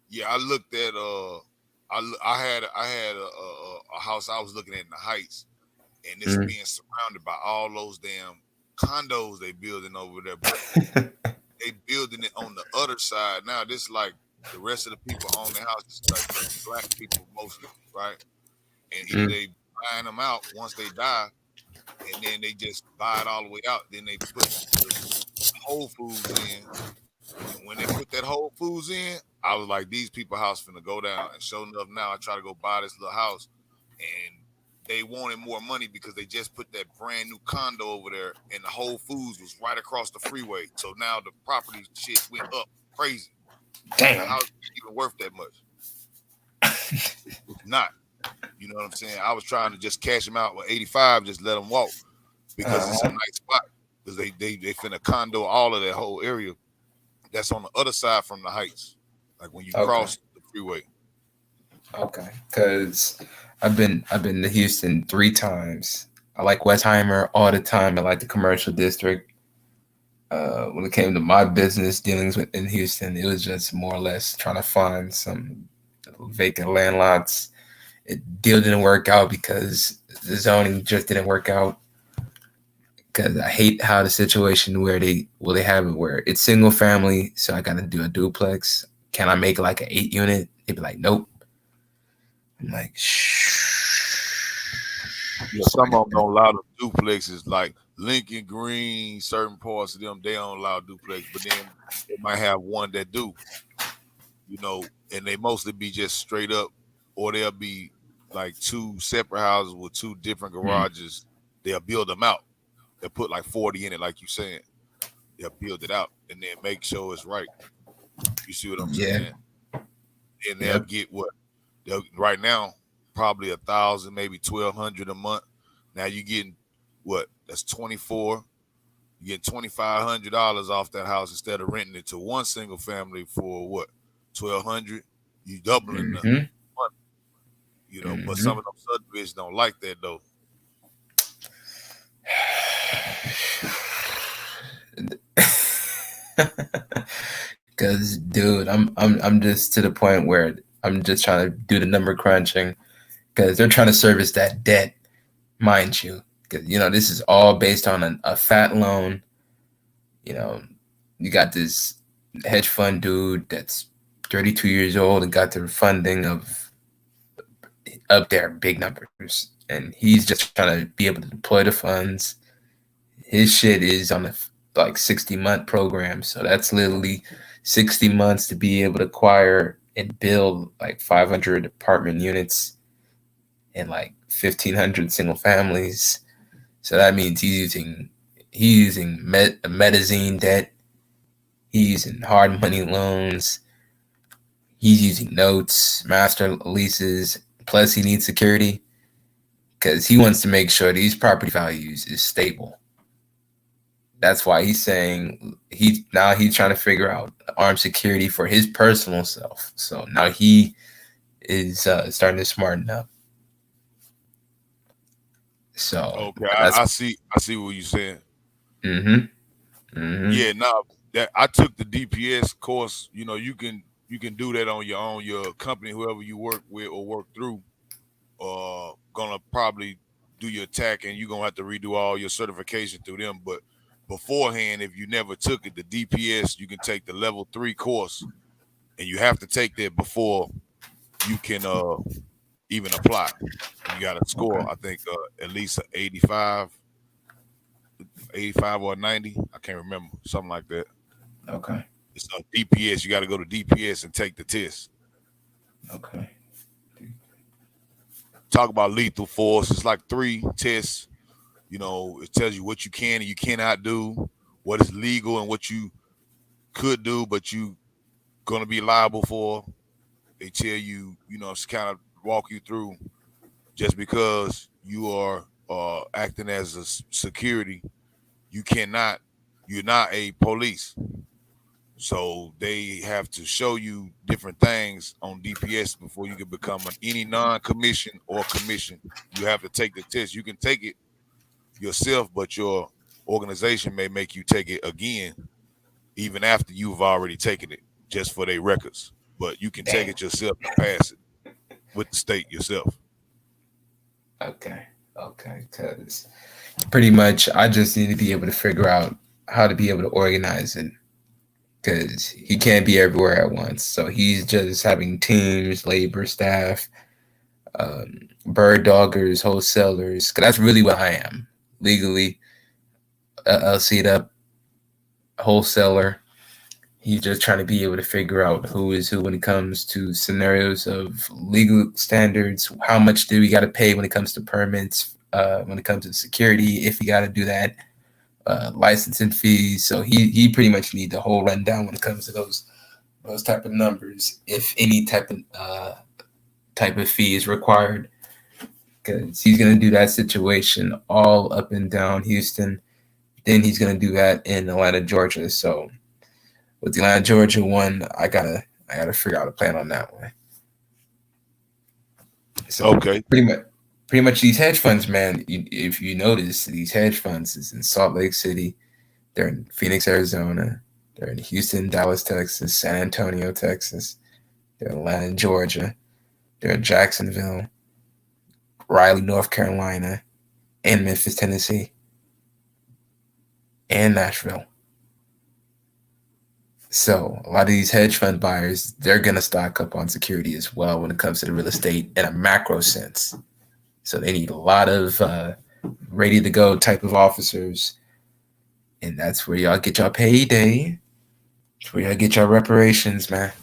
Yeah, I looked at I had a house I was looking at in the Heights, and it's being surrounded by all those damn condos they building over there, but they building it on the other side. Now this like the rest of the people own the houses, like black people mostly, right? And either they buying them out once they die, and then they just buy it all the way out. Then they put the Whole Foods in, and when they put that Whole Foods in, I was like, these people house finna go down. And sure enough, now I try to go buy this little house, and they wanted more money because they just put that brand new condo over there, and the Whole Foods was right across the freeway. So now the property shit went up crazy. Damn. The house isn't even worth that much. It's not. You know what I'm saying? I was trying to just cash them out with 85, just let them walk because it's a nice spot. Because they finna condo all of that whole area. That's on the other side from the Heights, like when you cross the freeway. Okay, because I've been to Houston 3 times. I like Westheimer all the time. I like the commercial district. When it came to my business dealings in Houston, it was just more or less trying to find some vacant land lots. Deal didn't work out because the zoning just didn't work out. Because I hate how the situation where they have it where it's single family, so I got to do a duplex. Can I make like an 8 unit? They'd be like, nope. I'm like, yeah, some of them don't allow the duplexes, like Lincoln Green, certain parts of them, they don't allow duplex, but then they might have one that do, you know, and they mostly be just straight up, or they'll be like 2 separate houses with 2 different garages. They'll build them out. They'll put like 40 in it, like you saying. They'll build it out and then make sure it's right. You see what I'm saying? And they'll get what? Right now, probably 1,000, maybe 1,200 a month. Now you getting what? That's 24. You get $2,500 off that house instead of renting it to one single family for what? 1,200. You doubling the money. You know, but some of them subdivisions don't like that though. Cause dude, I'm just to the point where I'm just trying to do the number crunching because they're trying to service that debt, mind you. Because you know this is all based on a fat loan. You know, you got this hedge fund dude that's 32 years old and got their funding of up there big numbers, and he's just trying to be able to deploy the funds. His shit is on a like 60-month program, so that's literally 60 months to be able to acquire and build like 500 apartment units and like 1,500 single families. So that means he's using metazine debt. He's using hard money loans. He's using notes, master leases. Plus, he needs security because he wants to make sure these property values is stable. That's why he's saying he's trying to figure out armed security for his personal self. So now he is starting to smarten up. So okay, I see what you're saying. Yeah, no, that I took the DPS course. You know, you can do that on your own. Your company, whoever you work with or work through, gonna probably do your tech, and you're gonna have to redo all your certification through them. But beforehand, if you never took it, the DPS, you can take the level 3 course, and you have to take that before you can even apply. You got to score, I think, at least 85 or 90. I can't remember, something like that. Okay. It's a DPS. You got to go to DPS and take the test. Okay. Talk about lethal force. It's like 3 tests. You know, it tells you what you can and you cannot do, what is legal and what you could do, but you gonna be liable for. They tell you, you know, it's kind of walk you through. Just because you are acting as a security, you're not a police. So they have to show you different things on DPS before you can become any non-commission or commission. You have to take the test. You can take it yourself, but your organization may make you take it again, even after you've already taken it, just for their records. But you can take it yourself and pass it with the state yourself. Okay. Because pretty much I just need to be able to figure out how to be able to organize it. Because he can't be everywhere at once. So he's just having teams, labor, staff, bird doggers, wholesalers. Because that's really what I am. Legally, LC'd up wholesaler. He's just trying to be able to figure out who is who when it comes to scenarios of legal standards. How much do we got to pay when it comes to permits? When it comes to security, if we got to do that, licensing fees. So he pretty much need the whole rundown when it comes to those type of numbers. If any type of fee is required, because he's gonna do that situation all up and down Houston. Then he's gonna do that in Atlanta, Georgia. So with the Atlanta, Georgia one, I gotta figure out a plan on that one. So okay, pretty much these hedge funds, man. If you notice, these hedge funds is in Salt Lake City, they're in Phoenix, Arizona, they're in Houston, Dallas, Texas, San Antonio, Texas, they're in Atlanta, Georgia, they're in Jacksonville, Raleigh, North Carolina, and Memphis, Tennessee, and Nashville. So a lot of these hedge fund buyers, they're going to stock up on security as well when it comes to the real estate in a macro sense. So they need a lot of ready to go type of officers. And that's where y'all get y'all payday. That's where y'all get y'all reparations, man.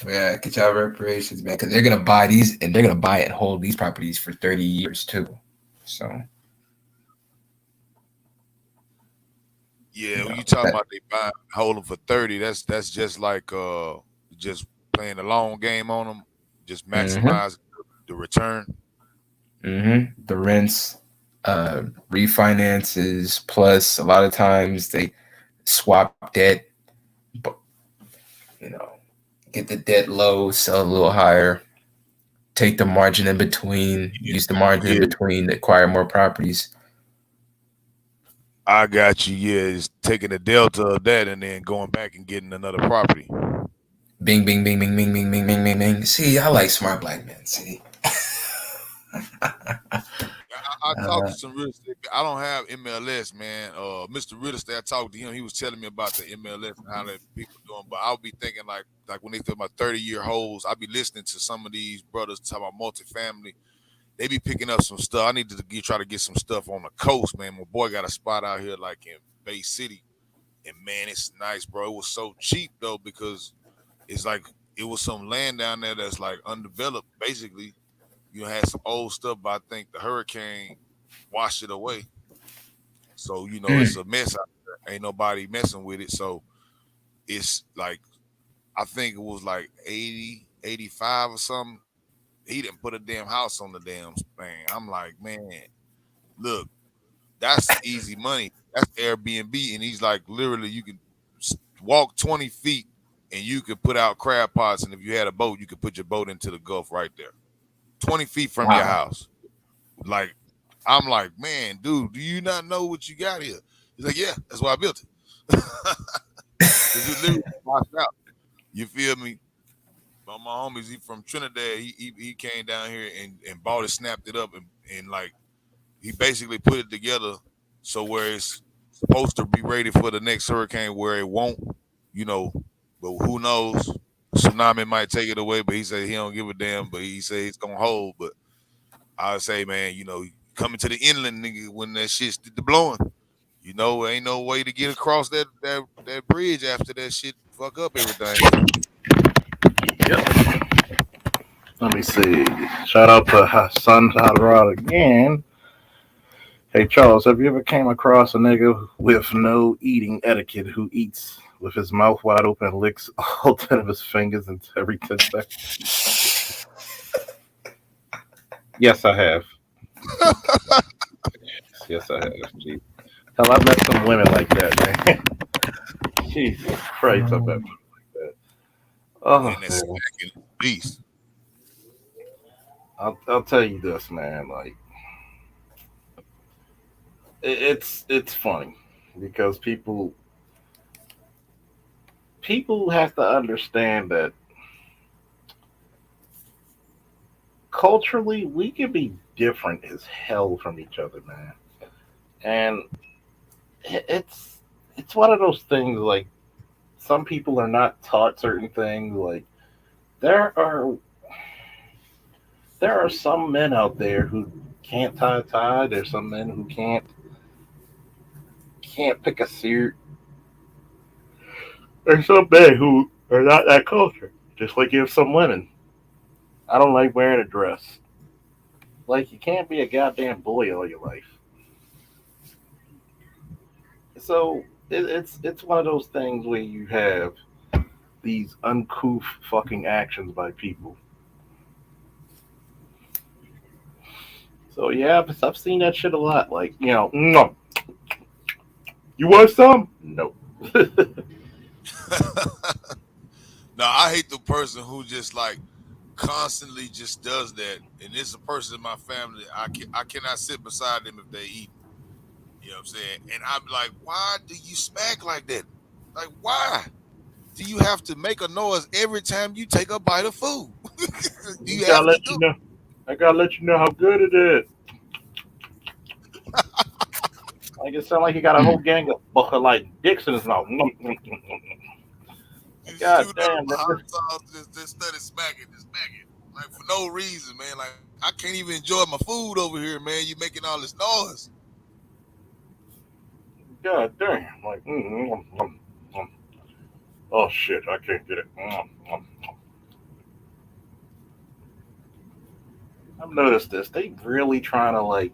Yeah, get y'all reparations, man. Because they're going to buy these and they're going to buy and hold these properties for 30 years too. So. Yeah, when you talking about they buy hold them for 30, that's just like just playing the long game on them, just maximize the return. The rents, refinances, plus a lot of times they swap debt, but get the debt low, sell a little higher, take the margin in between, use the margin in between to acquire more properties. I got you. Yeah, it's taking the delta of that and then going back and getting another property. Bing, bing, bing, bing, bing, bing, bing, bing, bing, bing. See, I like smart black men. See, I talked to some real estate. I don't have MLS, man. Mr. Real Estate, I talked to him. He was telling me about the MLS and how that people doing. But I'll be thinking like when they talk about 30-year holds, I'll be listening to some of these brothers talk about multifamily. They be picking up some stuff. I need to try to get some stuff on the coast, man. My boy got a spot out here like in Bay City. And man, it's nice, bro. It was so cheap though, because it's like it was some land down there that's like undeveloped. Basically, you had some old stuff, but I think the hurricane washed it away. So, it's a mess out there. Ain't nobody messing with it. So it's like, I think it was like 80, 85 or something. He didn't put a damn house on the damn thing. I'm like, man, look, that's easy money. That's Airbnb. And he's like, literally, you can walk 20 feet and you could put out crab pots. And if you had a boat, you could put your boat into the Gulf right there. 20 feet from your house. Like, I'm like, man, dude, do you not know what you got here? He's like, yeah, that's why I built it. It's literally washed out. You feel me? But my homies, he from Trinidad, he came down here and bought it, snapped it up, and like he basically put it together so where it's supposed to be ready for the next hurricane, where it won't, but who knows? Tsunami might take it away, but he said he don't give a damn, but he said it's gonna hold. But I would say, man, coming to the inland, nigga, when that shit's blowing, ain't no way to get across that bridge after that shit fuck up everything. Yep. Let me see. Shout out to Hassan Hadrad again. Hey Charles, have you ever came across a nigga with no eating etiquette who eats with his mouth wide open and licks all 10 of his fingers every 10 seconds? Yes, I have. Yes, I have. Jeez. Hell, I met some women like that, man. Jesus Christ, I met women like that. Oh, man. Beast. I'll tell you this, man. Like, it's funny because people have to understand that culturally we can be different as hell from each other, man. And it's one of those things. Like, some people are not taught certain things. Like, there are some men out there who can't tie a tie. There's some men who can't pick a suit. There's some men who are not that culture. Just like you have some women. I don't like wearing a dress. Like, you can't be a goddamn boy all your life. So it's one of those things where you have these uncouth fucking actions by people. So yeah, I've seen that shit a lot. Like, no. You want some? No. No, I hate the person who just like constantly just does that. And it's a person in my family. I cannot sit beside them if they eat. You know what I'm saying? And I'm like, why do you smack like that? Like, why do you have to make a noise every time you take a bite of food? Do you have to do? I gotta let you know how good it is. Like, it sounds like you got a whole gang of bucker like dicks in his mouth. God damn, hot sauce, just started smacking, like for no reason, man. Like, I can't even enjoy my food over here, man. You making all this noise. God damn, like, oh shit, I can't get it. I've noticed this. They really trying to like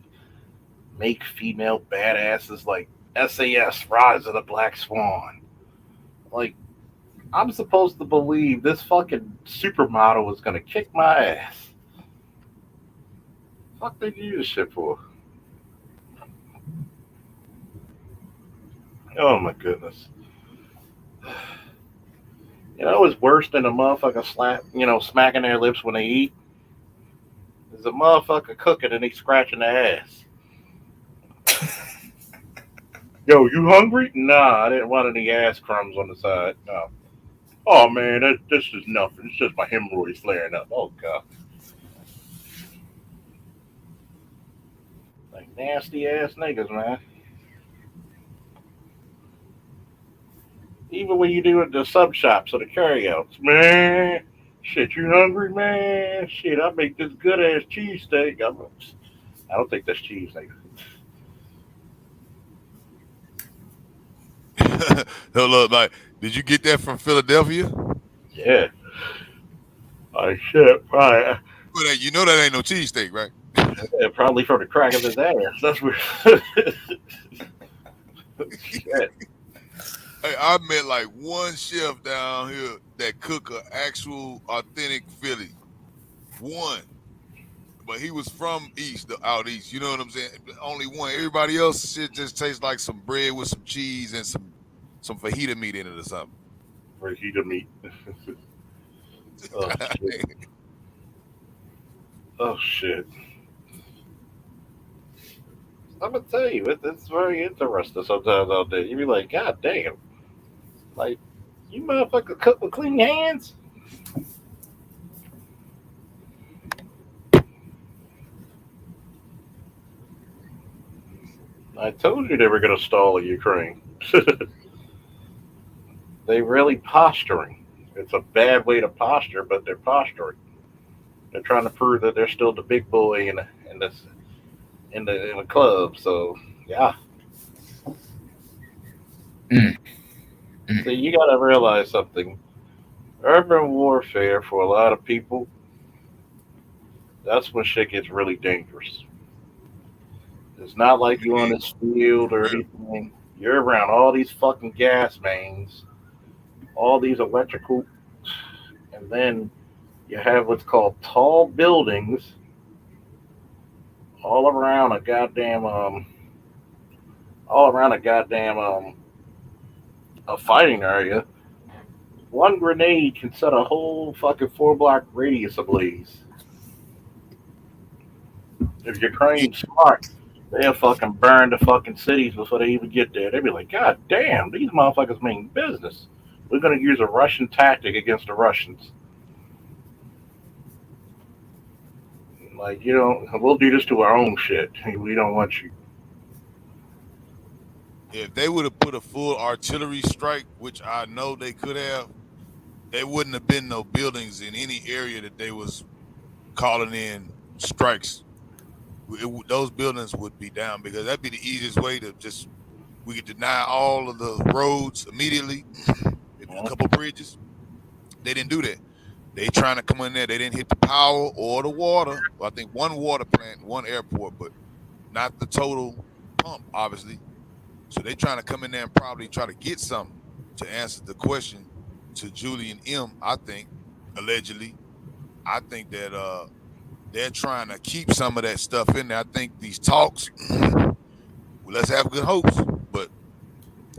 make female badasses like SAS Rise of the Black Swan. Like, I'm supposed to believe this fucking supermodel is gonna kick my ass. Fuck they do this shit for? Oh my goodness. It's worse than a motherfucker smacking their lips when they eat. Is a motherfucker cooking and they scratching their ass. Yo, you hungry? Nah, I didn't want any ass crumbs on the side. No. Oh man, this is nothing. It's just my hemorrhoids flaring up. Oh god. Like, nasty ass niggas, man. Even when you do it the sub shops or the carryouts, man. Shit, you hungry, man? Shit, I make this good ass cheesesteak. I don't think that's cheese, nigga. Hold up, like, did you get that from Philadelphia? Yeah. I shit, probably. Well, you know that ain't no cheesesteak, right? Yeah, probably from the crack of his ass. That's weird. Shit. Hey, I met like one chef down here that cook a actual authentic Philly. One. But he was from out east. You know what I'm saying? Only one. Everybody else shit just tastes like some bread with some cheese and some fajita meat in it or something. Fajita meat. Oh shit. Oh shit. I'm gonna tell you, it's very interesting sometimes out there. You be like, God damn. Like, you motherfucker cook with clean hands? I told you they were going to stall Ukraine. They really posturing. It's a bad way to posture, but they're posturing. They're trying to prove that they're still the big boy in this in the club. So yeah. So you got to realize something. Urban warfare for a lot of people, that's when shit gets really dangerous. It's not like you on this field or anything. You're around all these fucking gas mains, all these electrical, and then you have what's called tall buildings all around a goddamn all around a goddamn a fighting area. One grenade can set a whole fucking 4 block radius ablaze. If Ukraine's smart, they'll fucking burn the fucking cities before they even get there. They'll be like, God damn, these motherfuckers mean business. We're gonna use a Russian tactic against the Russians. Like, you know, we'll do this to our own shit. We don't want you. If they would have put a full artillery strike, which I know they could have, there wouldn't have been no buildings in any area that they was calling in strikes. Those buildings would be down because that'd be the easiest way to just we could deny all of the roads immediately. Maybe a couple bridges. They didn't do that. They trying to come in there. They didn't hit the power or the water. Well, I think one water plant, one airport, but not the total pump, obviously. So they trying to come in there and probably try to get something to answer the question to Julian M. I think, allegedly. I think that they're trying to keep some of that stuff in there. I think these talks, well, let's have good hopes, but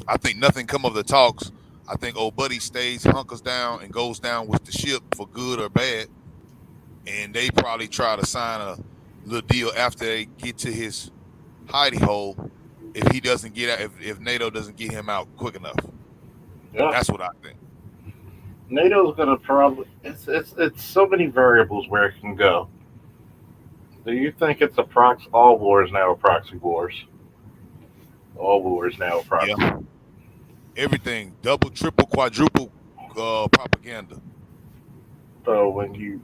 I think nothing come of the talks. I think old buddy stays, hunkers down, and goes down with the ship for good or bad. And they probably try to sign a little deal after they get to his hidey hole if he doesn't get out, if NATO doesn't get him out quick enough. Yeah. That's what I think. NATO's gonna probably it's so many variables where it can go. Do you think it's all wars now are proxy wars? All wars now are proxy. Yeah. Everything, double, triple, quadruple propaganda. So when you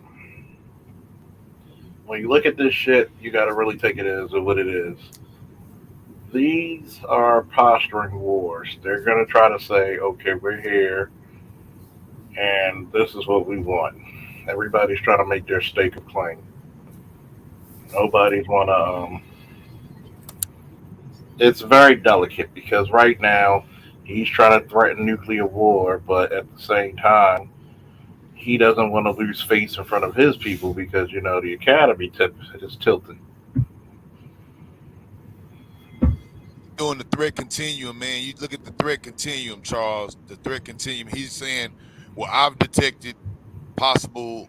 look at this shit, you got to really take it as what it is. These are posturing wars. They're going to try to say, okay, we're here, and this is what we want. Everybody's trying to make their stake of claim. Nobody's want to. It's very delicate because right now he's trying to threaten nuclear war, but at the same time, he doesn't want to lose face in front of his people because the academy is tilted. Doing the threat continuum, man. You look at the threat continuum, Charles. The threat continuum. He's saying, "Well, I've detected possible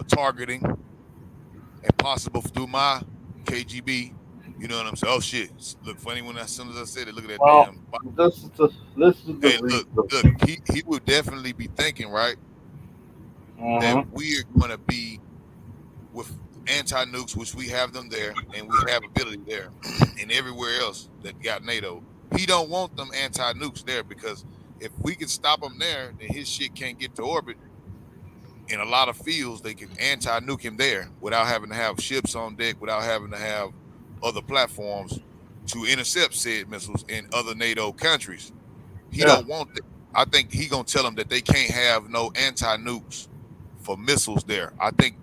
targeting and possible through my KGB." You know what I'm saying? Oh shit! Look funny when as soon as I said it, look at that damn. This is the hey, look. He would definitely be thinking, right, that we are going to be with anti-nukes, which we have them there, and we have ability there, and everywhere else that got NATO. He don't want them anti-nukes there because if we can stop him there, then his shit can't get to orbit. In a lot of fields, they can anti-nuke him there without having to have ships on deck, without having to have other platforms to intercept said missiles in other NATO countries. He don't want that. I think he gonna tell them that they can't have no anti-nukes for missiles there. I think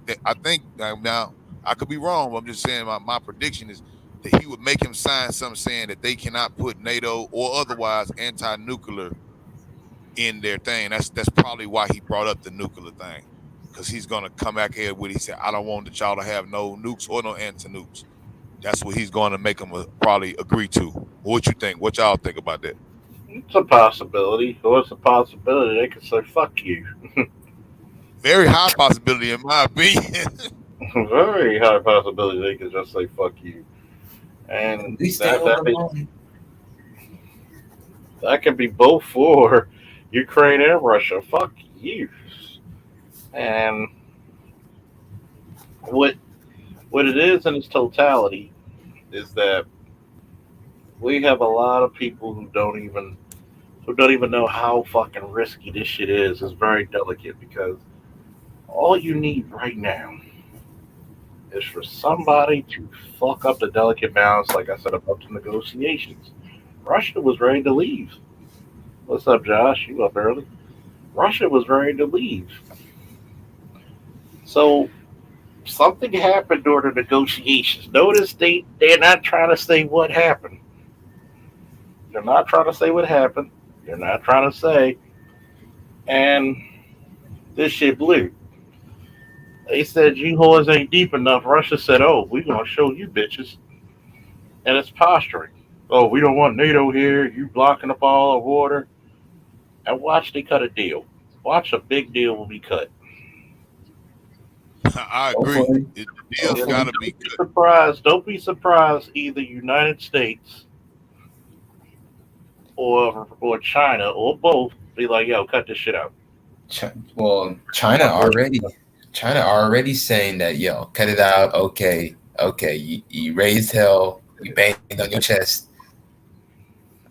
now I could be wrong, but I'm just saying my prediction is that he would make him sign something saying that they cannot put NATO or otherwise anti-nuclear in their thing. That's probably why he brought up the nuclear thing, because he's gonna come back here with. He said, "I don't want y'all to have no nukes or no anti-nukes." That's what he's going to make them probably agree to. What you think? What y'all think about that? It's a possibility. What's a possibility? They could say, "Fuck you." Very high possibility, in my opinion. Very high possibility they could just say, "Fuck you," and that could be both for Ukraine and Russia. Fuck you. And what it is in its totality is that We have a lot of people who don't even know how fucking risky this shit is. It's very delicate because all you need right now is for somebody to fuck up the delicate balance, like I said about the negotiations. Russia was ready to leave. What's up, Josh? You up early? Russia was ready to leave. So something happened during the negotiations. Notice they're not trying to say what happened. They're not trying to say what happened. They're not trying to say, and this shit blew. They said you whores ain't deep enough. Russia said, "Oh, we gonna show you bitches," and it's posturing. Oh, we don't want NATO here. You blocking up all the water. And watch they cut a deal. Watch a big deal will be cut. I agree. Hopefully, The deal's And got hopefully. to be don't be cut. surprised. Don't be surprised. Either United States or China or both be like, "Yo, cut this shit out." Well, China already saying that, yo, cut it out. Okay, okay, you raised hell, you banged on your chest.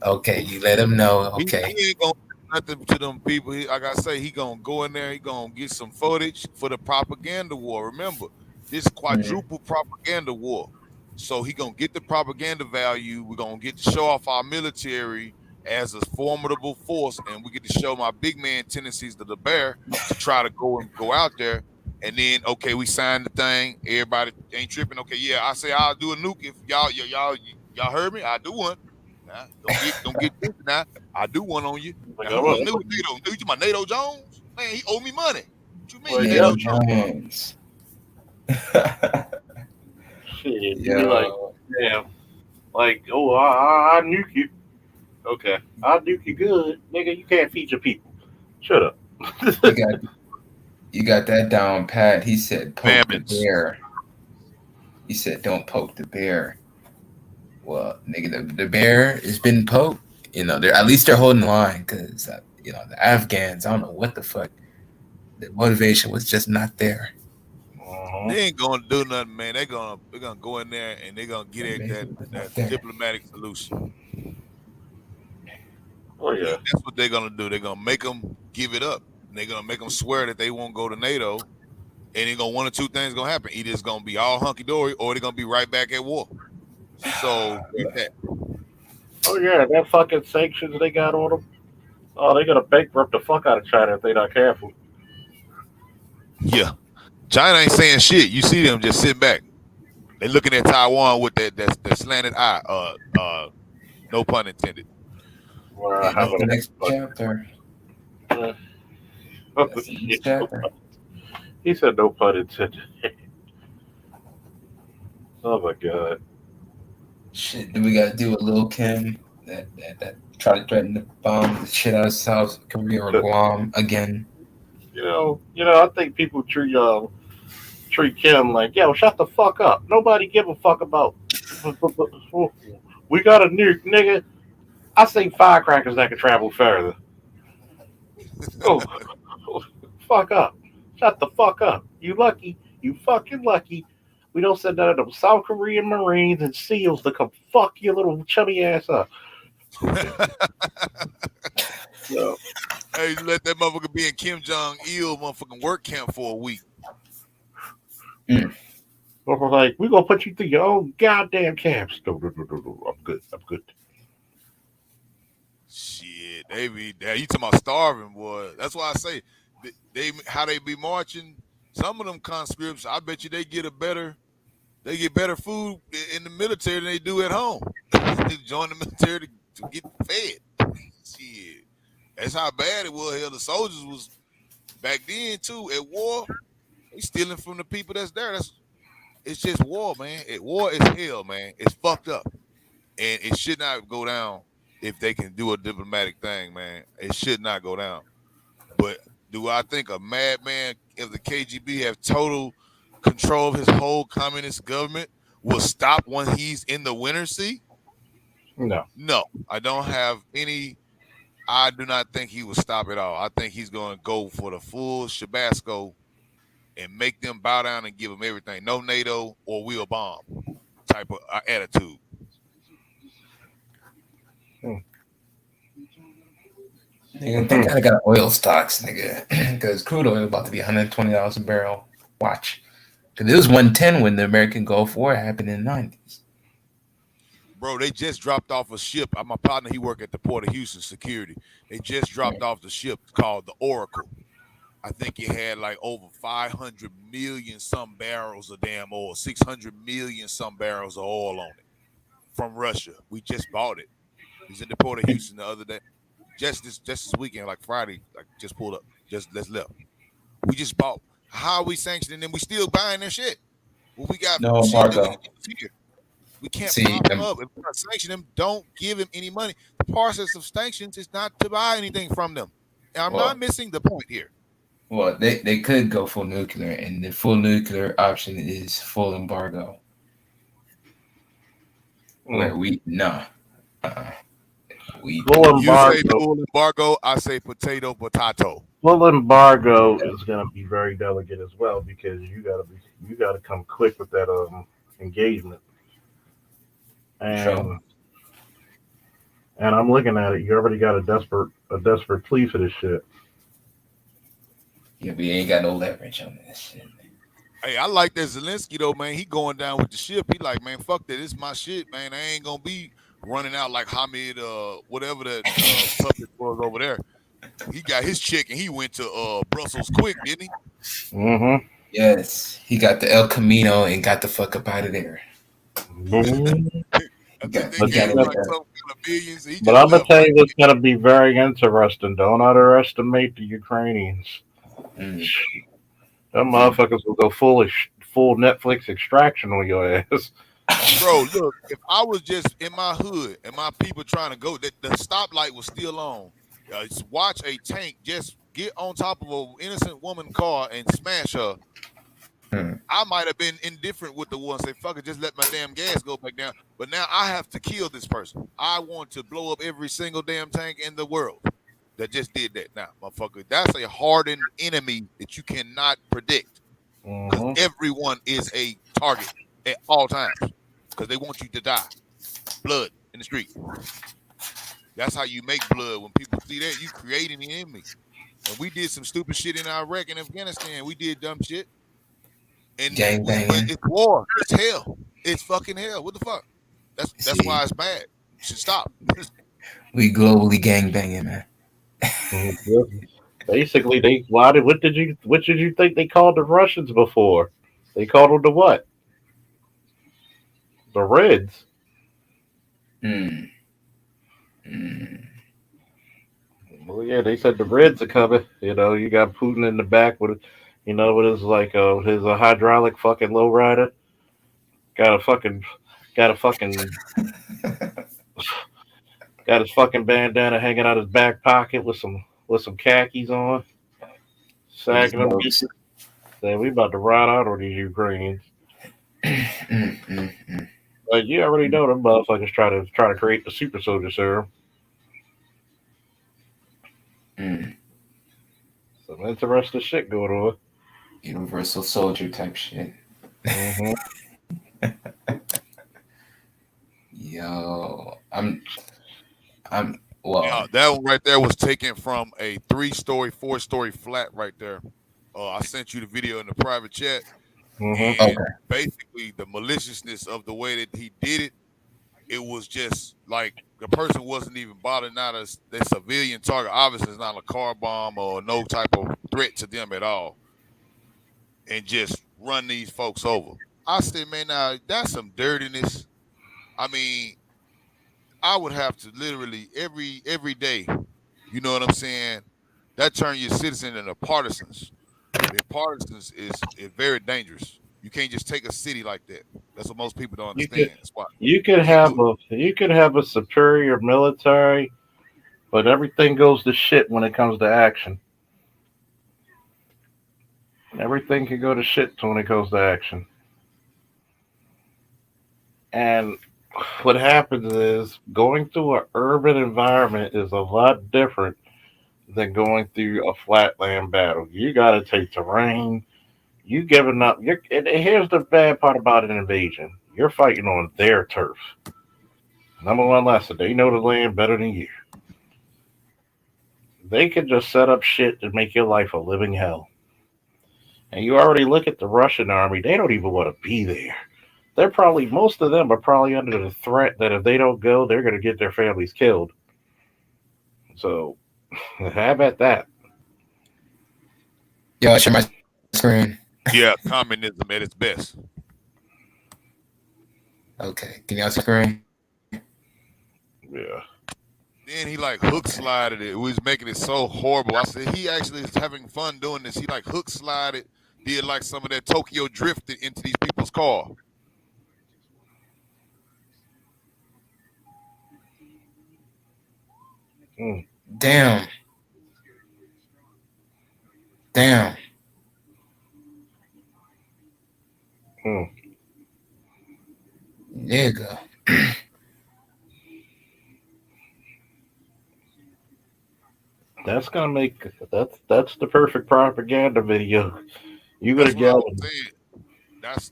Okay, you let them know. Okay, He ain't gonna do nothing to them people. Like I say, he gonna go in there. He gonna get some footage for the propaganda war. Remember, this mm, quadruple propaganda war. So he gonna get the propaganda value. We're gonna get to show off our military as a formidable force, and we get to show my big man tendencies to the bear to try to go out there. And then okay, we signed the thing. Everybody ain't tripping. Okay, yeah, I say I'll do a nuke if y'all heard me. I do one. Nah, don't get this now. I do one on you. Like, Now all who was right. NATO? You my NATO Jones? Man, he owe me money. What you mean, Well, NATO yep. NATO Jones? Jones. Shit. You be like, Yo, damn. Like, oh, I nuke you. Okay, I'll nuke you good, nigga. You can't feed your people. Shut up. you got you got that down pat. He said, "Poke the Famines. bear." He said, "Don't poke the bear." Well, nigga, the bear has been poked. They're at least they're holding the line because the Afghans. I don't know what the fuck. The motivation was just not there. Uh-huh. They ain't gonna do nothing, man. They're gonna go in there and they're gonna get it that Motivation was that not there. diplomatic solution. Oh yeah. That's what they're gonna do. They're gonna make them give it up. And they're gonna make them swear that they won't go to NATO. And then one or two things gonna happen. Either it's gonna be all hunky dory, or they're gonna be right back at war. So there's that. Oh yeah. That fucking sanctions they got on them. Oh, they gonna bankrupt the fuck out of China if they not careful. Yeah, China ain't saying shit. You see them just sitting back. They looking at Taiwan with that slanted eye. No pun intended. Well, You how know. That's the about next that? chapter. Oh That's the next shit. chapter. He said no pun intended. Oh my god. Shit, do we gotta do a Lil Kim that try to threaten to bomb the shit out of South Korea or Guam again? I think people treat Kim like, yo, shut the fuck up. Nobody give a fuck about. We got a nuke, nigga. I see firecrackers that can travel further. Oh, fuck up. Shut the fuck up. You lucky. You fucking lucky. We don't send none of them South Korean Marines and SEALs to come fuck your little chubby ass up. So, Hey, let that motherfucker be in Kim Jong Il motherfucking work camp for a week. Mm. or we're like, we're gonna put you through your own goddamn camps. No, no, no, no, no. I'm good. I'm good. Shit, they be there. You talking about starving, boy? That's why I say they how they be marching. Some of them conscripts, I bet you they get better food in the military than they do at home. They join the military to get fed. Shit, that's how bad it was. Hell, the soldiers was back then too at war. They stealing from the people that's there. It's just war, man. War is hell, man. It's fucked up, and it should not go down if they can do a diplomatic thing, man. It should not go down. But do I think a madman if the KGB have total control of his whole communist government will stop when he's in the winter sea? No. No, I don't have any. I do not think he will stop at all. I think he's going to go for the full Shabasco and make them bow down and give them everything. No NATO or we'll bomb type of attitude. Nigga, they gotta got oil stocks, nigga, because crude oil about to be $120 a barrel. Watch, because it was 110 when the American Gulf War happened in the 90s. Bro, they just dropped off a ship. My partner, he worked at the Port of Houston Security. They just dropped off the ship called the Oracle. I think it had like over 500 million some barrels of damn oil, 600 million some barrels of oil on it from Russia. We just bought it. It was in the Port of Houston the other day. Just this weekend, like Friday, like just pulled up. Let's left. We just bought. How are we sanctioning them? We still buying their shit. Well, we got No shipping embargo. here. We can't See, pop him up. If we're going to sanction him, don't give him any money. The process of sanctions is not to buy anything from them. And I'm not missing the point here. Well, they could go full nuclear, and the full nuclear option is full embargo. Where we full embargo. You say full embargo, I say potato. Full embargo is going to be very delicate as well because you got to come quick with that engagement. And I'm looking at it. You already got a desperate plea for this shit. Yeah, we ain't got no leverage on this shit. Hey, I like that Zelensky though, man. He going down with the ship. He like, man, fuck that. This is my shit, man. I ain't gonna be running out like Hamid, whatever that puppet was over there. He got his check and he went to Brussels quick, didn't he? Mm-hmm. Yes, he got the El Camino and got the fuck up out of there. But I'm gonna tell you what's gonna be very interesting. Don't underestimate the Ukrainians. Them motherfuckers will go full Netflix extraction on your ass. Bro, look, if I was just in my hood and my people trying to go, the stoplight was still on. Watch a tank just get on top of an innocent woman car and smash her. I might have been indifferent with the one, say, fuck it, just let my damn gas go back down. But now I have to kill this person. I want to blow up every single damn tank in the world that just did that. Now, motherfucker, that's a hardened enemy that you cannot predict. Because everyone is a target at all times. Because they want you to die. Blood in the street. That's how you make blood. When people see that, you creating the enemy. And we did some stupid shit in Iraq and Afghanistan. We did dumb shit. And it's war. It's hell. It's fucking hell. What the fuck? That's why it's bad. You should stop. We globally gangbanging, man. Basically, what did you think they called the Russians before? They called them the what? The Reds. Well, yeah, they said the Reds are coming. You know, you got Putin in the back with, with his his hydraulic fucking lowrider. Got his fucking bandana hanging out his back pocket with some khakis on. Sagging them. Saying we about to ride out on these Ukrainians. But you already know them motherfuckers try to create the super soldier serum. Some interesting shit going on. Universal soldier type shit. Yo, Now, that one right there was taken from a 3-story, 4-story flat right there. I sent you the video in the private chat. And basically, the maliciousness of the way that he did it, it was just like the person wasn't even bothered. Not a civilian target. Obviously, it's not a car bomb or no type of threat to them at all. And just run these folks over. I said, man, now that's some dirtiness. I mean, I would have to literally every day, you know what I'm saying? That turn your citizen into partisans. And partisans is very dangerous. You can't just take a city like that. That's what most people don't understand. You could have a superior military, but everything goes to shit when it comes to action. Everything can go to shit when it goes to action. And what happens is going through an urban environment is a lot different than going through a flatland battle. You got to take terrain. You giving up. And here's the bad part about an invasion. You're fighting on their turf. Number one lesson, they know the land better than you. They could just set up shit to make your life a living hell. And you already look at the Russian army; they don't even want to be there. They're probably most of them are probably under the threat that if they don't go, they're going to get their families killed. So, how about that? Yo, I share my screen. Yeah, communism at its best. Okay, can y'all screen? Yeah. Then he like hook slided it. It was making it so horrible. I said he actually is having fun doing this. He like hook slided, did like some of that Tokyo drifted into these people's car. Damn. Damn. There you go. That's gonna make that's the perfect propaganda video. You gonna That's what I get was saying.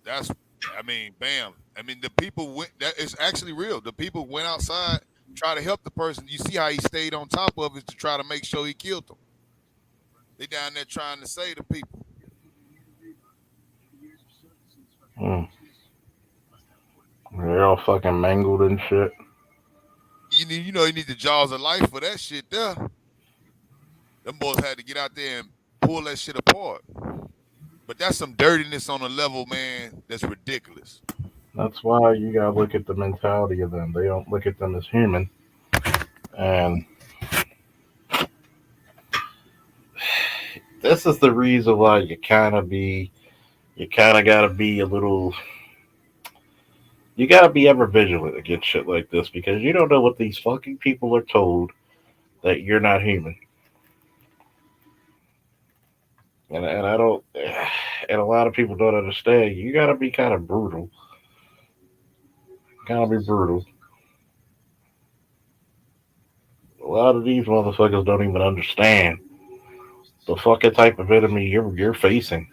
That's I mean, bam. I mean the people went that is actually real. The people went outside, try to help the person. You see how he stayed on top of it to try to make sure he killed them. They down there trying to save the people. They're all fucking mangled and shit. You need the jaws of life for that shit there. Them boys had to get out there and pull that shit apart. But that's some dirtiness on a level, man, that's ridiculous. That's why you gotta look at the mentality of them. They don't look at them as human. And this is the reason why you kinda gotta be a little, you gotta be ever vigilant against shit like this because you don't know what these fucking people are told that you're not human. And I don't, and a lot of people don't understand. You gotta be kind of brutal. Gotta be brutal. A lot of these motherfuckers don't even understand the fucking type of enemy you're facing.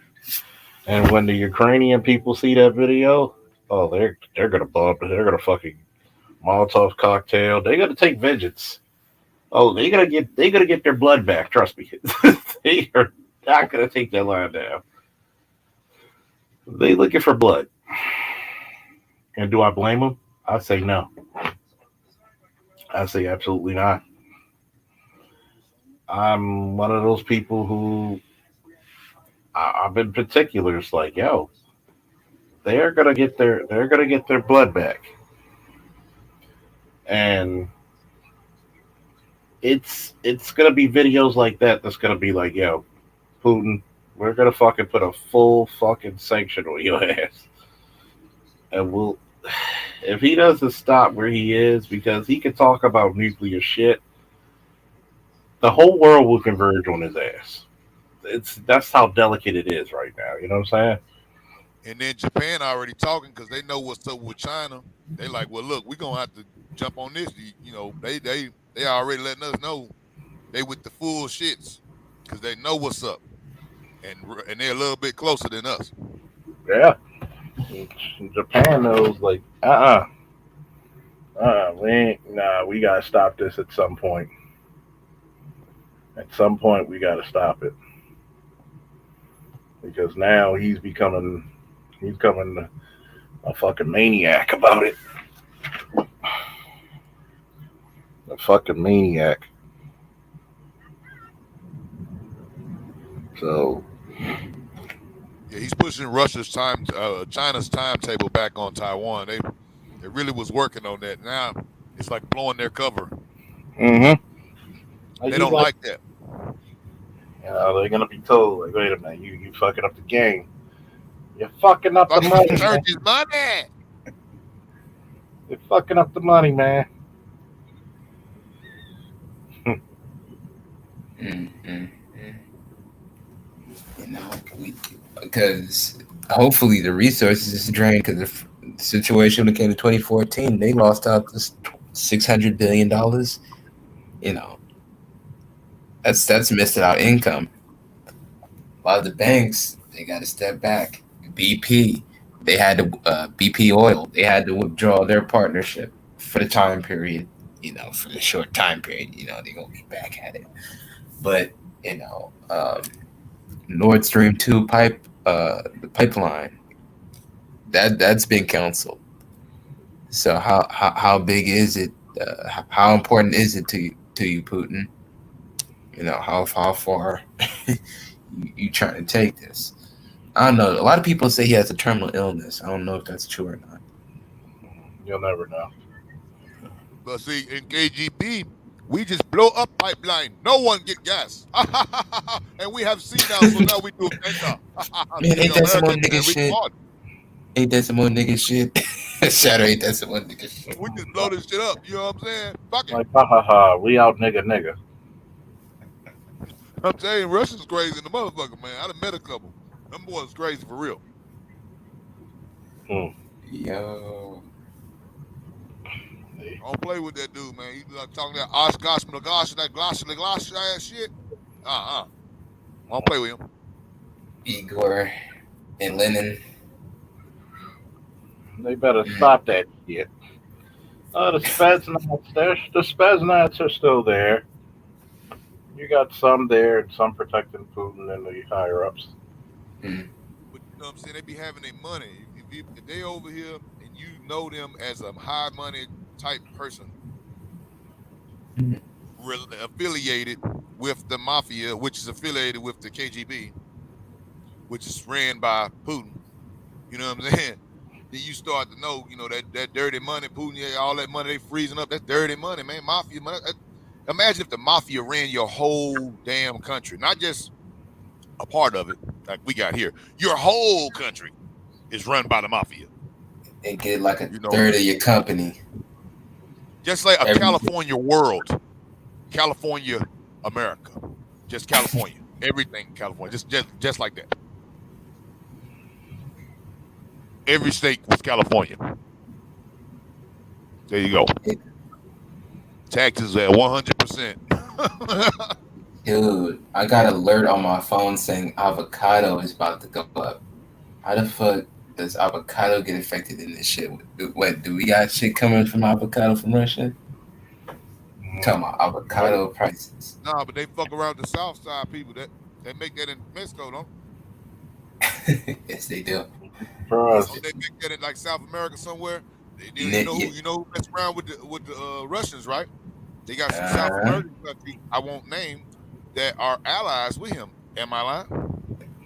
And when the Ukrainian people see that video, oh, they're gonna bomb. They're gonna fucking Molotov cocktail. They're gonna take vengeance. Oh, they're gonna get their blood back. Trust me, they are not gonna take that line down. They looking for blood. And do I blame them? I say no. I say absolutely not. I'm one of those people who I've been particulars like, yo, they're gonna get their blood back. And it's gonna be videos like that that's gonna be like, yo, Putin, we're gonna fucking put a full fucking sanction on your ass. And we'll if he doesn't stop where he is because he can talk about nuclear shit, the whole world will converge on his ass. That's how delicate it is right now. You know what I'm saying? And then Japan already talking because they know what's up with China. They like, well, look, we're gonna have to jump on this. They already letting us know they with the full shits because they know what's up, and they're a little bit closer than us. Yeah. Japan knows like, we gotta stop this at some point. At some point, we gotta stop it because now he's becoming a fucking maniac about it. A fucking maniac. So yeah, he's pushing China's timetable back on Taiwan. They really was working on that. Now it's like blowing their cover. Mm-hmm. They don't like that. They're gonna be told, like, wait a minute, you fucking up the game. You're fucking up the money. Church's money. You're fucking up the money, man. Because hopefully the resources is drained because the situation when it came to 2014, they lost out this $600 billion. That's missed out income. A lot of the banks, they got to step back. BP, they had to BP Oil, they had to withdraw their partnership for the time period. For the short time period. They're gonna be back at it. But Nord Stream 2 the pipeline, that's been canceled. So how big is it? How important is it to you, Putin? How far you trying to take this? I don't know. A lot of people say he has a terminal illness. I don't know if that's true or not. You'll never know. But see, in KGB, we just blow up pipeline. No one get gas. And we have signals, so now we do better. Man, ain't that some more American nigga man, shit? retard. Ain't that some more nigga shit? Shadow, ain't that some more nigga shit? We just blow this shit up. You know what I'm saying? Fuck it. Like, ha ha ha, we out nigga. I'm telling you, Russians crazy in the motherfucker, man. I done met a couple. Them boys crazy for real. Yo. Don't play with that dude, man. You like talking that Oshkosh, Nagosh, that gloss ass shit. Don't play with him. Igor and Lenin. They better stop that shit. The Spetsnaz are still there. You got some there and some protecting Putin and the higher ups. But you know what I'm saying? They be having their money. If they over here and you know them as a high money type person, affiliated with the mafia, which is affiliated with the KGB, which is ran by Putin. You know what I'm saying? Then you start to know, that dirty money, Putin, all that money they freezing up, that's dirty money, man. Mafia money. Imagine if the mafia ran your whole damn country, not just a part of it, like we got here. Your whole country is run by the mafia. And get like a third of your company. Just like a California world. California, America. Just California. Everything California. Just like that. Every state was California. There you go. Taxes at 100%. Dude, I got an alert on my phone saying avocado is about to go up. How the fuck does avocado get affected in this shit? What, do we got shit coming from avocado from Russia? I'm talking about avocado prices. Nah, but they fuck around the South Side people. They make that in Mexico, don't they? Yes, they do. For us. Don't they make that in like South America somewhere? You know who mess around with the Russians, right? They got some South American countries I won't name that are allies with him. Am I lying?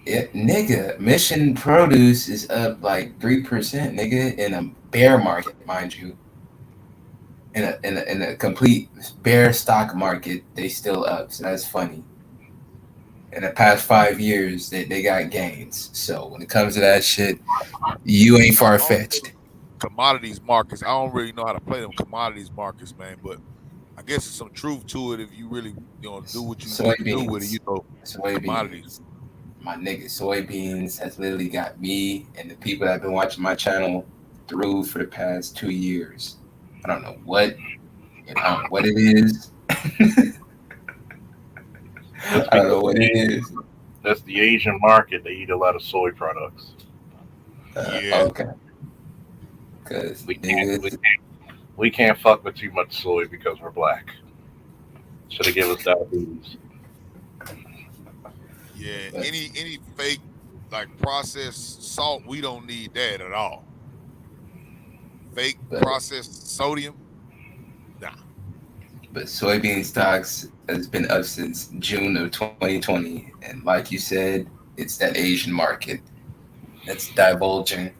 Yeah, nigga, Mission Produce is up like 3%, nigga, in a bear market, mind you. In a complete bear stock market, they still up. So that's funny. In the past 5 years, they got gains. So when it comes to that shit, you ain't far fetched. Commodities markets. I don't really know how to play them commodities markets, man. But I guess there's some truth to it if you really do what you need to do with it. Commodities. My nigga, soybeans has literally got me and the people that have been watching my channel through for the past 2 years. I don't know what it is. I don't know what it is. That's the Asian market. They eat a lot of soy products. Okay. Because we can't fuck with too much soy because we're black. Should have given us diabetes. Yeah, any fake like processed salt, we don't need that at all. Fake processed sodium, nah. But soybean stocks has been up since June of 2020, and like you said, it's that Asian market that's divulging.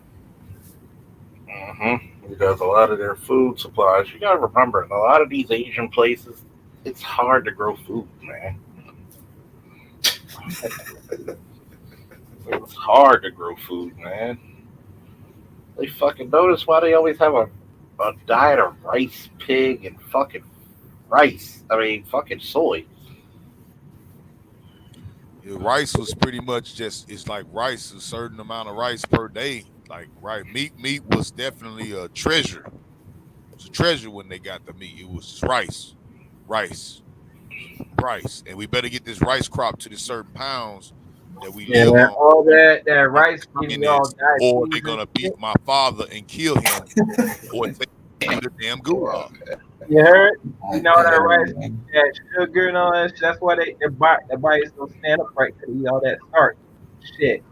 Because a lot of their food supplies, you gotta remember, in a lot of these Asian places, it's hard to grow food, man. It's hard to grow food, man. They fucking notice why they always have a diet of rice, pig, and fucking rice. I mean, fucking soy. Yeah, rice was pretty much it's like rice, a certain amount of rice per day. Like meat was definitely a treasure. It was a treasure when they got the meat. It was just rice, and we better get this rice crop to the certain pounds that we live on. All that rice or they're gonna beat my father and kill him, or take the damn gulag. You heard? You know that rice, that sugar and all that. That's why their bodies don't stand up right to eat all that starch. Shit.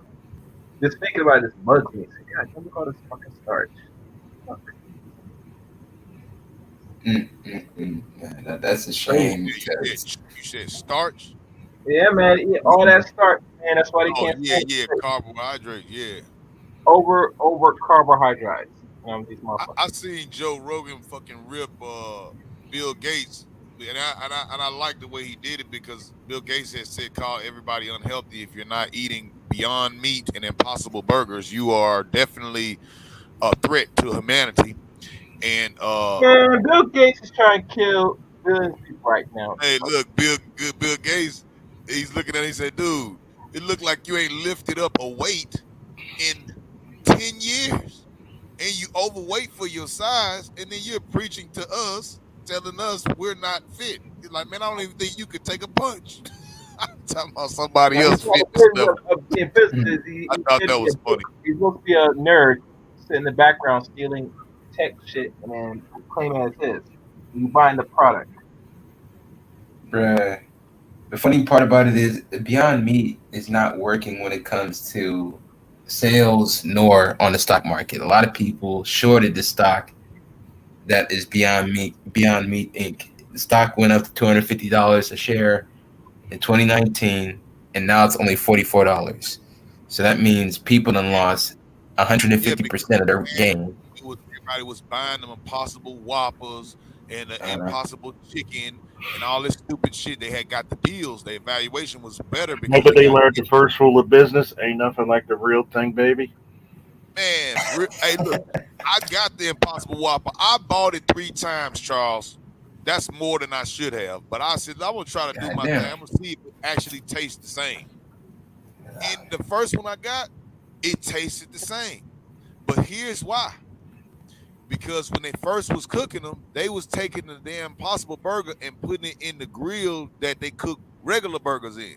Just thinking about this bugs me. God, don't look all this fucking starch. Fuck. Man, that's a shame. You said starch? Yeah, man. Eat all that starch, man. That's why they Oh can't yeah, carbohydrates, yeah. over carbohydrates. These motherfuckers. I seen Joe Rogan fucking rip Bill Gates, and I like the way he did it because Bill Gates has said call everybody unhealthy if you're not eating Beyond Meat and Impossible Burgers. You are definitely a threat to humanity. And man, Bill Gates is trying to kill billions of people right now. hey, look, Bill Gates, he's looking at it, he said, dude, it looked like you ain't lifted up a weight in 10 years. And you overweight for your size, and then you're preaching to us, telling us we're not fit. You're like, man, I don't even think you could take a punch. I'm talking about somebody else fitness level. I thought that was funny. He's supposed to be a nerd, sit in the background stealing tech shit, and then claiming it's his. You buying the product. Bruh. The funny part about it is Beyond Meat is not working when it comes to sales nor on the stock market. A lot of people shorted the stock that is Beyond Meat Inc. The stock went up to $250 a share in 2019, and now it's only $44. So that means people done lost 150% of their gain. Everybody was buying them Impossible Whoppers and the Impossible Chicken and all this stupid shit. They had got the deals. The evaluation was better because But they learned the first rule of business: ain't nothing like the real thing, baby. Man, hey, look, I got the Impossible Whopper. I bought it 3 times, Charles. That's more than I should have. But I said, I'm going to try to do my thing. I'm going to see if it actually tastes the same. And the first one I got, it tasted the same. But here's why. Because when they first was cooking them, they was taking the damn Impossible Burger and putting it in the grill that they cook regular burgers in.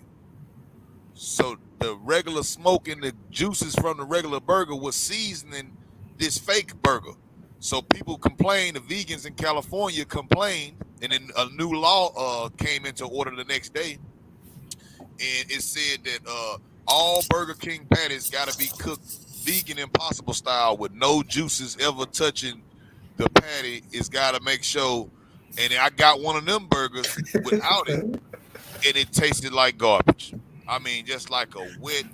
So the regular smoke and the juices from the regular burger was seasoning this fake burger. So people complained, the vegans in California complained, and then a new law came into order the next day. And it said that all Burger King patties got to be cooked vegan Impossible style with no juices ever touching the patty. It's got to make sure. And I got one of them burgers without it, and it tasted like garbage. I mean, just like a wet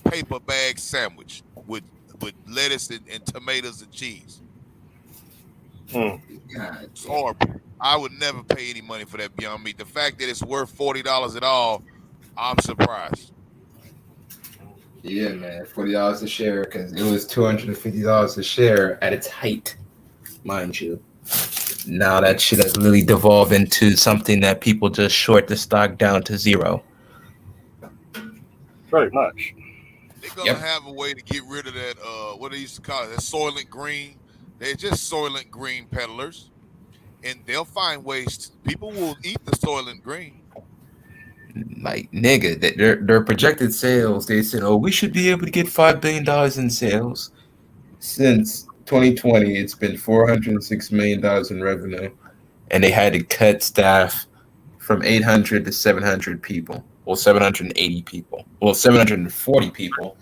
paper bag sandwich with lettuce and tomatoes and cheese. It's horrible. I would never pay any money for that Beyond Meat. The fact that it's worth $40 at all, I'm surprised. Yeah, man, $40 a share because it was $250 a share at its height, mind you. Now that shit has really devolved into something that people just short the stock down to zero. Very much. They're gonna have a way to get rid of that. What they used to call it, that Soylent Green. They're just Soylent Green peddlers, and they'll find ways. People will eat the Soylent Green. Like nigga, their projected sales. They said, "Oh, we should be able to get $5 billion in sales." Since 2020, it's been $406 million in revenue, and they had to cut staff from 800 to 700 people. Well, 780 people. Well, 740 people,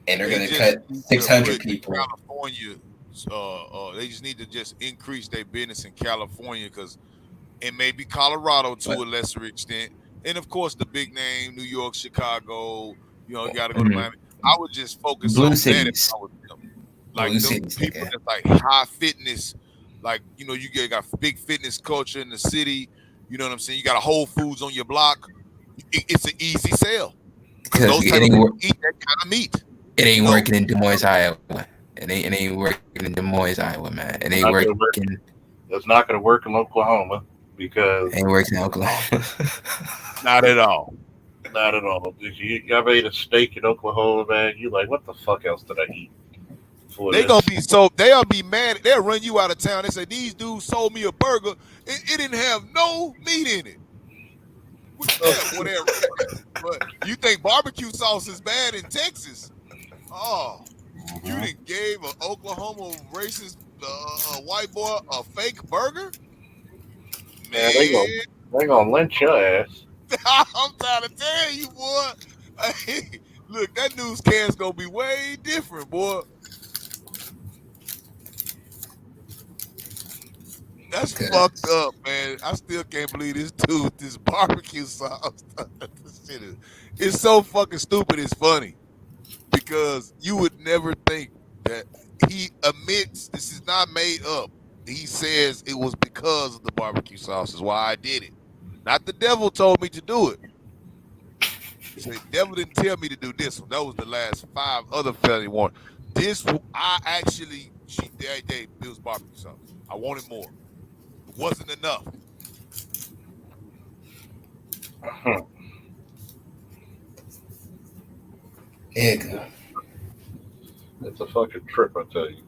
and they're going to cut 600 people. California, they just need to just increase their business in California because it may be Colorado to a lesser extent, and of course the big name New York, Chicago. You know, you got to go to Miami. I would just focus Blue on cities. that. If I was them. Like them people that's like high fitness, like you know, you got big fitness culture in the city. You know what I'm saying? You got a Whole Foods on your block. It's an easy sell because those type of people eat that kind of meat. It ain't working in Des Moines, Iowa. It ain't working in Des Moines, Iowa, man. It ain't working. It's not going to work in Oklahoma because it ain't working in Oklahoma. Not at all. Not at all. I've ate a steak in Oklahoma, man. You like, what the fuck else did I eat? They'll be mad. They'll run you out of town. They say these dudes sold me a burger. It didn't have no meat in it. Whatever. But you think barbecue sauce is bad in Texas? Oh, you done gave an Oklahoma racist white boy a fake burger? Man, they gonna lynch your ass. I'm trying to tell you, boy. Hey, look, that newscast gonna be way different, boy. That's fucked up, man. I still can't believe this dude with this barbecue sauce. This shit is, it's so fucking stupid. It's funny because you would never think that he admits this is not made up. He says it was because of the barbecue sauce is why I did it. Not the devil told me to do it. He said, devil didn't tell me to do this one. That was the last 5 other felony warrants. I actually, it was barbecue sauce. I wanted more. It wasn't enough. Yeah. It's a fucking trip, I tell you.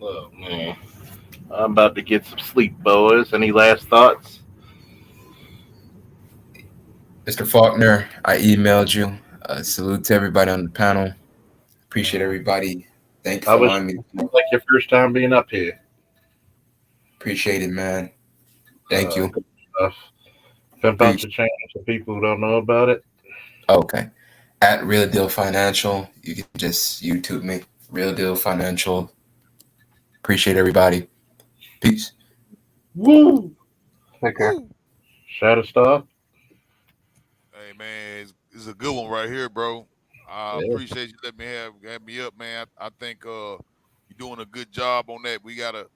Oh man, I'm about to get some sleep, boys. Any last thoughts? Mr. Faulkner, I emailed you. Salute to everybody on the panel. Appreciate everybody. Thank you How for was allowing me. like your first time being up here? Appreciate it, man. Thank you. Good stuff. Pimp out your change for people who don't know about it. Okay. At Real Deal Financial, you can just YouTube me. Real Deal Financial. Appreciate everybody. Peace. Woo! Take care. Shadow stuff. Hey man, it's a good one right here, bro. I appreciate you letting me have me up, man. I think you're doing a good job on that. We gotta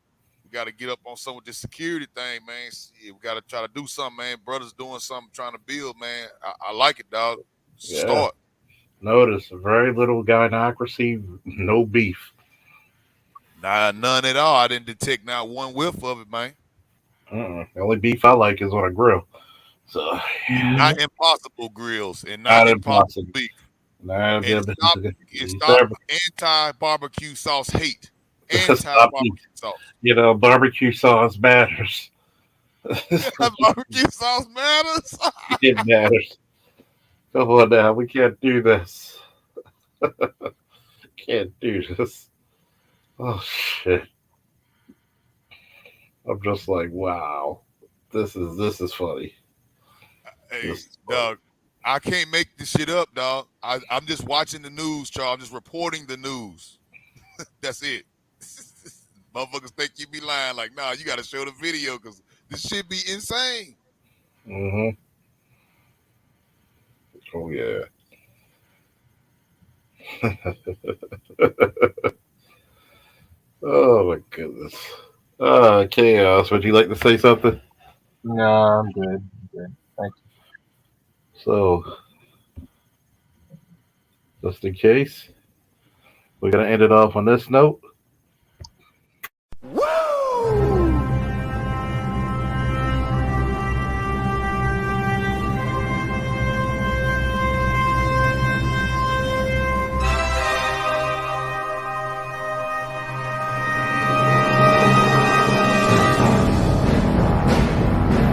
get up on some of this security thing, man. We gotta try to do something, man. Brothers doing something, trying to build, man. I like it, dog. Start. Notice very little gynocracy, no beef. Nah, none at all. I didn't detect not one whiff of it, man. The only beef I like is on a grill. So Not impossible grills and not not impossible impossible. beef. Nah, And stop anti-barbecue sauce hate. Stop. Anti-barbecue sauce. Barbecue sauce matters. Barbecue sauce matters. It matters. Come on now, we can't do this. Can't do this. Oh shit! I'm just like, wow, this is funny. Hey, dog, I can't make this shit up, dog. I'm just watching the news, Charles. I'm just reporting the news. That's it. Motherfuckers think you be lying. Like, nah, you got to show the video because this shit be insane. Mm-hmm. Oh yeah. Oh my goodness. Chaos. Would you like to say something? No, I'm good. Thank you. So, just in case, we're gonna end it off on this note.